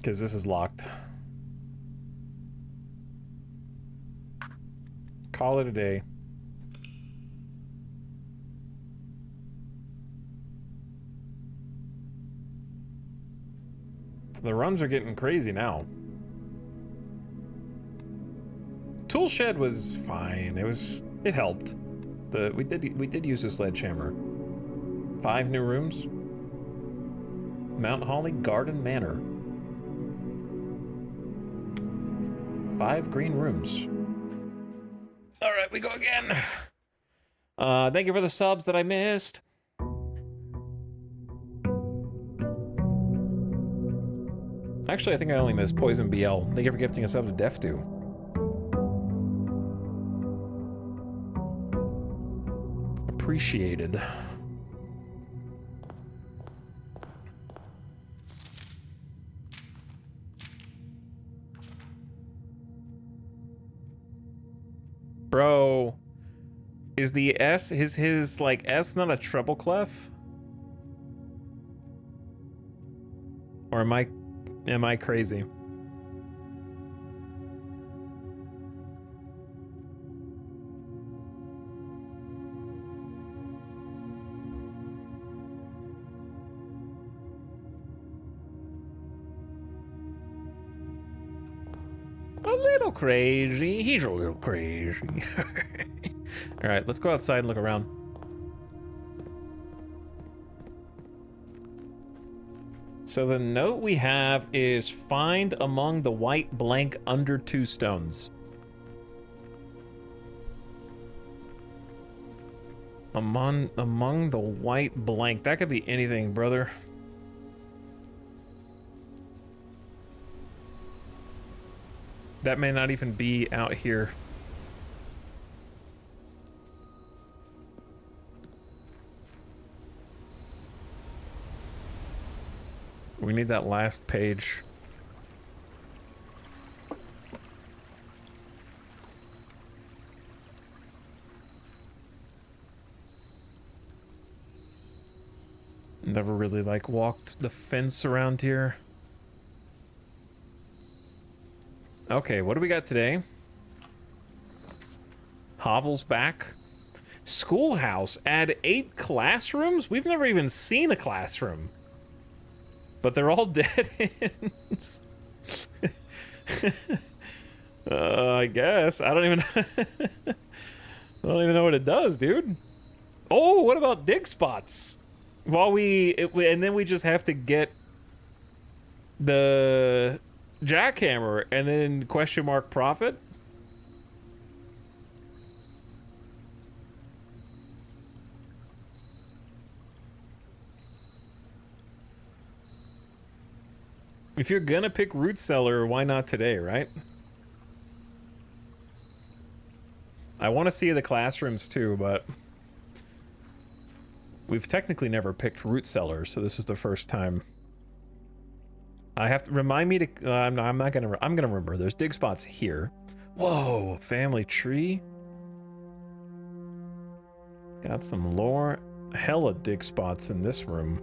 Because this is locked. Call it a day. The runs are getting crazy now. Tool shed was fine. It helped. We did use a sledgehammer. 5 new rooms. Mount Holly Garden Manor. 5 green rooms. All right, we go again. Thank you for the subs that I missed. Actually, I think I only missed Poison BL. Thank you for gifting a sub to Def2. Appreciated. Bro, is the S, his like S not a treble clef? Or am I crazy? A little crazy. He's a little crazy. All right, let's go outside and look around. So the note we have is find among the white blank under 2 stones. Among the white blank. That could be anything, brother. That may not even be out here. We need that last page. Never really like walked the fence around here. Okay, what do we got today? Hovel's back. Schoolhouse, add 8 classrooms? We've never even seen a classroom. But they're all dead ends. I guess. I don't even know what it does, dude. Oh, what about dig spots? And then we just have to get the jackhammer and then question mark profit. If you're gonna pick root cellar, why not today, right? I want to see the classrooms too, but we've technically never picked root cellar, so this is the first time. I have to remind me to. I'm gonna remember. There's dig spots here. Whoa, family tree. Got some lore. Hella dig spots in this room.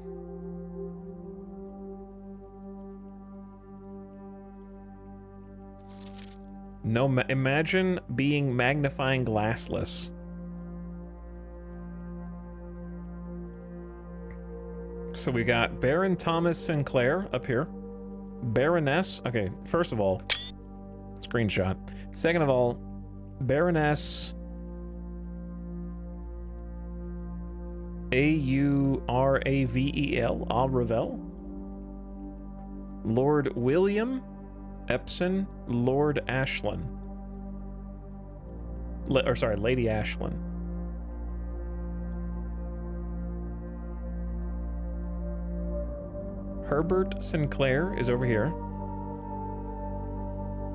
No, imagine being magnifying glassless. So we got Baron Thomas Sinclair up here. Baroness, okay, first of all, screenshot. Second of all, Baroness Auravel, Ravel. Lord William Epson, Lord Ashland. Lady Ashland. Herbert Sinclair is over here.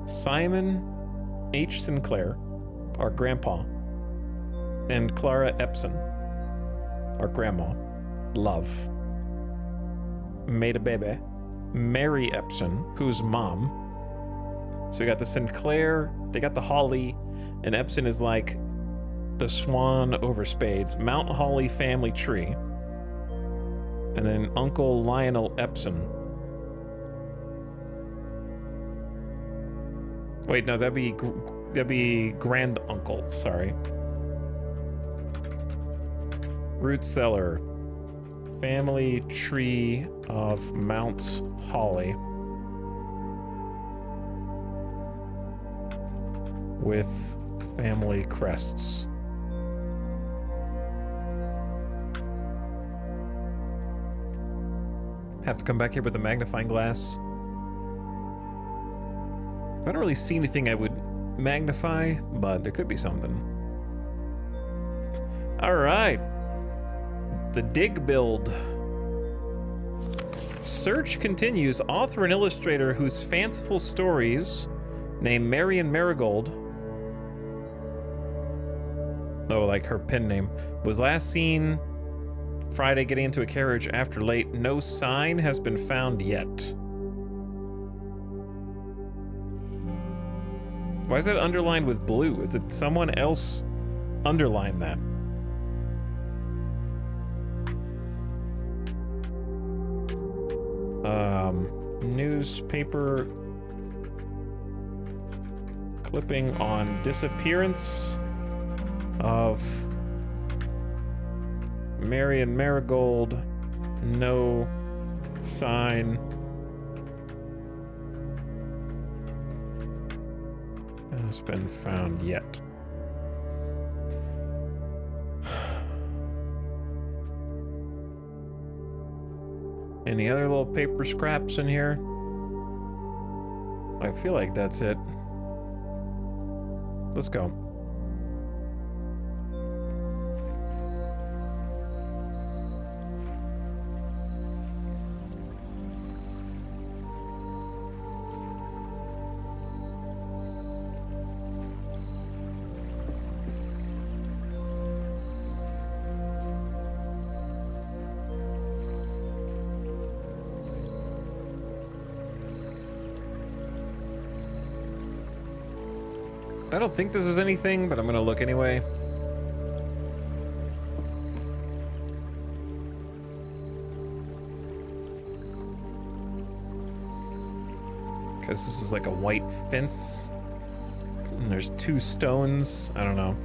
Simon H. Sinclair, our grandpa. And Clara Epson, our grandma. Love. Made a baby. Mary Epson, who's mom. So we got the Sinclair, they got the Holly, and Epson is like the swan over spades. Mount Holly family tree. And then Uncle Lionel Epson. Wait, no, that'd be grand uncle. Sorry. Root cellar. Family tree of Mount Holly. With family crests. Have to come back here with a magnifying glass. I don't really see anything I would magnify, but there could be something. All right. The dig build. Search continues. Author and illustrator whose fanciful stories, named Marion Marigold, oh, like her pen name, was last seen Friday getting into a carriage after late. No sign has been found yet. Why is that underlined with blue? Is it someone else underlined that? Newspaper clipping on disappearance of Marion Marigold. No sign has been found yet. Any other little paper scraps in here? I feel like that's it. Let's go. I don't think this is anything, but I'm gonna look anyway. Because this is like a white fence. And there's 2 stones. I don't know.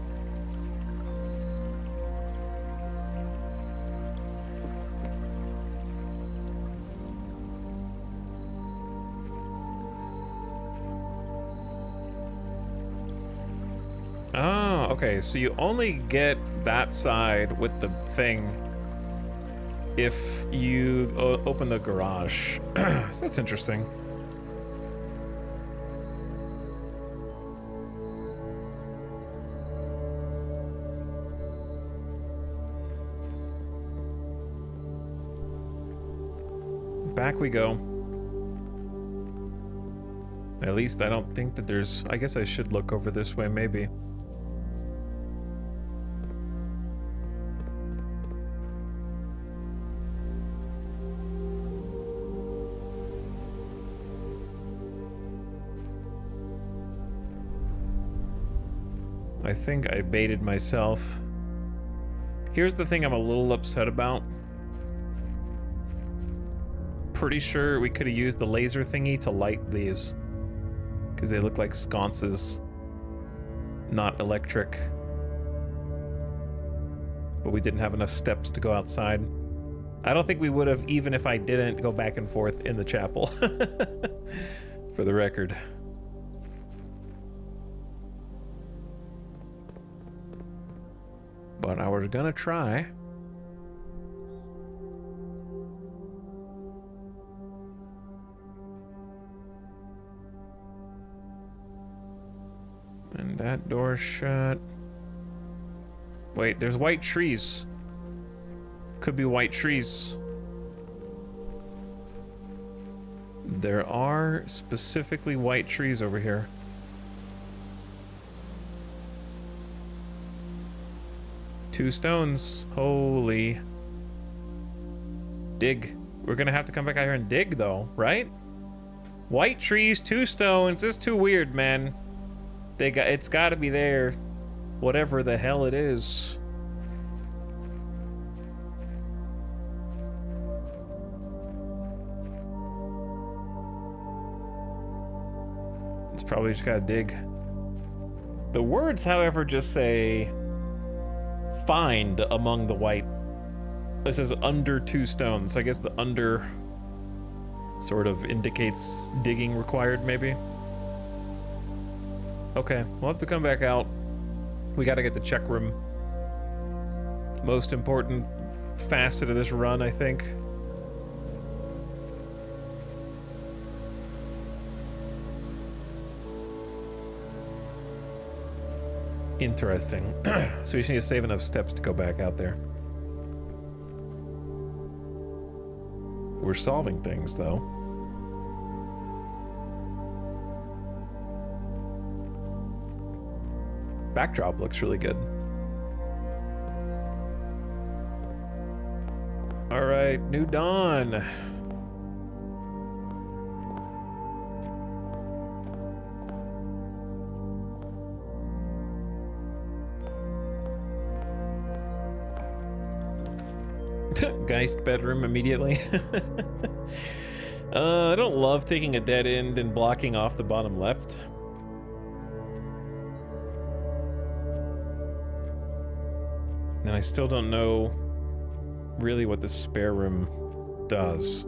Oh, okay, so you only get that side with the thing if you open the garage. So that's interesting. Back we go. At least I don't think that there's... I guess I should look over this way, maybe. I think I baited myself. Here's the thing I'm a little upset about. Pretty sure we could have used the laser thingy to light these, because they look like sconces, not electric. But we didn't have enough steps to go outside. I don't think we would have, even if I didn't go back and forth in the chapel. For the record. But I was gonna try. And that door's shut. Wait, there's white trees. Could be white trees. There are specifically white trees over here. Two stones. Holy. Dig. We're gonna have to come back out here and dig though, right? White trees, 2 stones. This is too weird, man. It's gotta be there. Whatever the hell it is. It's Probably just gotta dig. The words, however, just say find among the white. This is under 2 stones. I guess the under sort of indicates digging required, maybe. Okay, we'll have to come back out. We gotta get the check room. Most important facet of this run, I think. Interesting. So we just need to save enough steps to go back out there. We're solving things, though. Backdrop looks really good. All right, New Dawn. Geist bedroom immediately. I don't love taking a dead end and blocking off the bottom left. And I still don't know really what the spare room does.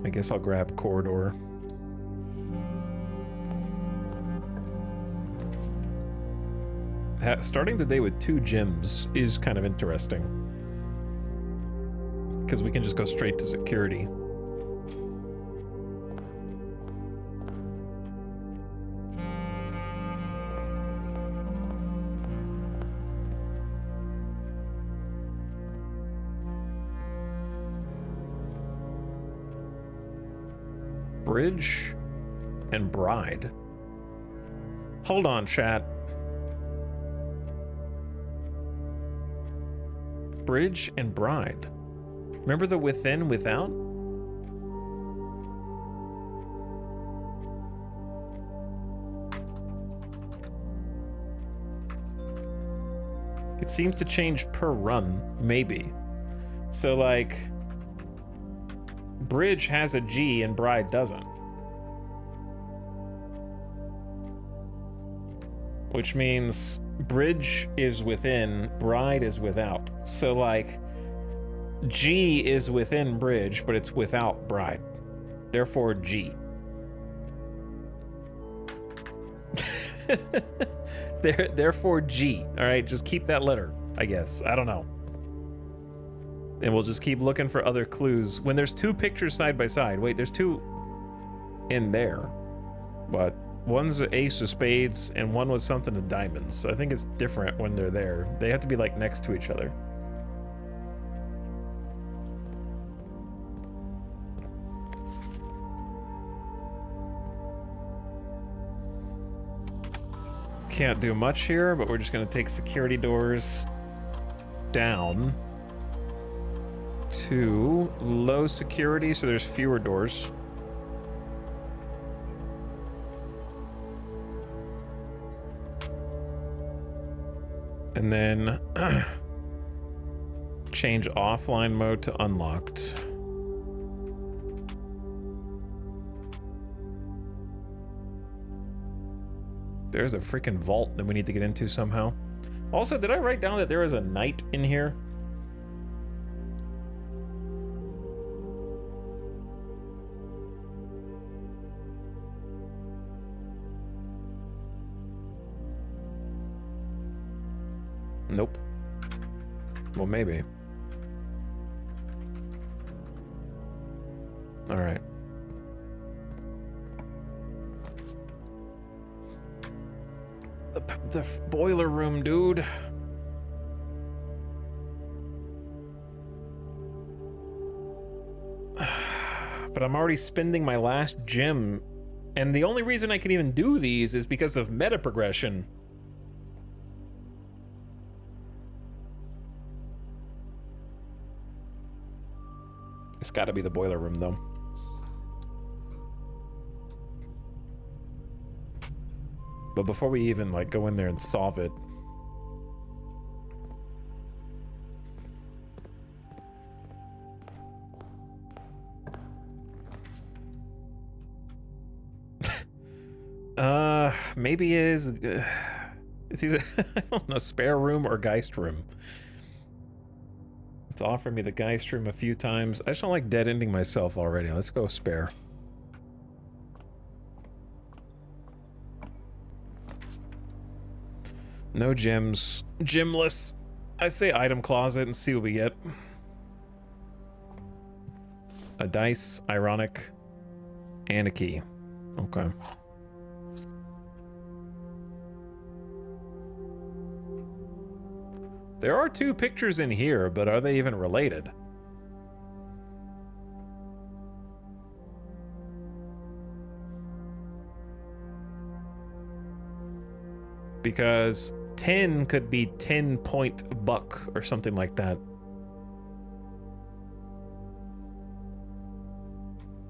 I guess I'll grab corridor. Starting the day with 2 gyms is kind of interesting, because we can just go straight to security. Bridge and Bride. Hold on, chat. Bridge and Bride. Remember the within, without? It seems to change per run, maybe. So, like, Bridge has a G and Bride doesn't. Which means Bridge is within, Bride is without. So, like, G is within Bridge, but it's without Bride. Therefore, G. Therefore, G. All right, just keep that letter, I guess. I don't know. And we'll just keep looking for other clues. When there's 2 pictures side by side, wait, there's 2 in there, but one's an ace of spades and one was something of diamonds. So I think it's different when they're there. They have to be like next to each other. Can't do much here, but we're just gonna take security doors down to low security, so there's fewer doors. And then change offline mode to unlocked. There's a freaking vault that we need to get into somehow. Also, did I write down that there is a knight in here? Nope. Well, maybe. All right. The boiler room, dude. But I'm already spending my last gem, and the only reason I can even do these is because of meta progression. It's got to be the boiler room, though. But before we even, like, go in there and solve it... maybe is it's either I don't know, spare room or Geist room. It's offered me the Geist room a few times. I just don't like dead ending myself already. Let's go spare. No gems. Gemless. I say item closet and see what we get. A dice, ironic, and a key. Okay. There are 2 pictures in here, but are they even related? Because 10 could be 10-point buck or something like that.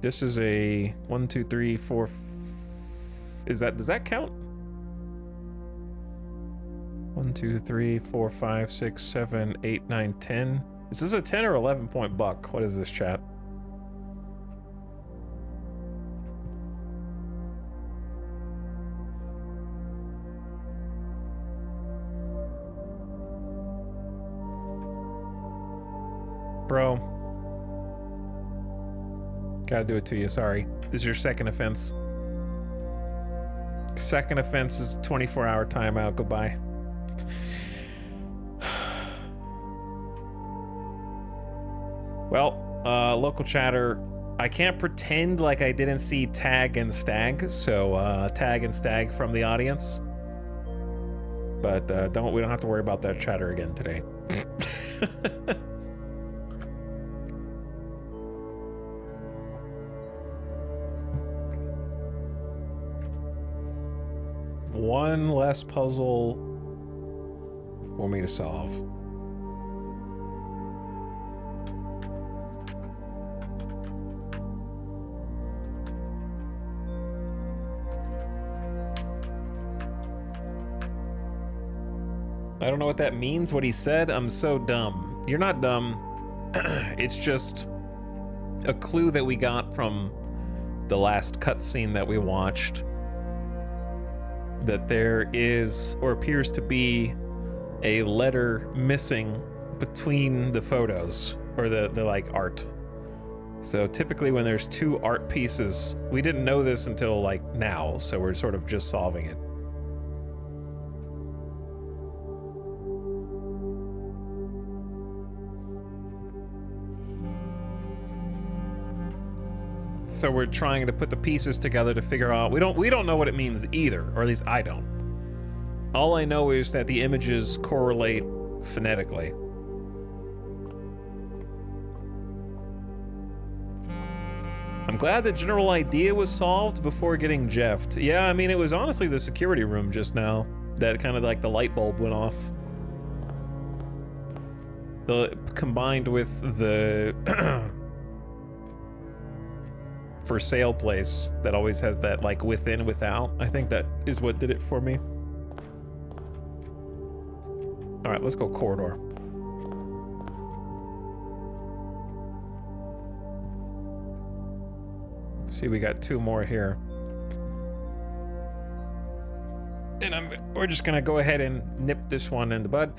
This is a 1, 2, 3, 4. Does that count? 1, 2, 3, 4, 5, 6, 7, 8, 9, 10. Is this a 10 or 11-point buck? What is this, chat? Bro. Gotta do it to you, sorry. This is your second offense. Second offense is 24-hour timeout, goodbye. Well, local chatter, I can't pretend like I didn't see Tag and Stag, so Tag and Stag from the audience. But we don't have to worry about that chatter again today. One less puzzle for me to solve. I don't know what that means, what he said. I'm so dumb. You're not dumb. It's just a clue that we got from the last cutscene that we watched. That there is, or appears to be, a letter missing between the photos, or the like art. So typically when there's 2 art pieces, we didn't know this until like now, so we're sort of just solving it. So we're trying to put the pieces together to figure out, we don't know what it means either, or at least I don't. All I know is that the images correlate phonetically. I'm glad the general idea was solved before getting jeffed. Yeah, I mean, it was honestly the security room just now that kind of like the light bulb went off. Combined with the for sale place that always has that like within, without. I think that is what did it for me. All right, let's go corridor. See, we got 2 more here. And we're just gonna go ahead and nip this one in the bud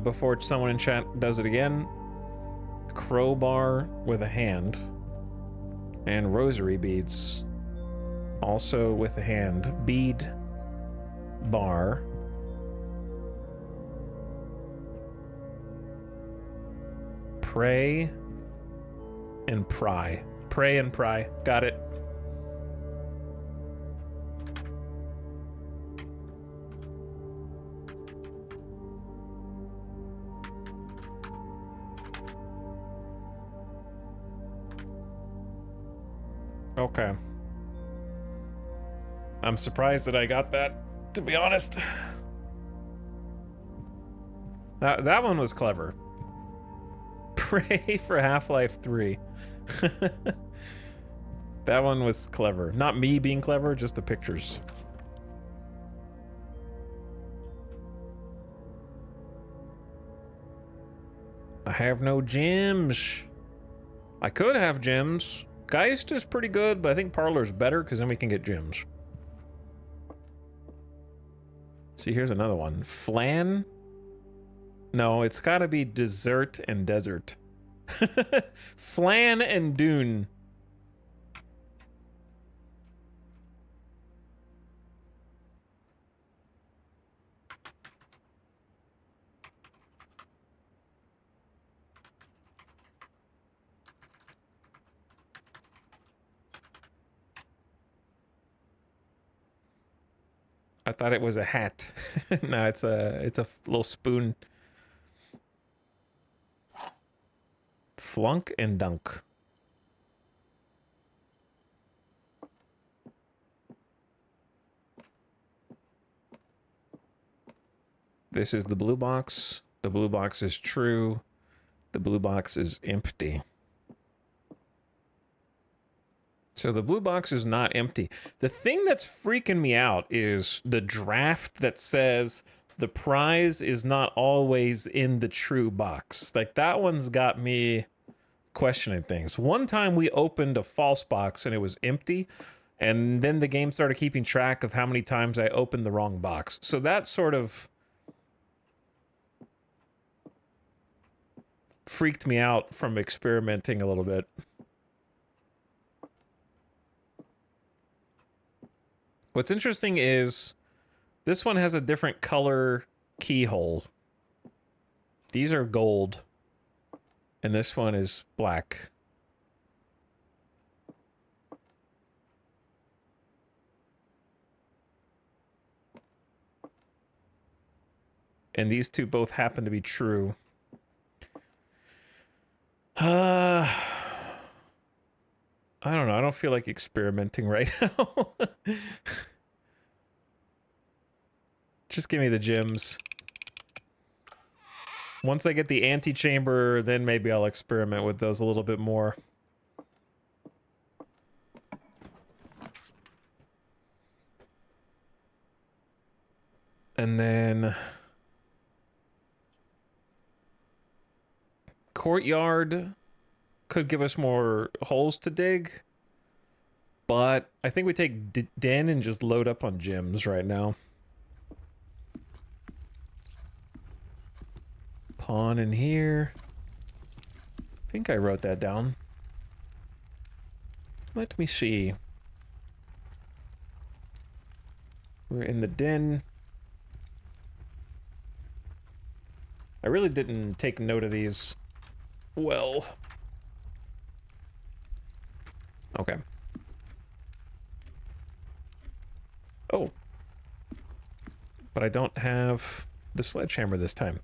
before someone in chat does it again. Crowbar with a hand. And rosary beads, also with a hand. Bead, bar. Pray and pry. Pray and pry. Got it. Okay. I'm surprised that I got that, to be honest. That one was clever. Pray for Half-Life 3. That one was clever. Not me being clever, just the pictures. I have no gems. I could have gems. Geist is pretty good, but I think Parlor's better because then we can get gems. See, here's another one. Flan? No, it's gotta be dessert and desert. Flan and dune. I thought it was a hat. No, it's a little spoon. Flunk and dunk. This is the blue box. The blue box is true. The blue box is empty. So the blue box is not empty. The thing that's freaking me out is the draft that says the prize is not always in the true box. Like, that one's got me questioning things. One time we opened a false box and it was empty, and then the game started keeping track of how many times I opened the wrong box. So that sort of freaked me out from experimenting a little bit. What's interesting is this one has a different color keyhole. These are gold, and this one is black. And these two both happen to be true. I don't know. I don't feel like experimenting right now. Just give me the gems. Once I get the antechamber, then maybe I'll experiment with those a little bit more. And then courtyard could give us more holes to dig, but I think we take den and just load up on gems right now. Pawn in here. I think I wrote that down. Let me see. We're in the den. I really didn't take note of these well. Okay. Oh. But I don't have the sledgehammer this time.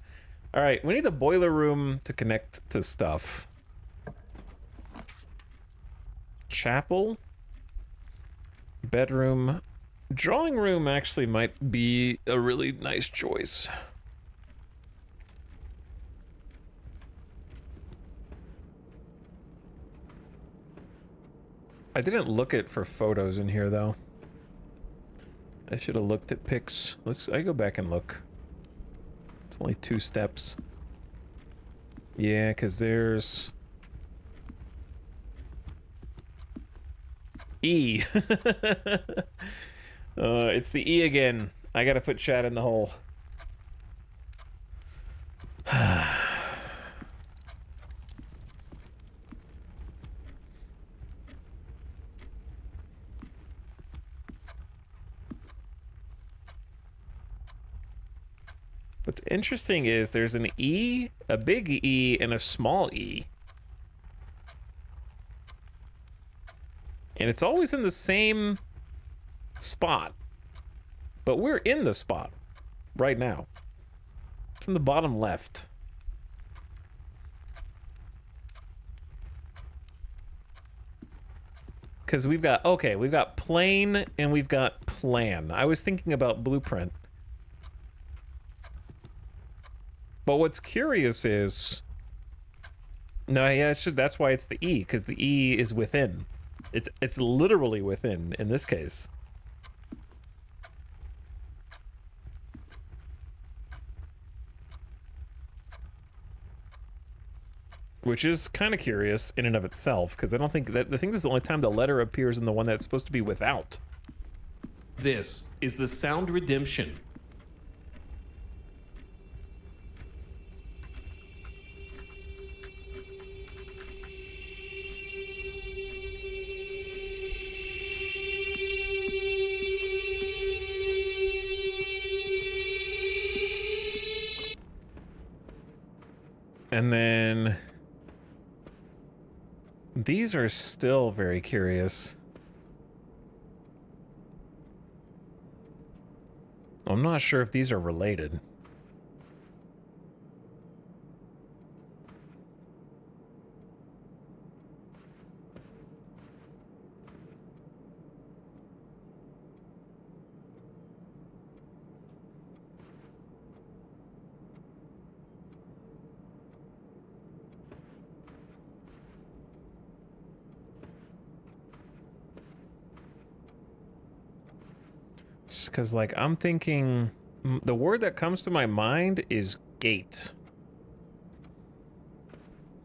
All right, we need the boiler room to connect to stuff. Chapel. Bedroom. Drawing room actually might be a really nice choice. I didn't look at for photos in here though. I should have looked at pics. I go back and look. It's only 2 steps. Yeah, because there's E. It's the E again. I gotta put chat in the hole. What's interesting is there's an E, a big E, and a small E. And it's always in the same spot. But we're in the spot right now. It's in the bottom left. Because we've got, okay, we've got plane and we've got plan. I was thinking about blueprint. But what's curious is, no, yeah, it's just, that's why it's the E, because the E is within. It's literally within in this case. Which is kind of curious in and of itself, because I don't think that, I think this is the only time the letter appears in the one that's supposed to be without. This is the Sound Redemption. And then these are still very curious. I'm not sure if these are related. Because, like, I'm thinking... The word that comes to my mind is gate.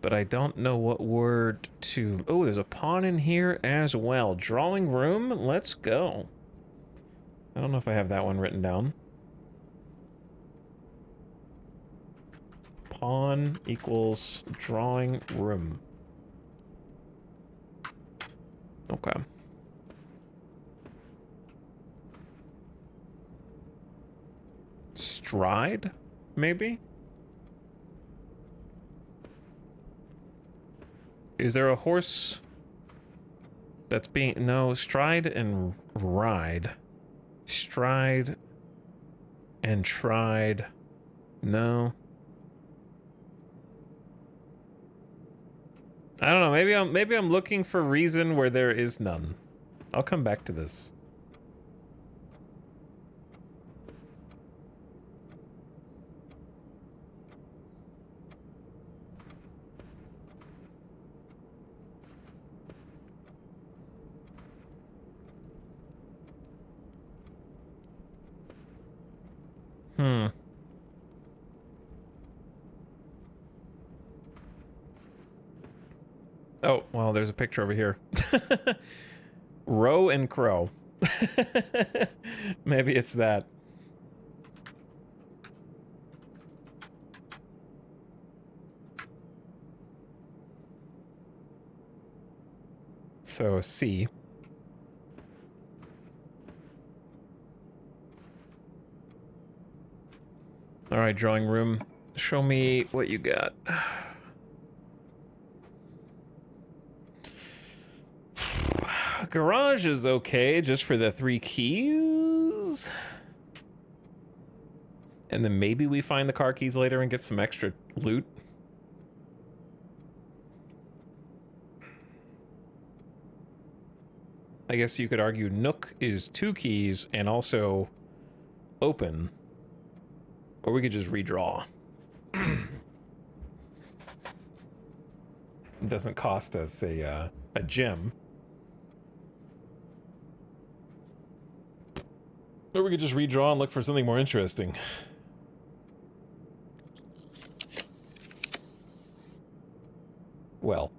But I don't know what word to... Oh, there's a pawn in here as well. Drawing room? Let's go. I don't know if I have that one written down. Pawn equals drawing room. Okay. Stride, maybe? Is there a horse that's being... No, stride and ride. Stride and tried. No. I don't know, maybe I'm looking for a reason where there is none. I'll come back to this. Oh, well, there's a picture over here. Row and crow. Maybe it's that. So, C. All right, drawing room. Show me what you got. Garage is okay, just for the 3 keys. And then maybe we find the car keys later and get some extra loot. I guess you could argue Nook is 2 keys and also open. Or we could just redraw. It doesn't cost us a gem. Or we could just redraw and look for something more interesting. Well.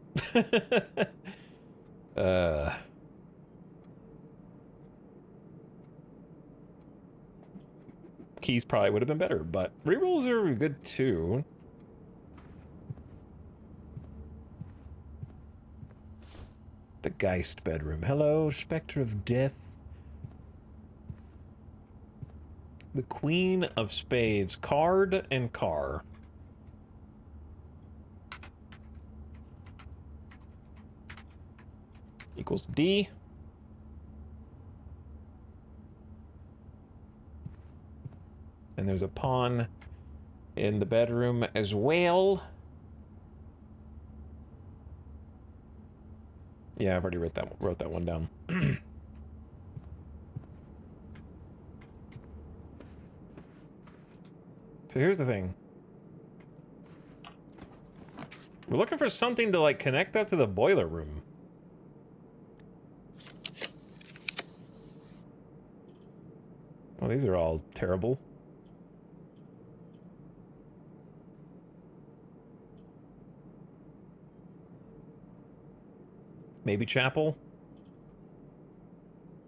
Keys probably would have been better, but rerolls are good too. The Geist bedroom. Hello, Spectre of Death. The Queen of Spades. Card and car. Equals D. And there's a pawn in the bedroom as well. Yeah, I've already wrote that one down. So here's the thing. We're looking for something to, like, connect up to the boiler room. Well, these are all terrible. Maybe chapel?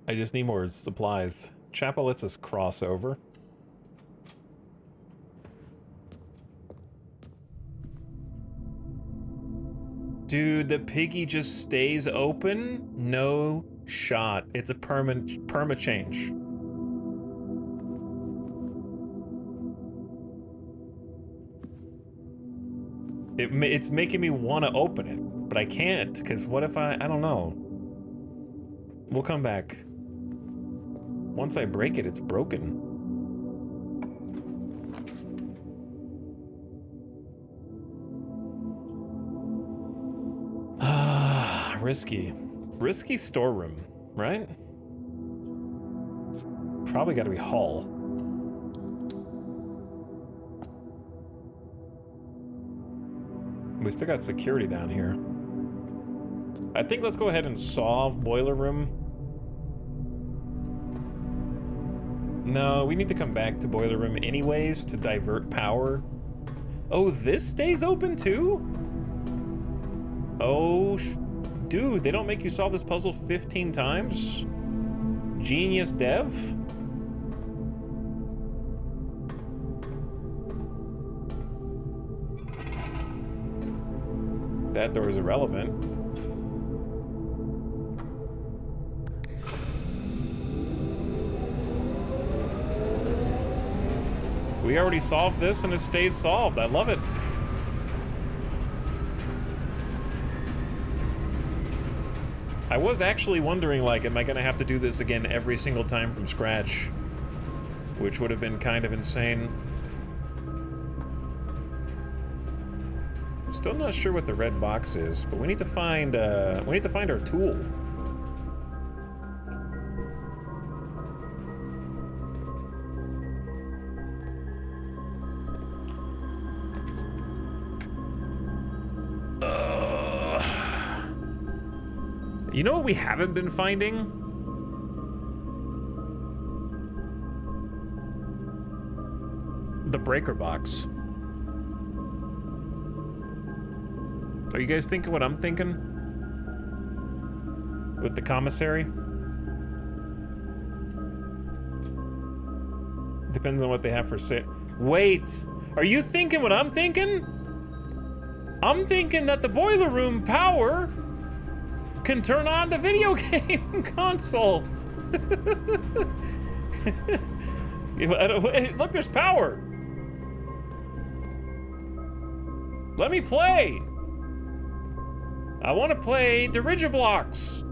I just need more supplies. Chapel lets us cross over. Dude, the piggy just stays open? No shot. It's a perma change. It's making me want to open it, but I can't, because what if I don't know. We'll come back. Once I break it, it's broken. Ah, risky. Risky storeroom, right? It's probably got to be Hull. We still got security down here. I think let's go ahead and solve boiler room. No, we need to come back to boiler room anyways to divert power. Oh, this stays open too? Oh, dude, they don't make you solve this puzzle 15 times? Genius dev? That door is irrelevant. We already solved this and it stayed solved. I love it. I was actually wondering, like, am I gonna have to do this again every single time from scratch? Which would have been kind of insane. Still not sure what the red box is, but we need to find our tool. You know what we haven't been finding? The breaker box. Are you guys thinking what I'm thinking? With the commissary? Depends on what they have for sale. Wait! Are you thinking what I'm thinking? I'm thinking that the boiler room power can turn on the video game console. Look, there's power. Let me play. I want to play Dirigiblocks.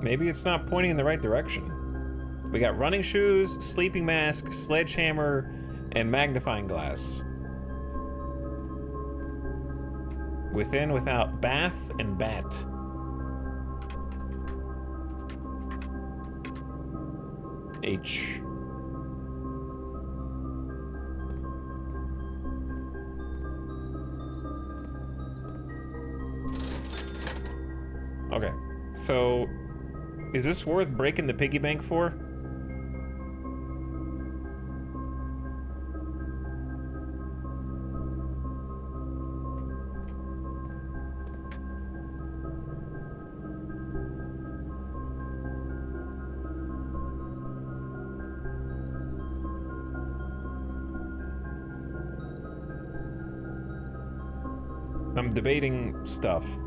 Maybe it's not pointing in the right direction. We got running shoes, sleeping mask, sledgehammer, and magnifying glass. Within, without, bath, and bat. H. Okay, so is this worth breaking the piggy bank for? I'm debating stuff.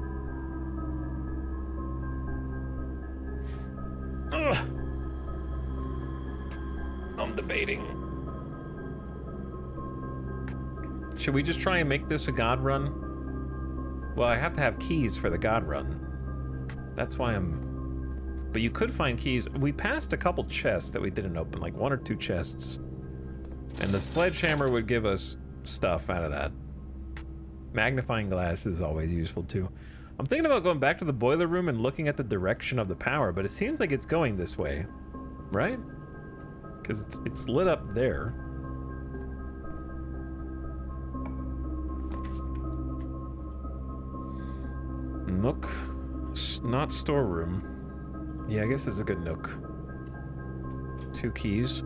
Ugh. I'm debating. Should we just try and make this a god run? Well, I have to have keys for the god run. That's why I'm... But you could find keys. We passed a couple chests that we didn't open, like 1 or 2 chests. And the sledgehammer would give us stuff out of that. Magnifying glass is always useful too. I'm thinking about going back to the boiler room and looking at the direction of the power, but it seems like it's going this way, right? Because it's lit up there. Nook, not storeroom. Yeah, I guess it's a good nook. 2 keys.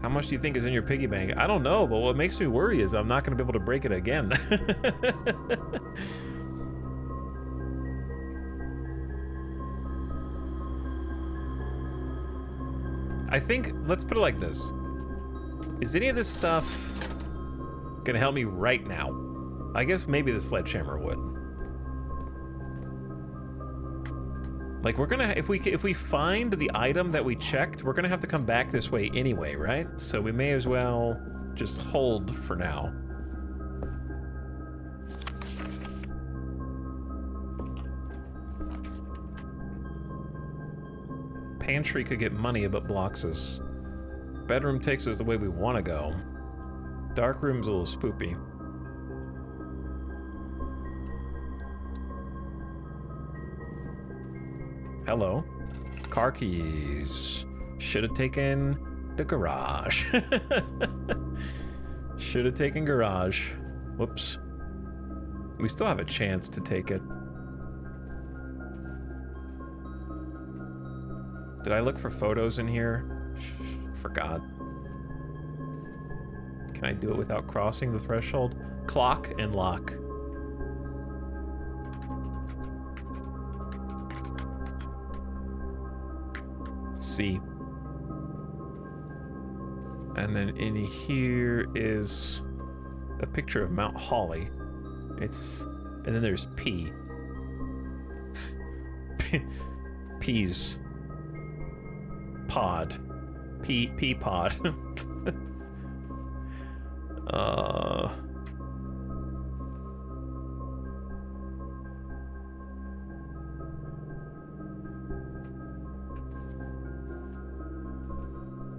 How much do you think is in your piggy bank? I don't know, but what makes me worry is I'm not going to be able to break it again. I think, let's put it like this. Is any of this stuff going to help me right now? I guess maybe the sledgehammer would. Like, we're gonna, if we find the item that we checked, we're gonna have to come back this way anyway, right? So we may as well just hold for now. Pantry could get money, but blocks us. Bedroom takes us the way we want to go. Dark room's a little spoopy. Hello. Car keys. Should have taken the garage. Should have taken garage. Whoops. We still have a chance to take it. Did I look for photos in here? Forgot. Can I do it without crossing the threshold? Clock and lock. C. And then in here is a picture of Mount Holly. And then there's P. P's. Pod. P pod.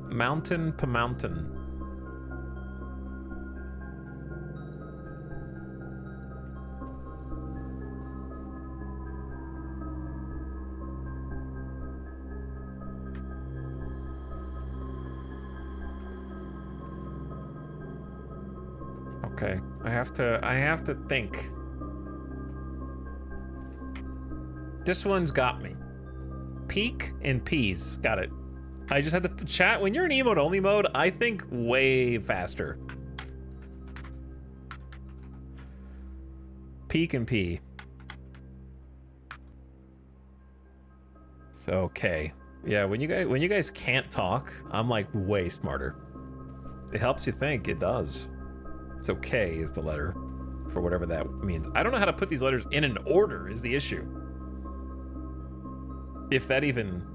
Mountain to mountain. Okay, I have to think. This one's got me. Peak and peas. Got it. I just had to chat. When you're in emote only mode, I think way faster. Peak and pee. So okay. Yeah, when you guys can't talk, I'm like way smarter. It helps you think, it does. So K is the letter for whatever that means. I don't know how to put these letters in an order is the issue. If that even...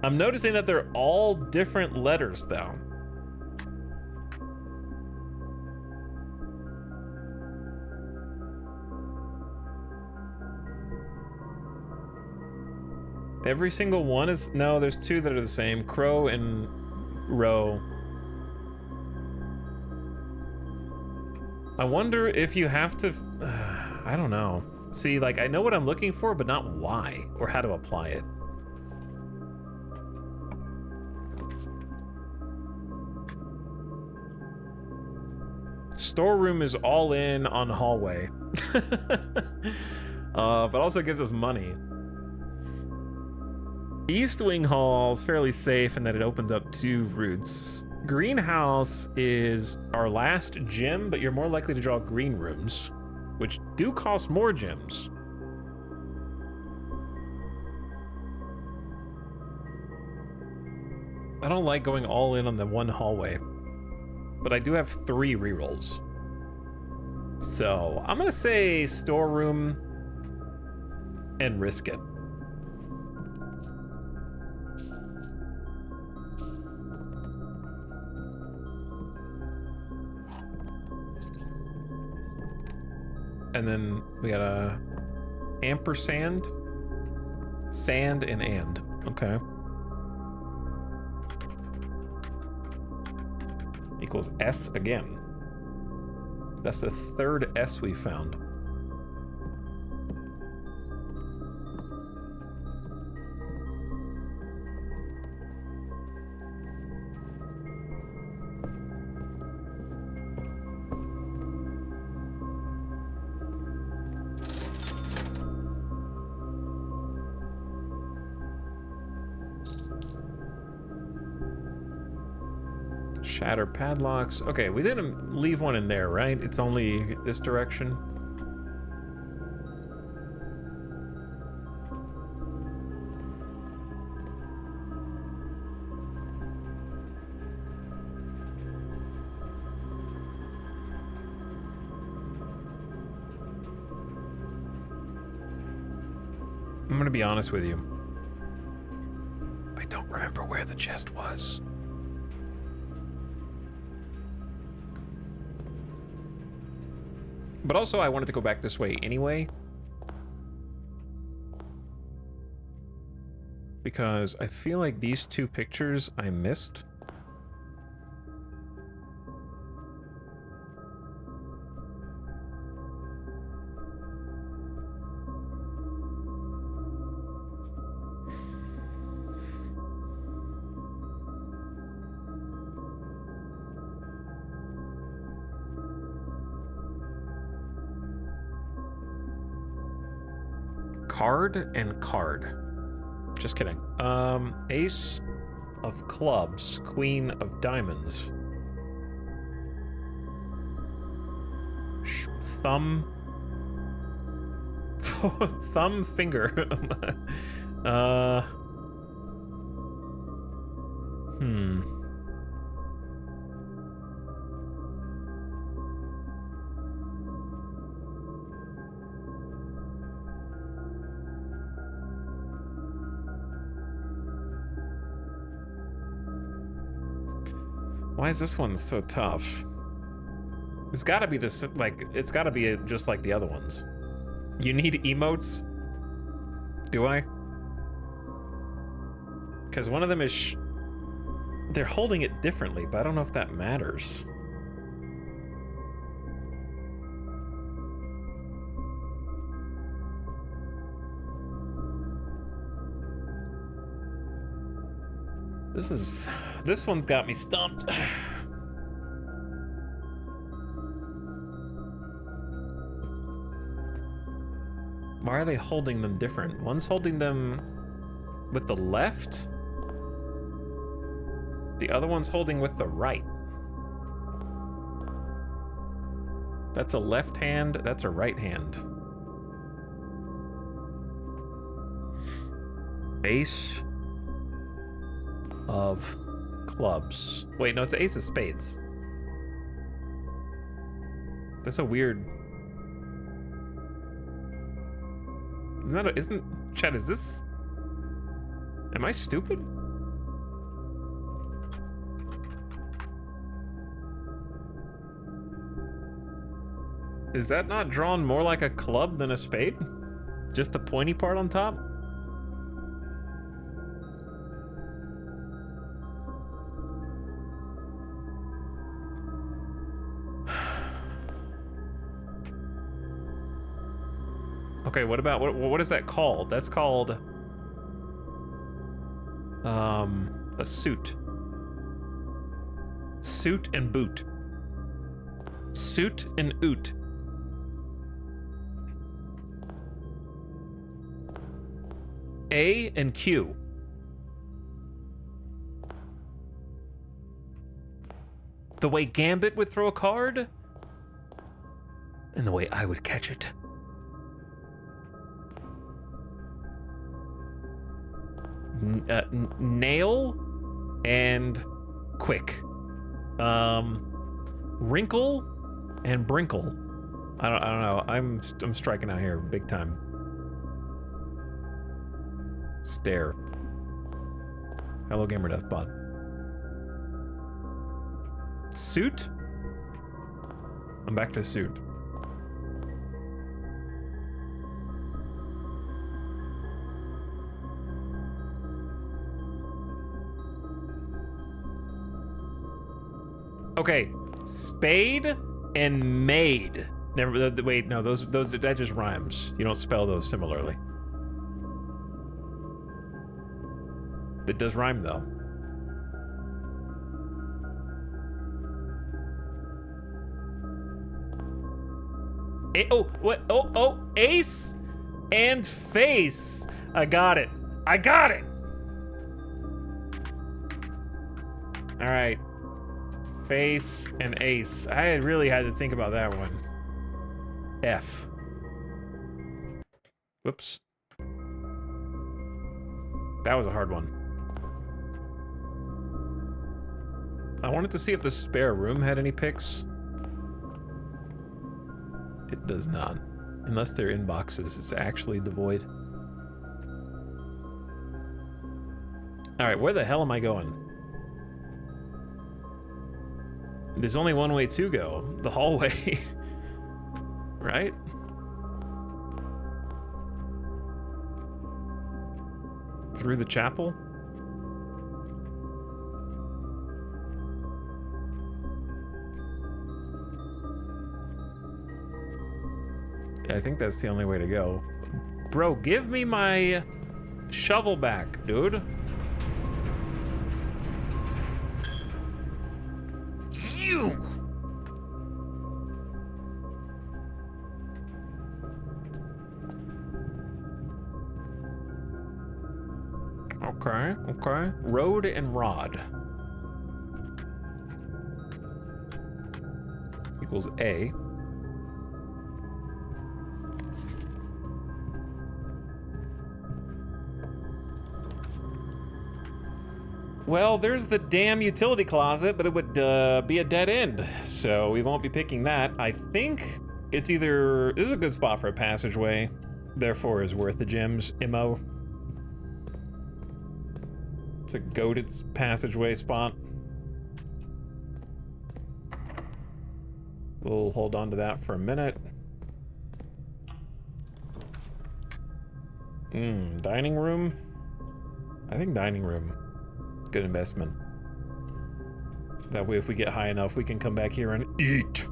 I'm noticing that they're all different letters though. Every single one is... No, there's two that are the same. Crow and row. I wonder if you have to... I don't know. See, like, I know what I'm looking for, but not why, or how to apply it. Storeroom is all in on hallway. But also gives us money. East Wing Hall is fairly safe in that it opens up 2 routes. Greenhouse is our last gym, but you're more likely to draw green rooms, which do cost more gems. I don't like going all in on the one hallway, but I do have 3 rerolls. So I'm gonna say storeroom and risk it. And then we got a ampersand, sand, and. Okay. Equals S again. That's the 3rd S we found. Shatter padlocks. Okay, we didn't leave one in there, right? It's only this direction. I'm gonna be honest with you. I don't remember where the chest was. But also, I wanted to go back this way anyway. Because I feel like these two pictures I missed. Card and card. Just kidding. Ace of clubs, queen of diamonds. Thumb. Thumb finger. Why is this one so tough? It's gotta be this, like, it's gotta be just like the other ones. You need emotes? Do I? Because one of them is, they're holding it differently, but I don't know if that matters. This one's got me stumped. Why are they holding them different? One's holding them with the left. The other one's holding with the right. That's a left hand, that's a right hand. Ace of clubs. Wait, no, it's an ace of spades. That's a weird... Isn't... Chad, is this... Am I stupid? Is that not drawn more like a club than a spade? Just the pointy part on top? Okay, what about, what is that called? That's called, a suit. Suit and boot. Suit and oot. A and Q. The way Gambit would throw a card, and the way I would catch it. Nail and quick. Wrinkle and brinkle. I don't know. I'm striking out here big time. Stare. Hello, Gamer Deathbot. Suit? I'm back to suit. Okay, spade and maid. Never. Wait, no, those that just rhymes. You don't spell those similarly. It does rhyme though. What? Oh, ace and face. I got it. I got it. All right. Face and ace. I really had to think about that one. F. Whoops. That was a hard one. I wanted to see if the spare room had any picks. It does not. Unless they're in boxes, it's actually devoid. All right, where the hell am I going? There's only one way to go. The hallway. Right? Through the chapel? Yeah, I think that's the only way to go. Bro, give me my shovel back, dude. You! Okay, okay. Road and rod. Equals A. Well, there's the damn utility closet, but it would be a dead end, so we won't be picking that. I think it's either... This is a good spot for a passageway, therefore is worth the gems, MO. It's a goated passageway spot. We'll hold on to that for a minute. Dining room? I think dining room. Good investment. That way if we get high enough, we can come back here and eat.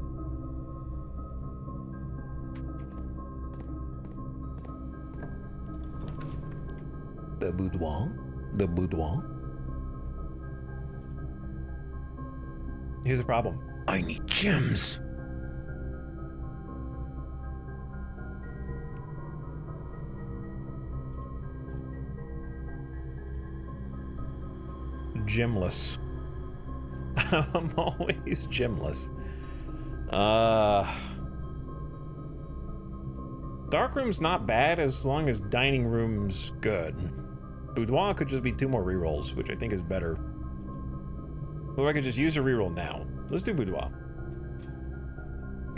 The boudoir. The boudoir. Here's the problem. I need gems. Gemless. I'm always gemless. Dark room's not bad as long as dining room's good. Boudoir could just be 2 more rerolls, which I think is better. Or I could just use a reroll now. Let's do boudoir.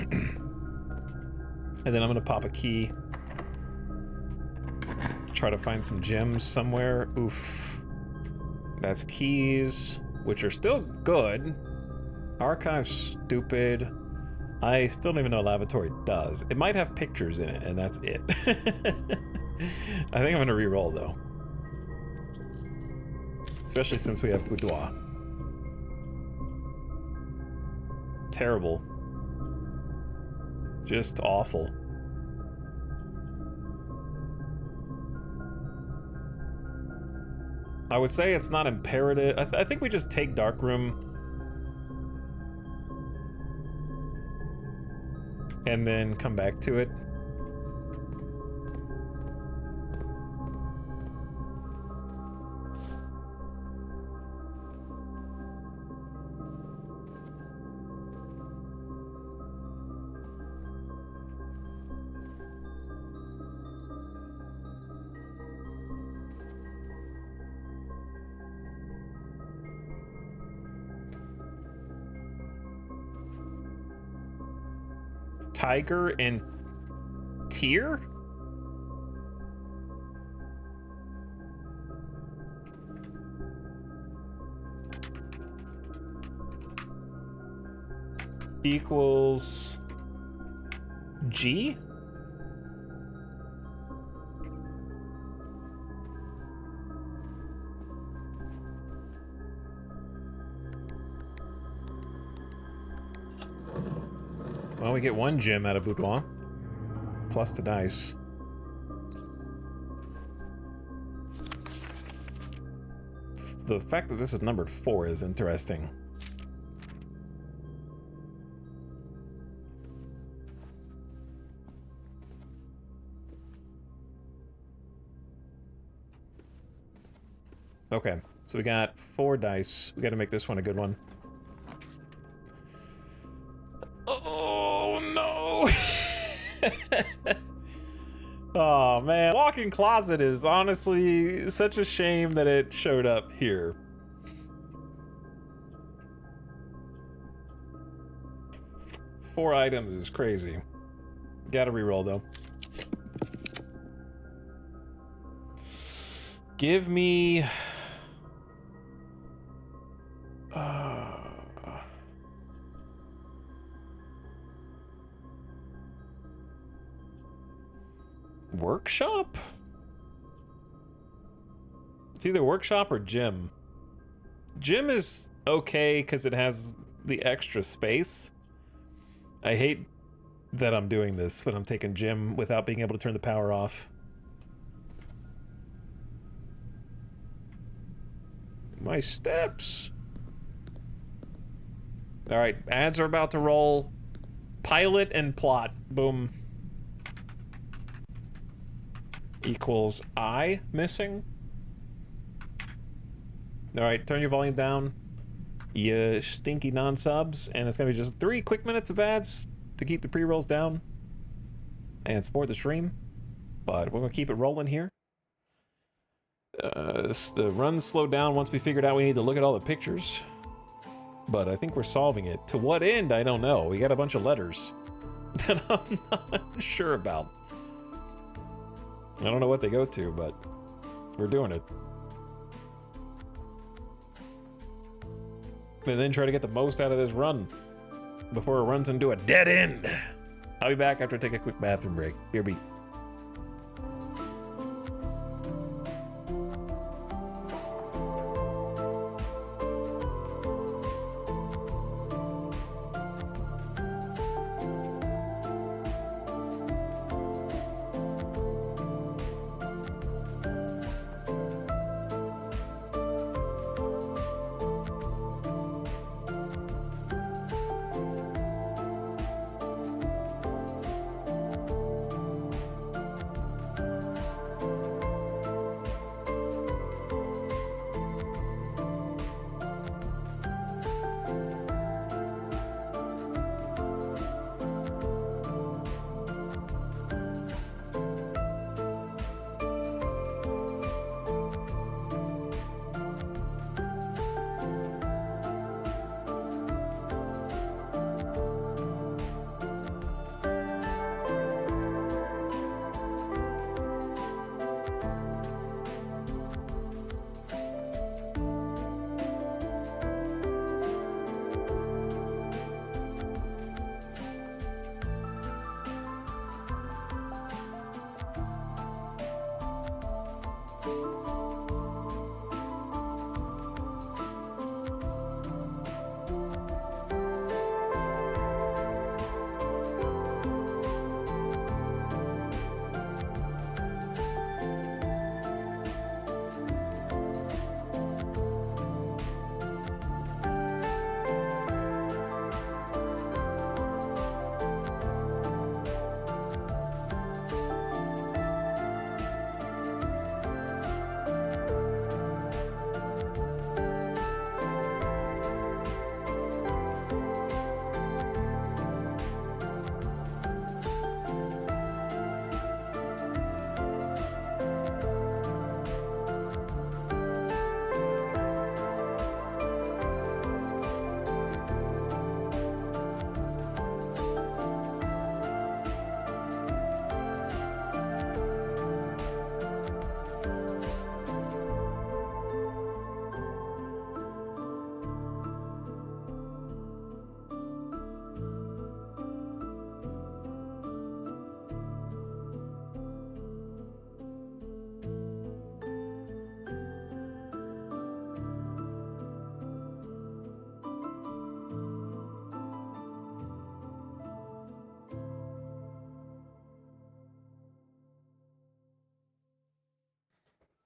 And then I'm gonna pop a key. Try to find some gems somewhere. Oof. That's keys, which are still good. Archive's stupid. I still don't even know what lavatory does. It might have pictures in it, and that's it. I think I'm gonna re-roll though. Especially since we have boudoir. Terrible. Just awful. I would say it's not imperative. I think we just take dark room. And then come back to it. Tiger and Tyr? Equals G? Well, we get 1 gem out of boudoir, plus the dice. The fact that this is numbered 4 is interesting. Okay, so we got 4 dice. We gotta make this one a good one. Oh no! Oh man, walk-in closet is honestly such a shame that it showed up here. Four items is crazy. Gotta reroll though. Give me Workshop? It's either workshop or gym. Gym is okay because it has the extra space. I hate that I'm doing this when I'm taking gym without being able to turn the power off. My steps. All right, ads are about to roll. Pilot and plot. Boom. Equals I missing. All right, turn your volume down, you stinky non-subs, and it's gonna be just 3 quick minutes of ads to keep the pre-rolls down and support the stream. But we're gonna keep it rolling here. The run slowed down once we figured out we need to look at all the pictures. But I think we're solving it. To what end, I don't know. We got a bunch of letters that I'm not sure about. I don't know what they go to, but we're doing it. And then try to get the most out of this run before it runs into a dead end. I'll be back after I take a quick bathroom break. BRB.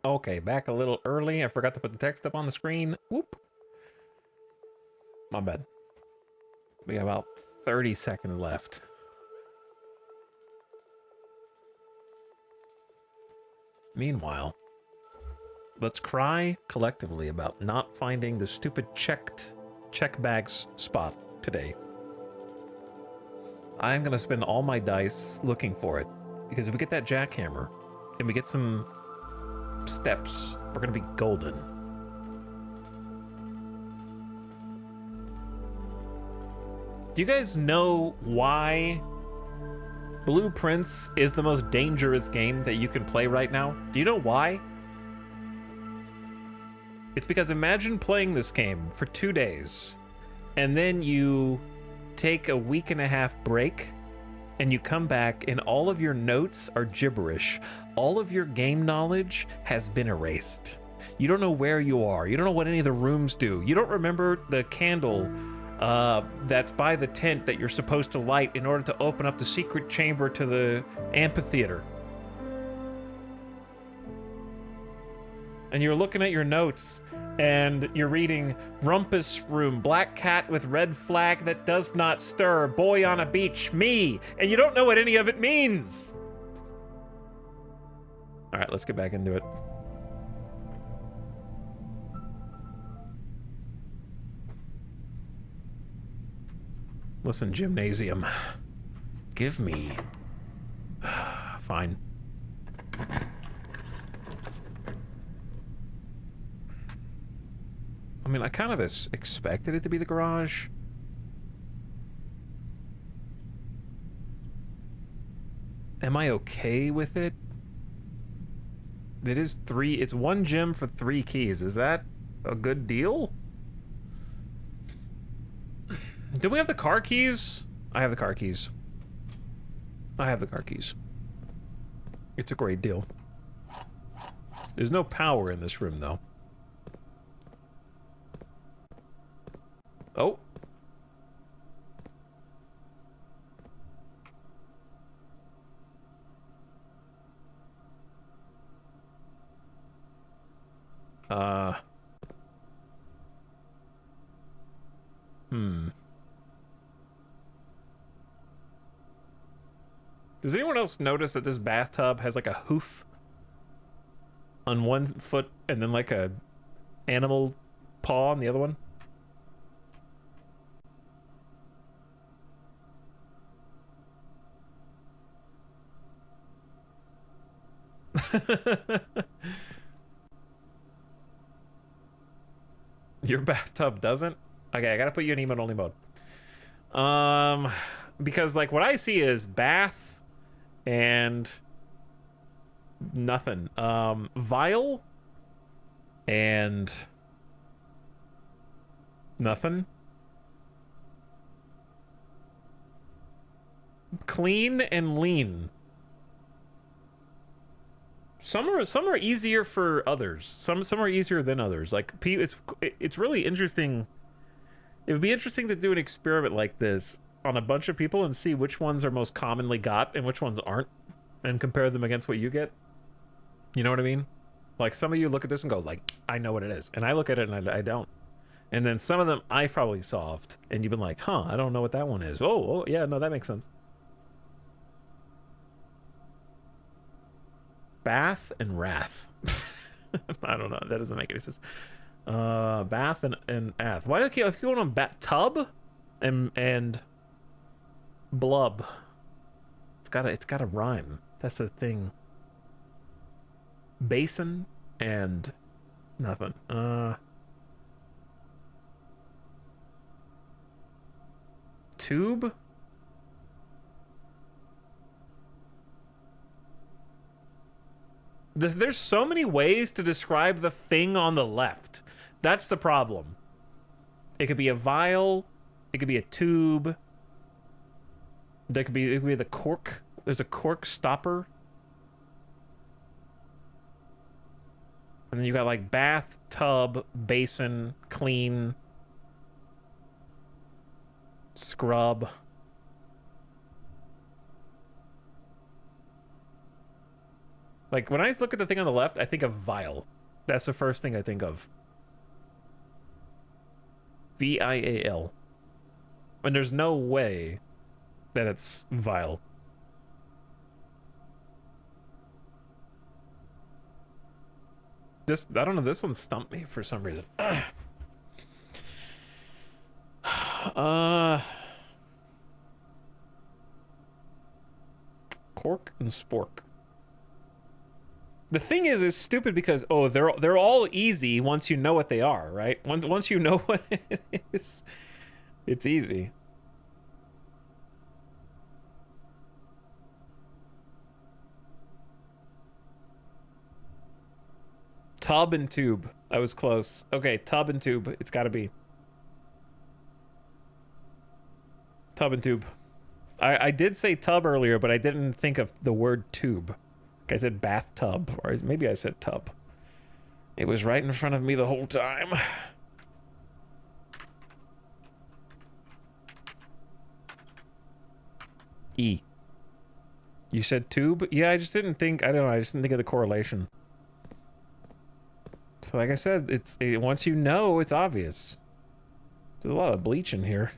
Okay, back a little early. I forgot to put the text up on the screen. Whoop. My bad. We got about 30 seconds left. Meanwhile, let's cry collectively about not finding the stupid check bags spot today. I'm gonna spend all my dice looking for it, because if we get that jackhammer and we get some steps, we're gonna be golden. Do you guys know why Blue Prince is the most dangerous game that you can play right now? Do you know why? It's because imagine playing this game for 2 days and then you take a week and a half break and you come back and all of your notes are gibberish. All of your game knowledge has been erased. You don't know where you are. You don't know what any of the rooms do. You don't remember the candle that's by the tent that you're supposed to light in order to open up the secret chamber to the amphitheater. And you're looking at your notes and you're reading Rumpus Room, black cat with red flag that does not stir, boy on a beach, me, and you don't know what any of it means. All right, let's get back into it. Listen, gymnasium. Give me. Fine. I mean, I kind of expected it to be the garage. Am I okay with it? It is it's one gym for 3 keys. Is that a good deal? Do we have the car keys? I have the car keys. I have the car keys. It's a great deal. There's no power in this room, though. Oh. Does anyone else notice that this bathtub has like a hoof on one foot and then like a animal paw on the other one? Your bathtub doesn't? Okay, I gotta put you in emote only mode. Because like what I see is bath and nothing. Vial and nothing. Clean and lean. Some are easier for others. Some are easier than others. Like it's really interesting. It would be interesting to do an experiment like this on a bunch of people and see which ones are most commonly got and which ones aren't, and compare them against what you get. You know what I mean? Like some of you look at this and go like, I know what it is, and I look at it and I don't. And then some of them I've probably solved, and you've been like, huh, I don't know what that one is. Oh yeah, no, that makes sense. Bath and wrath. I don't know. That doesn't make any sense. Bath and ath. Why do you keep going on tub and blub? It's gotta rhyme. That's the thing. Basin and nothing. Tube. There's so many ways to describe the thing on the left. That's the problem. It could be a vial. It could be a tube. It could be the cork. There's a cork stopper. And then you got like bath, tub, basin, clean, scrub. Like, when I look at the thing on the left, I think of vial. That's the first thing I think of. V-I-A-L. And there's no way that it's vial. I don't know, this one stumped me for some reason. Cork and spork. The thing is, it's stupid because they're all easy once you know what they are, right? Once you know what it is, it's easy. Tub and tube. I was close. Okay, tub and tube. It's got to be. Tub and tube. I did say tub earlier, but I didn't think of the word tube. I said bathtub, or maybe I said tub. It was right in front of me the whole time. E. You said tube? Yeah, I just didn't think, I don't know, I just didn't think of the correlation. So like I said, once you know, it's obvious. There's a lot of bleach in here.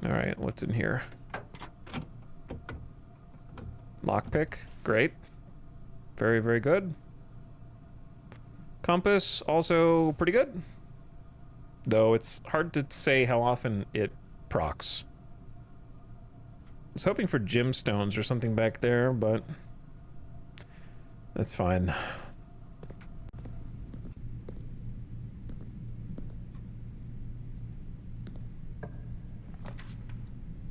All right, what's in here? Lockpick, great. Very, very good. Compass, also pretty good. Though it's hard to say how often it procs. I was hoping for gemstones or something back there, but that's fine.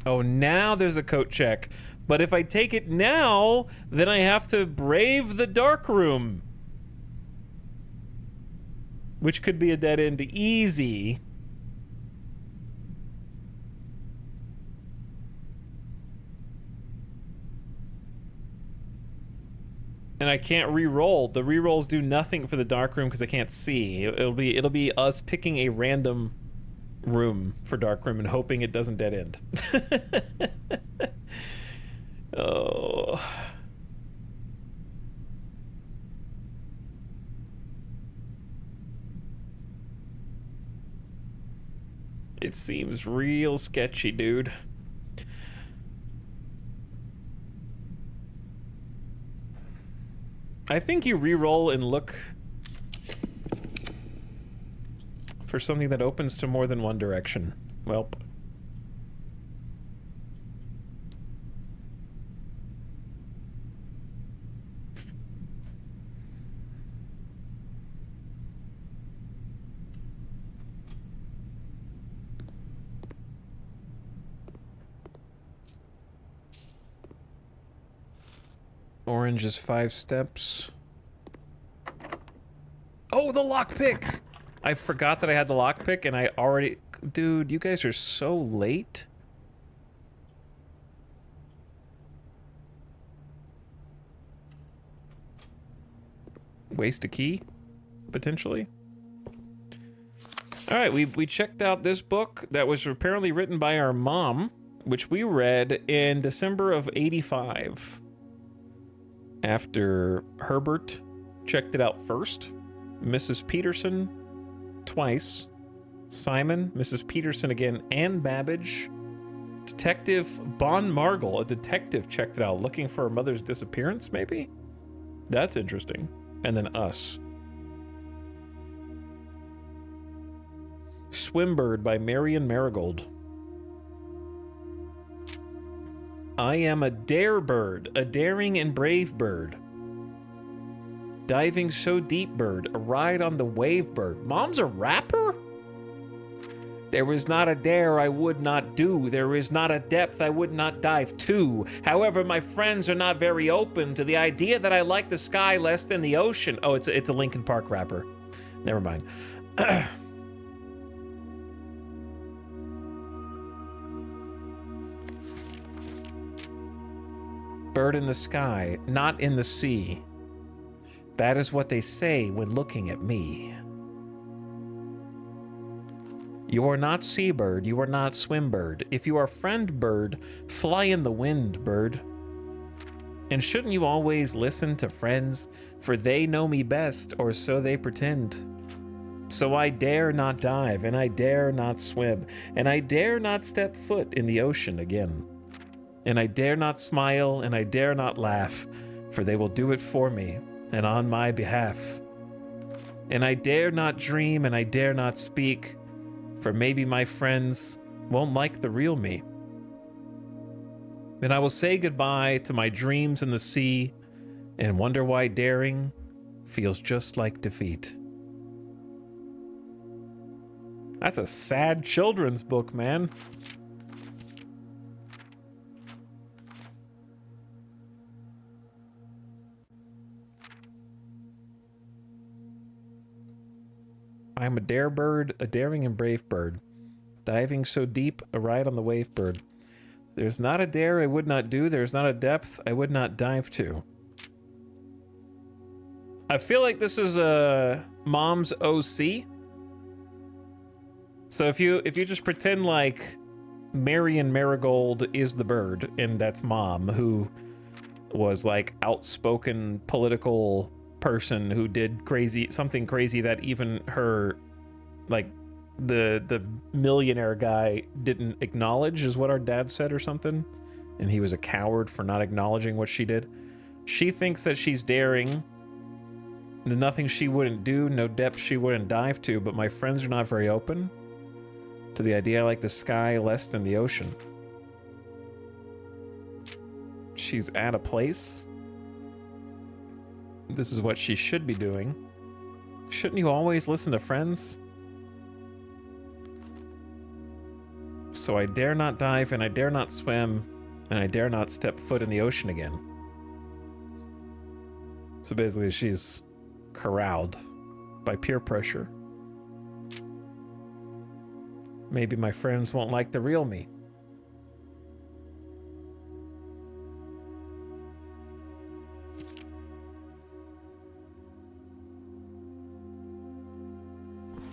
Oh, now there's a coat check. But if I take it now, then I have to brave the dark room. Which could be a dead end easy. And I can't re-roll. The re-rolls do nothing for the dark room because I can't see. It'll be us picking a random room for dark room and hoping it doesn't dead end. Oh. It seems real sketchy, dude. I think you re-roll and look for something that opens to more than one direction. Welp. Orange is 5 steps. Oh, the lockpick! I forgot that I had the lockpick and I already... Dude, you guys are so late. Waste a key, potentially. All right, we checked out this book that was apparently written by our mom, which we read in December of '85. After Herbert checked it out first, Mrs. Peterson twice, Simon, Mrs. Peterson again, and Babbage. Detective Bon Margle, a detective, checked it out, looking for her mother's disappearance, maybe? That's interesting. And then us. Swimbird by Marion Marigold. I am a dare bird, a daring and brave bird. Diving so deep bird, a ride on the wave bird. Mom's a rapper? There is not a dare I would not do. There is not a depth I would not dive to. However, my friends are not very open to the idea that I like the sky less than the ocean. Oh, it's a Linkin Park rapper. Never mind. Bird in the sky, not in the sea. That is what they say when looking at me. You are not seabird, you are not swimbird. If you are friend bird, fly in the wind, bird. And shouldn't you always listen to friends, for they know me best, or so they pretend. So I dare not dive, and I dare not swim, and I dare not step foot in the ocean again. And I dare not smile, and I dare not laugh, for they will do it for me, and on my behalf. And I dare not dream, and I dare not speak, for maybe my friends won't like the real me. And I will say goodbye to my dreams in the sea, and wonder why daring feels just like defeat. That's a sad children's book, man. I'm a dare bird, a daring and brave bird. Diving so deep, a ride on the wave bird. There's not a dare I would not do, there's not a depth I would not dive to. I feel like this is a mom's OC. So if you just pretend like Marion Marigold is the bird, and that's mom, who was like outspoken political person who did something crazy that even her, like the millionaire guy didn't acknowledge, is what our dad said or something, and he was a coward for not acknowledging what she did. She thinks that she's daring. There's nothing she wouldn't do, no depth she wouldn't dive to, but my friends are not very open to the idea I like the sky less than the ocean. She's at a place. This is what she should be doing. Shouldn't you always listen to friends? So I dare not dive, and I dare not swim, and I dare not step foot in the ocean again. So basically she's corralled by peer pressure. Maybe my friends won't like the real me.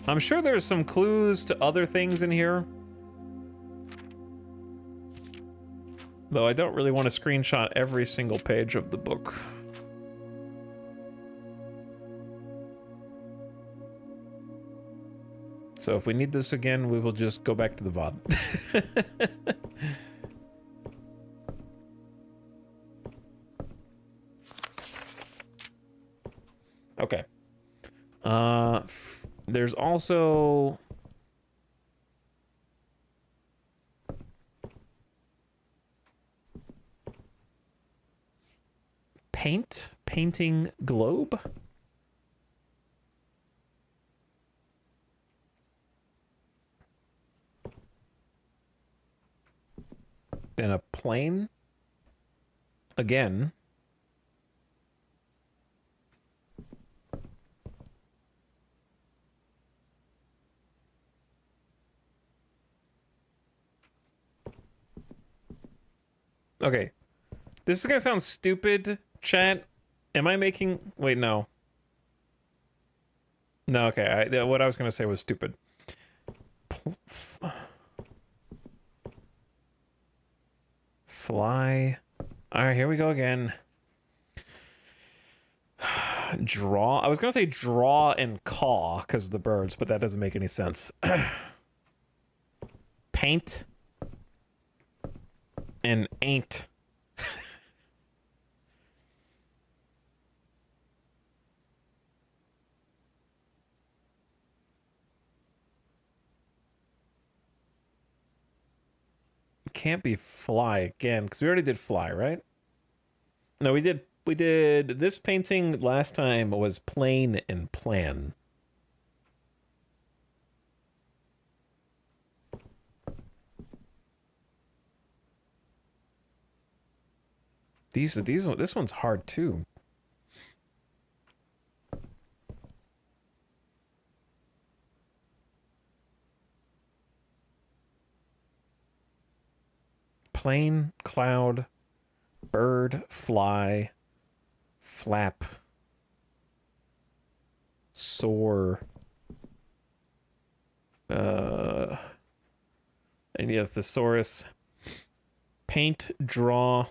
I'm sure there's some clues to other things in here, though I don't really want to screenshot every single page of the book. So if we need this again, we will just go back to the VOD. Okay. There's also... painting globe? In a plane? Again. Okay. This is gonna sound stupid, chat. Am I making... Wait, no. No, okay. What I was gonna say was stupid. Fly. Alright, here we go again. Draw. I was gonna say draw and caw because of the birds, but that doesn't make any sense. Paint. And ain't. Can't be fly again, because we already did fly, right? No, we did this painting last time was plane and plan. This one's hard too. Plane, cloud, bird, fly, flap, soar. Any of thesaurus. Paint, draw.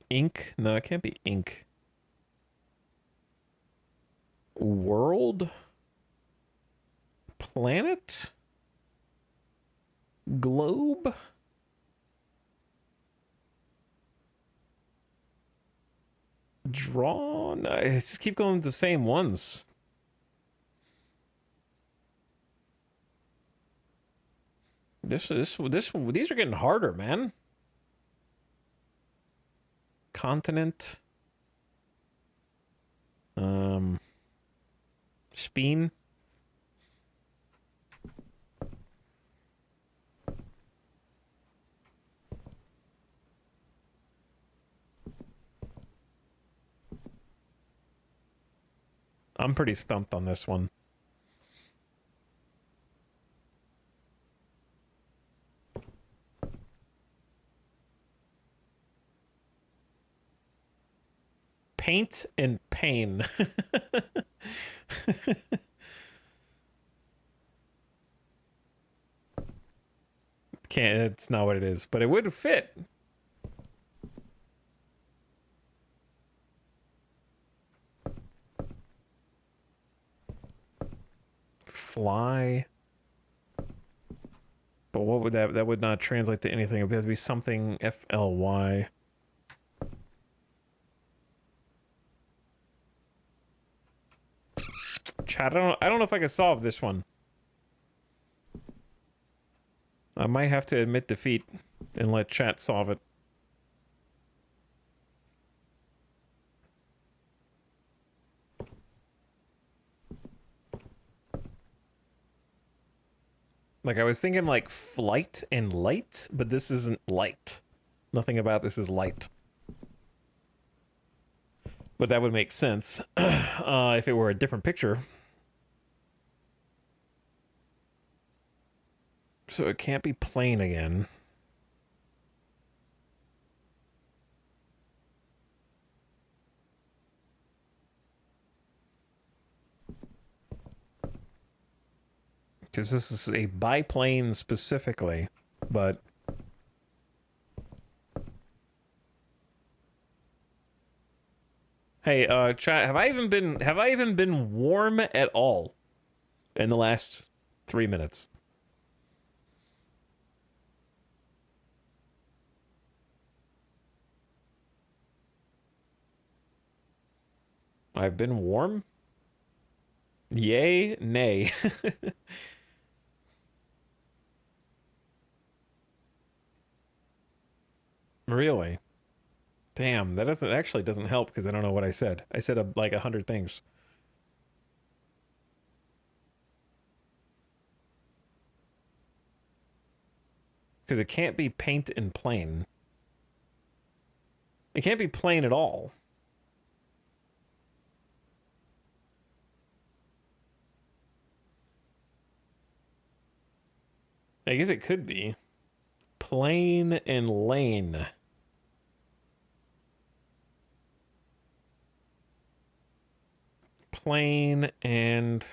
Ink? No, it can't be ink. World? Planet? Globe? Draw? No, I just keep going with the same ones. These are getting harder, man. Continent. Speen. I'm pretty stumped on this one. Paint and pain. Can't, it's not what it is, but it would fit. Fly. But what would that would not translate to anything. It would have to be something FLY. Chat, I don't know if I can solve this one. I might have to admit defeat and let chat solve it. Like, I was thinking like flight and light, but this isn't light. Nothing about this is light. But that would make sense if it were a different picture. So it can't be plain again. Because this is a biplane specifically, but... Hey, chat, have I even been warm at all in the last 3 minutes? I've been warm? Yay, nay. Really? Damn, that doesn't help because I don't know what I said. I said like 100 things. Because it can't be paint and plain. It can't be plain at all. I guess it could be. Plain and lane. Plain and...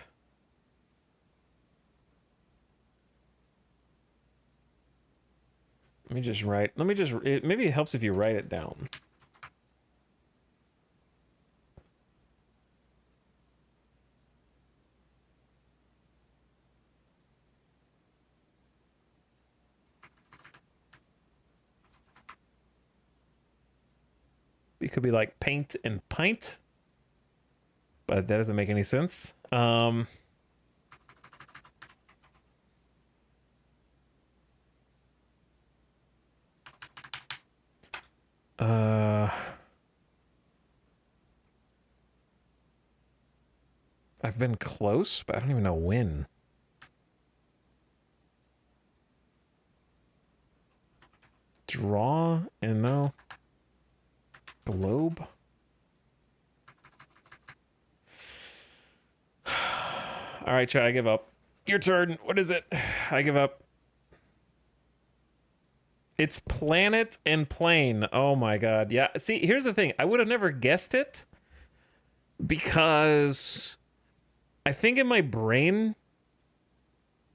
maybe it helps if you write it down. It could be like paint and pint, but that doesn't make any sense. I've been close, but I don't even know when. Draw and no. Globe. All right, chat, I give up. Your turn. What is it? I give up. It's planet and plane. Oh my god. Yeah. See, here's the thing. I would have never guessed it because I think in my brain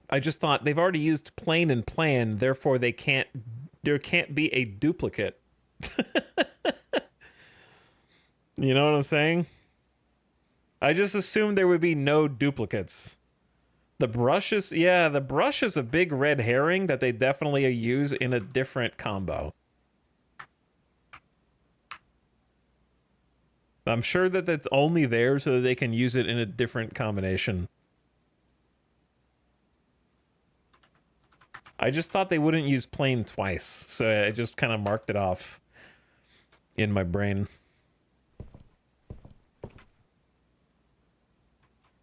I just thought they've already used plane and plan, therefore there can't be a duplicate. You know what I'm saying? I just assumed there would be no duplicates. The brush is a big red herring that they definitely use in a different combo. I'm sure that that's only there so that they can use it in a different combination. I just thought they wouldn't use plane twice, so I just kind of marked it off in my brain.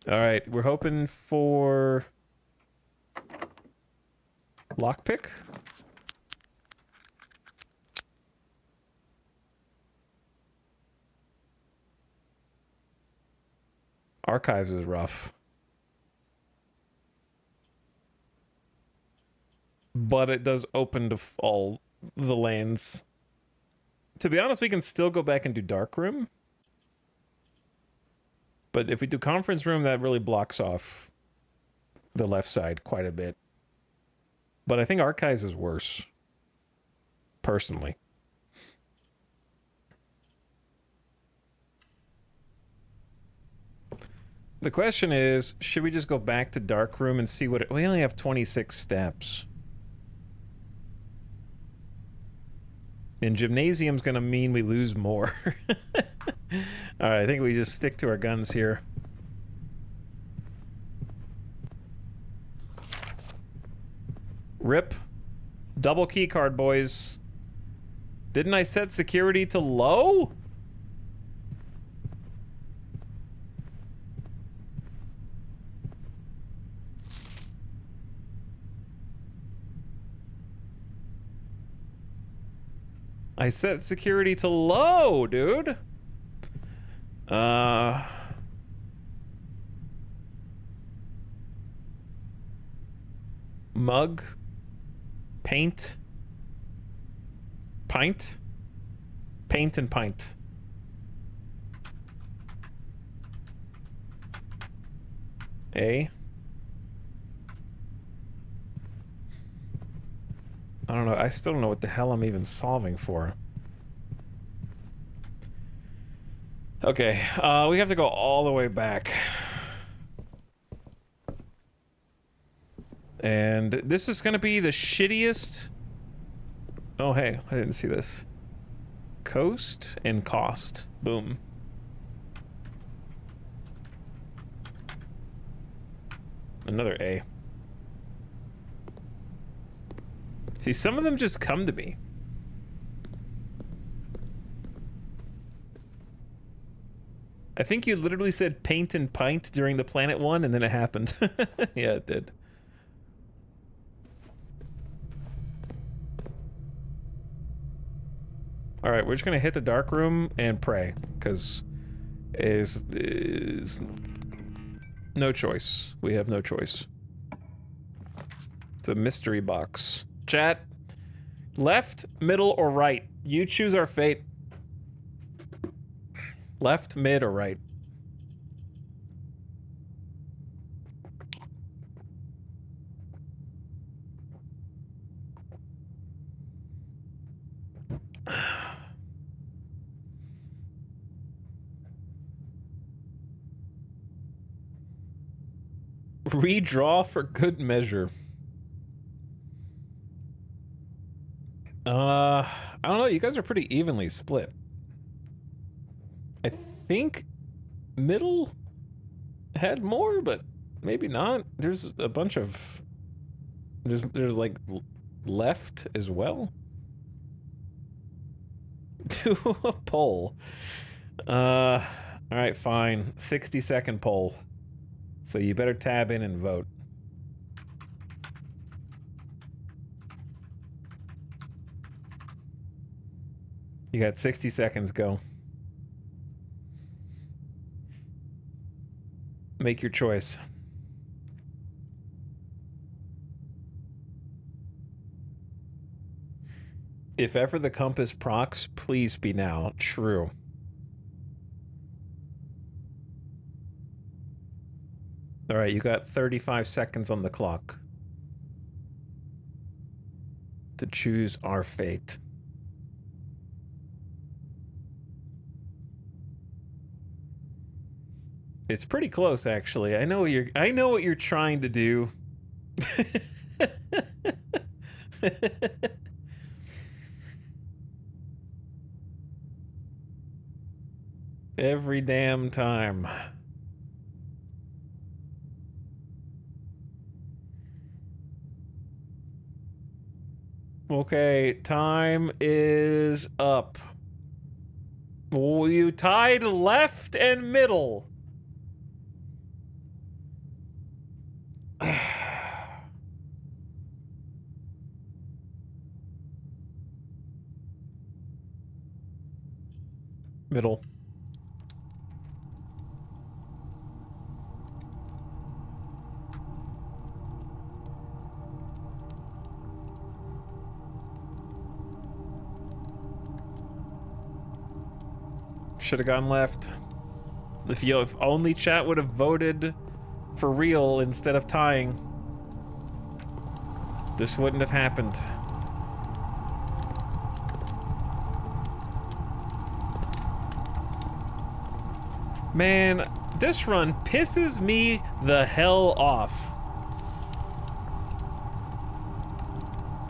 All right, we're hoping for lockpick. Archives is rough. But it does open to all the lands. To be honest, we can still go back and do Dark Room. But if we do Conference Room, that really blocks off the left side quite a bit. But I think Archives is worse. Personally. The question is, should we just go back to Dark Room and see what it... We only have 26 steps. And Gymnasium's gonna mean we lose more. Alright, I think we just stick to our guns here. Rip. Double key card, boys. Didn't I set security to low? I set security to low, dude. Mug. Paint. Pint. Paint and pint. A. I don't know. I still don't know what the hell I'm even solving for. Okay, we have to go all the way back. And this is gonna be the shittiest... Oh, hey, I didn't see this. Coast and cost. Boom. Another A. See, some of them just come to me. I think you literally said paint and pint during the planet one, and then it happened. Yeah, it did. All right, we're just gonna hit the dark room and pray, because is no choice. We have no choice. It's a mystery box. Chat, left, middle, or right? You choose our fate. Left, mid, or right? Redraw for good measure. I don't know, you guys are pretty evenly split. I think middle had more, but maybe not. There's a bunch of... There's like left as well. Do a poll. Alright, fine. 60-second poll. So you better tab in and vote. You got 60 seconds, go. Make your choice. If ever the compass procs, please be now. True. All right, you got 35 seconds on the clock to choose our fate. It's pretty close, actually. I know what you're trying to do. Every damn time. Okay, time is up. Oh, you tied left and middle. Middle. Should have gone left. If only chat would have voted for real instead of tying, this wouldn't have happened. Man, this run pisses me the hell off.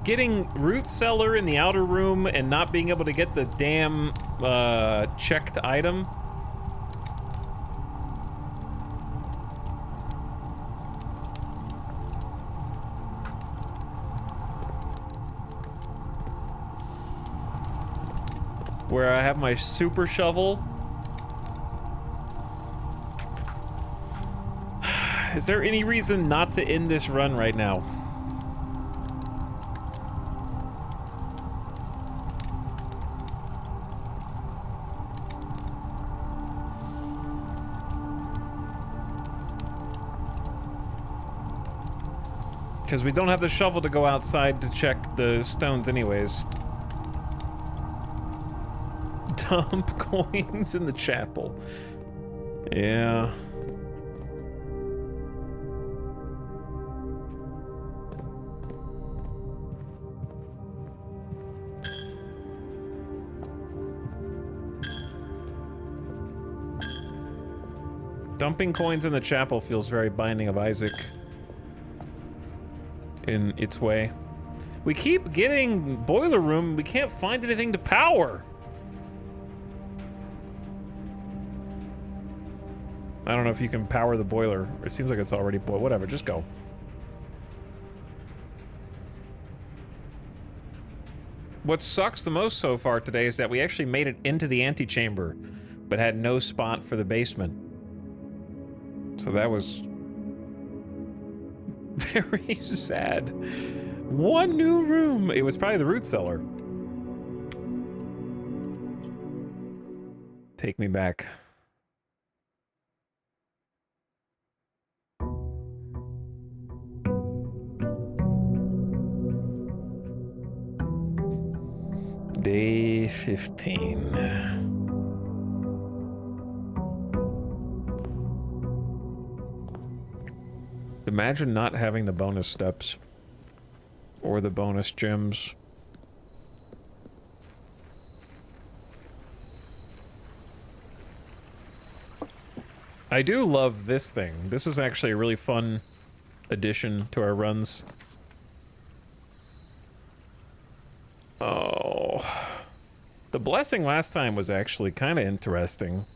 Getting root cellar in the outer room and not being able to get the damn checked item. Where I have my super shovel. Is there any reason not to end this run right now? Because we don't have the shovel to go outside to check the stones anyways. Dump coins in the chapel. Yeah. Dumping coins in the chapel feels very Binding of Isaac in its way. We keep getting boiler room, we can't find anything to power. I don't know if you can power the boiler. It seems like it's already boiled. Whatever, just go. What sucks the most so far today is that we actually made it into the antechamber, but had no spot for the basement. So that was very sad. One new room. It was probably the root cellar. Take me back. Day 15. Imagine not having the bonus steps. Or the bonus gems. I do love this thing. This is actually a really fun addition to our runs. Oh. The blessing last time was actually kind of interesting.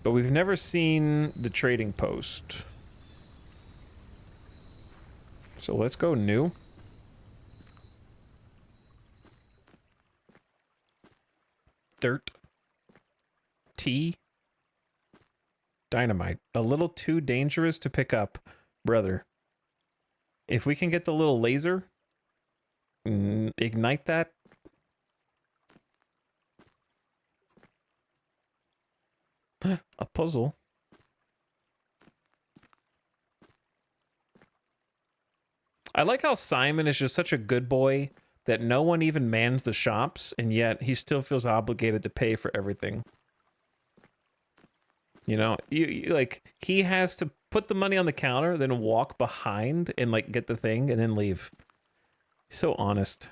But we've never seen the trading post. So let's go new. Dirt. Tea. Dynamite. A little too dangerous to pick up, brother. If we can get the little laser, ignite that. A puzzle. I like how Simon is just such a good boy that no one even mans the shops, and yet he still feels obligated to pay for everything. You know, you like, he has to put the money on the counter, then walk behind and like get the thing and then leave. So honest.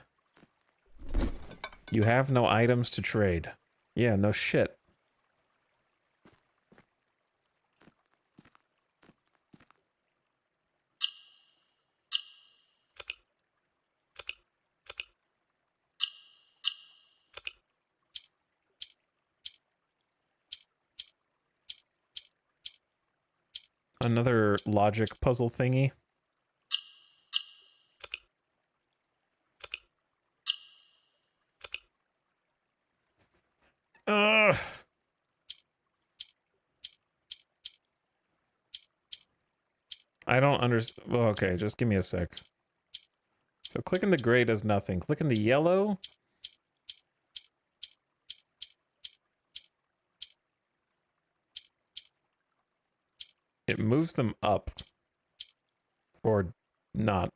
You have no items to trade. Yeah, no shit. Another logic puzzle thingy. Ugh. I don't understand. Well, okay, just give me a sec. So clicking the gray does nothing. Clicking the yellow. It moves them up. Or not.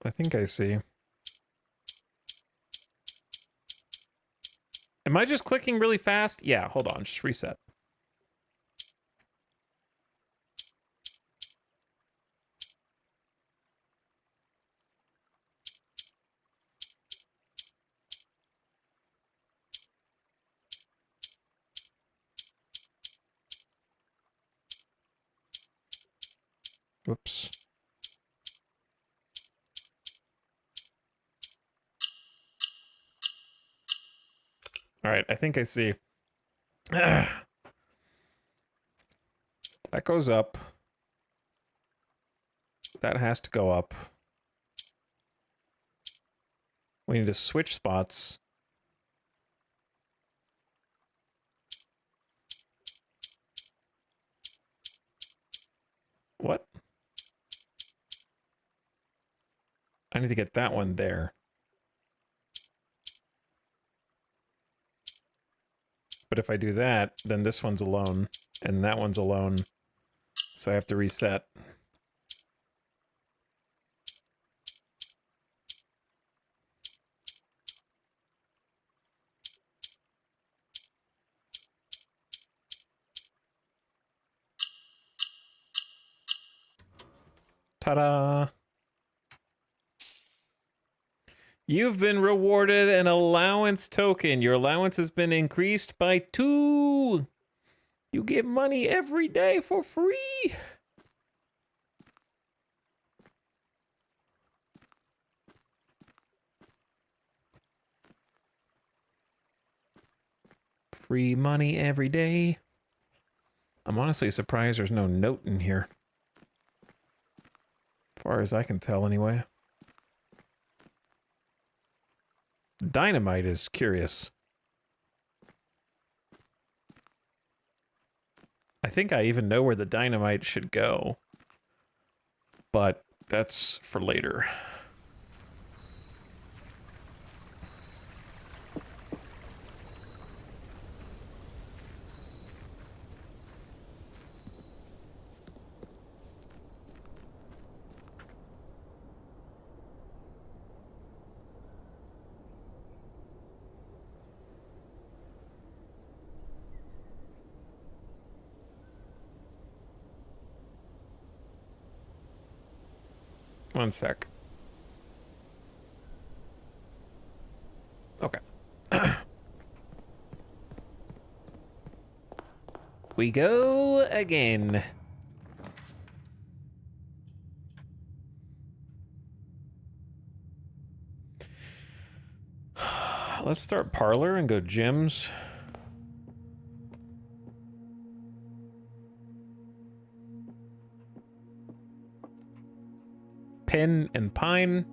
I think I see. Am I just clicking really fast? Yeah, hold on, just reset. Whoops. All right, I think I see. That goes up. That has to go up. We need to switch spots. What? I need to get that one there. But if I do that, then this one's alone, and that one's alone. So I have to reset. Ta-da! You've been rewarded an allowance token. Your allowance has been increased by 2. You get money every day for free. Free money every day. I'm honestly surprised there's no note in here. As far as I can tell, anyway. Dynamite is curious. I think I even know where the dynamite should go. But that's for later. One sec. Okay. We go again. Let's start Parlor and go gyms. Pin and Pine.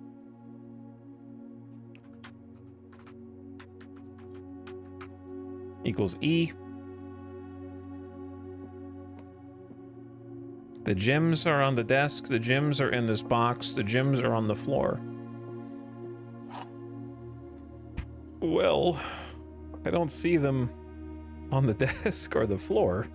Equals E. The gems are on the desk. The gems are in this box. The gems are on the floor. Well, I don't see them on the desk or the floor.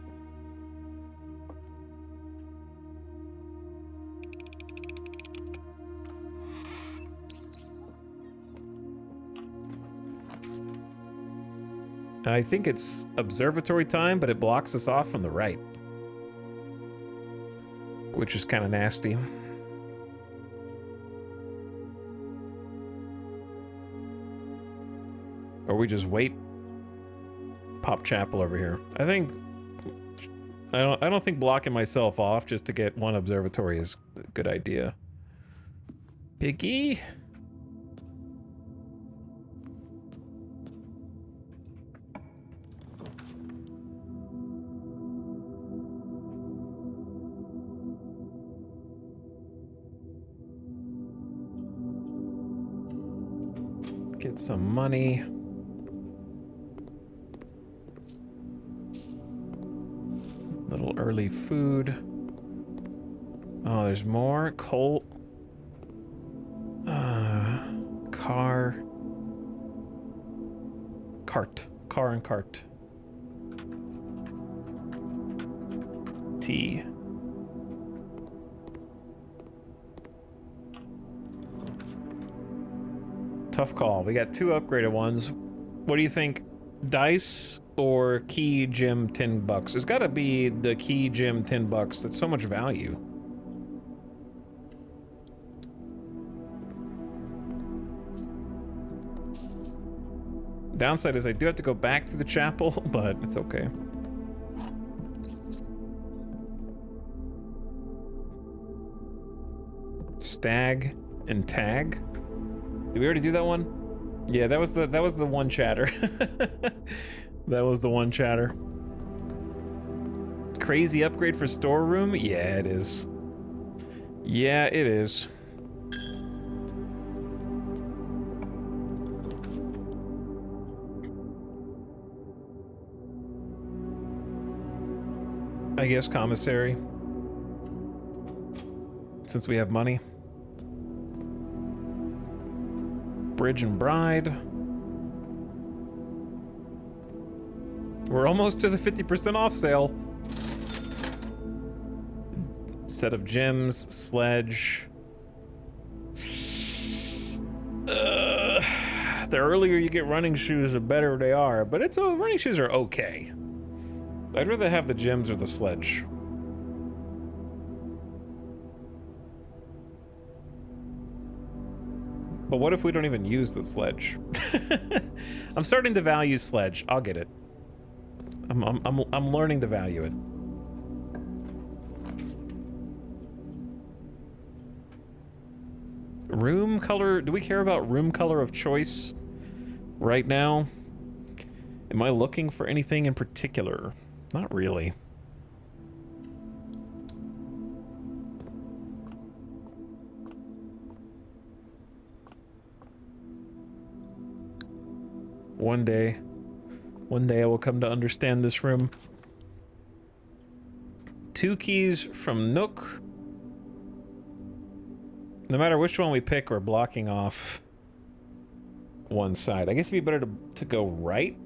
I think it's observatory time, but it blocks us off from the right. Which is kind of nasty. Or we just wait. Pop Chapel over here. I don't think blocking myself off just to get one observatory is a good idea. Piggy? Get some money. Little early food. Oh, there's more. Colt. Car. Cart. Car and cart. Tea. Tough call. We got 2 upgraded ones. What do you think? Dice or key gem $10? It's gotta be the key gem $10. That's so much value. Downside is I do have to go back to the chapel, but it's okay. Stag and tag. Did we already do that one? Yeah, that was the one chatter. That was the one chatter. Crazy upgrade for storeroom? Yeah, it is. Yeah, it is. I guess commissary. Since we have money. Bridge and Bride. We're almost to the 50% off sale. Set of gems, sledge. The earlier you get running shoes, the better they are, but running shoes are okay. I'd rather have the gems or the sledge. But what if we don't even use the sledge? I'm starting to value sledge. I'll get it. I'm learning to value it. Room color, do we care about room color of choice right now? Am I looking for anything in particular? Not really. One day I will come to understand this room. 2 keys from Nook. No matter which one we pick, we're blocking off one side. I guess it'd be better to go right,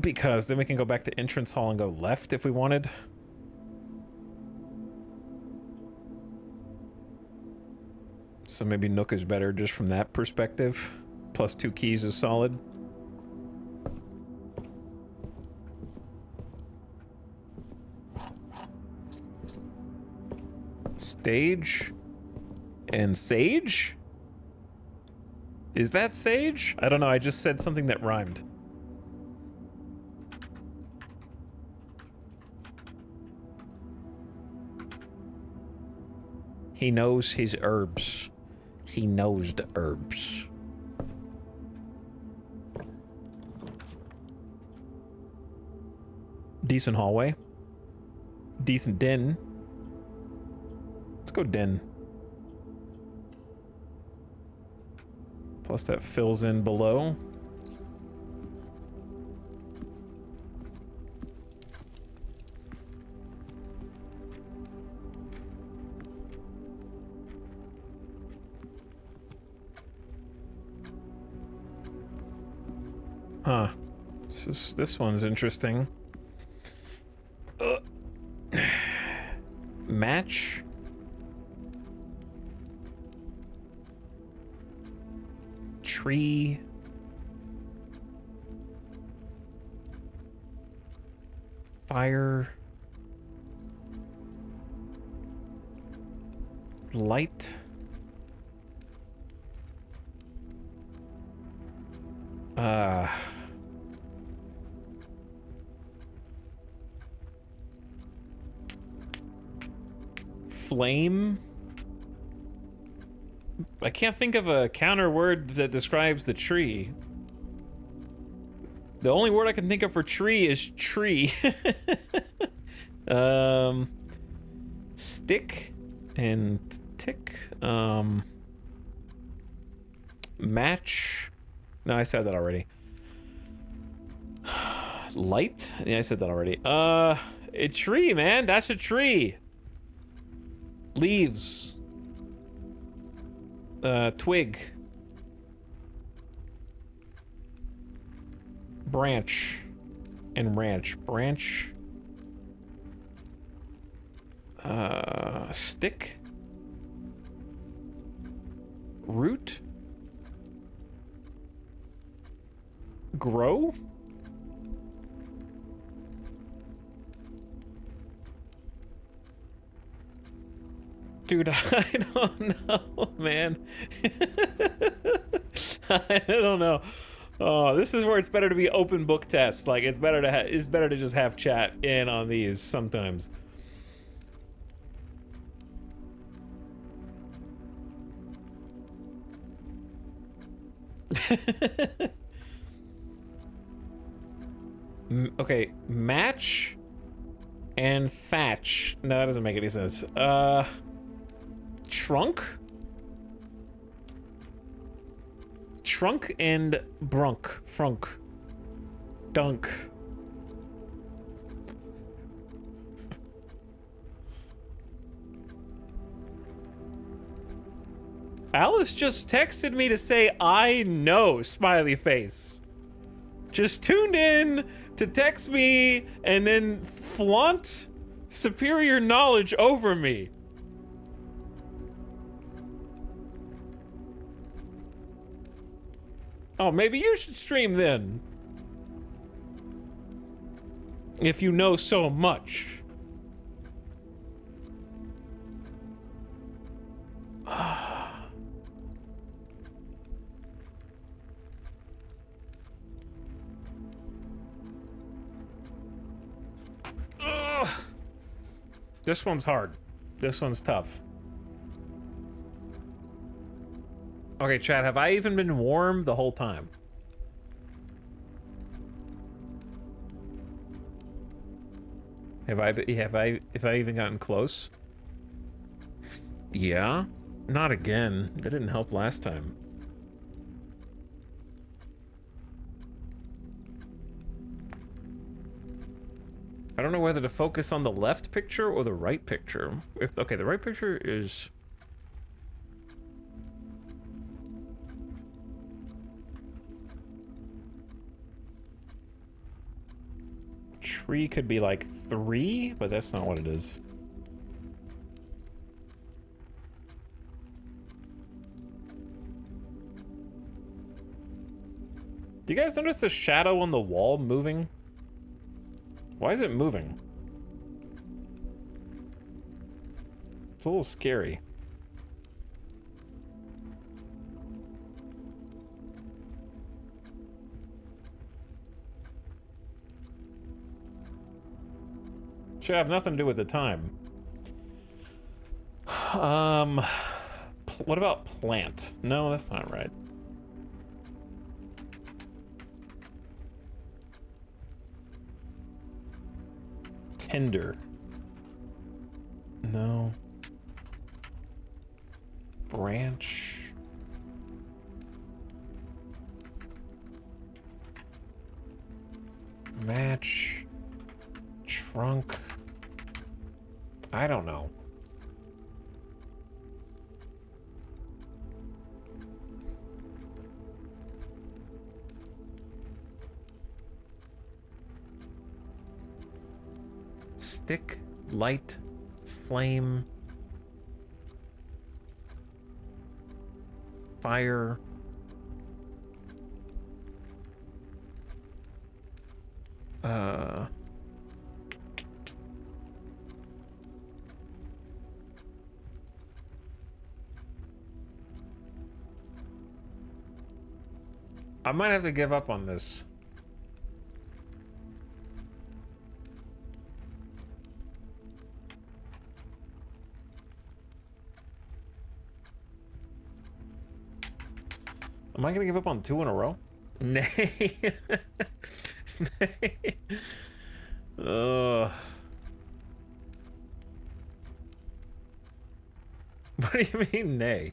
because then we can go back to entrance hall and go left if we wanted. So maybe Nook is better just from that perspective. Plus 2 keys is solid. Stage and sage? Is that sage? I don't know, I just said something that rhymed. He knows his herbs. He knows the herbs. Decent hallway. Decent den. Let's go den. Plus that fills in below. Huh. This one's interesting. Match. Tree. Fire. Light. Flame. I can't think of a counter word that describes the tree. The only word I can think of for tree is tree. Stick and tick. Match. No, I said that already. Light? Yeah, I said that already. A tree, man. That's a tree. Leaves. Twig. Branch. And ranch. Branch. Stick. Root. grow? Dude, I don't know, man. I don't know. Oh, this is where it's better to be open book tests. Like, it's better to just have chat in on these sometimes. Okay, match and thatch. No, that doesn't make any sense. Trunk? Trunk and frunk. Dunk. Alice just texted me to say, I know, smiley face. Just tuned in to text me and then flaunt superior knowledge over me. Oh, maybe you should stream then. If you know so much. This one's hard. This one's tough. Okay, chat, have I even been warm the whole time? Have I even gotten close? Yeah? Not again. That didn't help last time. I don't know whether to focus on the left picture or the right picture. Okay, the right picture is... Tree could be like 3, but that's not what it is. Do you guys notice the shadow on the wall moving? Why is it moving? It's a little scary. Should have nothing to do with the time. What about plant? No, that's not right. Tender. No. Branch. Match. Trunk. I don't know. Stick, light, flame, fire. I might have to give up on this. Am I gonna give up on 2 in a row? Nay. Nay. Ugh. What do you mean, nay?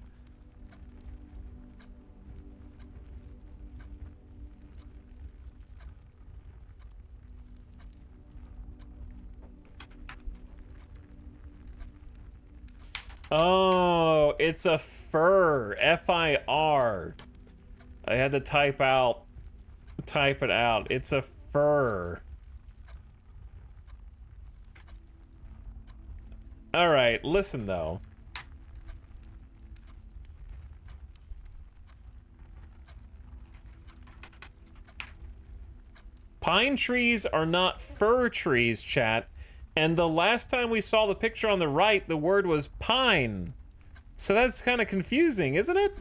Oh, it's a fir. F-I-R. I had to type it out. It's a fir. All right, listen though. Pine trees are not fir trees, chat. And the last time we saw the picture on the right, the word was pine. So that's kind of confusing, isn't it?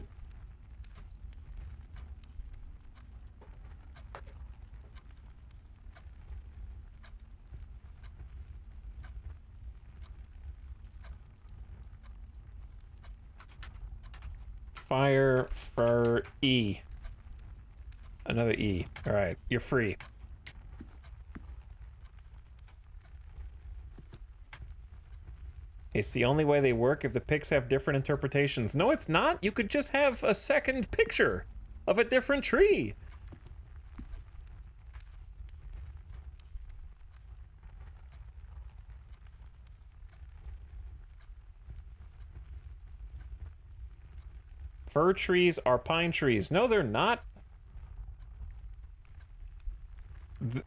Fire, fur, E. Another E. All right, you're free. It's the only way they work if the pics have different interpretations. No, it's not. You could just have a second picture of a different tree. Fir trees are pine trees. No, they're not.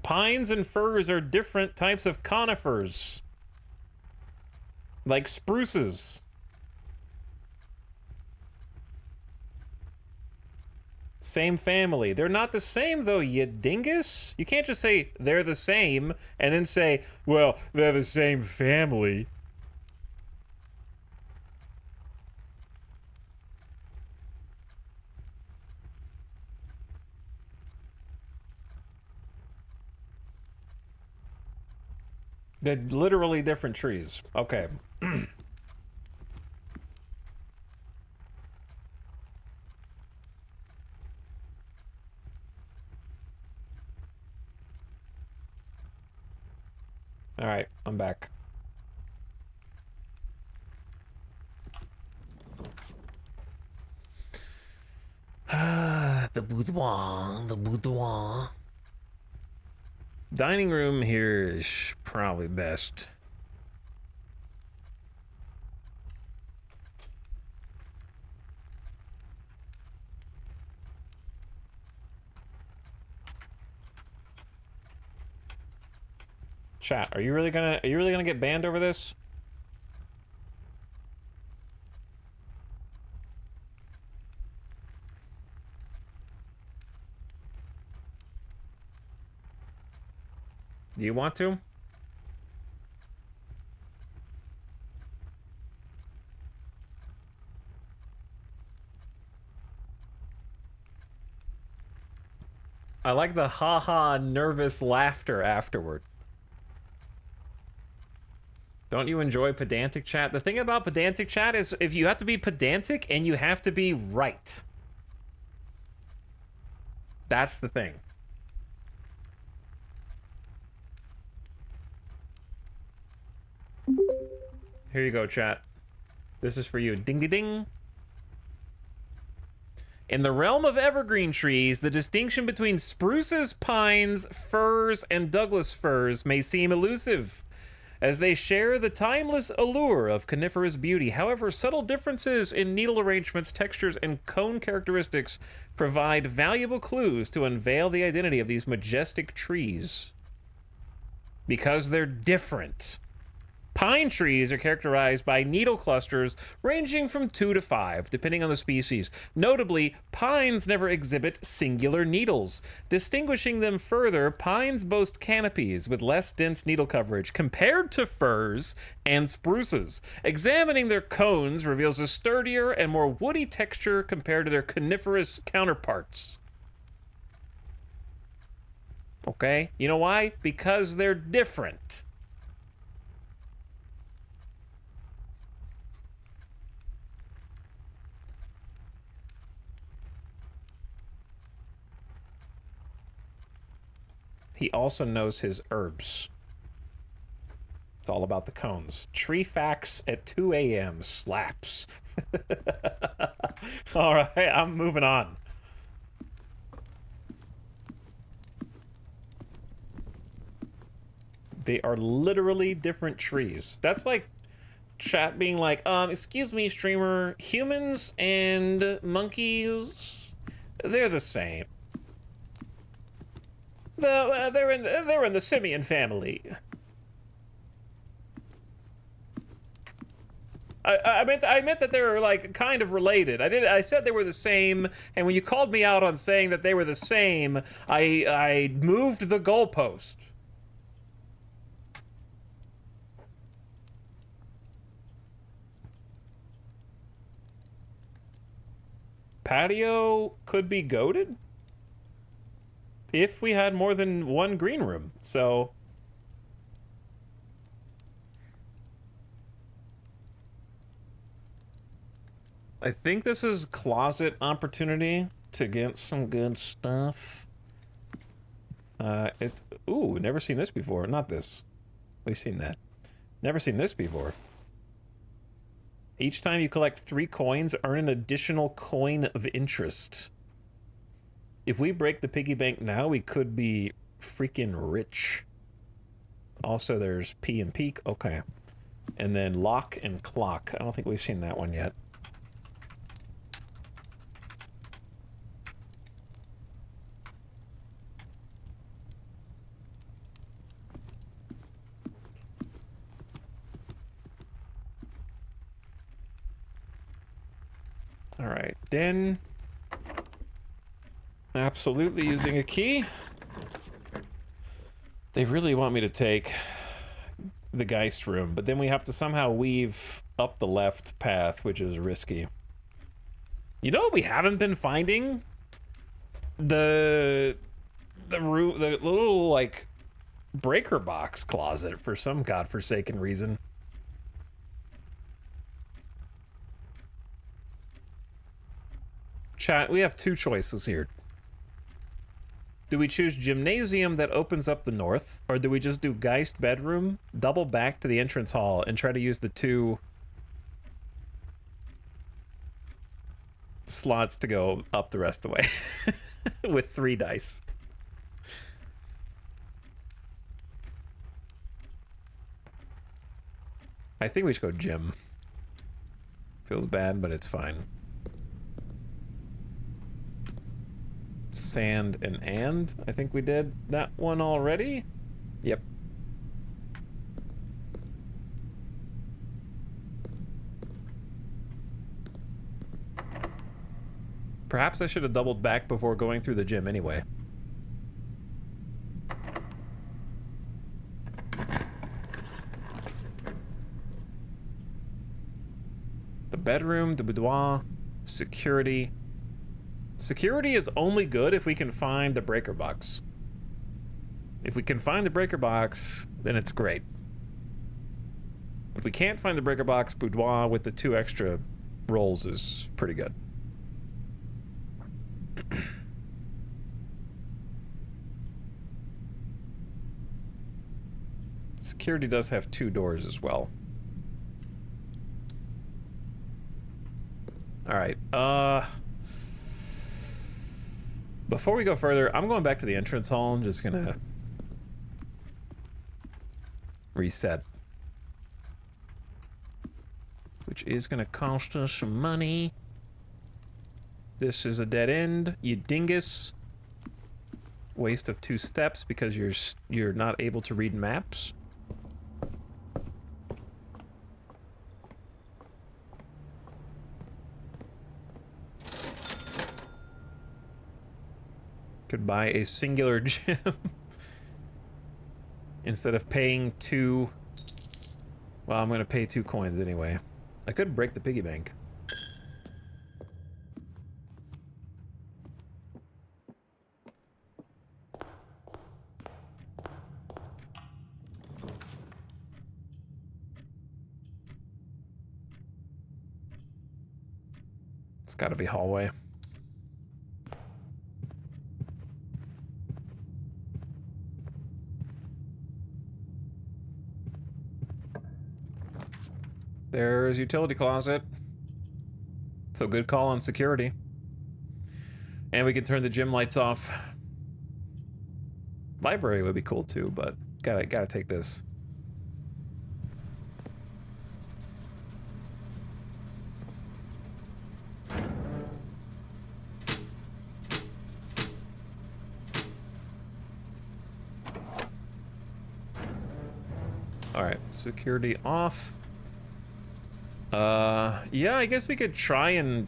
Pines and firs are different types of conifers. Like spruces. Same family. They're not the same, though, you dingus. You can't just say they're the same and then say, well, they're the same family. They're literally different trees. Okay. All right, I'm back. The boudoir, the boudoir. Dining room here is probably best. Chat, are you really gonna get banned over this? Do you want to? I like the haha nervous laughter afterward. Don't you enjoy pedantic chat? The thing about pedantic chat is if you have to be pedantic and you have to be right. That's the thing. Here you go, chat. This is for you. Ding, ding, ding. In the realm of evergreen trees, the distinction between spruces, pines, firs, and Douglas firs may seem elusive, as they share the timeless allure of coniferous beauty. However, subtle differences in needle arrangements, textures, and cone characteristics provide valuable clues to unveil the identity of these majestic trees. Because they're different. Pine trees are characterized by needle clusters ranging from 2 to 5, depending on the species. Notably, pines never exhibit singular needles. Distinguishing them further, pines boast canopies with less dense needle coverage compared to firs and spruces. Examining their cones reveals a sturdier and more woody texture compared to their coniferous counterparts. Okay? You know why? Because they're different. He also knows his herbs. It's all about the cones. Tree facts at 2 a.m. slaps. All right, I'm moving on. They are literally different trees. That's like chat being like, excuse me, streamer, humans and monkeys, they're the same. They're in the simian family. I meant that they were like kind of related. I said they were the same, and when you called me out on saying that they were the same, I moved the goalpost. Patio could be goated if we had more than one green room. So I think this is closet opportunity to get some good stuff. It's, ooh, never seen this before. Not this. We've seen that. Never seen this before. Each time you collect 3 coins, earn an additional coin of interest. If we break the piggy bank now, we could be freaking rich. Also, there's P and Peek. Okay. And then Lock and Clock. I don't think we've seen that one yet. All right, Den. Absolutely using a key. They really want me to take the Geist room, but then we have to somehow weave up the left path, which is risky. You know what we haven't been finding? The room, the little like breaker box closet for some godforsaken reason. Chat, we have 2 choices here. Do we choose Gymnasium that opens up the north, or do we just do Geist bedroom, double back to the entrance hall, and try to use the 2 slots to go up the rest of the way with 3 dice? I think we should go gym. Feels bad, but it's fine. Sand and I think we did that one already. Yep. Perhaps I should have doubled back before going through the gym anyway. The bedroom, the boudoir, security. Security is only good if we can find the breaker box. If we can find the breaker box, then it's great. If we can't find the breaker box, boudoir with the 2 extra rolls is pretty good. Security does have 2 doors as well. All right, before we go further, I'm going back to the entrance hall. I'm just gonna reset. Which is gonna cost us some money. This is a dead end, you dingus. Waste of 2 steps because you're not able to read maps. Could buy a singular gym instead of paying 2. Well, I'm gonna pay 2 coins anyway. I could break the piggy bank. It's gotta be hallway. There's utility closet. So good call on security. And we can turn the gym lights off. Library would be cool too, but gotta take this. All right, security off. Yeah, I guess we could try and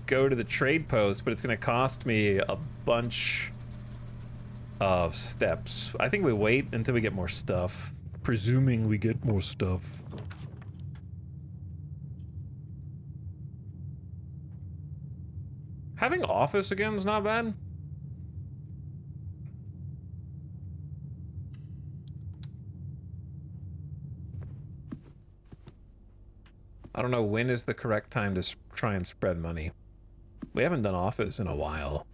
go to the trade post, but it's gonna cost me a bunch of steps. I think we wait until we get more stuff. Presuming we get more stuff. Having office again is not bad. I don't know when is the correct time to try and spread money. We haven't done office in a while.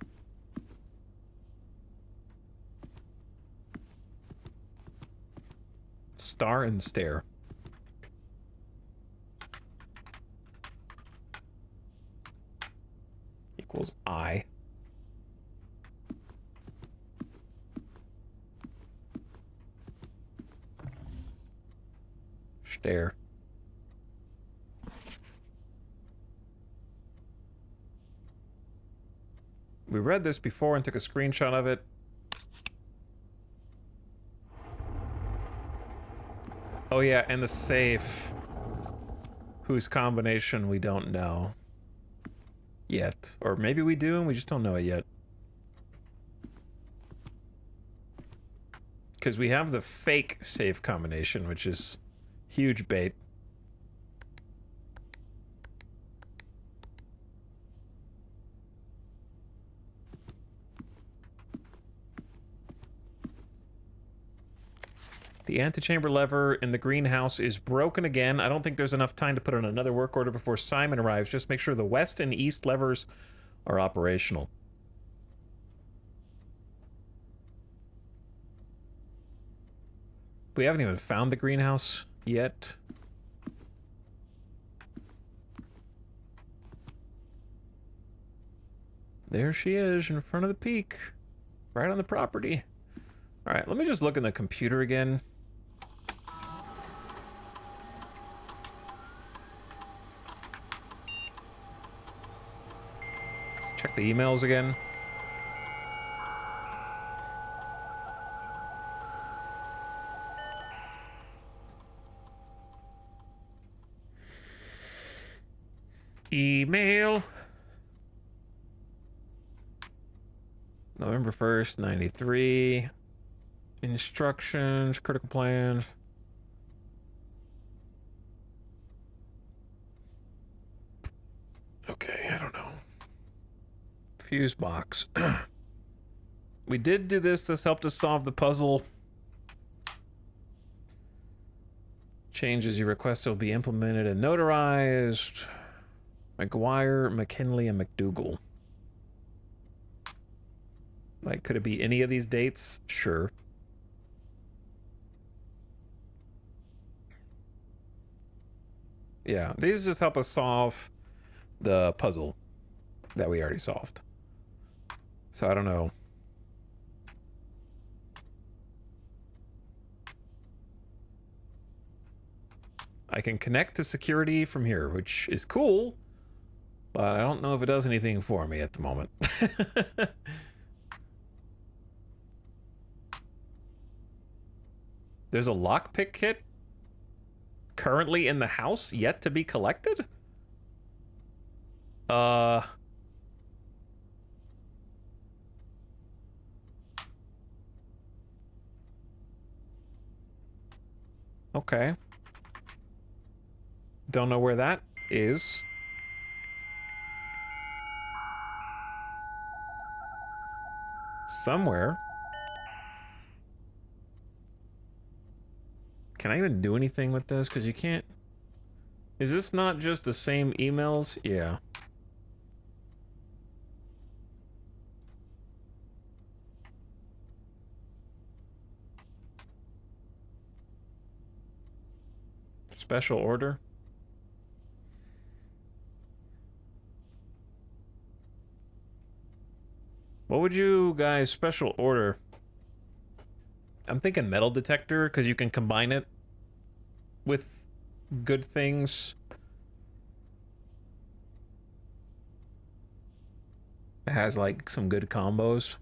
Star and stare. Equals I. Stare. We read this before and took a screenshot of it. Oh yeah, and the safe, whose combination we don't know yet. Or maybe we do and we just don't know it yet. Because we have the fake safe combination, which is huge bait. The antechamber lever in the greenhouse is broken again. I don't think there's enough time to put in another work order before Simon arrives. Just make sure the west and east levers are operational. We haven't even found the greenhouse yet. There she is in front of the peak. Right on the property. Alright, let me just look in the computer again. Check the emails again. Email. November 1st, 93. Instructions, critical plan. Okay, I don't know. Fuse box. We did do this. This helped us solve the puzzle. Changes you request will be implemented and notarized. McGuire, McKinley, and McDougal. Like, could it be any of these dates? Sure. Yeah, these just help us solve the puzzle that we already solved. So I don't know. I can connect to security from here, which is cool, but I don't know if it does anything for me at the moment. There's a lockpick kit currently in the house, yet to be collected? Okay. Don't know where that is. Somewhere. Can I even do anything with this? Because you can't... Is this not just the same emails? Yeah. Special order? What would you guys special order? I'm thinking metal detector, because you can combine it with good things. It has, like, some good combos.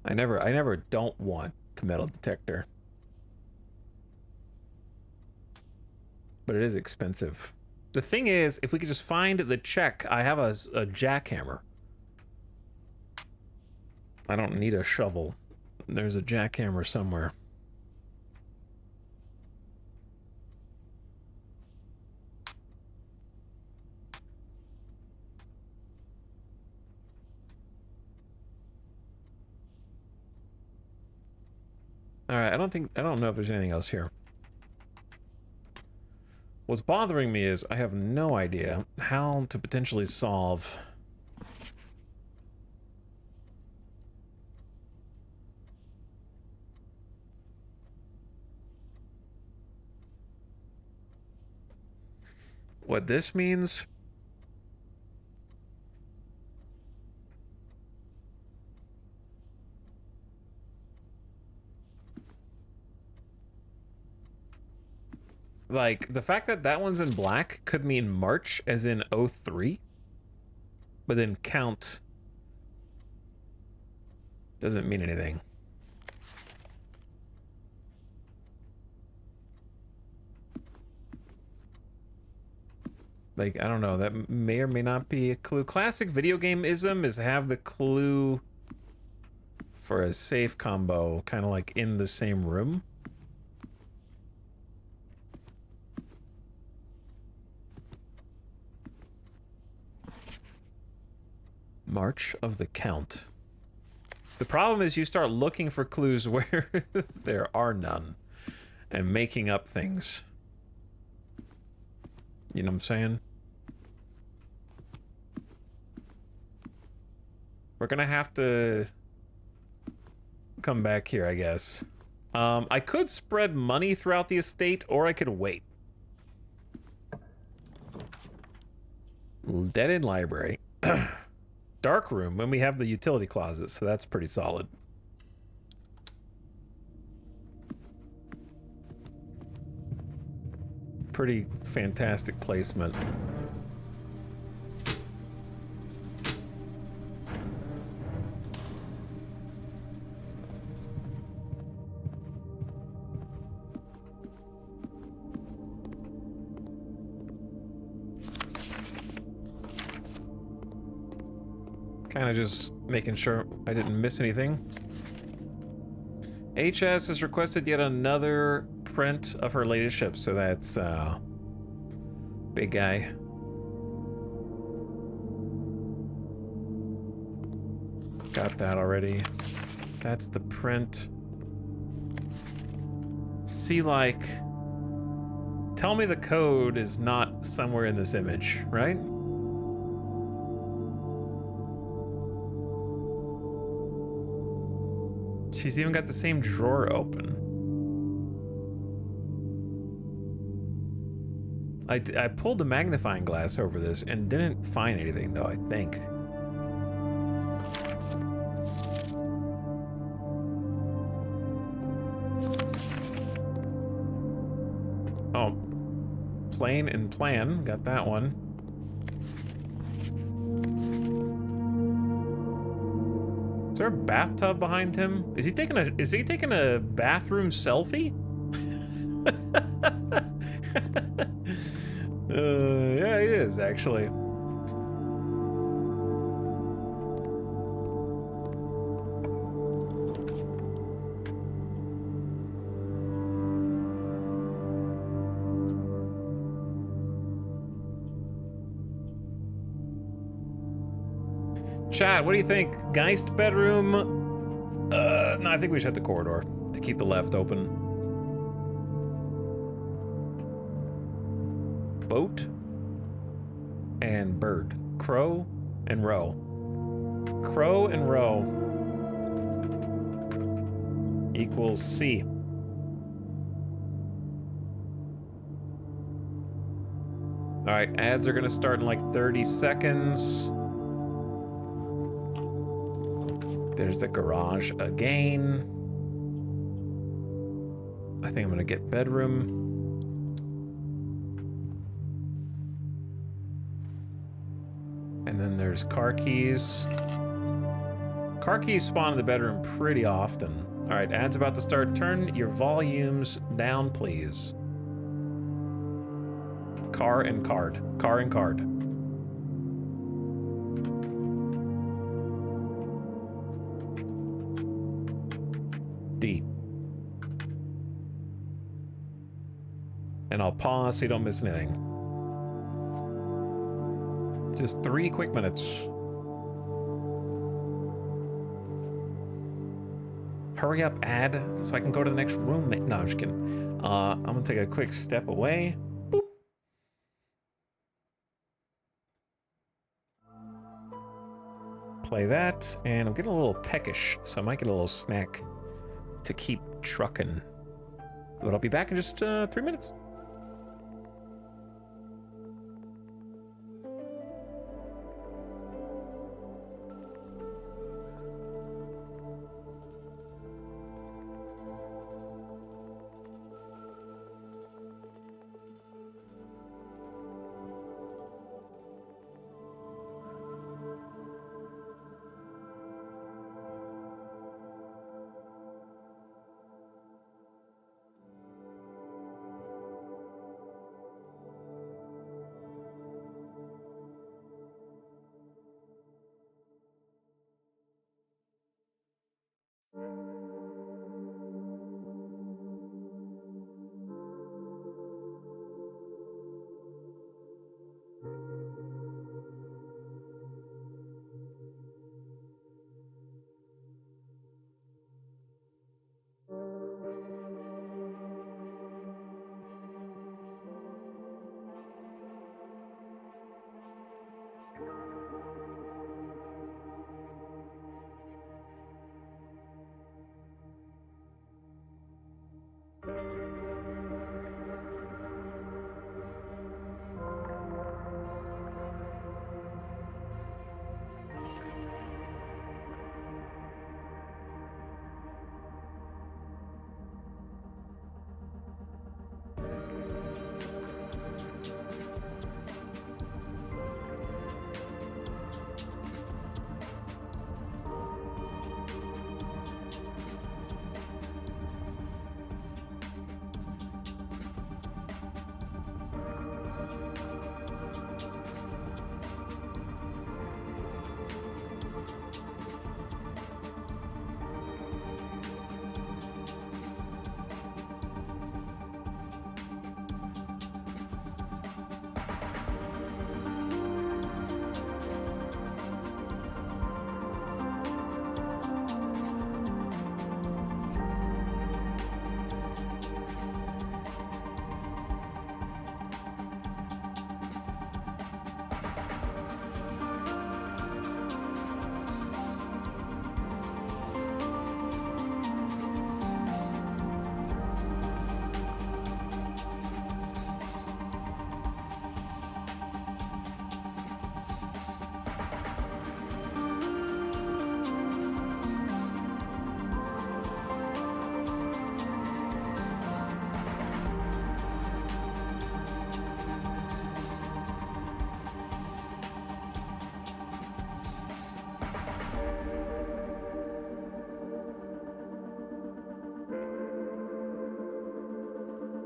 I never don't want the metal detector. But it is expensive. The thing is, if we could just find the check, I have a jackhammer. I don't need a shovel. There's a jackhammer somewhere. Alright, I don't know if there's anything else here. What's bothering me is I have no idea how to potentially solve what this means. Like, the fact that that one's in black could mean March, as in 03, but then count doesn't mean anything. Like, I don't know, that may or may not be a clue. Classic video game-ism is to have the clue for a safe combo kind of like in the same room. March of the Count. The problem is you start looking for clues where there are none and making up things. You know what I'm saying? We're gonna have to come back here, I guess. I could spread money throughout the estate, or I could wait. Dead-end library. Dark room, and we have the utility closet, so that's pretty solid. Pretty fantastic placement. Kind of just making sure I didn't miss anything. HS has requested yet another print of her latest ship, so that's big guy. Got that already. That's the print. See, like, tell me the code is not somewhere in this image, right? She's even got the same drawer open. I pulled the magnifying glass over this and didn't find anything, though, I think. Oh. Plane and plan. Got that one. Is there a bathtub behind him? Is he taking a bathroom selfie? Yeah, he is actually. Chat, what do you think? Geist bedroom? No, I think we should hit the corridor to keep the left open. Boat and bird. Crow and row. Crow and row equals C. All right, ads are gonna start in like 30 seconds. There's the garage again. I think I'm gonna get bedroom. And then there's car keys. Car keys spawn in the bedroom pretty often. All right, ad's about to start. Turn your volumes down, please. Car and card. Car and card. D. And I'll pause so you don't miss anything. Just 3 quick minutes. Hurry up, ad, so I can go to the next room. No, I'm just kidding. I'm gonna take a quick step away. Boop. Play that, and I'm getting a little peckish, so I might get a little snack to keep trucking. But I'll be back in just 3 minutes.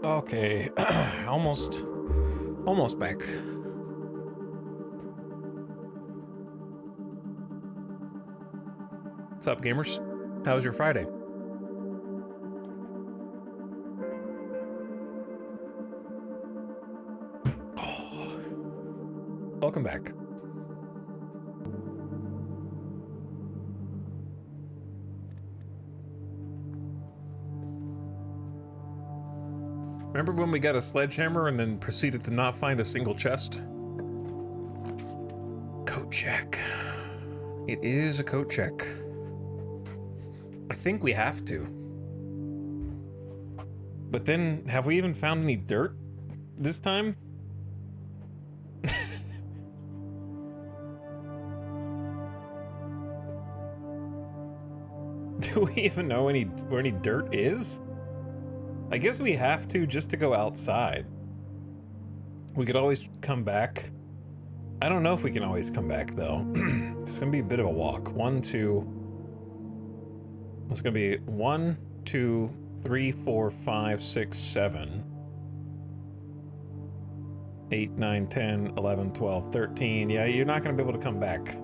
Okay, almost back. What's up, gamers? How was your Friday? Oh, welcome back. Remember when we got a sledgehammer and then proceeded to not find a single chest? Coat check. It is a coat check. I think we have to. But then, have we even found any dirt this time? Do we even know where any dirt is? I guess we have to just to go outside. We could always come back. I don't know if we can always come back though. It's gonna be a bit of a walk. 1, 2, It's gonna be 1, 2, 3, 4, 5, 6, 7, 8, 9, 10, 11, 12, 13. Yeah, you're not gonna be able to come back.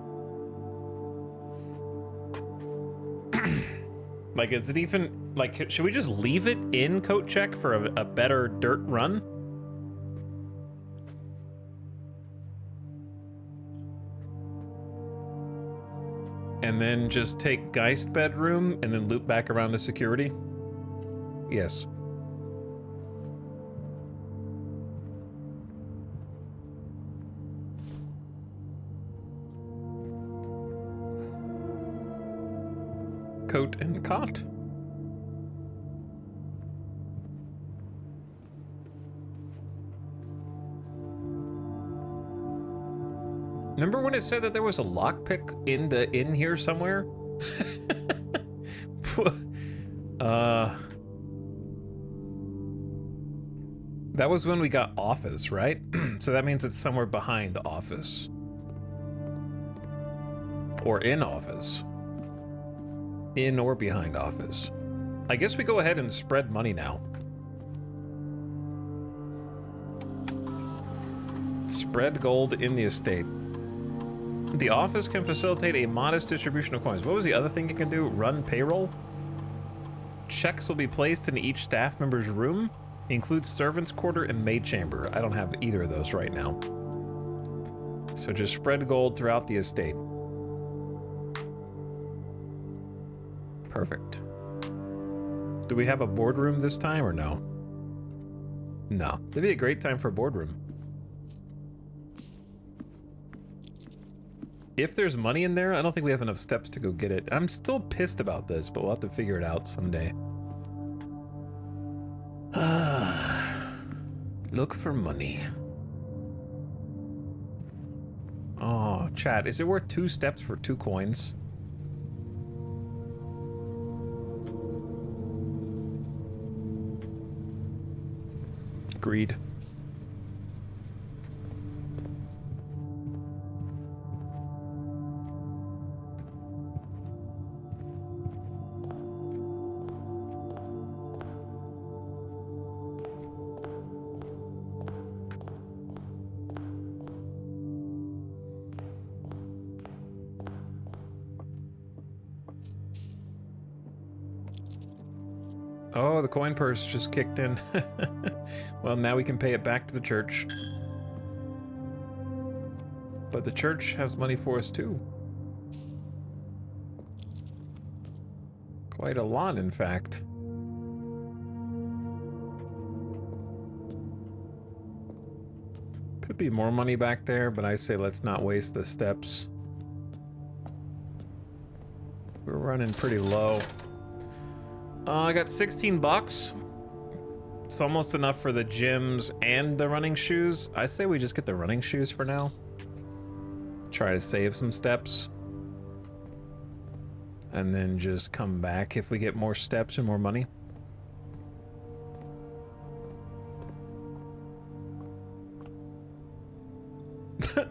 Like, is it even, like, should we just leave it in Coat Check for a better dirt run? And then just take Geist bedroom and then loop back around to security? Yes. Coat and cot. Remember when it said that there was a lockpick in here somewhere? That was when we got office, right? So that means it's somewhere behind the office. Or in office. In or behind office. I guess we go ahead and spread money now. Spread gold in the estate. The office can facilitate a modest distribution of coins. What was the other thing it can do? Run payroll? Checks will be placed in each staff member's room. Includes servant's quarter and maid chamber. I don't have either of those right now. So just spread gold throughout the estate. Perfect. Do we have a boardroom this time or no? No. That'd be a great time for a boardroom. If there's money in there, I don't think we have enough steps to go get it. I'm still pissed about this, but we'll have to figure it out someday. Look for money. Oh, chat, is it worth 2 steps for 2 coins? Agreed. Oh, the coin purse just kicked in. Well, now we can pay it back to the church. But the church has money for us too. Quite a lot, in fact. Could be more money back there, but I say let's not waste the steps. We're running pretty low. I got 16 bucks. It's almost enough for the gyms and the running shoes. I say we just get the running shoes for now. Try to save some steps. And then just come back if we get more steps and more money.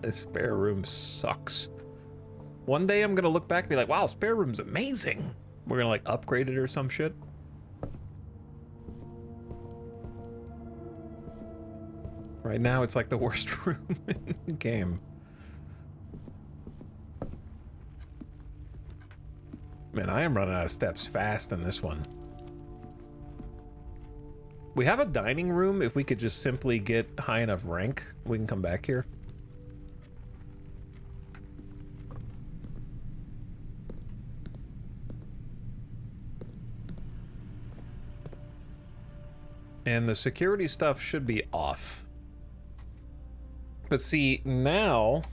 The spare room sucks. One day I'm gonna look back and be like, wow, spare room's amazing. We're gonna like upgrade it or some shit. Right now it's like the worst room in the game. Man, I am running out of steps fast in this one. We have a dining room. If we could just simply get high enough rank, we can come back here. And the security stuff should be off. But see, now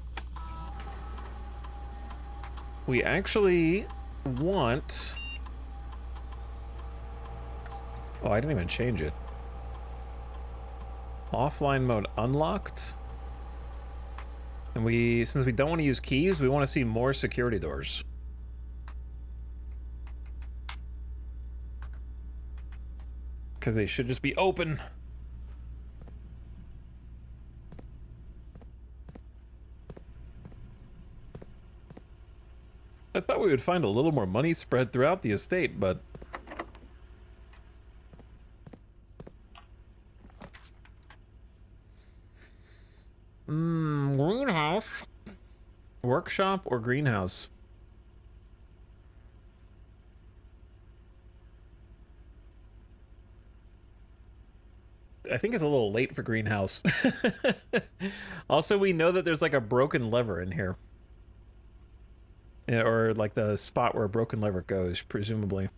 we actually want... Oh, I didn't even change it. Offline mode unlocked. And since we don't want to use keys, we want to see more security doors. Because they should just be open. I thought we would find a little more money spread throughout the estate, but... greenhouse. Workshop or greenhouse? I think it's a little late for greenhouse. Also, we know that there's like a broken lever in here. Yeah, or like the spot where a broken lever goes, presumably.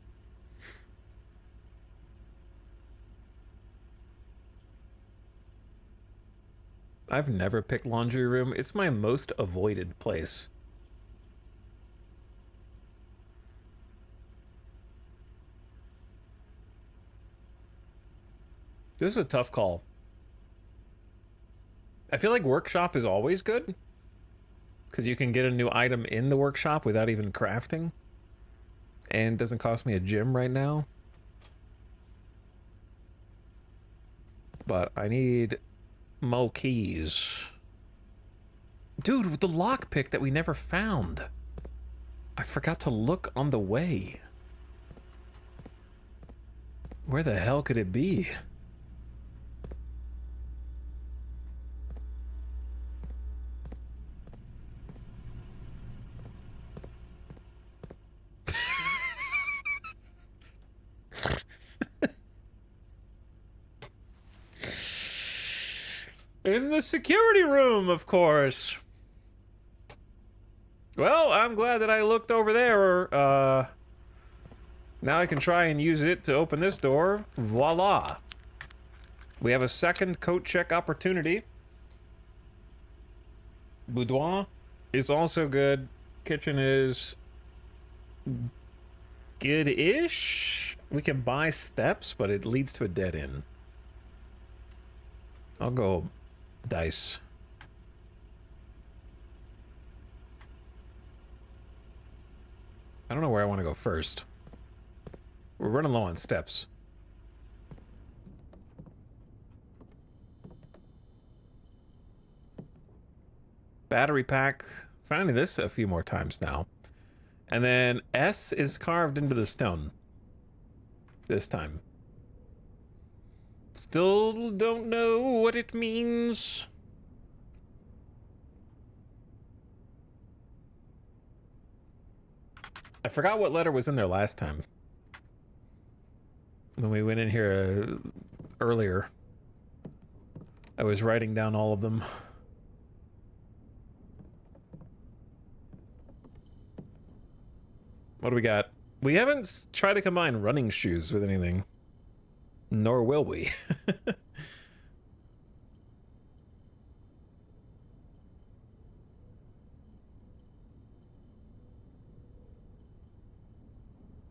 I've never picked laundry room. It's my most avoided place. This is a tough call. I feel like workshop is always good, because you can get a new item in the workshop without even crafting. And it doesn't cost me a gem right now. But I need more keys. Dude, with the lockpick that we never found. I forgot to look on the way. Where the hell could it be? In the security room, of course. Well, I'm glad that I looked over there. Now I can try and use it to open this door. Voila. We have a second coat check opportunity. Boudoir is also good. Kitchen is good-ish. We can buy steps, but it leads to a dead end. I'll go dice. I don't know where I want to go first. We're running low on steps. Battery pack. Finding this a few more times now. And then S is carved into the stone. This time. Still don't know what it means. I forgot what letter was in there last time. When we went in here earlier. I was writing down all of them. What do we got? We haven't tried to combine running shoes with anything. Nor will we.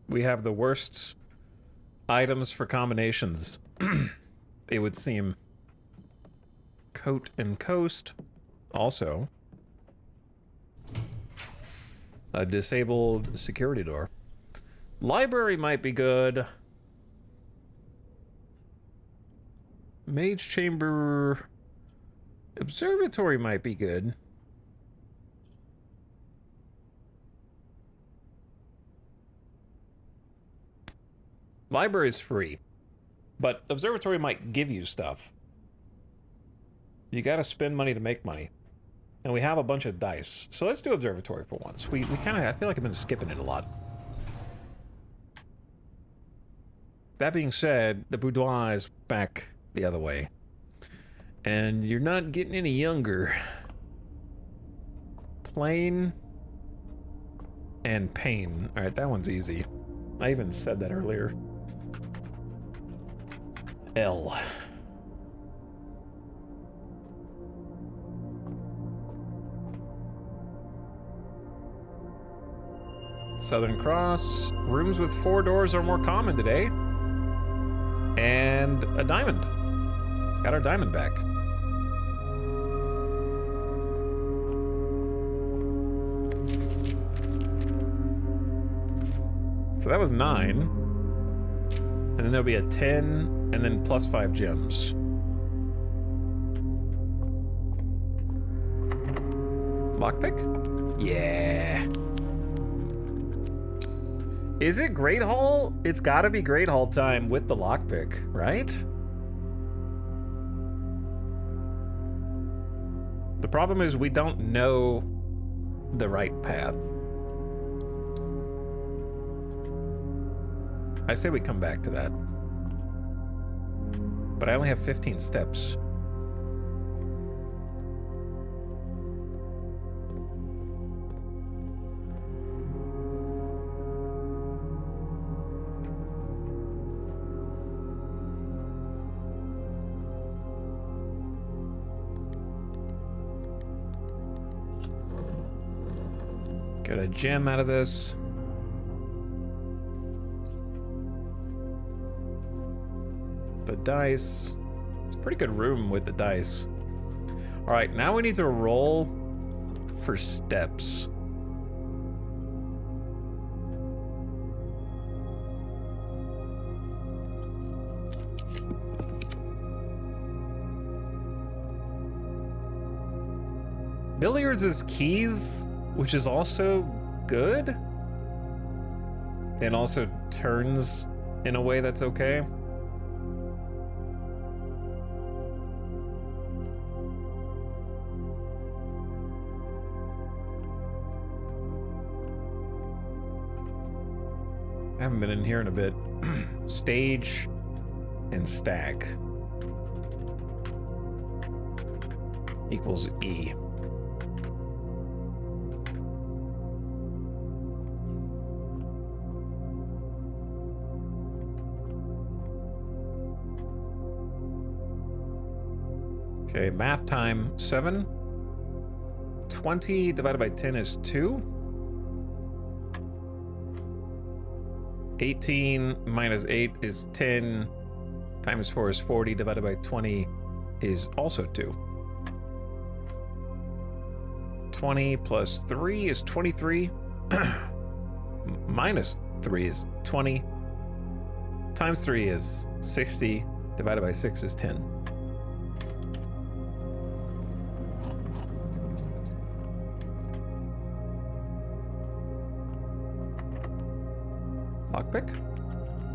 We have the worst items for combinations, it would seem. Coat and coast. Also. A disabled security door. Library might be good. Mage chamber. Observatory might be good. Library's free, but observatory might give you stuff. You gotta spend money to make money. And we have a bunch of dice. So let's do observatory for once. We kind of, I feel like I've been skipping it a lot. That being said, the boudoir is back the other way. And you're not getting any younger. Plain and pain. Alright, that one's easy. I even said that earlier. L. Southern Cross. Rooms with 4 doors are more common today. And a diamond. Got our diamond back. So that was 9. And then there'll be a 10, and then plus 5 gems. Lockpick? Yeah. Is it Great Hall? It's gotta be Great Hall time with the lockpick, right? The problem is we don't know the right path. I say we come back to that. But I only have 15 steps. Get a gem out of this. The dice. It's a pretty good room with the dice. All right, now we need to roll for steps. Billiards is keys, which is also good. And also turns in a way that's okay. I haven't been in here in a bit. Stage and stack equals E. Okay, math time, 7. 20 divided by 10 is 2. 18 minus 8 is 10. Times 4 is 40. Divided by 20 is also 2. 20 plus 3 is 23. Minus 3 is 20. Times 3 is 60. Divided by 6 is 10. Lockpick?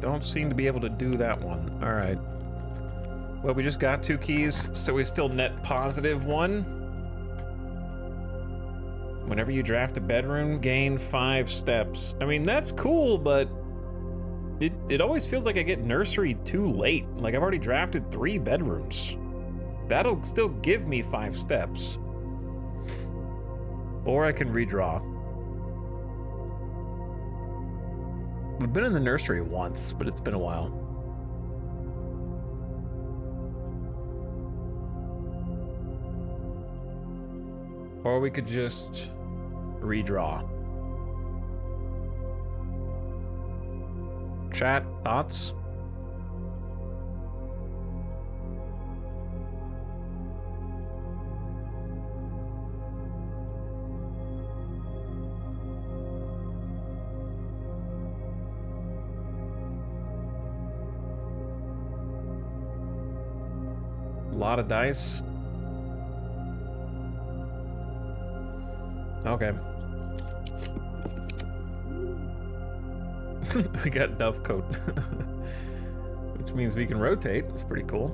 Don't seem to be able to do that one. All right. Well, we just got 2 keys, so we still net positive 1. Whenever you draft a bedroom, gain 5 steps. I mean, that's cool, but it always feels like I get nursery too late. Like I've already drafted 3 bedrooms. That'll still give me 5 steps. Or I can redraw. We've been in the nursery once, but it's been a while. Or we could just redraw. Chat, thoughts? A lot of dice. Okay. We got Dovecoat. Which means we can rotate. It's pretty cool.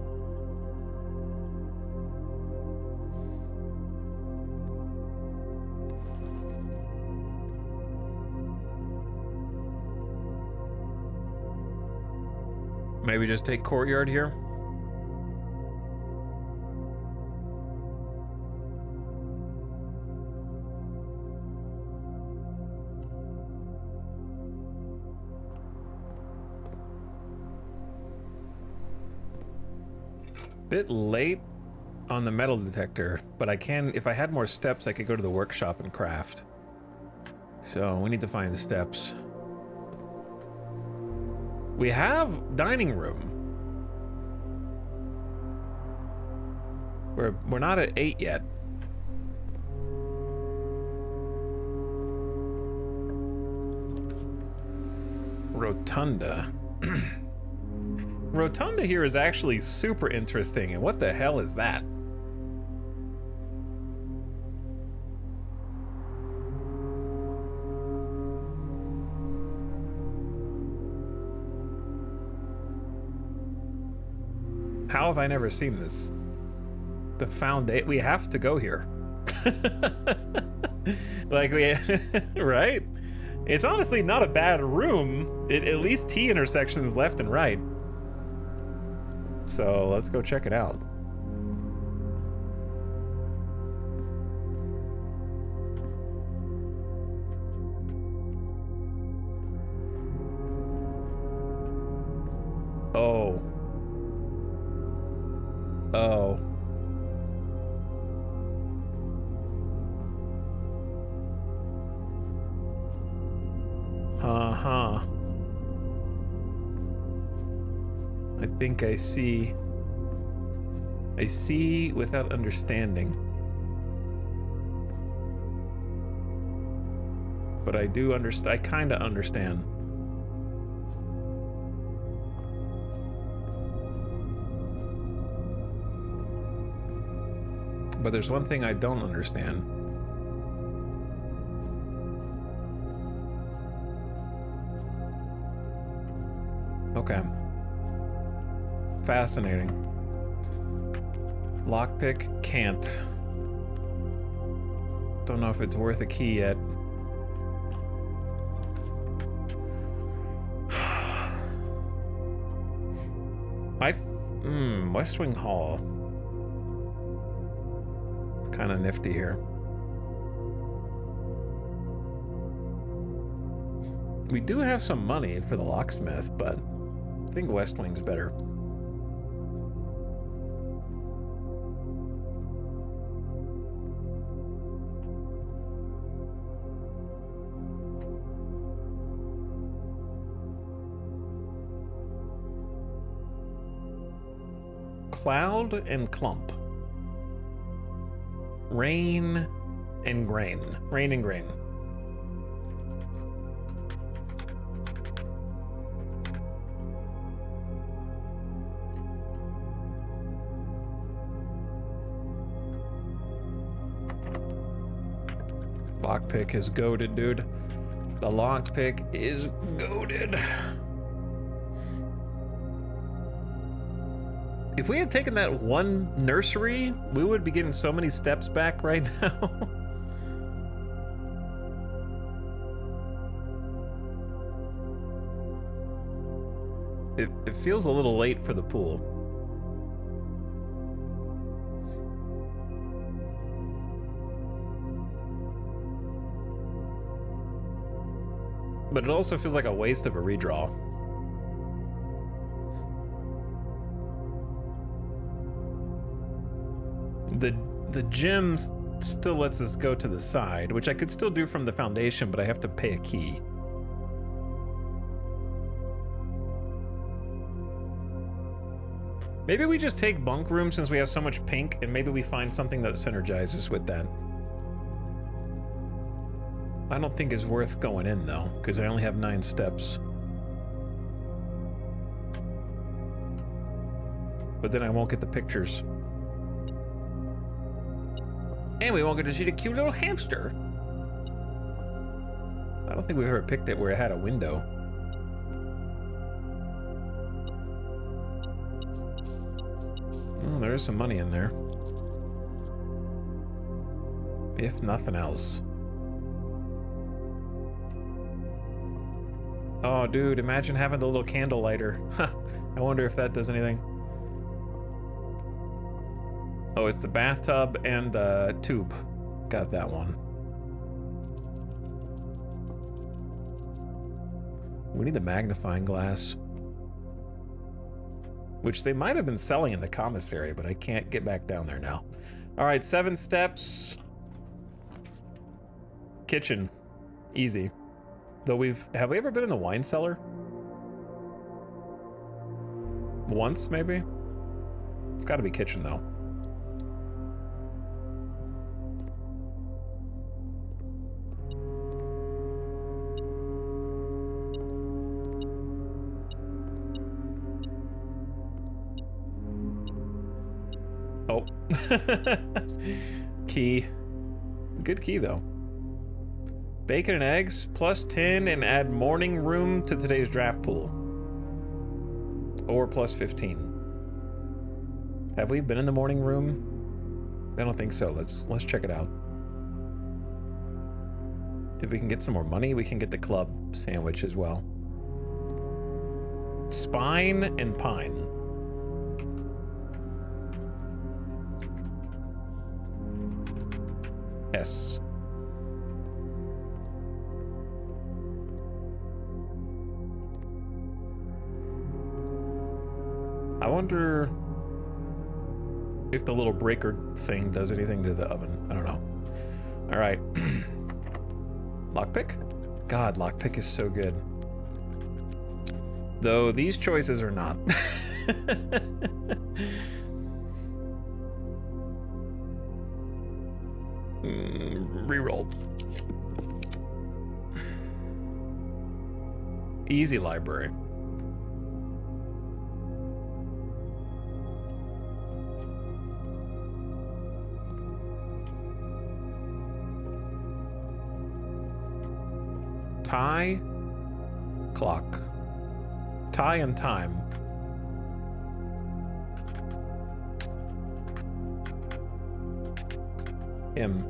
Maybe just take courtyard here. Bit late on the metal detector, but I can, if I had more steps, I could go to the workshop and craft. So we need to find the steps. We have dining room. We're not at 8 yet. Rotunda. Rotunda here is actually super interesting, and what the hell is that? How have I never seen this? The foundation. We have to go here. Like we, right? It's honestly not a bad room. At least T intersections left and right. So let's go check it out. Oh. Oh. Uh-huh. I think I see. I see without understanding. But I do understand. I kind of understand. But there's one thing I don't understand. Okay. Fascinating. Lockpick, can't. Don't know if it's worth a key yet. West Wing Hall. Kind of nifty here. We do have some money for the locksmith, but I think West Wing's better. Cloud and clump. Rain and grain. Rain and grain. Lockpick is goated, dude. The lockpick is goated. If we had taken that one nursery, we would be getting so many steps back right now. It feels a little late for the pool. But it also feels like a waste of a redraw. The gym still lets us go to the side, which I could still do from the foundation, but I have to pay a key. Maybe we just take bunk room since we have so much pink, and maybe we find something that synergizes with that. I don't think it's worth going in though, because I only have 9 steps. But then I won't get the pictures. And we won't get to see the cute little hamster. I don't think we've ever picked it where it had a window. Oh, there is some money in there. If nothing else. Oh, dude, imagine having the little candle lighter. I wonder if that does anything. Oh, it's the bathtub and the tube. Got that one. We need the magnifying glass. Which they might have been selling in the commissary, but I can't get back down there now. All right, 7 steps. Kitchen. Easy. Though have we ever been in the wine cellar? Once, maybe? It's gotta be kitchen, though. Oh. Key. Good key, though. Bacon and eggs, plus 10, and add morning room to today's draft pool. Or plus 15. Have we been in the morning room? I don't think so. Let's check it out. If we can get some more money, we can get the club sandwich as well. Spine and pine. Yes. I wonder if the little breaker thing does anything to the oven. I don't know. All right. Lockpick? God, lockpick is so good. Though these choices are not. Reroll. Easy library. Tie, clock. Tie and time. Him.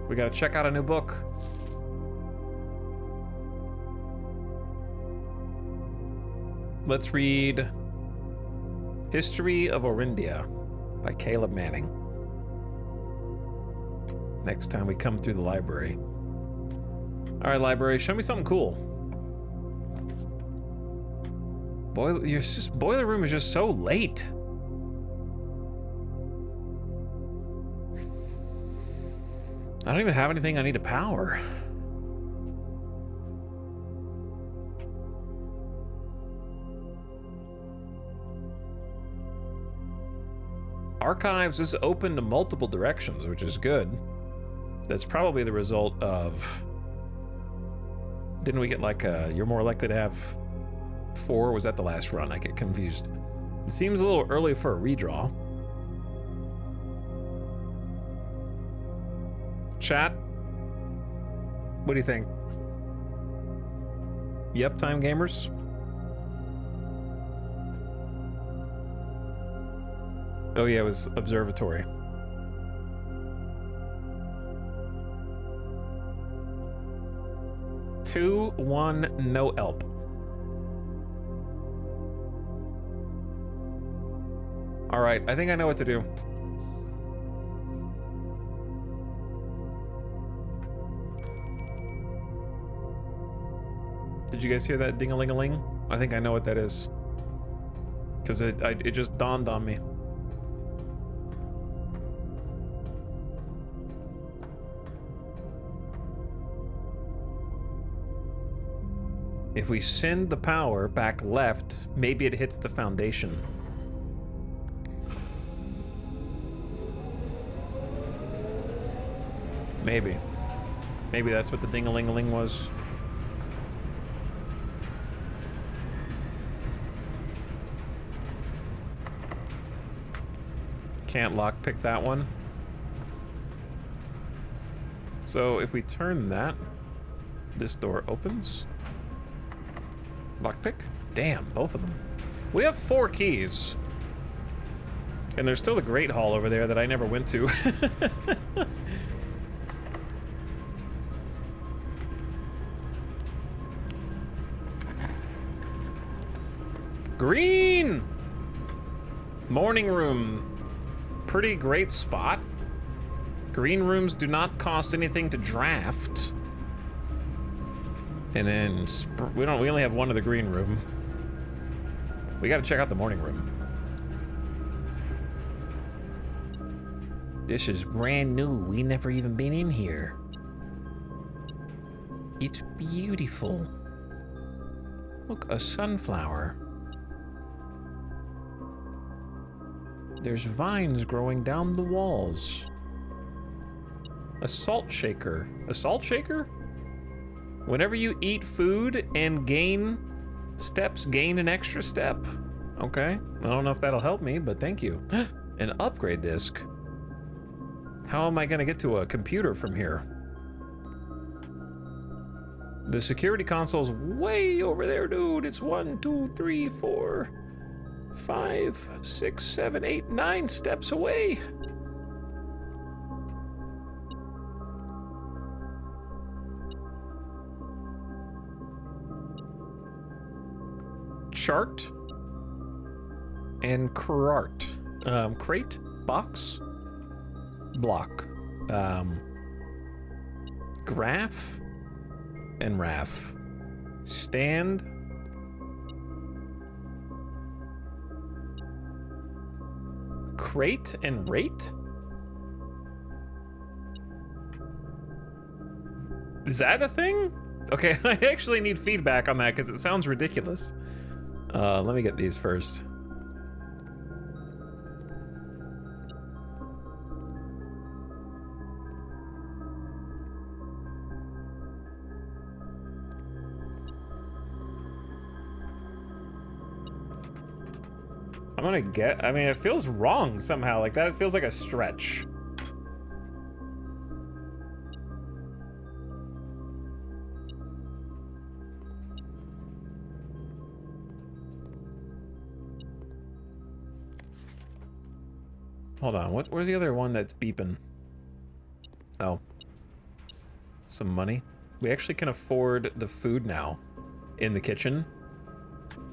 We gotta check out a new book. Let's read History of Orindia by Caleb Manning. Next time we come through the library. All right, library, show me something cool. Boiler room is just so late. I don't even have anything I need to power. Archives is open to multiple directions, which is good. That's probably the result of... Didn't we get like a... You're more likely to have 4? Was that the last run? I get confused. It seems a little early for a redraw. Chat? What do you think? Yep, time gamers? Oh yeah, it was observatory. Two, one, no help. All right, I think I know what to do. Did you guys hear that ding-a-ling-a-ling? I think I know what that is. Because it just dawned on me. If we send the power back left, maybe it hits the foundation. Maybe. Maybe that's what the ding-a-ling-a-ling was. Can't lockpick that one. So if we turn that, this door opens. Lockpick? Damn, both of them. We have 4 keys. And there's still the Great Hall over there that I never went to. Green! Morning room. Pretty great spot. Green rooms do not cost anything to draft. And then we only have one of the green room. We gotta check out the morning room. This is brand new. We never even been in here. It's beautiful. Look, a sunflower. There's vines growing down the walls. A salt shaker. A salt shaker? Whenever you eat food and gain steps, gain an extra step. Okay. I don't know if that'll help me, but thank you. An upgrade disc. How am I gonna get to a computer from here? The security console's way over there, dude. It's 1, 2, 3, 4, 5, 6, 7, 8, 9 steps away. Chart and crate, box, block, graph and RAF, stand, crate and rate. Is that a thing? Okay, I actually need feedback on that because it sounds ridiculous. Let me get these first. I'm gonna get, I mean, it feels wrong somehow. Like that, it feels like a stretch. Hold on, where's the other one that's beeping? Oh. Some money. We actually can afford the food now in the kitchen.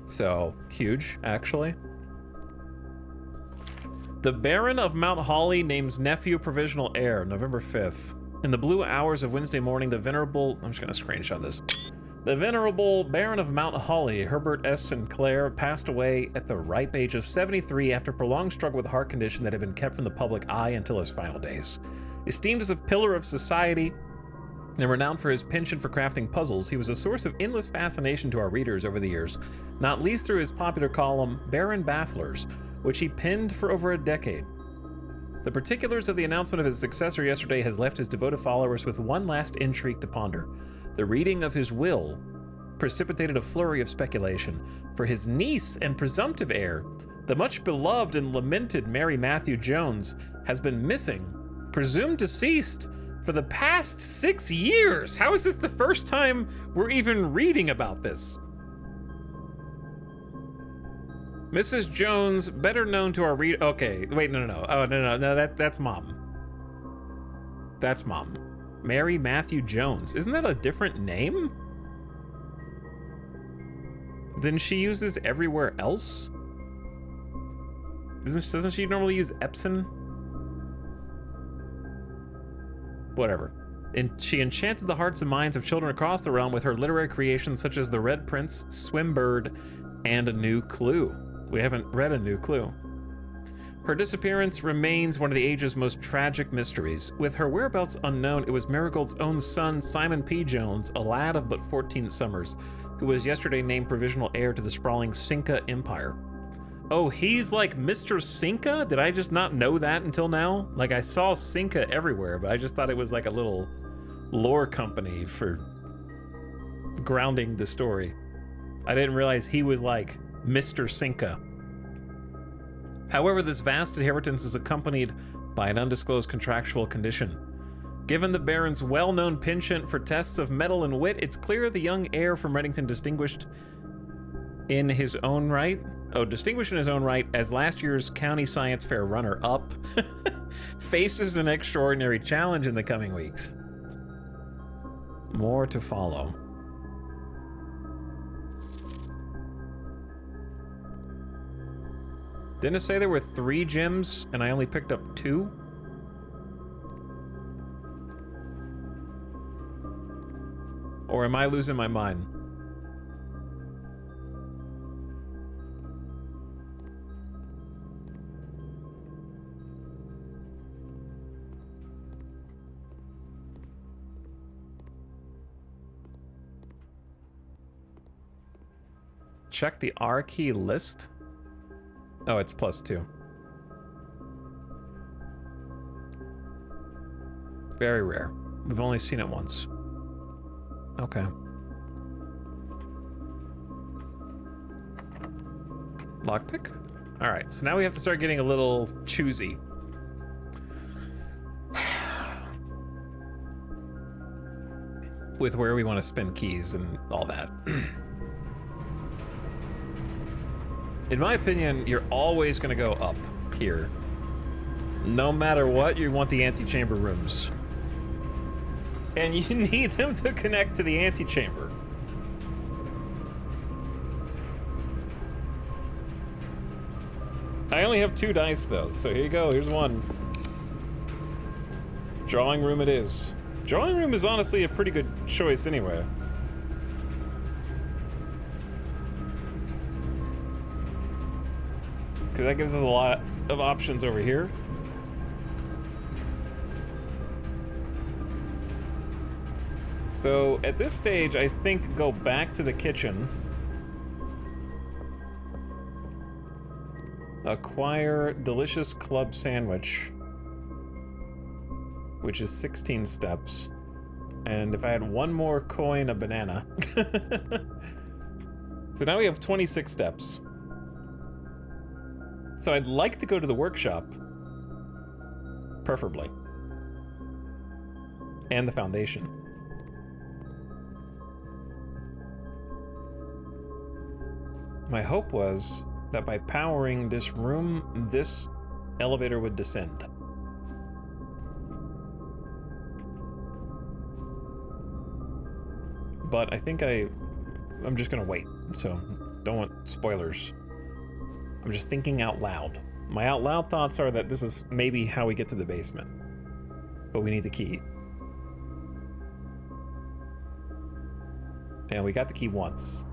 So, huge, actually. The Baron of Mount Holly names nephew provisional heir, November 5th. In the blue hours of Wednesday morning, the venerable... I'm just gonna screenshot this. The venerable Baron of Mount Holly, Herbert S. Sinclair, passed away at the ripe age of 73 after prolonged struggle with a heart condition that had been kept from the public eye until his final days. Esteemed as a pillar of society and renowned for his penchant for crafting puzzles, he was a source of endless fascination to our readers over the years, not least through his popular column, Baron Bafflers, which he penned for over a decade. The particulars of the announcement of his successor yesterday has left his devoted followers with one last intrigue to ponder. The reading of his will precipitated a flurry of speculation, for his niece and presumptive heir, the much beloved and lamented Mary Matthew Jones, has been missing, presumed deceased, for the past 6 years. How is this the first time we're even reading about this? Mrs. Jones, better known to our read. Okay, wait, no. Oh, no, that's mom. That's mom. Mary Matthew Jones. Isn't that a different name than she uses everywhere else? Doesn't she normally use Epson? Whatever. And she enchanted the hearts and minds of children across the realm with her literary creations such as The Red Prince, Swimbird, and A New Clue. We haven't read A New Clue. Her disappearance remains one of the age's most tragic mysteries. With her whereabouts unknown, it was Marigold's own son, Simon P. Jones, a lad of but 14 summers, who was yesterday named provisional heir to the sprawling Cinca Empire. Oh, he's like Mr. Cinca? Did I just not know that until now? Like, I saw Cinca everywhere, but I just thought it was like a little lore company for grounding the story. I didn't realize he was like Mr. Cinca. However, this vast inheritance is accompanied by an undisclosed contractual condition. Given the Baron's well-known penchant for tests of mettle and wit, it's clear the young heir from Reddington distinguished in his own right as last year's County Science Fair runner-up, faces an extraordinary challenge in the coming weeks. More to follow. Didn't it say there were 3 gems and I only picked up 2? Or am I losing my mind? Check the R key list. Oh, it's +2. Very rare. We've only seen it once. Okay. Lockpick? All right, so now we have to start getting a little choosy. with where we want to spend keys and all that. In my opinion, you're always going to go up here. No matter what, you want the antechamber rooms. And you need them to connect to the antechamber. I only have 2 dice though, so here you go, here's one. Drawing room it is. Drawing room is honestly a pretty good choice anyway. Because that gives us a lot of options over here. So at this stage, I think go back to the kitchen. Acquire delicious club sandwich, which is 16 steps. And if I had one more coin, a banana. So now we have 26 steps. So I'd like to go to the workshop, preferably. And the foundation. My hope was that by powering this room, this elevator would descend. But I think I'm just gonna wait, so don't want spoilers. I'm just thinking out loud. My out loud thoughts are that this is maybe how we get to the basement. But we need the key. And we got the key once.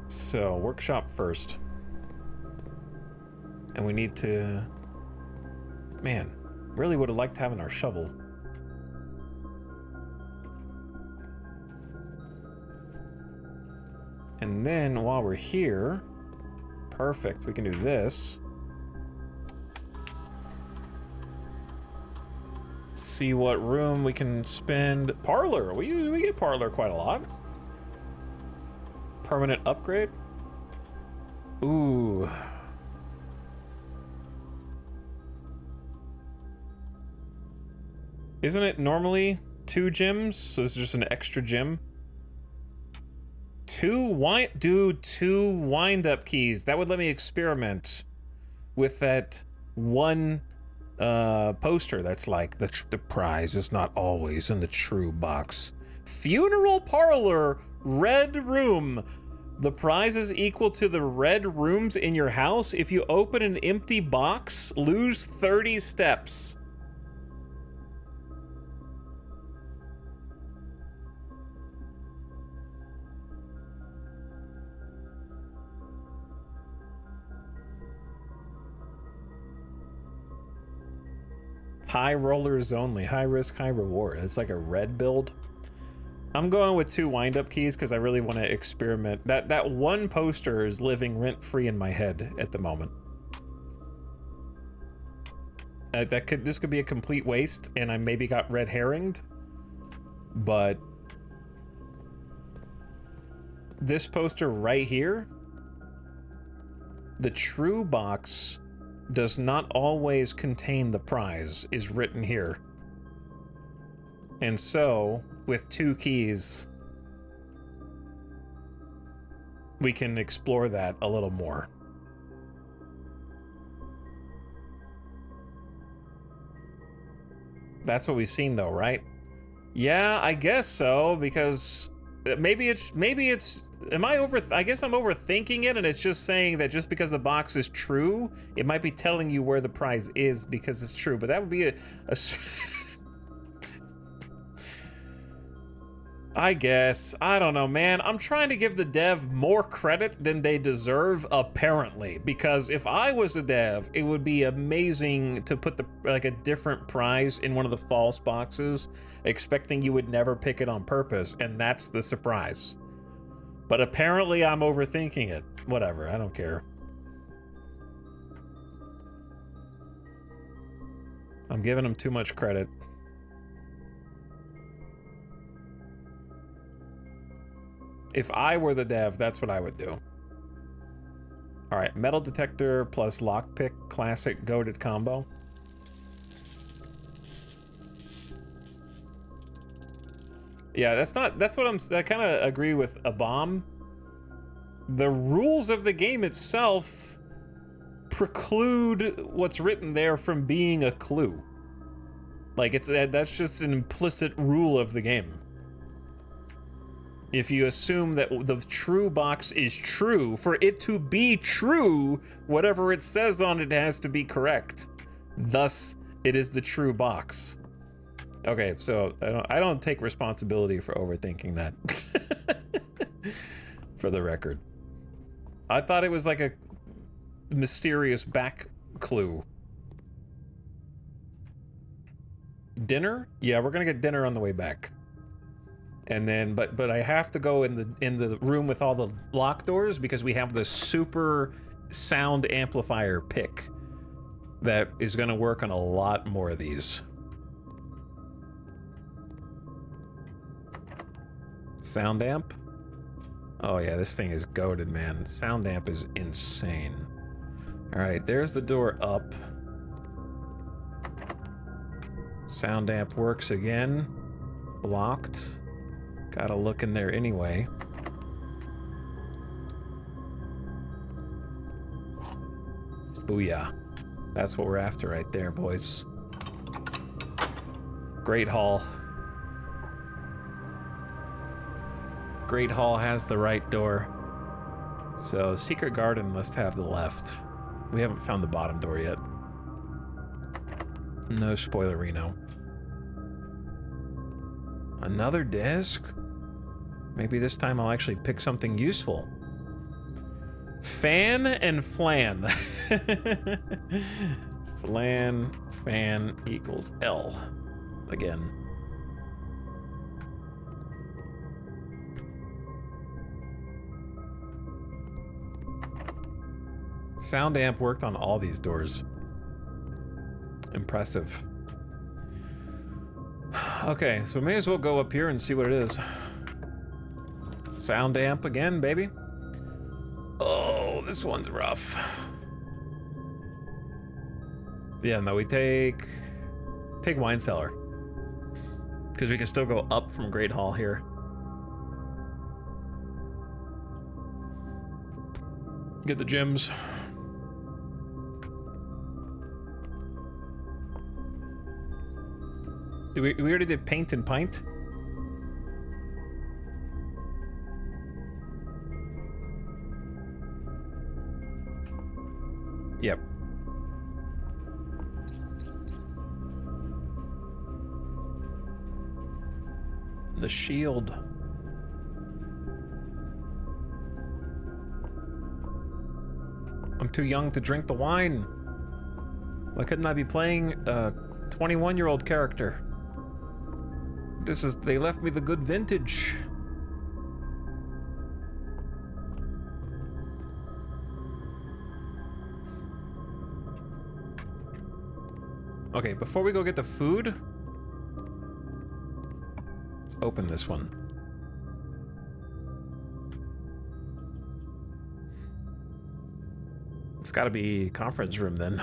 So, workshop first. And we need to... Man, really would have liked having our shovel. And then, while we're here... Perfect, we can do this. See what room we can spend. Parlor, we get parlor quite a lot. Permanent upgrade? Ooh. Isn't it normally 2 gems? So it's just an extra gem? 2 wind-up keys. That would let me experiment with that one poster that's like, the prize is not always in the true box. Funeral parlor, red room. The prize is equal to the red rooms in your house. If you open an empty box, lose 30 steps. High rollers only, high risk, high reward. It's like a red build. I'm going with 2 wind-up keys because I really want to experiment. That one poster is living rent-free in my head at the moment. This could be a complete waste, and I maybe got red herringed. But this poster right here, the true box does not always contain the prize, is written here. And so, with 2 keys, we can explore that a little more. That's what we've seen though, right? Yeah, I guess so, because maybe it's I guess I'm overthinking it, and it's just saying that just because the box is true, it might be telling you where the prize is because it's true, but that would be a I guess. I don't know, man. I'm trying to give the dev more credit than they deserve, apparently. Because if I was a dev, it would be amazing to put a different prize in one of the false boxes, expecting you would never pick it on purpose, and that's the surprise. But apparently I'm overthinking it. Whatever, I don't care. I'm giving them too much credit. If I were the dev, that's what I would do. All right, metal detector plus lockpick, classic goated combo. Yeah, that's what I kind of agree with a bomb. The rules of the game itself preclude what's written there from being a clue. Like, that's just an implicit rule of the game. If you assume that the true box is true, for it to be true, whatever it says on it has to be correct. Thus, it is the true box. Okay, so I don't take responsibility for overthinking that. For the record. I thought it was like a mysterious back clue. Dinner? Yeah, we're gonna get dinner on the way back. And then, but I have to go in the room with all the lock doors because we have the super sound amplifier pick that is gonna work on a lot more of these. Sound amp? Oh yeah, this thing is goated, man. Sound amp is insane. All right, there's the door up. Sound amp works again. Blocked. Gotta look in there anyway. Booyah. That's what we're after right there, boys. Great Hall. Great Hall has the right door. So Secret Garden must have the left. We haven't found the bottom door yet. No spoilerino. Another desk? Maybe this time I'll actually pick something useful. Fan and flan. Fan equals L. Again. Sound amp worked on all these doors. Impressive. Okay, so we may as well go up here and see what it is. Sound amp again, baby. Oh, this one's rough. Yeah, no, we take Wine Cellar. Because we can still go up from Great Hall here. Get the gems. We already did paint and pint? Yep. The shield. I'm too young to drink the wine. Why couldn't I be playing a 21-year-old character? They left me the good vintage. Okay, before we go get the food, let's open this one. It's gotta be conference room then.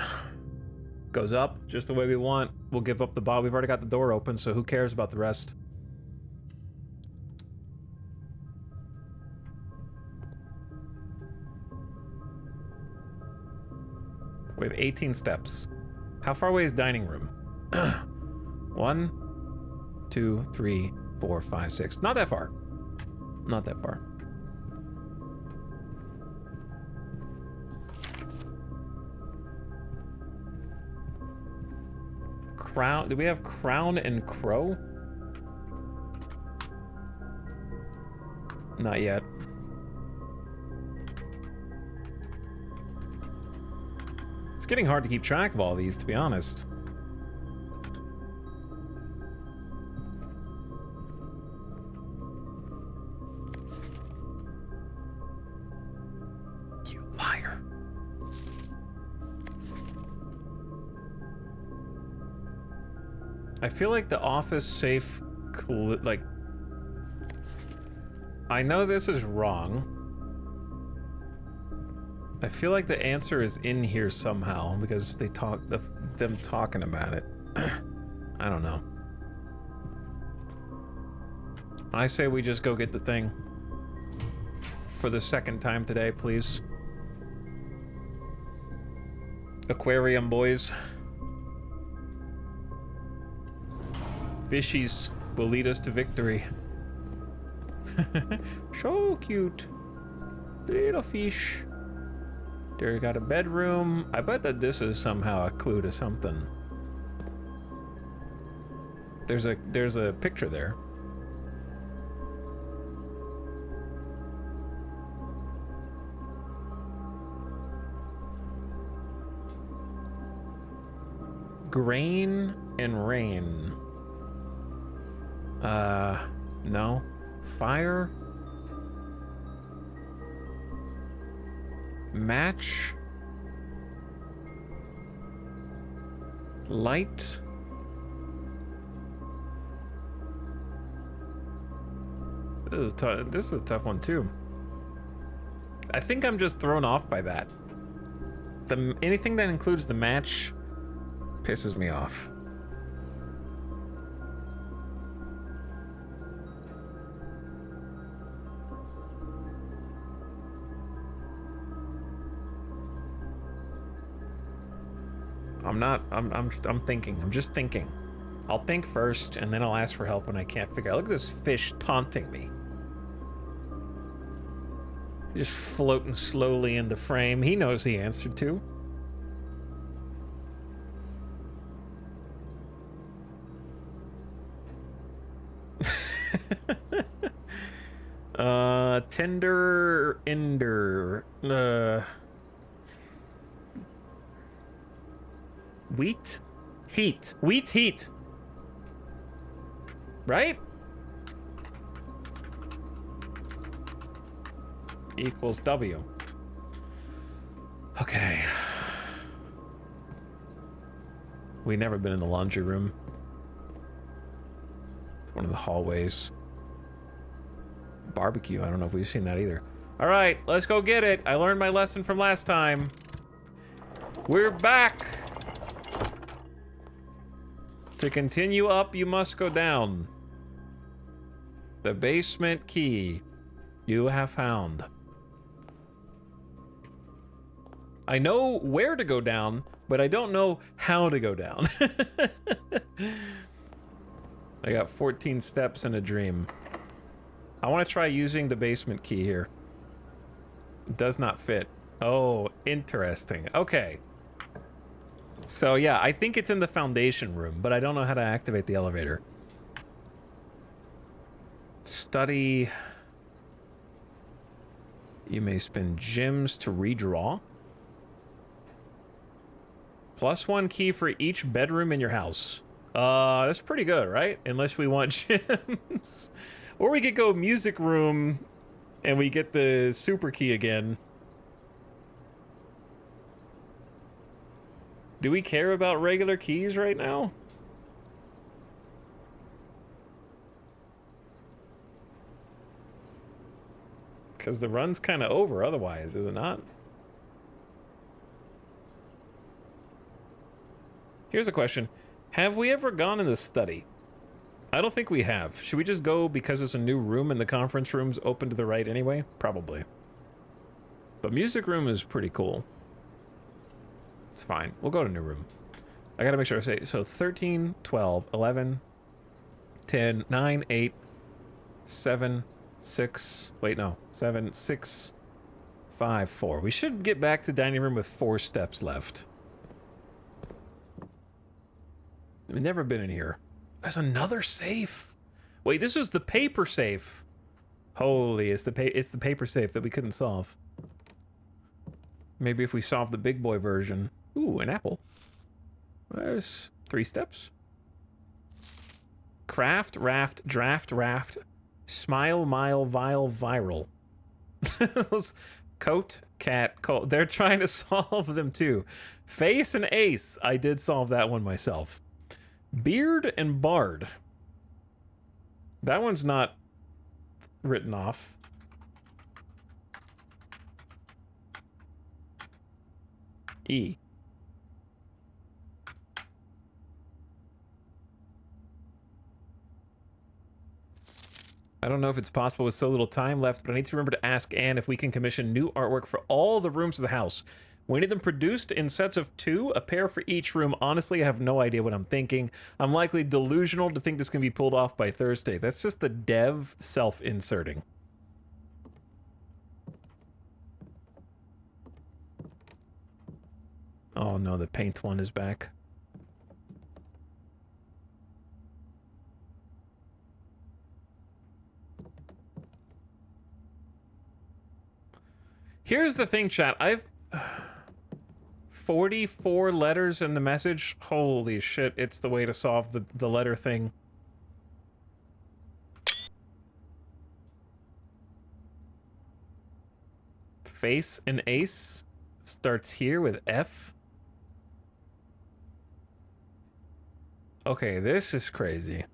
Goes up just the way we want. We'll give up the bottle. We've already got the door open, so who cares about the rest? We have 18 steps. How far away is dining room? 1, 2, 3, 4, 5, 6. Not that far. Not that far. Crown. Do we have Crown and Crow? Not yet. It's getting hard to keep track of all these, to be honest. You liar. I feel like the office safe, like, I know this is wrong. I feel like the answer is in here somehow because they them talking about it. I don't know. I say we just go get the thing. For the second time today, please. Aquarium boys. Fishies will lead us to victory. So cute. Little fish. There you got a bedroom. I bet that this is somehow a clue to something. There's a picture there. Grain and rain. No. Fire. Match. Light. This is a tough one too. I think I'm just thrown off by that. Anything that includes the match pisses me off. I'm thinking. I'm just thinking. I'll think first, and then I'll ask for help when I can't figure out. Look at this fish taunting me. Just floating slowly in the frame. He knows the answer to. Tender ender. Wheat? Heat. Wheat heat. Right? Equals W. Okay. We've never been in the laundry room. It's one of the hallways. Barbecue. I don't know if we've seen that either. All right, let's go get it. I learned my lesson from last time. We're back. To continue up, you must go down. The basement key you have found. I know where to go down, but I don't know how to go down. I got 14 steps in a dream. I want to try using the basement key here. It does not fit. Oh, interesting. Okay. So yeah, I think it's in the foundation room, but I don't know how to activate the elevator. Study. You may spend gems to redraw. +1 key for each bedroom in your house. That's pretty good, right? Unless we want gems. Or we could go music room and we get the super key again. Do we care about regular keys right now? Because the run's kind of over otherwise, is it not? Here's a question. Have we ever gone in the study? I don't think we have. Should we just go because it's a new room and the conference room's open to the right anyway? Probably. But music room is pretty cool. It's fine. We'll go to new room. I gotta make sure I say, so 13, 12, 11, 10, 9, 8, 7, 6, wait, no, 7, 6, 5, 4. We should get back to dining room with 4 steps left. We've never been in here. There's another safe. Wait, this is the paper safe. Holy, it's the paper safe that we couldn't solve. Maybe if we solve the big boy version. Ooh, an apple. There's 3 steps. Craft, raft, draft, raft, smile, mile, vile, viral. Those coat, cat, coat. They're trying to solve them too. Face and ace. I did solve that one myself. Beard and bard. That one's not written off. E. I don't know if it's possible with so little time left, but I need to remember to ask Anne if we can commission new artwork for all the rooms of the house. We need them produced in sets of 2, a pair for each room. Honestly, I have no idea what I'm thinking. I'm likely delusional to think this can be pulled off by Thursday. That's just the dev self-inserting. Oh no, the paint one is back. Here's the thing, chat. I've 44 letters in the message. Holy shit, it's the way to solve the letter thing. Face and ace starts here with F. Okay, this is crazy.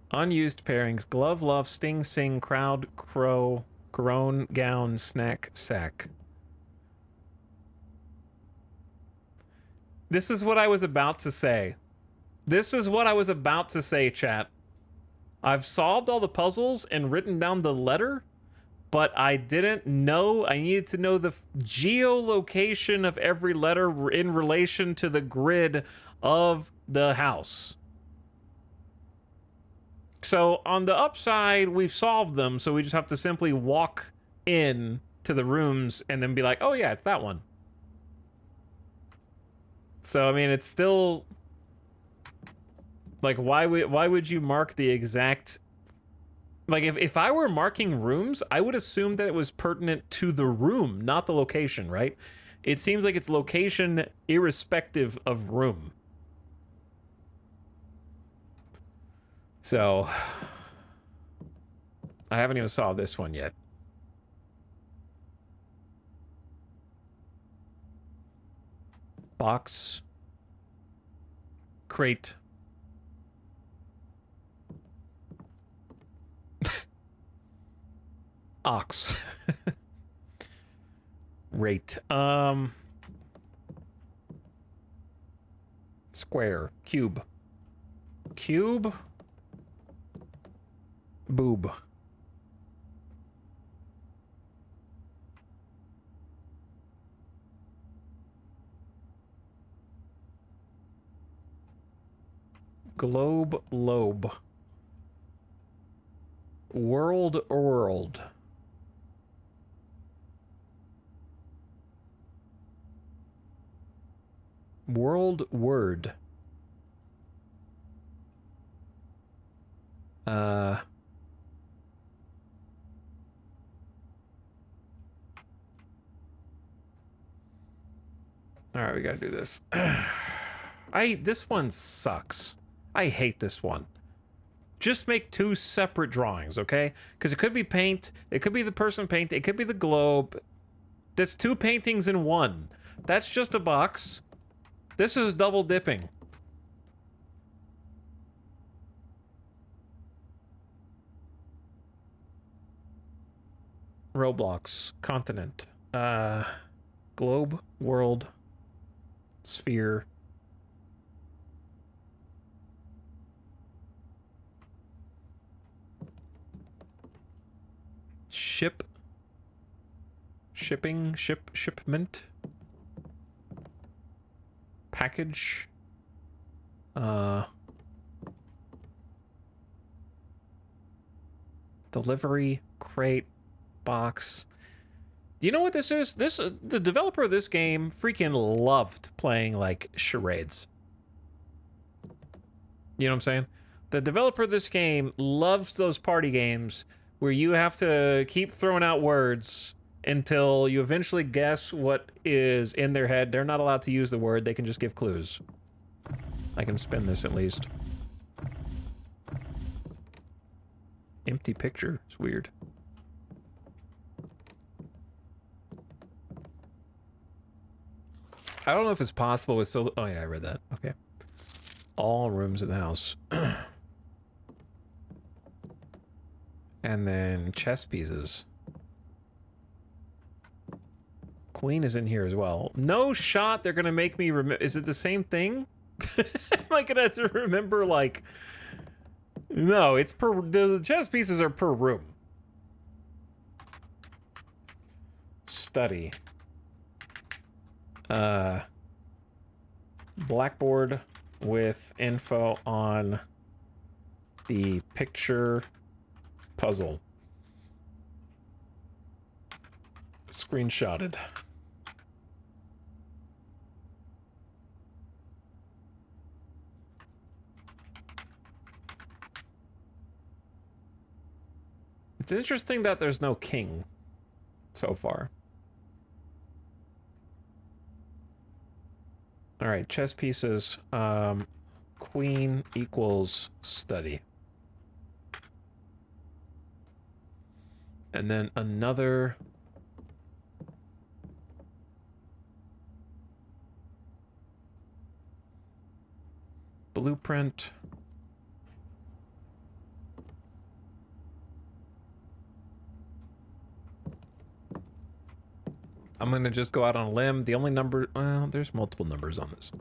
Unused pairings. Glove, love, sting, sing, crowd, crow, groan, gown, snack, sack. This is what I was about to say. This is what I was about to say, chat. I've solved all the puzzles and written down the letter, but I didn't know. I needed to know the geolocation of every letter in relation to the grid of the house. So on the upside, we've solved them, so we just have to simply walk in to the rooms and then be like, oh yeah, it's that one. So, I mean, it's still... Like, why would you mark the exact... Like, if I were marking rooms, I would assume that it was pertinent to the room, not the location, right? It seems like it's location irrespective of room. So... I haven't even solved this one yet. Box. Crate. Ox. Rate. Square. Cube. Cube. Boob. Globe, lobe. World, world. World, word. All right, we gotta do this. This one sucks. I hate this one. Just make 2 separate drawings, okay? Because it could be paint, it could be the person paint, it could be the globe. That's 2 paintings in one. That's just a box. This is double dipping. Roblox. Continent. Globe. World. Sphere. Ship. Shipping. Shipment. Package. Delivery. Crate. Box. Do you know what this is? The developer of this game freaking loved playing like charades. You know what I'm saying? The developer of this game loves those party games where you have to keep throwing out words until you eventually guess what is in their head. They're not allowed to use the word, they can just give clues. I can spin this at least. Empty picture, it's weird. I don't know if it's possible with so... Oh yeah, I read that. Okay. All rooms in the house. And then chess pieces. Queen is in here as well. No shot they're gonna make me remember... Is it the same thing? Am I gonna have to remember, like... No, it's per... The chess pieces are per room. Study. Blackboard with info on the picture puzzle. Screenshotted. It's interesting that there's no king so far. All right, chess pieces. Queen equals study. And then another... blueprint. I'm gonna just go out on a limb. The only number... Well, there's multiple numbers on this.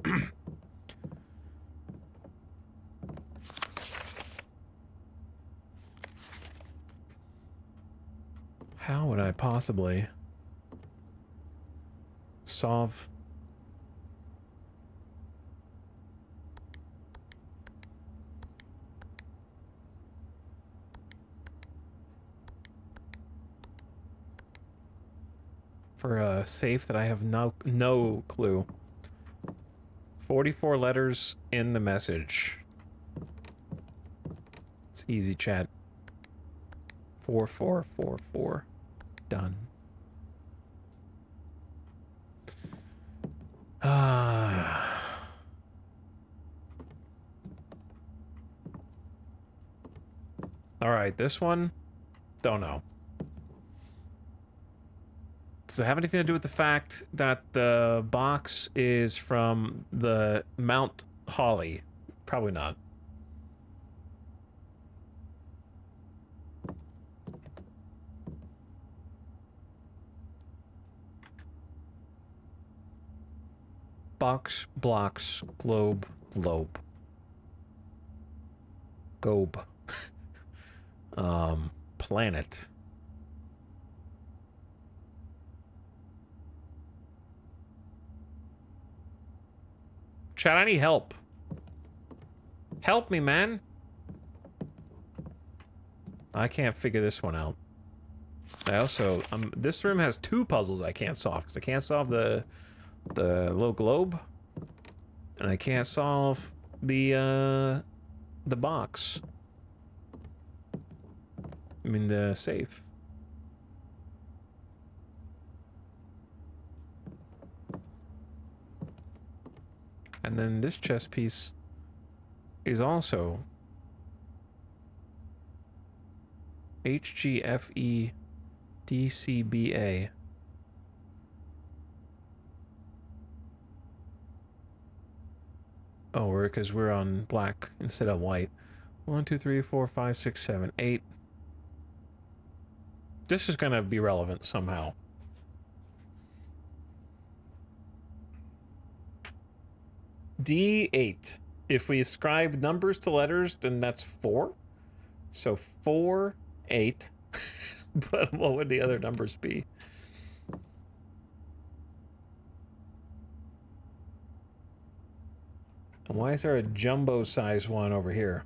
How would I possibly solve... for a safe that I have no clue. 44 letters in the message. It's easy, chat. 4444. Done. All right, this one, don't know. Does it have anything to do with the fact that the box is from the Mount Holly? Probably not. Box, blocks, globe, globe. Gobe. Planet. Chat, I need help. Help me, man. I can't figure this one out. I also, this room has two puzzles I can't solve, because I can't solve the little globe, and I can't solve the box. I mean, the safe. And then this chess piece is also HGFEDCBA. Oh, because we're on black instead of white. 1, 2, 3, 4, 5, 6, 7, 8. This is gonna be relevant somehow. D8. If we ascribe numbers to letters, then that's 4. So 4, 8. But what would the other numbers be? And why is there a jumbo size one over here?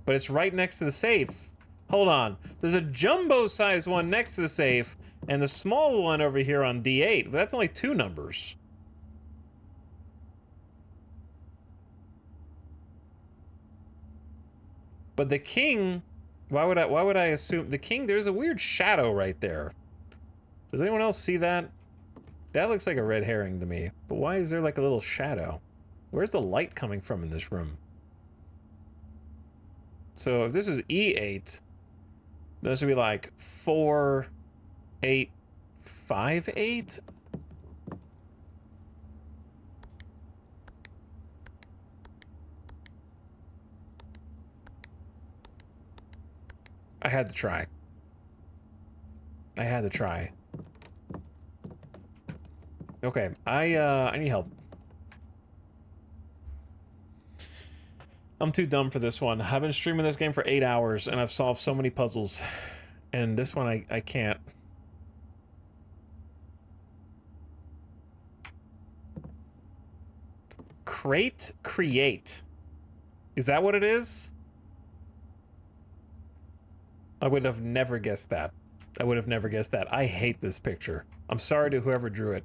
But it's right next to the safe. Hold on. There's a jumbo size one next to the safe, and the small one over here on D8. But that's only 2 numbers. But the king, why would I assume the king? There's a weird shadow right there. Does anyone else see that? That looks like a red herring to me. But why is there like a little shadow? Where's the light coming from in this room? So if this is E8, this would be like 4, 8, 5, 8. I had to try. I had to try. Okay, I need help. I'm too dumb for this one. I've been streaming this game for 8 hours and I've solved so many puzzles. And this one I can't. Crate create. Is that what it is? I would have never guessed that. I would have never guessed that. I hate this picture. I'm sorry to whoever drew it.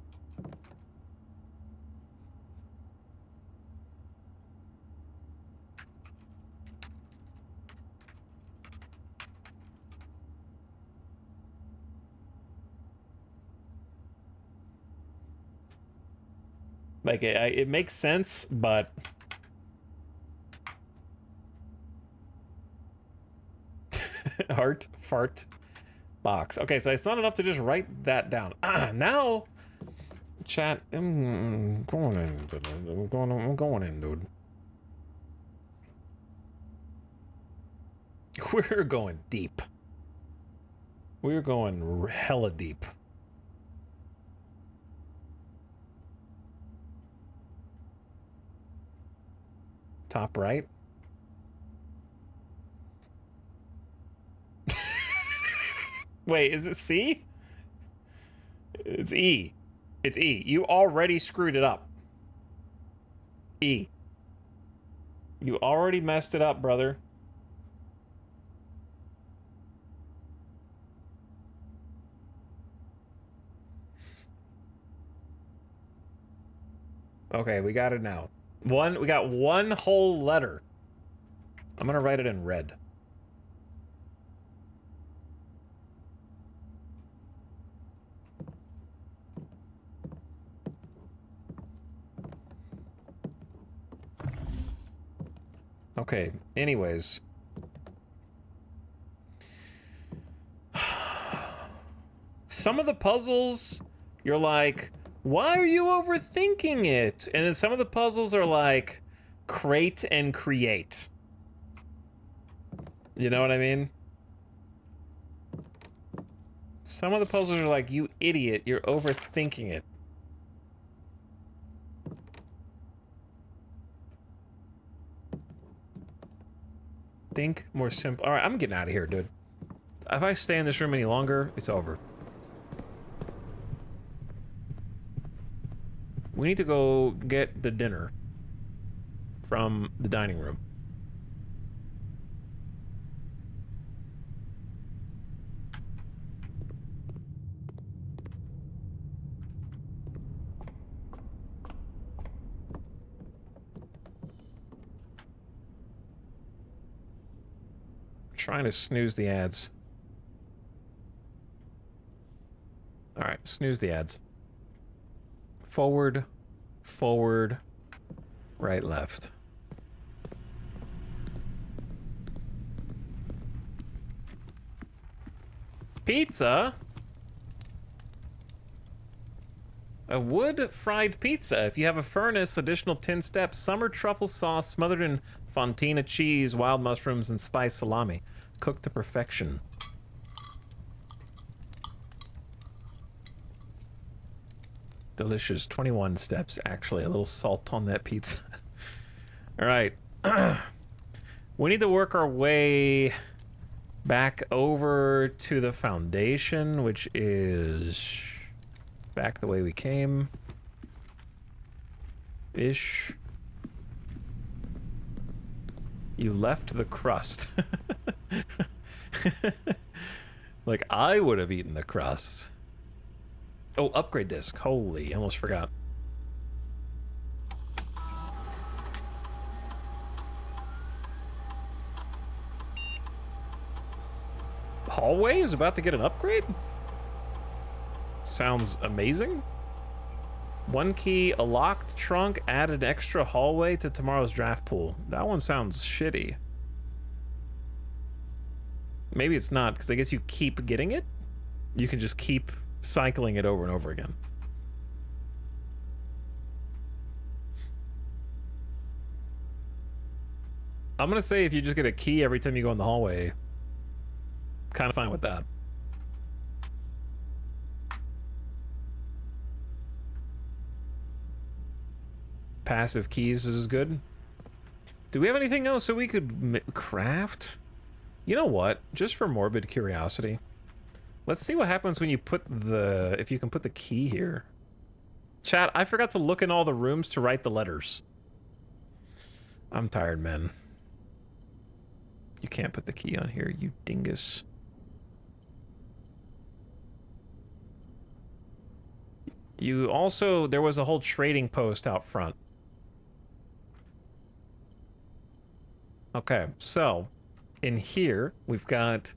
Like, it makes sense, but... Heart, fart, box. Okay, so it's not enough to just write that down. Now, chat, I'm going in, dude. We're going deep. We're going hella deep. Top right. Wait, is it C? It's E. It's E. You already screwed it up. E. You already messed it up, brother. Okay, we got it now. We got one whole letter. I'm gonna write it in red. Okay, anyways. Some of the puzzles, you're like, why are you overthinking it? And then some of the puzzles are like, crate and create. You know what I mean? Some of the puzzles are like, you idiot, you're overthinking it. Think more simple. All right, I'm getting out of here, dude. If I stay in this room any longer, it's over. We need to go get the dinner from the dining room. Trying to snooze the ads. All right, snooze the ads. Forward, forward, right, left. Pizza? A wood-fried pizza. If you have a furnace, additional 10 steps. Summer truffle sauce smothered in fontina cheese, wild mushrooms, and spiced salami. Cooked to perfection. Delicious. 21 steps, actually. A little salt on that pizza. All right. We need to work our way back over to the foundation, which is back the way we came. Ish. You left the crust. Like, I would have eaten the crust. Oh, upgrade disc. Holy, I almost forgot. Hallway is about to get an upgrade? Sounds amazing. One key, a locked trunk, add an extra hallway to tomorrow's draft pool. That one sounds shitty. Maybe it's not, because I guess you keep getting it? You can just keep cycling it over and over again. I'm gonna say if you just get a key every time you go in the hallway, kind of fine with that. Passive keys is good. Do we have anything else that we could craft? You know what? Just for morbid curiosity. Let's see what happens when you put the... if you can put the key here. Chat, I forgot to look in all the rooms to write the letters. I'm tired, man. You can't put the key on here, you dingus. You also... there was a whole trading post out front. Okay, so... in here, we've got...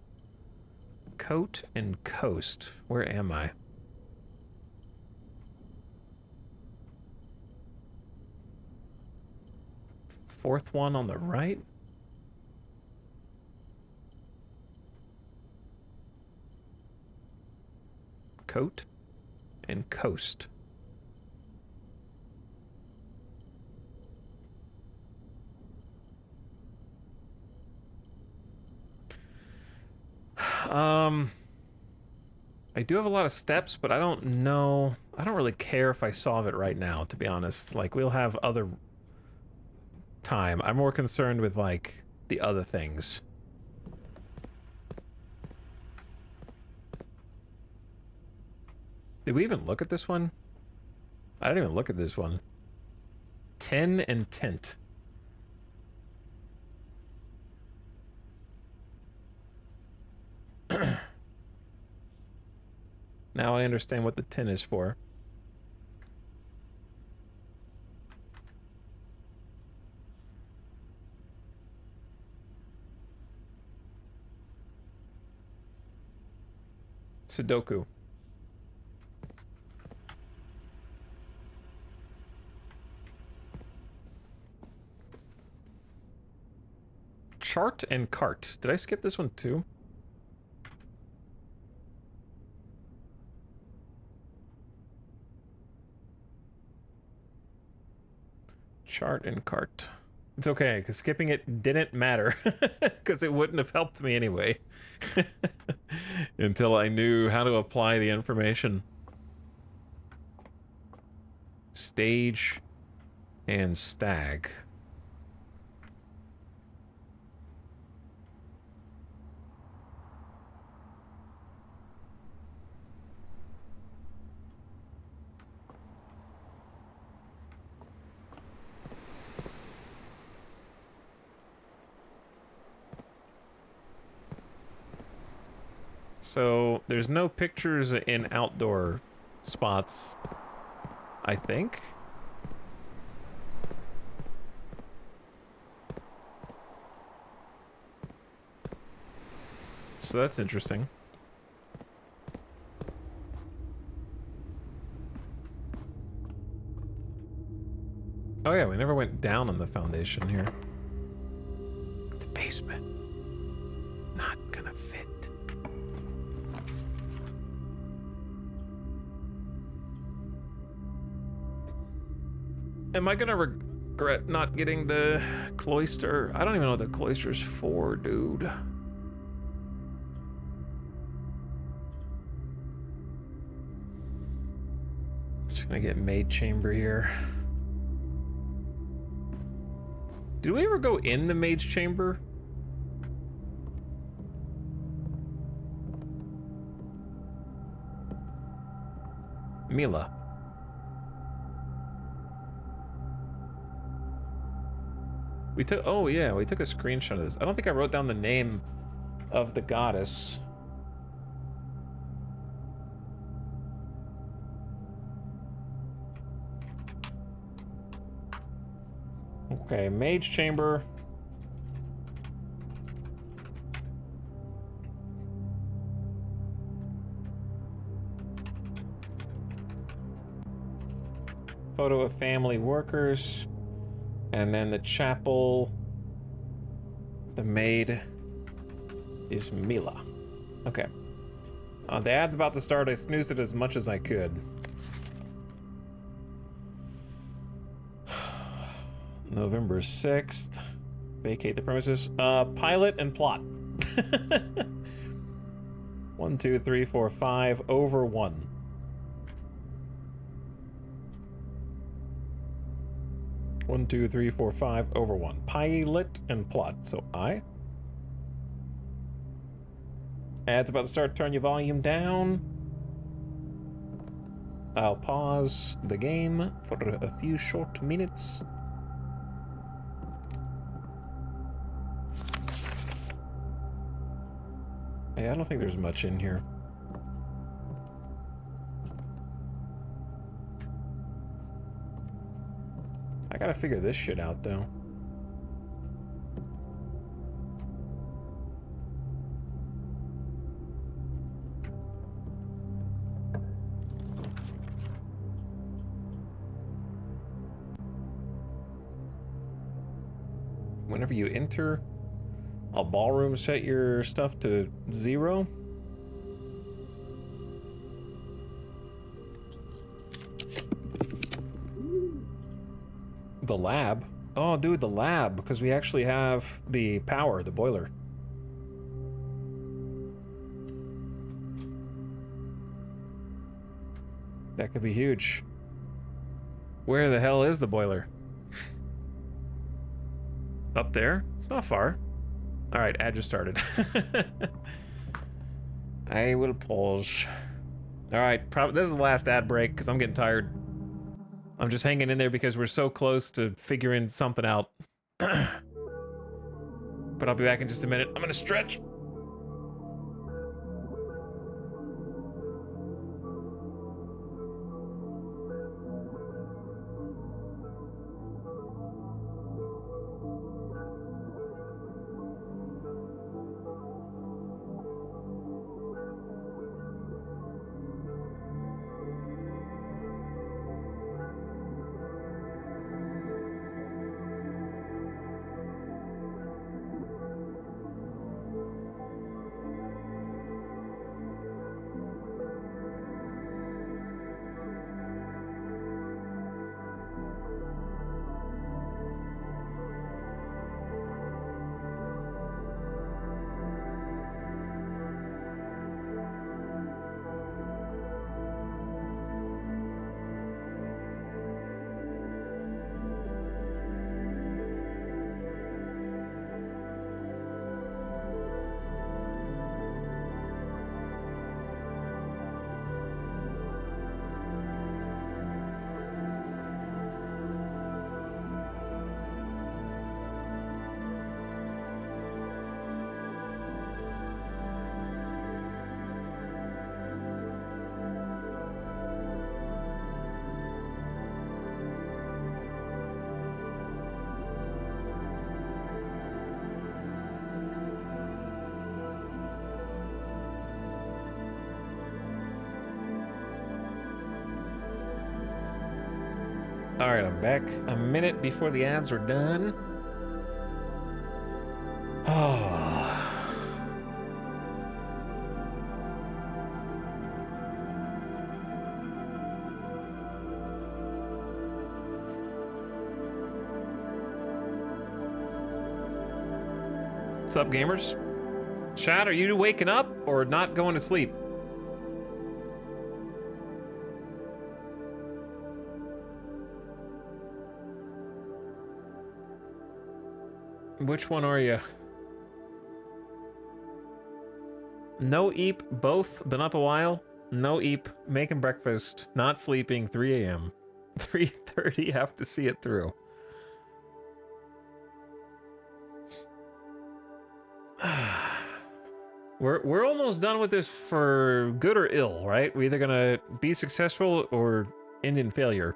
coat and coast. Where am I? Fourth one on the right? Coat and coast. I do have a lot of steps, but I don't know. I don't really care if I solve it right now, to be honest. Like, we'll have other time. I'm more concerned with, like, the other things. Did we even look at this one? I didn't even look at this one. Tin and tint. Now I understand what the tin is for. Sudoku. Chart and cart. Did I skip this one too? Chart and cart. It's okay, because skipping it didn't matter, because it wouldn't have helped me anyway. Until I knew how to apply the information. Stage and stag. So, there's no pictures in outdoor spots, I think. So that's interesting. Oh yeah, we never went down on the foundation here. The basement. Not gonna fit. Am I gonna regret not getting the cloister? I don't even know what the cloister's for, dude. Just gonna get maid chamber here. Did we ever go in the maid's chamber? Mila. We took, oh yeah, we took a screenshot of this. I don't think I wrote down the name of the goddess. Okay, mage chamber. Photo of family workers. And then the chapel, the maid is Mila. Okay. The ad's about to start. I snoozed it as much as I could. November 6th. Vacate the premises. Pilot and plot. 1, 2, 3, 4, 5 over 1. 1, 2, 3, 4, 5 over 1. Pilot and plot. So I. Ad's about to start. Turn your volume down. I'll pause the game for a few short minutes. Yeah, I don't think there's much in here. I gotta figure this shit out, though. Whenever you enter a ballroom, set your stuff to 0. The lab? Oh, dude, the lab, because we actually have the power, the boiler. That could be huge. Where the hell is the boiler? Up there? It's not far. Alright, ad just started. I will pause. Alright, this is the last ad break, because I'm getting tired. I'm just hanging in there because we're so close to figuring something out. But I'll be back in just a minute. I'm gonna stretch. All right, I'm back a minute before the ads are done. Oh. What's up, gamers? Shad, are you waking up or not going to sleep? Which one are you? No Eep, both been up a while. No Eep, making breakfast, not sleeping, 3 a.m. 3:30, have to see it through. We're almost done with this for good or ill, right? We're either gonna be successful or end in failure.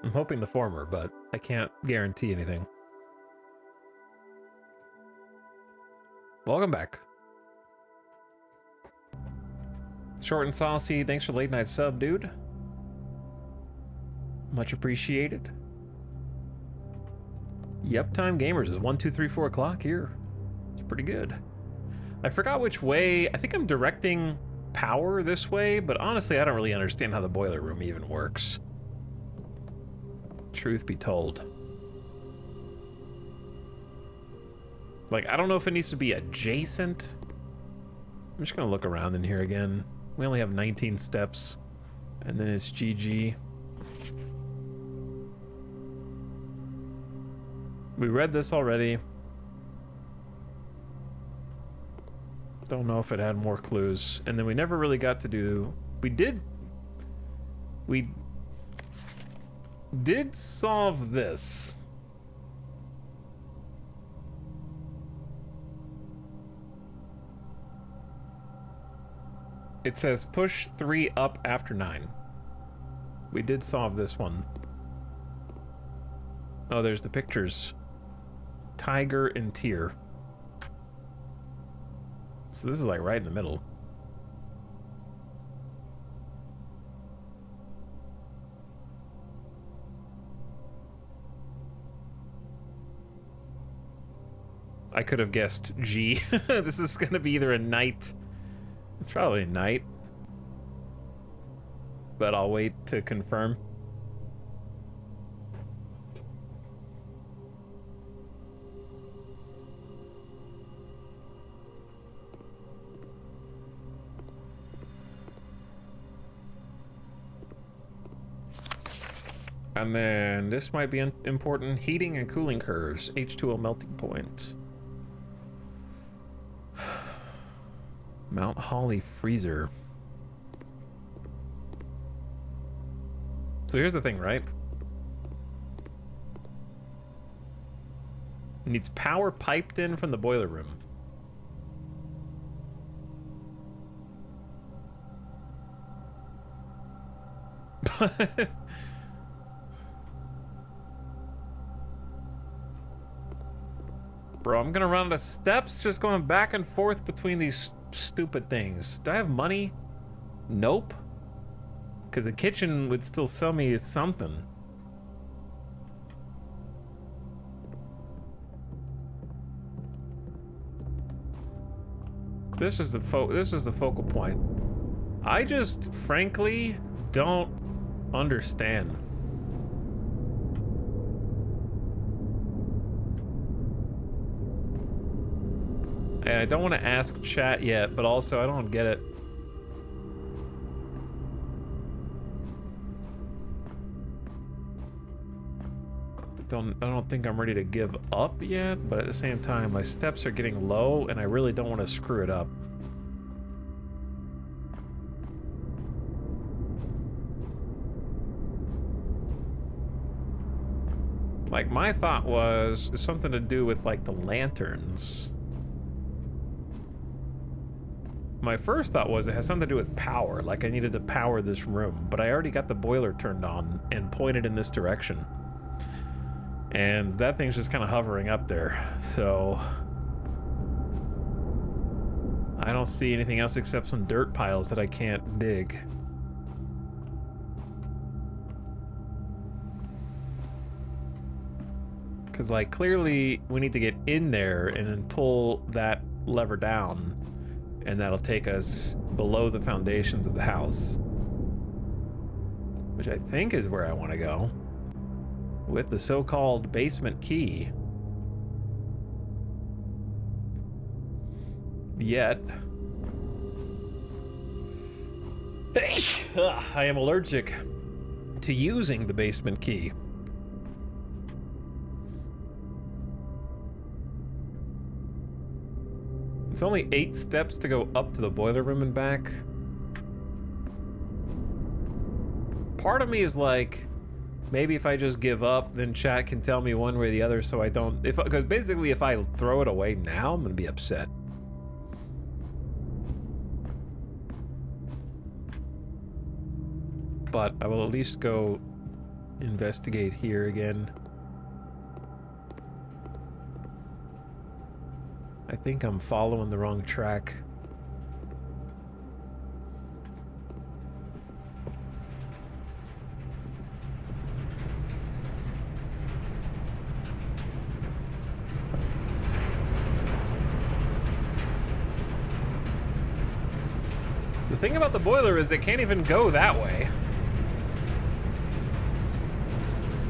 I'm hoping the former, but I can't guarantee anything. Welcome back. Short and saucy, thanks for late night sub, dude. Much appreciated. Yep, Time Gamers is 1, 2, 3, 4 o'clock here. It's pretty good. I forgot which way. I think I'm directing power this way, but honestly, I don't really understand how the boiler room even works. Truth be told. Like, I don't know if it needs to be adjacent. I'm just gonna look around in here again. We only have 19 steps, and then it's GG. We read this already. Don't know if it had more clues. And then we never really got to do... We did solve this. It says push 3 up after 9. We did solve this one. Oh, there's the pictures. Tiger and Tyr. So this is like right in the middle. I could have guessed G. This is gonna be either a night. It's probably a night. But I'll wait to confirm. And then this might be important. Heating and cooling curves. H2O melting point. Mount Holly freezer. So here's the thing, right? It needs power piped in from the boiler room. Bro, I'm gonna run out of steps just going back and forth between these stupid things. Do I have money? Nope. Because the kitchen would still sell me something. This is the focal point. I just frankly don't understand. And I don't want to ask chat yet, but also I don't get it. I don't think I'm ready to give up yet, but at the same time, my steps are getting low, and I really don't want to screw it up. Like, my thought was something to do with, like, the lanterns. My first thought was it has something to do with power, like I needed to power this room, but I already got the boiler turned on and pointed in this direction. And that thing's just kind of hovering up there, so... I don't see anything else except some dirt piles that I can't dig. Because, like, clearly we need to get in there and then pull that lever down, and that'll take us below the foundations of the house. Which I think is where I want to go. With the so-called basement key. Yet... I am allergic to using the basement key. It's only 8 steps to go up to the boiler room and back. Part of me is like, maybe if I just give up, then chat can tell me one way or the other so I don't... Because basically if I throw it away now, I'm gonna be upset. But I will at least go investigate here again. I think I'm following the wrong track. The thing about the boiler is it can't even go that way.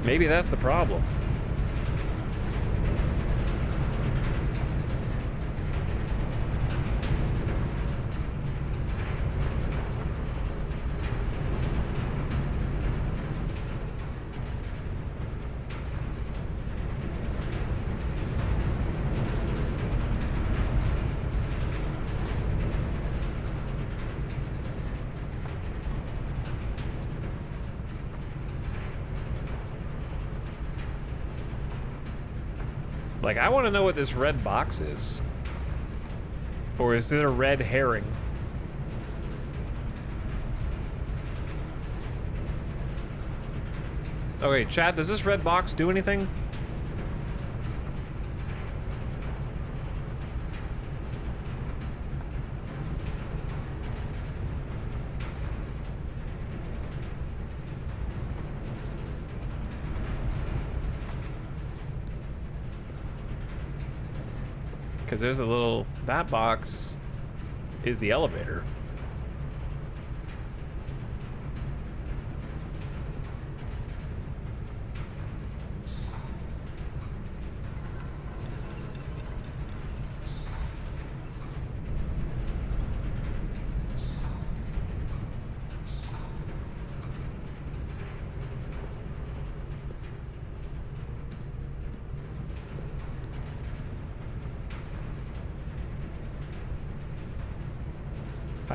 Maybe that's the problem. Like, I want to know what this red box is. Or is it a red herring? Okay, chat, does this red box do anything? Because there's a little... That box is the elevator.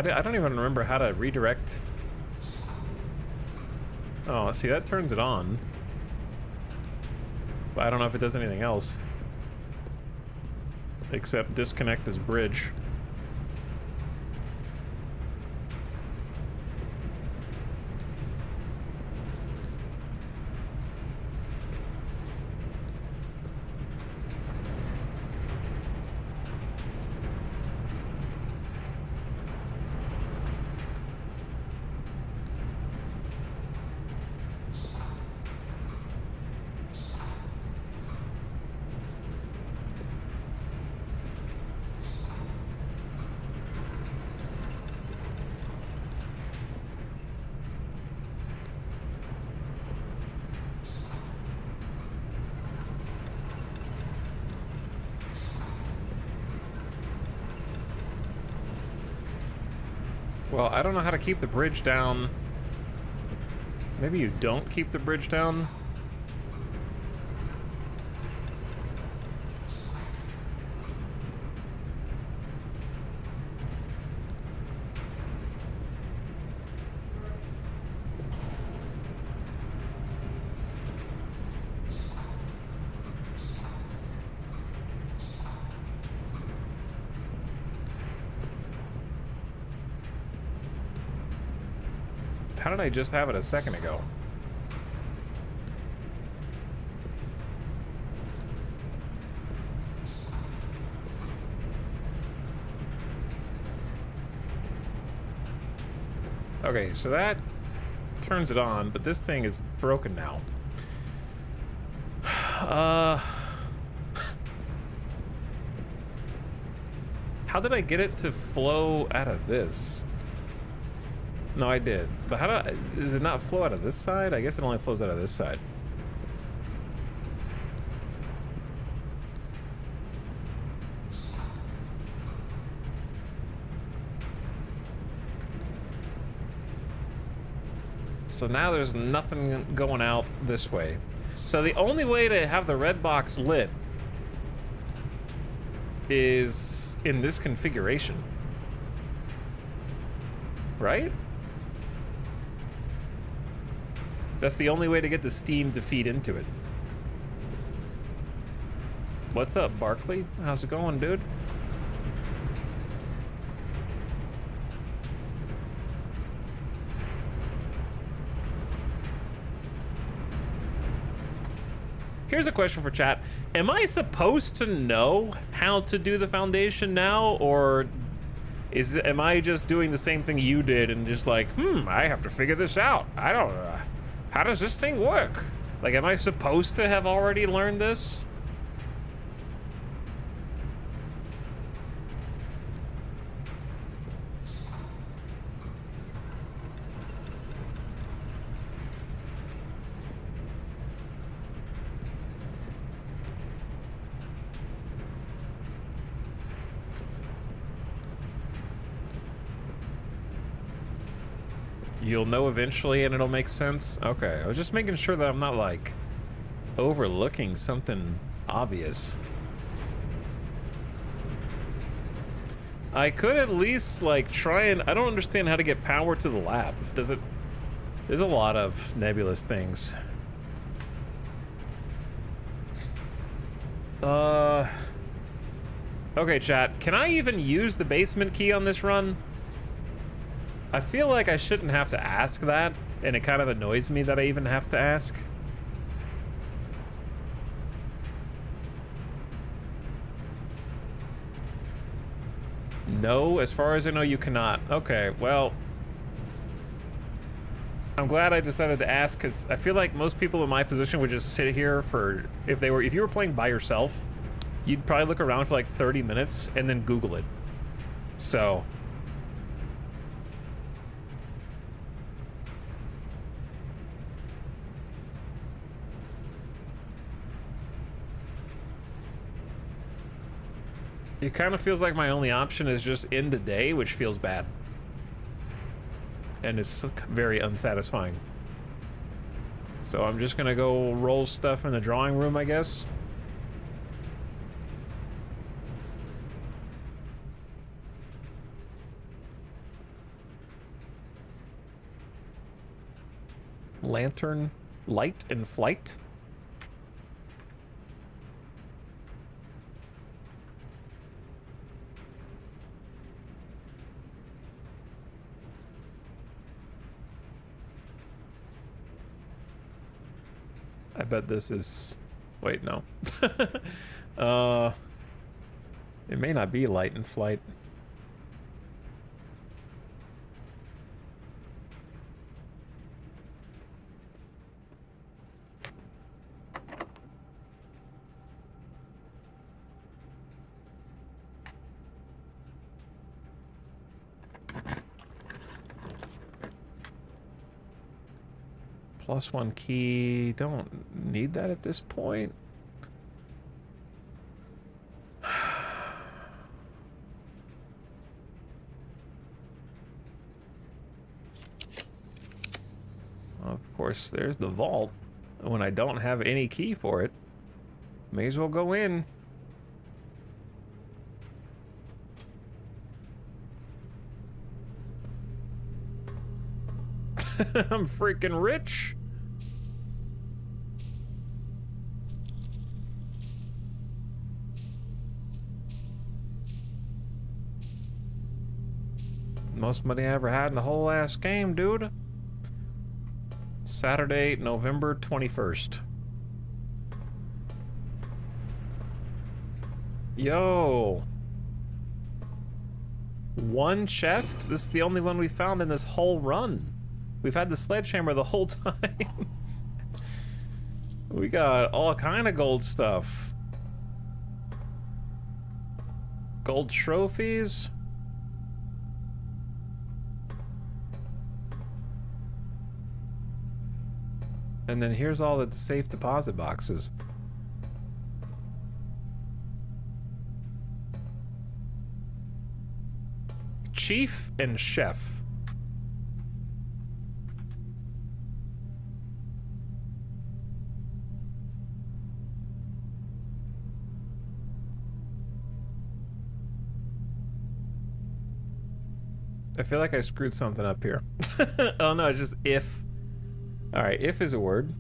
I don't even remember how to redirect. Oh, see, that turns it on. But I don't know if it does anything else. Except disconnect this bridge. Well, I don't know how to keep the bridge down. Maybe you don't keep the bridge down? How did I just have it a second ago? Okay, so that turns it on, but this thing is broken now. How did I get it to flow out of this? No, I did. But how do does it not flow out of this side? I guess it only flows out of this side. So now there's nothing going out this way. So the only way to have the red box lit is in this configuration. Right? That's the only way to get the steam to feed into it. What's up, Barkley? How's it going, dude? Here's a question for chat. Am I supposed to know how to do the foundation now, or am I just doing the same thing you did and just like, I have to figure this out. I don't know. How does this thing work? Like, am I supposed to have already learned this? You'll know eventually and it'll make sense? Okay, I was just making sure that I'm not, like, overlooking something obvious. I could at least, like, try and... I don't understand how to get power to the lab. Does it... There's a lot of nebulous things. Okay, chat. Can I even use the basement key on this run? I feel like I shouldn't have to ask that, and it kind of annoys me that I even have to ask. No, as far as I know, you cannot. Okay, well, I'm glad I decided to ask, because I feel like most people in my position would just sit here for, if you were playing by yourself, you'd probably look around for like 30 minutes and then Google it. So. It kind of feels like my only option is just end the day, which feels bad. And it's very unsatisfying. So I'm just gonna go roll stuff in the drawing room, I guess. Lantern, light, and flight. I bet this is... Wait, no. It may not be light and flight. +1 key, don't need that at this point. Of course, there's the vault. When I don't have any key for it, may as well go in. I'm freaking rich. Most money I ever had in the whole last game, dude. Saturday, November 21st. Yo. One chest? This is the only one we found in this whole run. We've had the sledgehammer the whole time. We got all kind of gold stuff. Gold trophies. And then here's all the safe deposit boxes. Chief and chef. I feel like I screwed something up here. Oh no, it's just if. All right, if is a word.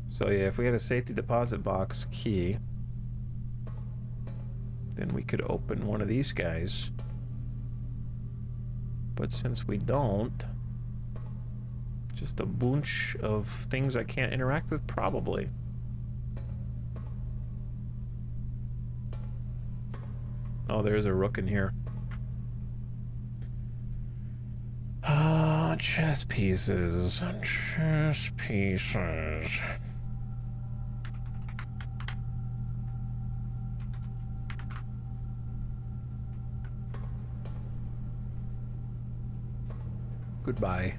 So yeah, if we had a safety deposit box key, then we could open one of these guys. But since we don't, just a bunch of things I can't interact with, probably. Oh, there's a rook in here. Ah, chess pieces. Chess pieces. Goodbye.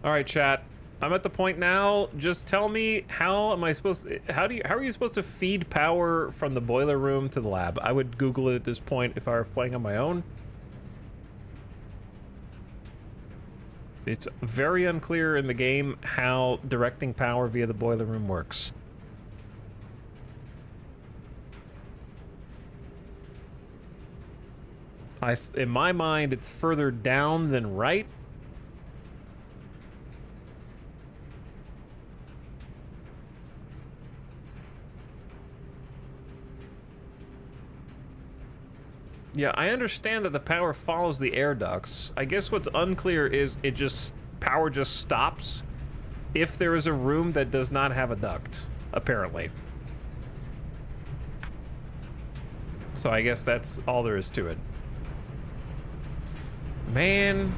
All right, chat. I'm at the point now. Just tell me, how am I supposed to, how are you supposed to feed power from the boiler room to the lab? I would Google it at this point if I were playing on my own. It's very unclear in the game how directing power via the boiler room works. In my mind, it's further down than right. Yeah, I understand that the power follows the air ducts. I guess what's unclear is power just stops if there is a room that does not have a duct, apparently. So I guess that's all there is to it. Man.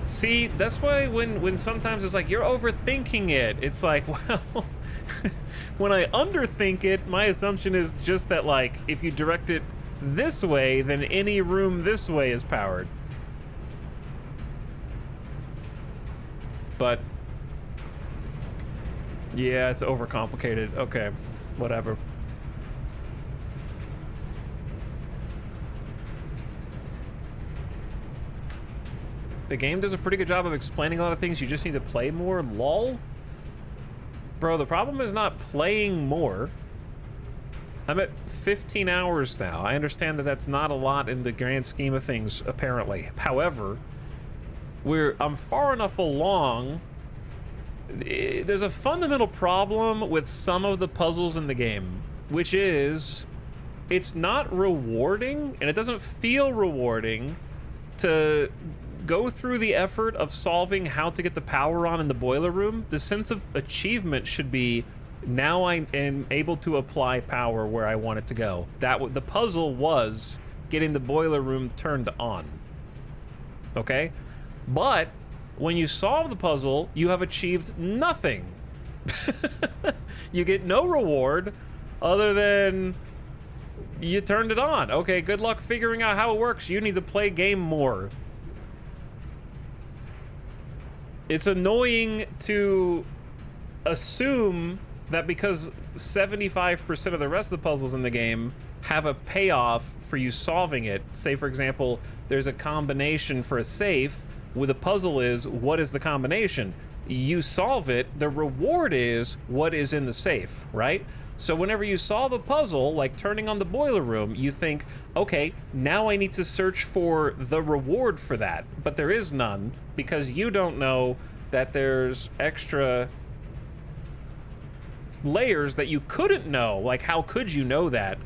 See, that's why when sometimes it's like, you're overthinking it, it's like, well, when I underthink it, my assumption is just that, like, if you direct it this way, then any room this way is powered. But yeah, it's overcomplicated. Okay, whatever. The game does a pretty good job of explaining a lot of things. You just need to play more. Lol. Bro, the problem is not playing more. I'm at 15 hours now. I understand that that's not a lot in the grand scheme of things, apparently. However, I'm far enough along. There's a fundamental problem with some of the puzzles in the game, which is it's not rewarding, and it doesn't feel rewarding to go through the effort of solving how to get the power on in the boiler room. The sense of achievement should be, now I am able to apply power where I want it to go. The puzzle was getting the boiler room turned on. Okay? But when you solve the puzzle, you have achieved nothing. You get no reward other than you turned it on. Okay, good luck figuring out how it works. You need to play game more. It's annoying to assume that because 75% of the rest of the puzzles in the game have a payoff for you solving it. Say, for example, there's a combination for a safe, where the puzzle is, what is the combination? You solve it, the reward is what is in the safe, right? So whenever you solve a puzzle, like turning on the boiler room, you think, okay, now I need to search for the reward for that. But there is none, because you don't know that there's extra layers that you couldn't know. Like, how could you know that?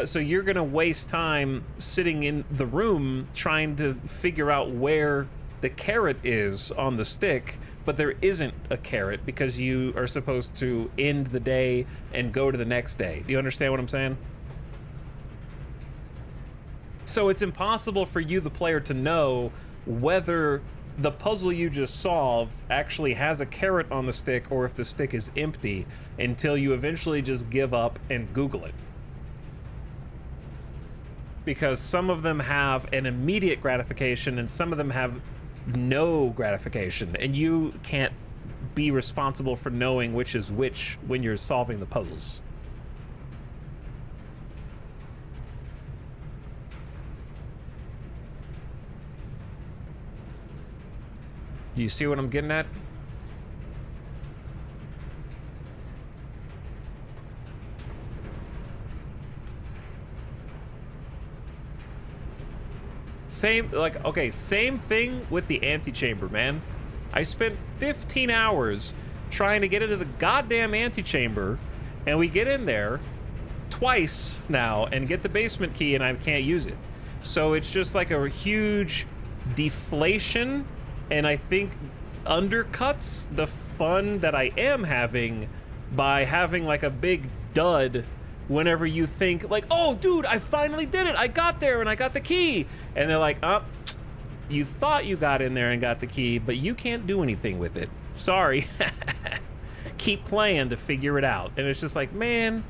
So you're gonna waste time sitting in the room trying to figure out where the carrot is on the stick, but there isn't a carrot because you are supposed to end the day and go to the next day. Do you understand what I'm saying? So it's impossible for you, the player, to know whether the puzzle you just solved actually has a carrot on the stick or if the stick is empty until you eventually just give up and Google it. Because some of them have an immediate gratification and some of them have no gratification, and you can't be responsible for knowing which is which when you're solving the puzzles. Do you see what I'm getting at? Same thing with the antechamber, man. I spent 15 hours trying to get into the goddamn antechamber, and we get in there twice now and get the basement key, and I can't use it. So it's just like a huge deflation, and I think undercuts the fun that I am having by having like a big dud whenever you think like, oh dude, I finally did it, I got there and I got the key, and they're like, oh, you thought you got in there and got the key, but you can't do anything with it, sorry. Keep playing to figure it out. And it's just like, man,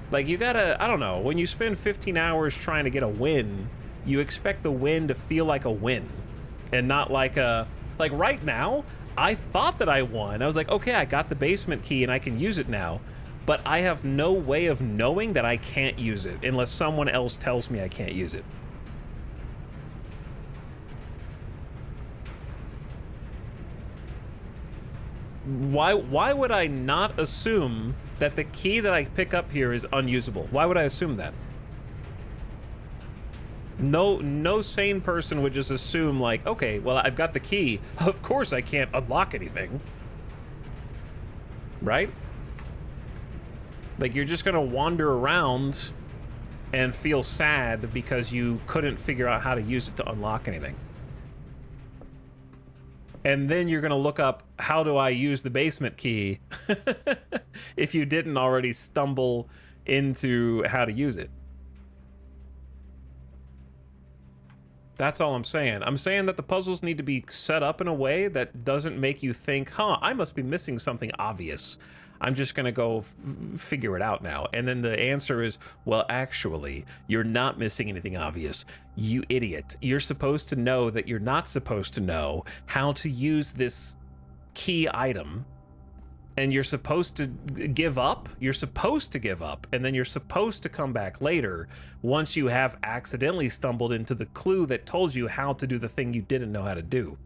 like, you gotta, I don't know, when you spend 15 hours trying to get a win, you expect the win to feel like a win and not like a, like right now I thought that I won. I was like, okay, I got the basement key and I can use it now. But I have no way of knowing that I can't use it unless someone else tells me I can't use it. Why would I not assume that the key that I pick up here is unusable. Why would I assume that? No sane person would just assume like, okay, well, I've got the key. Of course I can't unlock anything. Right? Like, you're just gonna wander around and feel sad because you couldn't figure out how to use it to unlock anything. And then you're gonna look up, how do I use the basement key? If you didn't already stumble into how to use it. That's all I'm saying. I'm saying that the puzzles need to be set up in a way that doesn't make you think, huh, I must be missing something obvious. I'm just gonna go figure it out now. And then the answer is, well, actually, you're not missing anything obvious. You idiot. You're supposed to know that you're not supposed to know how to use this key item. And you're supposed to give up. You're supposed to give up. And then you're supposed to come back later once you have accidentally stumbled into the clue that told you how to do the thing you didn't know how to do.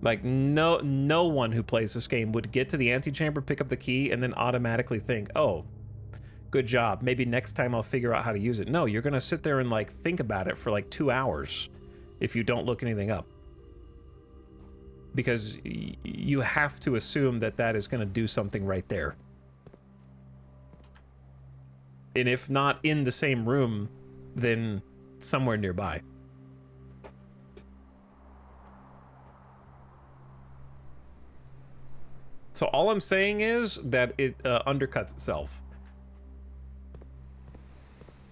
Like, no one who plays this game would get to the antechamber, pick up the key, and then automatically think, oh, good job. Maybe next time I'll figure out how to use it. No, you're gonna sit there and like think about it for like 2 hours if you don't look anything up. Because you have to assume that that is gonna do something right there. And if not in the same room, then somewhere nearby. So all I'm saying is that it undercuts itself.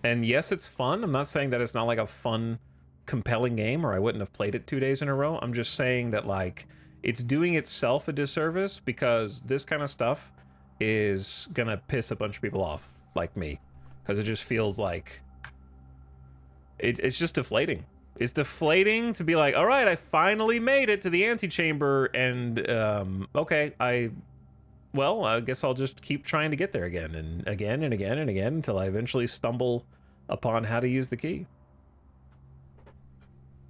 And yes, it's fun. I'm not saying that it's not like a fun, compelling game, or I wouldn't have played it 2 days in a row. I'm just saying that like it's doing itself a disservice because this kind of stuff is gonna piss a bunch of people off, like me, because it just feels like it's just deflating. It's deflating to be like, all right, I finally made it to the antechamber, and okay, I guess I'll just keep trying to get there again and again and again and again until I eventually stumble upon how to use the key.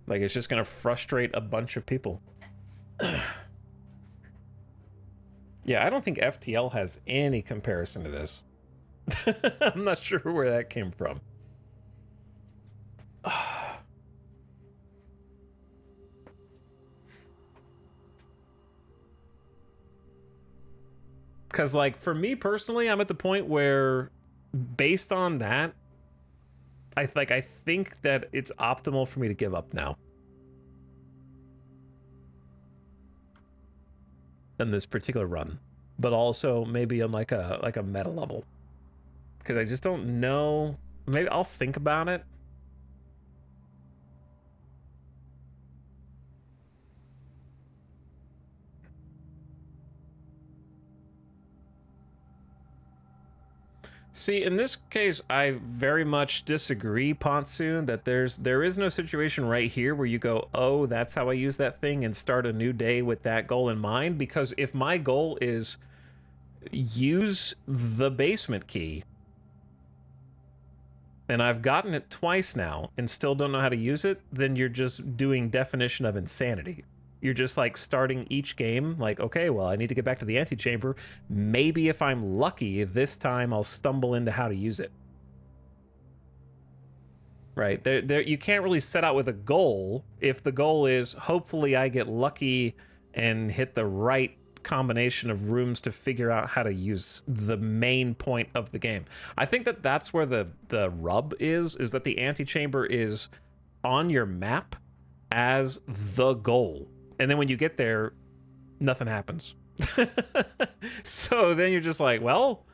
Like, it's just gonna frustrate a bunch of people. Yeah, I don't think FTL has any comparison to this. I'm not sure where that came from. Because, like, for me personally, I'm at the point where, based on that, I think that it's optimal for me to give up now. In this particular run. But also maybe on like a meta level. Because I just don't know. Maybe I'll think about it. See, in this case, I very much disagree, Ponsoon, that there is no situation right here where you go, oh, that's how I use that thing, and start a new day with that goal in mind. Because if my goal is use the basement key, and I've gotten it twice now and still don't know how to use it, then you're just doing definition of insanity. You're just like starting each game like, okay, well, I need to get back to the antechamber. Maybe if I'm lucky, this time I'll stumble into how to use it. Right? You can't really set out with a goal if the goal is hopefully I get lucky and hit the right combination of rooms to figure out how to use the main point of the game. I think that that's where the rub is that the antechamber is on your map as the goal. And then when you get there, nothing happens. So then you're just like, well,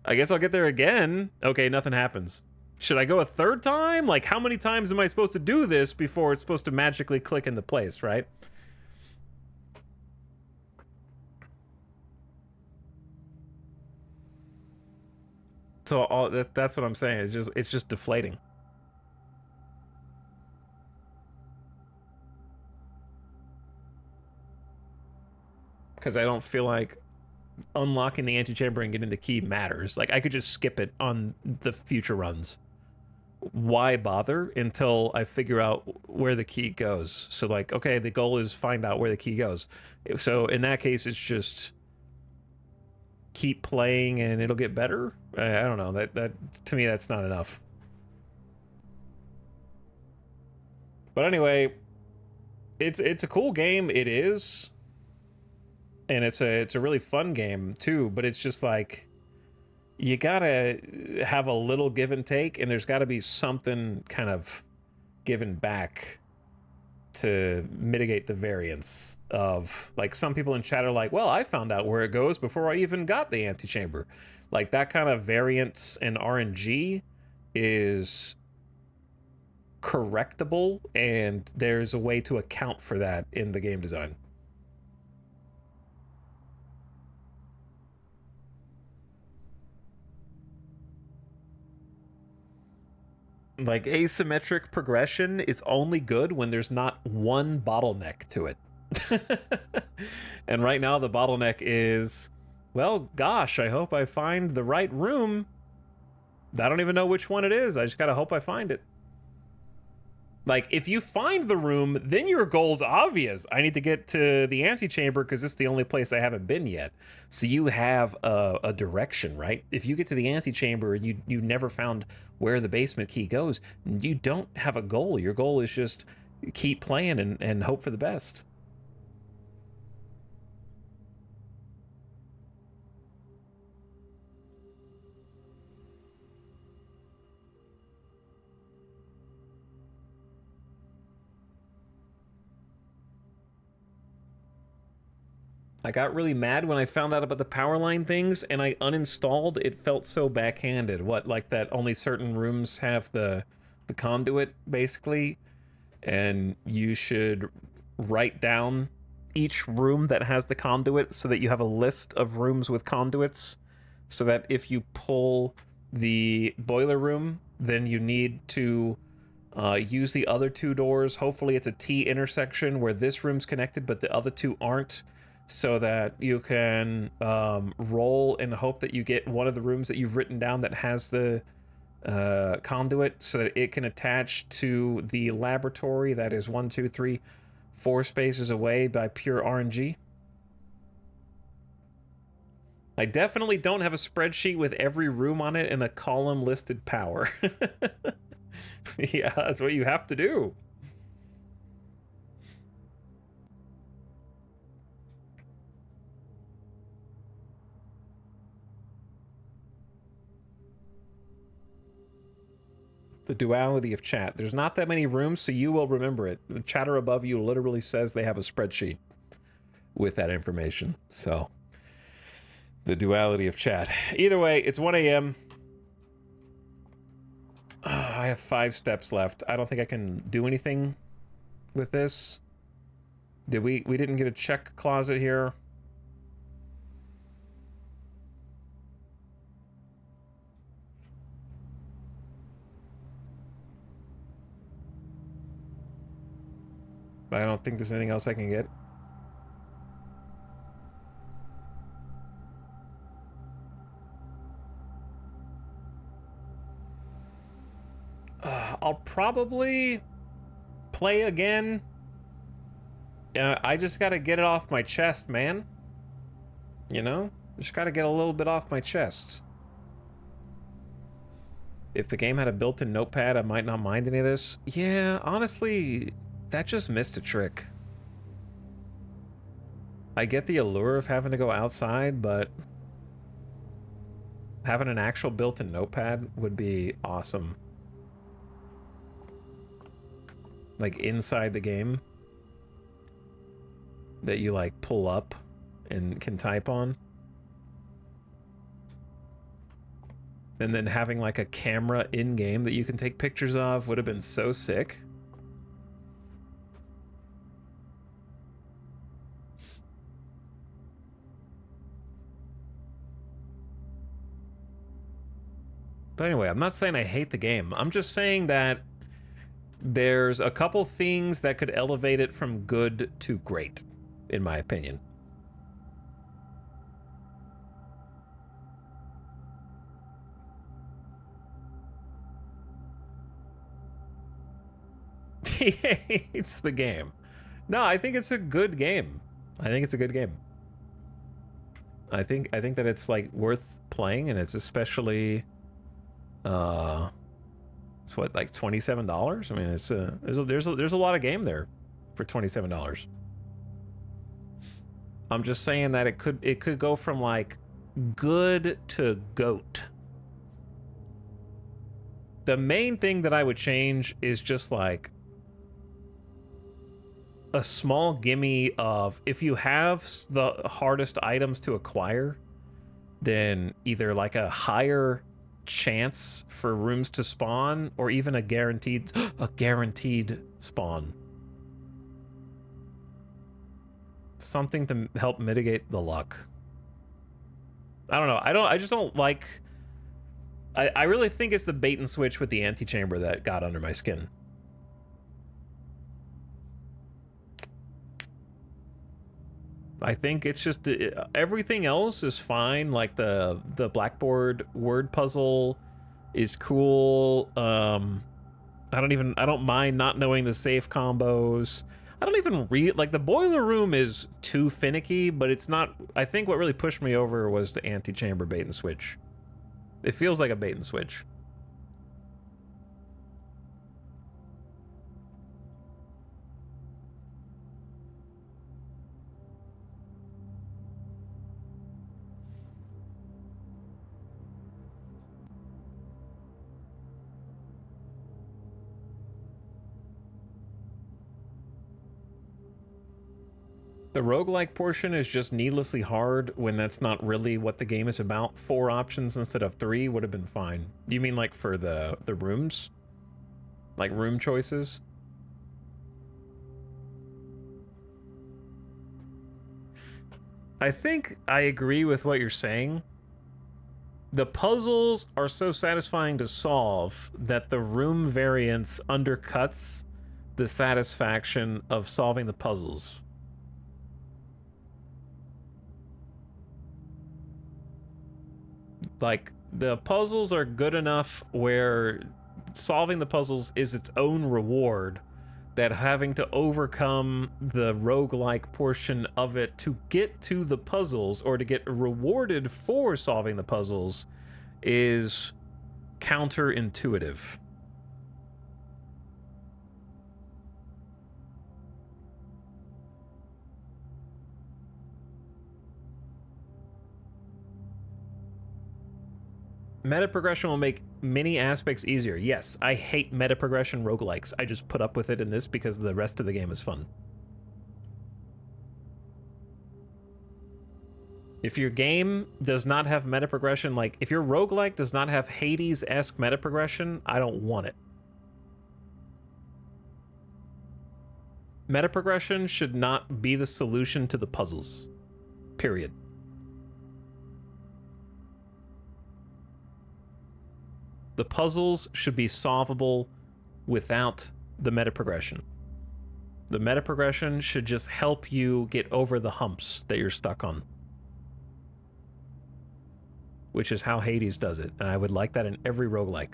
I guess I'll get there again. Okay, nothing happens. Should I go a third time? Like, how many times am I supposed to do this before it's supposed to magically click into place, right? So that's what I'm saying. It's just deflating. Because I don't feel like unlocking the antechamber and getting the key matters. Like, I could just skip it on the future runs. why bother until I figure out where the key goes. So like, okay, the goal is find out where the key goes. So in that case, it's just keep playing and it'll get better. I don't know. That to me, that's not enough. But anyway, it's a cool game. It is, and it's a really fun game too. But it's just like, you gotta have a little give and take, and there's got to be something kind of given back to mitigate the variance of, like, some people in chat are like, well, I found out where it goes before I even got the antechamber. Like, that kind of variance and RNG is correctable, and there's a way to account for that in the game design. Like, asymmetric progression is only good when there's not one bottleneck to it. And right now the bottleneck is, well, gosh, I hope I find the right room. I don't even know which one it is. I just gotta hope I find it. Like, if you find the room, then your goal's obvious. I need to get to the antechamber because it's the only place I haven't been yet. So you have a direction, right? If you get to the antechamber and you never found where the basement key goes, you don't have a goal. Your goal is just keep playing and hope for the best. I got really mad when I found out about the power line things and I uninstalled. It felt so backhanded. What, like that only certain rooms have the conduit, basically? And you should write down each room that has the conduit so that you have a list of rooms with conduits, so that if you pull the boiler room, then you need to use the other two doors. Hopefully it's a T intersection where this room's connected but the other two aren't, so that you can roll and hope that you get one of the rooms that you've written down that has the conduit, so that it can attach to the laboratory that is 1, 2, 3, 4 spaces away by pure RNG. I definitely don't have a spreadsheet with every room on it and a column listed power. Yeah, that's what you have to do. The duality of chat. There's not that many rooms, so you will remember it. The chatter above you literally says they have a spreadsheet with that information. So, the duality of chat. Either way, it's 1 a.m. I have 5 steps left. I don't think I can do anything with this. Did we didn't get a check closet here. I don't think there's anything else I can get. I'll probably play again. I just gotta get it off my chest, man. You know? Just gotta get a little bit off my chest. If the game had a built-in notepad, I might not mind any of this. Yeah, honestly, that just missed a trick. I get the allure of having to go outside, but having an actual built-in notepad would be awesome. Like inside the game, that you like pull up and can type on. And then having like a camera in-game that you can take pictures of would have been so sick. But anyway, I'm not saying I hate the game. I'm just saying that there's a couple things that could elevate it from good to great, in my opinion. He hates the game. No, I think it's a good game. I think it's a good game. I think that it's like worth playing, and it's especially it's what, like $27? I mean, it's there's a lot of game there for $27. I'm just saying that it could go from like good to GOAT. The main thing that I would change is just like a small gimme of, if you have the hardest items to acquire, then either like a higher chance for rooms to spawn, or even a guaranteed spawn. Something to help mitigate the luck. I don't know. I just don't like. I really think it's the bait and switch with the antechamber that got under my skin. I think it's just everything else is fine. Like the blackboard word puzzle is cool. I don't mind not knowing the safe combos. I don't even read, like, the boiler room is too finicky, but it's not. I think what really pushed me over was the antechamber bait and switch. It feels like a bait and switch. The roguelike portion is just needlessly hard when that's not really what the game is about. 4 options instead of 3 would have been fine. You mean like for the rooms? Like room choices? I think I agree with what you're saying. The puzzles are so satisfying to solve that the room variance undercuts the satisfaction of solving the puzzles. Like, the puzzles are good enough where solving the puzzles is its own reward, that having to overcome the roguelike portion of it to get to the puzzles, or to get rewarded for solving the puzzles, is counterintuitive. Meta progression will make many aspects easier. Yes, I hate meta progression roguelikes. I just put up with it in this because the rest of the game is fun. If your game does not have meta progression, like if your roguelike does not have Hades-esque meta progression, I don't want it. Meta progression should not be the solution to the puzzles. Period. The puzzles should be solvable without the meta progression. The meta progression should just help you get over the humps that you're stuck on. Which is how Hades does it, and I would like that in every roguelike.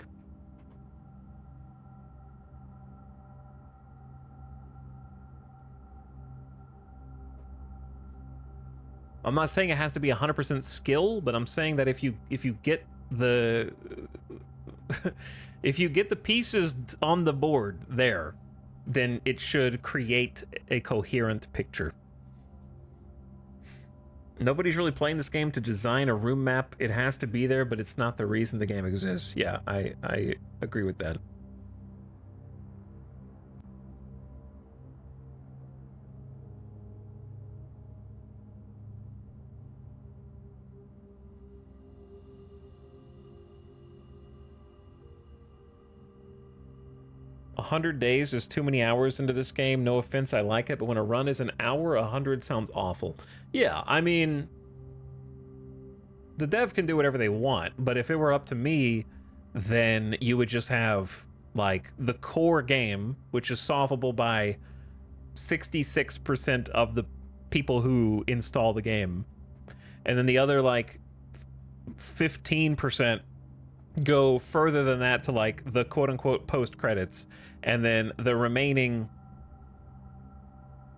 I'm not saying it has to be 100% skill, but I'm saying that if you get the if you get the pieces on the board there, then it should create a coherent picture. Nobody's really playing this game to design a room map. It has to be there, but it's not the reason the game exists. Yeah, I agree with that. "100 days is too many hours into this game. No offense, I like it, but when a run is an hour, 100 sounds awful." Yeah, I mean, the dev can do whatever they want, but if it were up to me, then you would just have, like, the core game, which is solvable by 66% of the people who install the game, and then the other, like, 15% go further than that to like the quote-unquote post credits, and then the remaining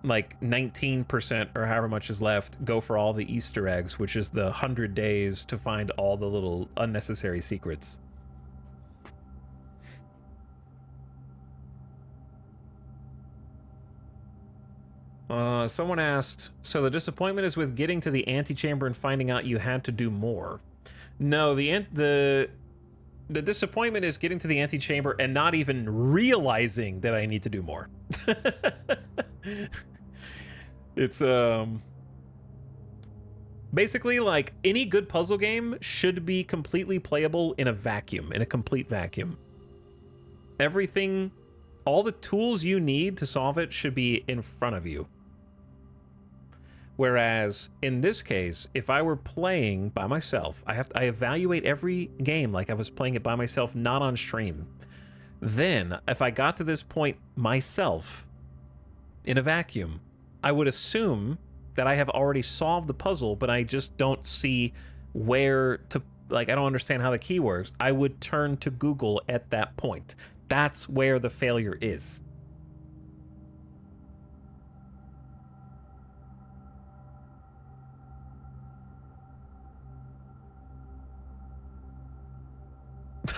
like 19% or however much is left go for all the Easter eggs, which is the 100 days to find all the little unnecessary secrets. Someone asked, so the disappointment is with getting to the antechamber and finding out you had to do more. No, the disappointment is getting to the antechamber and not even realizing that I need to do more. It's basically like any good puzzle game should be completely playable in a vacuum, in a complete vacuum. Everything, all the tools you need to solve it should be in front of you. Whereas in this case, if I were playing by myself, I evaluate every game like I was playing it by myself, not on stream. Then, if I got to this point myself in a vacuum, I would assume that I have already solved the puzzle, but I just don't see where to, like, I don't understand how the key works. I would turn to Google at that point. That's where the failure is.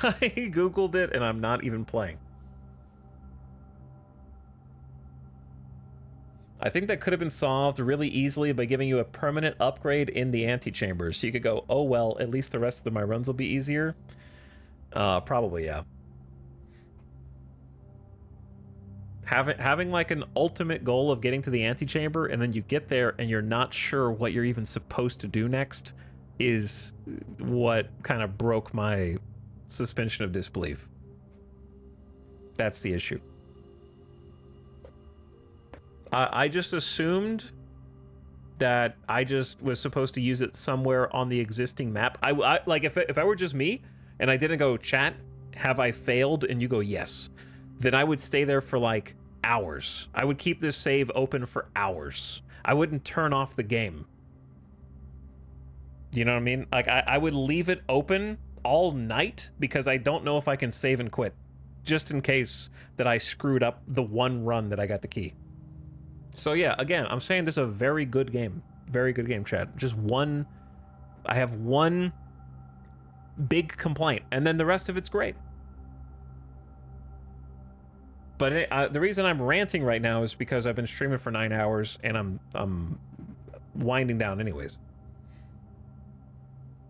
I Googled it and I'm not even playing. I think that could have been solved really easily by giving you a permanent upgrade in the antechamber. So you could go, oh well, at least the rest of my runs will be easier. Probably, yeah. Having like an ultimate goal of getting to the antechamber and then you get there and you're not sure what you're even supposed to do next is what kind of broke my suspension of disbelief. That's the issue. I just assumed that I just was supposed to use it somewhere on the existing map. I like if I were just me and I didn't go, chat, have I failed? And you go, yes. Then I would stay there for like hours. I would keep this save open for hours. I wouldn't turn off the game. You know what I mean? Like I would leave it open all night because I don't know if I can save and quit, just in case that I screwed up the one run that I got the key. So yeah, again, I'm saying this is a very good game. Very good game, Chad. Just one, I have one big complaint, and then the rest of it's great. But the reason I'm ranting right now is because I've been streaming for 9 hours, and I'm winding down anyways.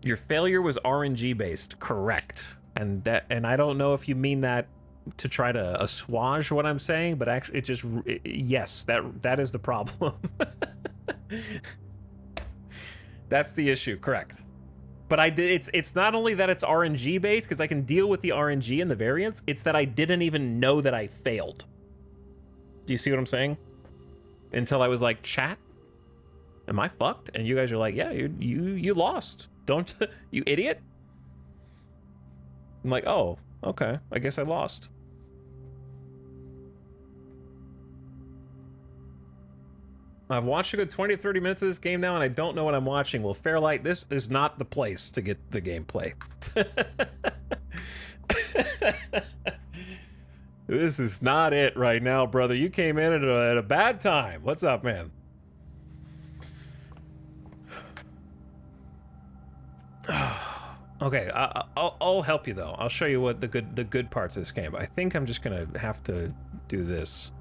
Your failure was RNG based, correct? And I don't know if you mean that to try to assuage what I'm saying, but actually yes, that is the problem. That's the issue, correct? But it's not only that it's RNG based, because I can deal with the RNG and the variance, it's that I didn't even know that I failed. Do you see what I'm saying? Until I was like, chat, am I fucked? And you guys are like, yeah, you lost. Don't you idiot? I'm like, oh, okay, I guess I lost. I've watched a good 20 to 30 minutes of this game now, and I don't know what I'm watching. Well, Fairlight, this is not the place to get the gameplay. This is not it right now, brother. You came in at a bad time. What's up, man? Okay, I'll help you though. I'll show you what the good parts of this game. I think I'm just gonna have to do this.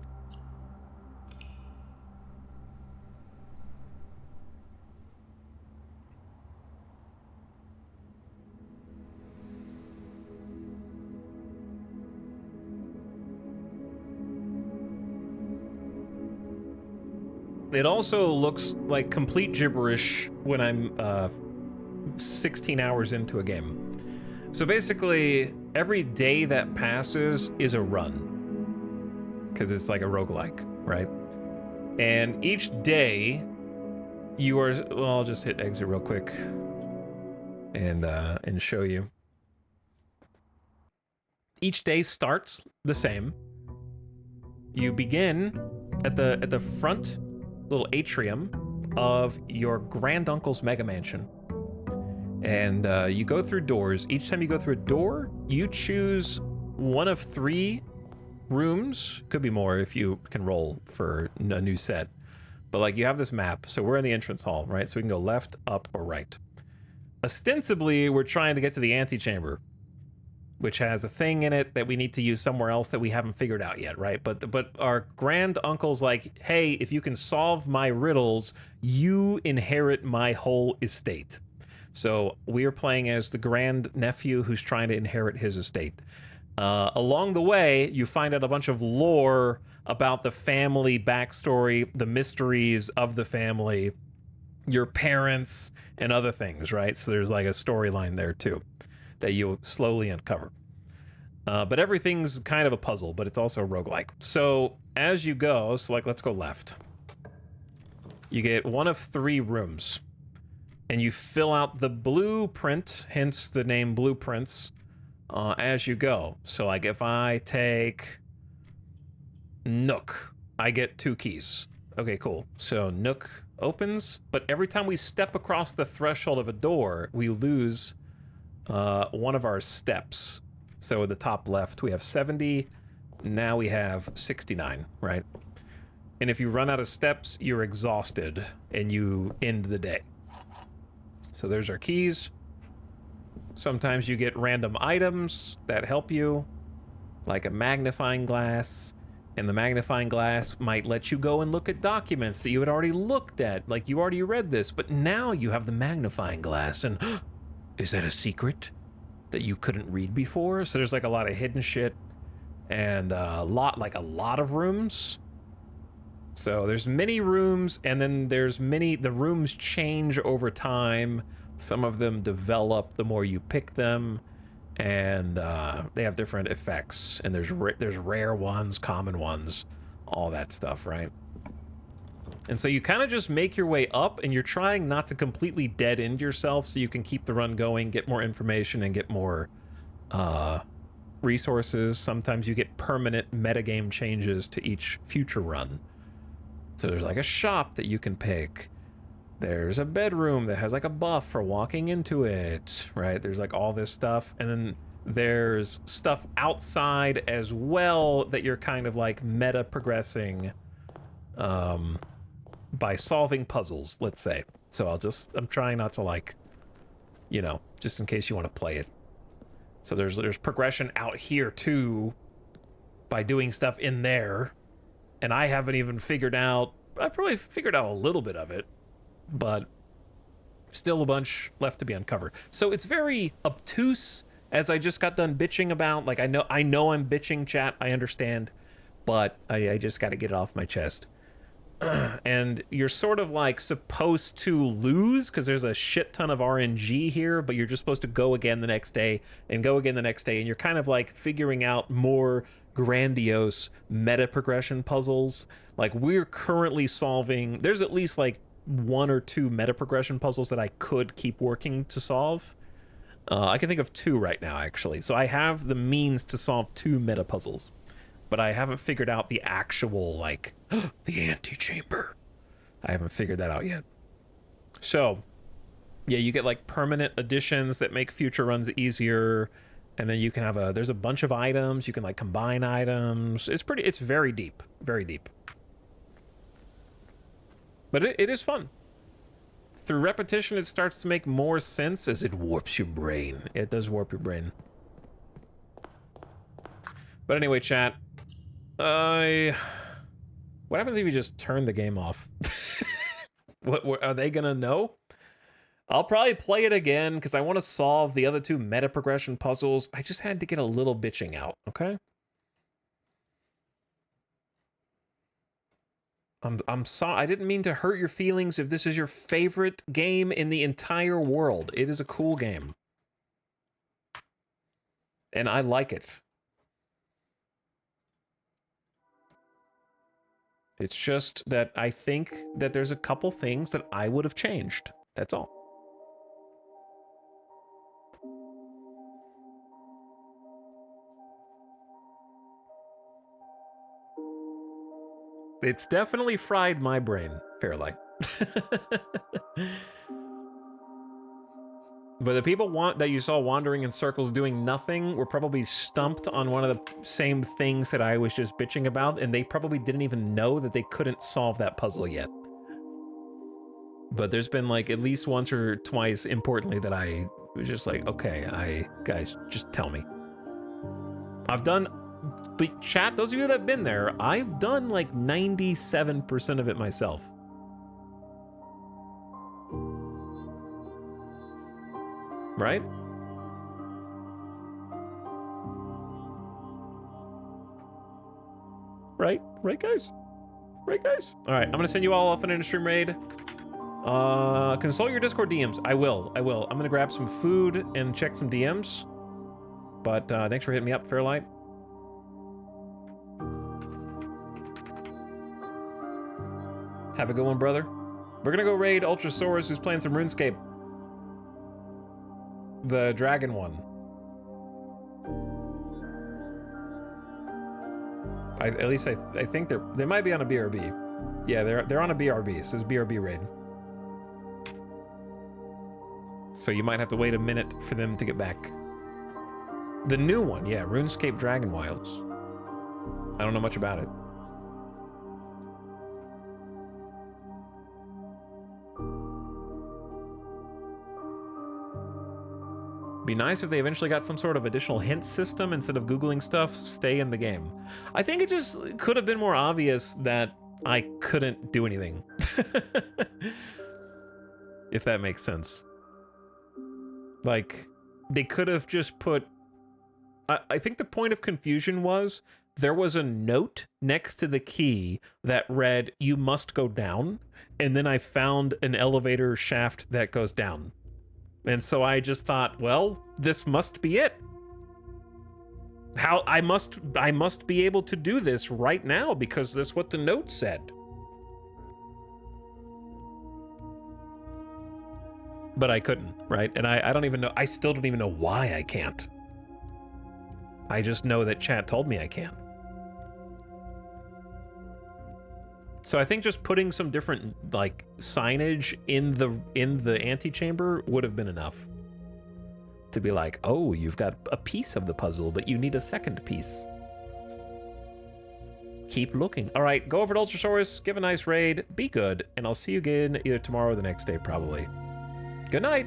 It also looks like complete gibberish when I'm 16 hours into a game. So basically, every day that passes is a run, because it's like a roguelike, right? And each day, you are, well, I'll just hit exit real quick and show you. Each day starts the same. You begin at the front little atrium of your granduncle's mega mansion. And you go through doors. Each time you go through a door, you choose one of 3 rooms. Could be more if you can roll for a new set. But like, you have this map. So we're in the entrance hall, right? So we can go left, up, or right. Ostensibly, we're trying to get to the antechamber, which has a thing in it that we need to use somewhere else that we haven't figured out yet, right? But our grand uncle's like, hey, if you can solve my riddles, you inherit my whole estate. So we are playing as the grand nephew who's trying to inherit his estate. Along the way, you find out a bunch of lore about the family backstory, the mysteries of the family, your parents, and other things, right? So there's like a storyline there too that you'll slowly uncover. But everything's kind of a puzzle, but it's also roguelike. So as you go, so like, let's go left. You get one of 3 rooms, and you fill out the blueprint, hence the name Blueprints, as you go. So like, if I take Nook, I get 2 keys. Okay, cool. So Nook opens, but every time we step across the threshold of a door, we lose one of our steps. So at the top left, we have 70. Now we have 69, right? And if you run out of steps, you're exhausted and you end the day. So there's our keys. Sometimes you get random items that help you, like a magnifying glass. And the magnifying glass might let you go and look at documents that you had already looked at. Like, you already read this, but now you have the magnifying glass, and is that a secret that you couldn't read before? So there's like a lot of hidden shit, and a lot of rooms. So there's many rooms, and then there's the rooms change over time. Some of them develop the more you pick them, and they have different effects, and there's rare ones, common ones, all that stuff, right? And so you kind of just make your way up, and you're trying not to completely dead end yourself so you can keep the run going, get more information, and get more resources. Sometimes you get permanent metagame changes to each future run. So there's like a shop that you can pick. There's a bedroom that has like a buff for walking into it, right? There's like all this stuff. And then there's stuff outside as well that you're kind of like meta progressing by solving puzzles, let's say. So I'm trying not to, like, you know, just in case you want to play it. So there's progression out here too by doing stuff in there. And I haven't even figured out, I probably figured out a little bit of it, but still a bunch left to be uncovered. So it's very obtuse, as I just got done bitching about. Like, I know I'm bitching, chat, I understand, but I just got to get it off my chest. And you're sort of like supposed to lose because there's a shit ton of RNG here, but you're just supposed to go again the next day and go again the next day, and you're kind of like figuring out more grandiose meta progression puzzles. Like, we're currently solving, there's at least like 1 or 2 meta progression puzzles that I could keep working to solve. I can think of 2 right now, actually. So I have the means to solve 2 meta puzzles, but I haven't figured out the actual, like, the antechamber. I haven't figured that out yet. So, yeah, you get like permanent additions that make future runs easier, and then you can have there's a bunch of items. You can like combine items. It's very deep, very deep. But it is fun. Through repetition, it starts to make more sense as it warps your brain. It does warp your brain. But anyway, chat, what happens if you just turn the game off? What are they gonna know? I'll probably play it again because I want to solve the other 2 meta progression puzzles. I just had to get a little bitching out, okay? I'm sorry. I didn't mean to hurt your feelings if this is your favorite game in the entire world. It is a cool game. And I like it. It's just that I think that there's a couple things that I would have changed. That's all. It's definitely fried my brain, Fairlight. But the people that you saw wandering in circles doing nothing were probably stumped on one of the same things that I was just bitching about, and they probably didn't even know that they couldn't solve that puzzle yet. But there's been like at least once or twice, importantly, that I was just like, okay, guys, just tell me. I've done, but chat, those of you that have been there, I've done like 97% of it myself. Right? Right, guys? Right, guys? All right, I'm gonna send you all off in an stream raid. Consult your Discord DMs. I will. I'm gonna grab some food and check some DMs. But thanks for hitting me up, Fairlight. Have a good one, brother. We're gonna go raid Ultrasaurus, who's playing some RuneScape. The dragon one. At least I think they might be on a BRB. Yeah, they're on a BRB. It says BRB raid. So you might have to wait a minute for them to get back. The new one, yeah, RuneScape Dragon Wilds. I don't know much about it. Be nice if they eventually got some sort of additional hint system instead of Googling stuff, stay in the game. I think it just could have been more obvious that I couldn't do anything. If that makes sense. Like, they could have just put... I think the point of confusion was there was a note next to the key that read, "You must go down," and then I found an elevator shaft that goes down. And so I just thought, well, this must be it. I must be able to do this right now because that's what the note said. But I couldn't, right? And I don't even know, I still don't even know why I can't. I just know that chat told me I can't. So I think just putting some different like signage in the antechamber would have been enough to be like, oh, you've got a piece of the puzzle, but you need a second piece. Keep looking. All right, go over to Ultrasaurus, give a nice raid, be good, and I'll see you again either tomorrow or the next day, probably. Good night.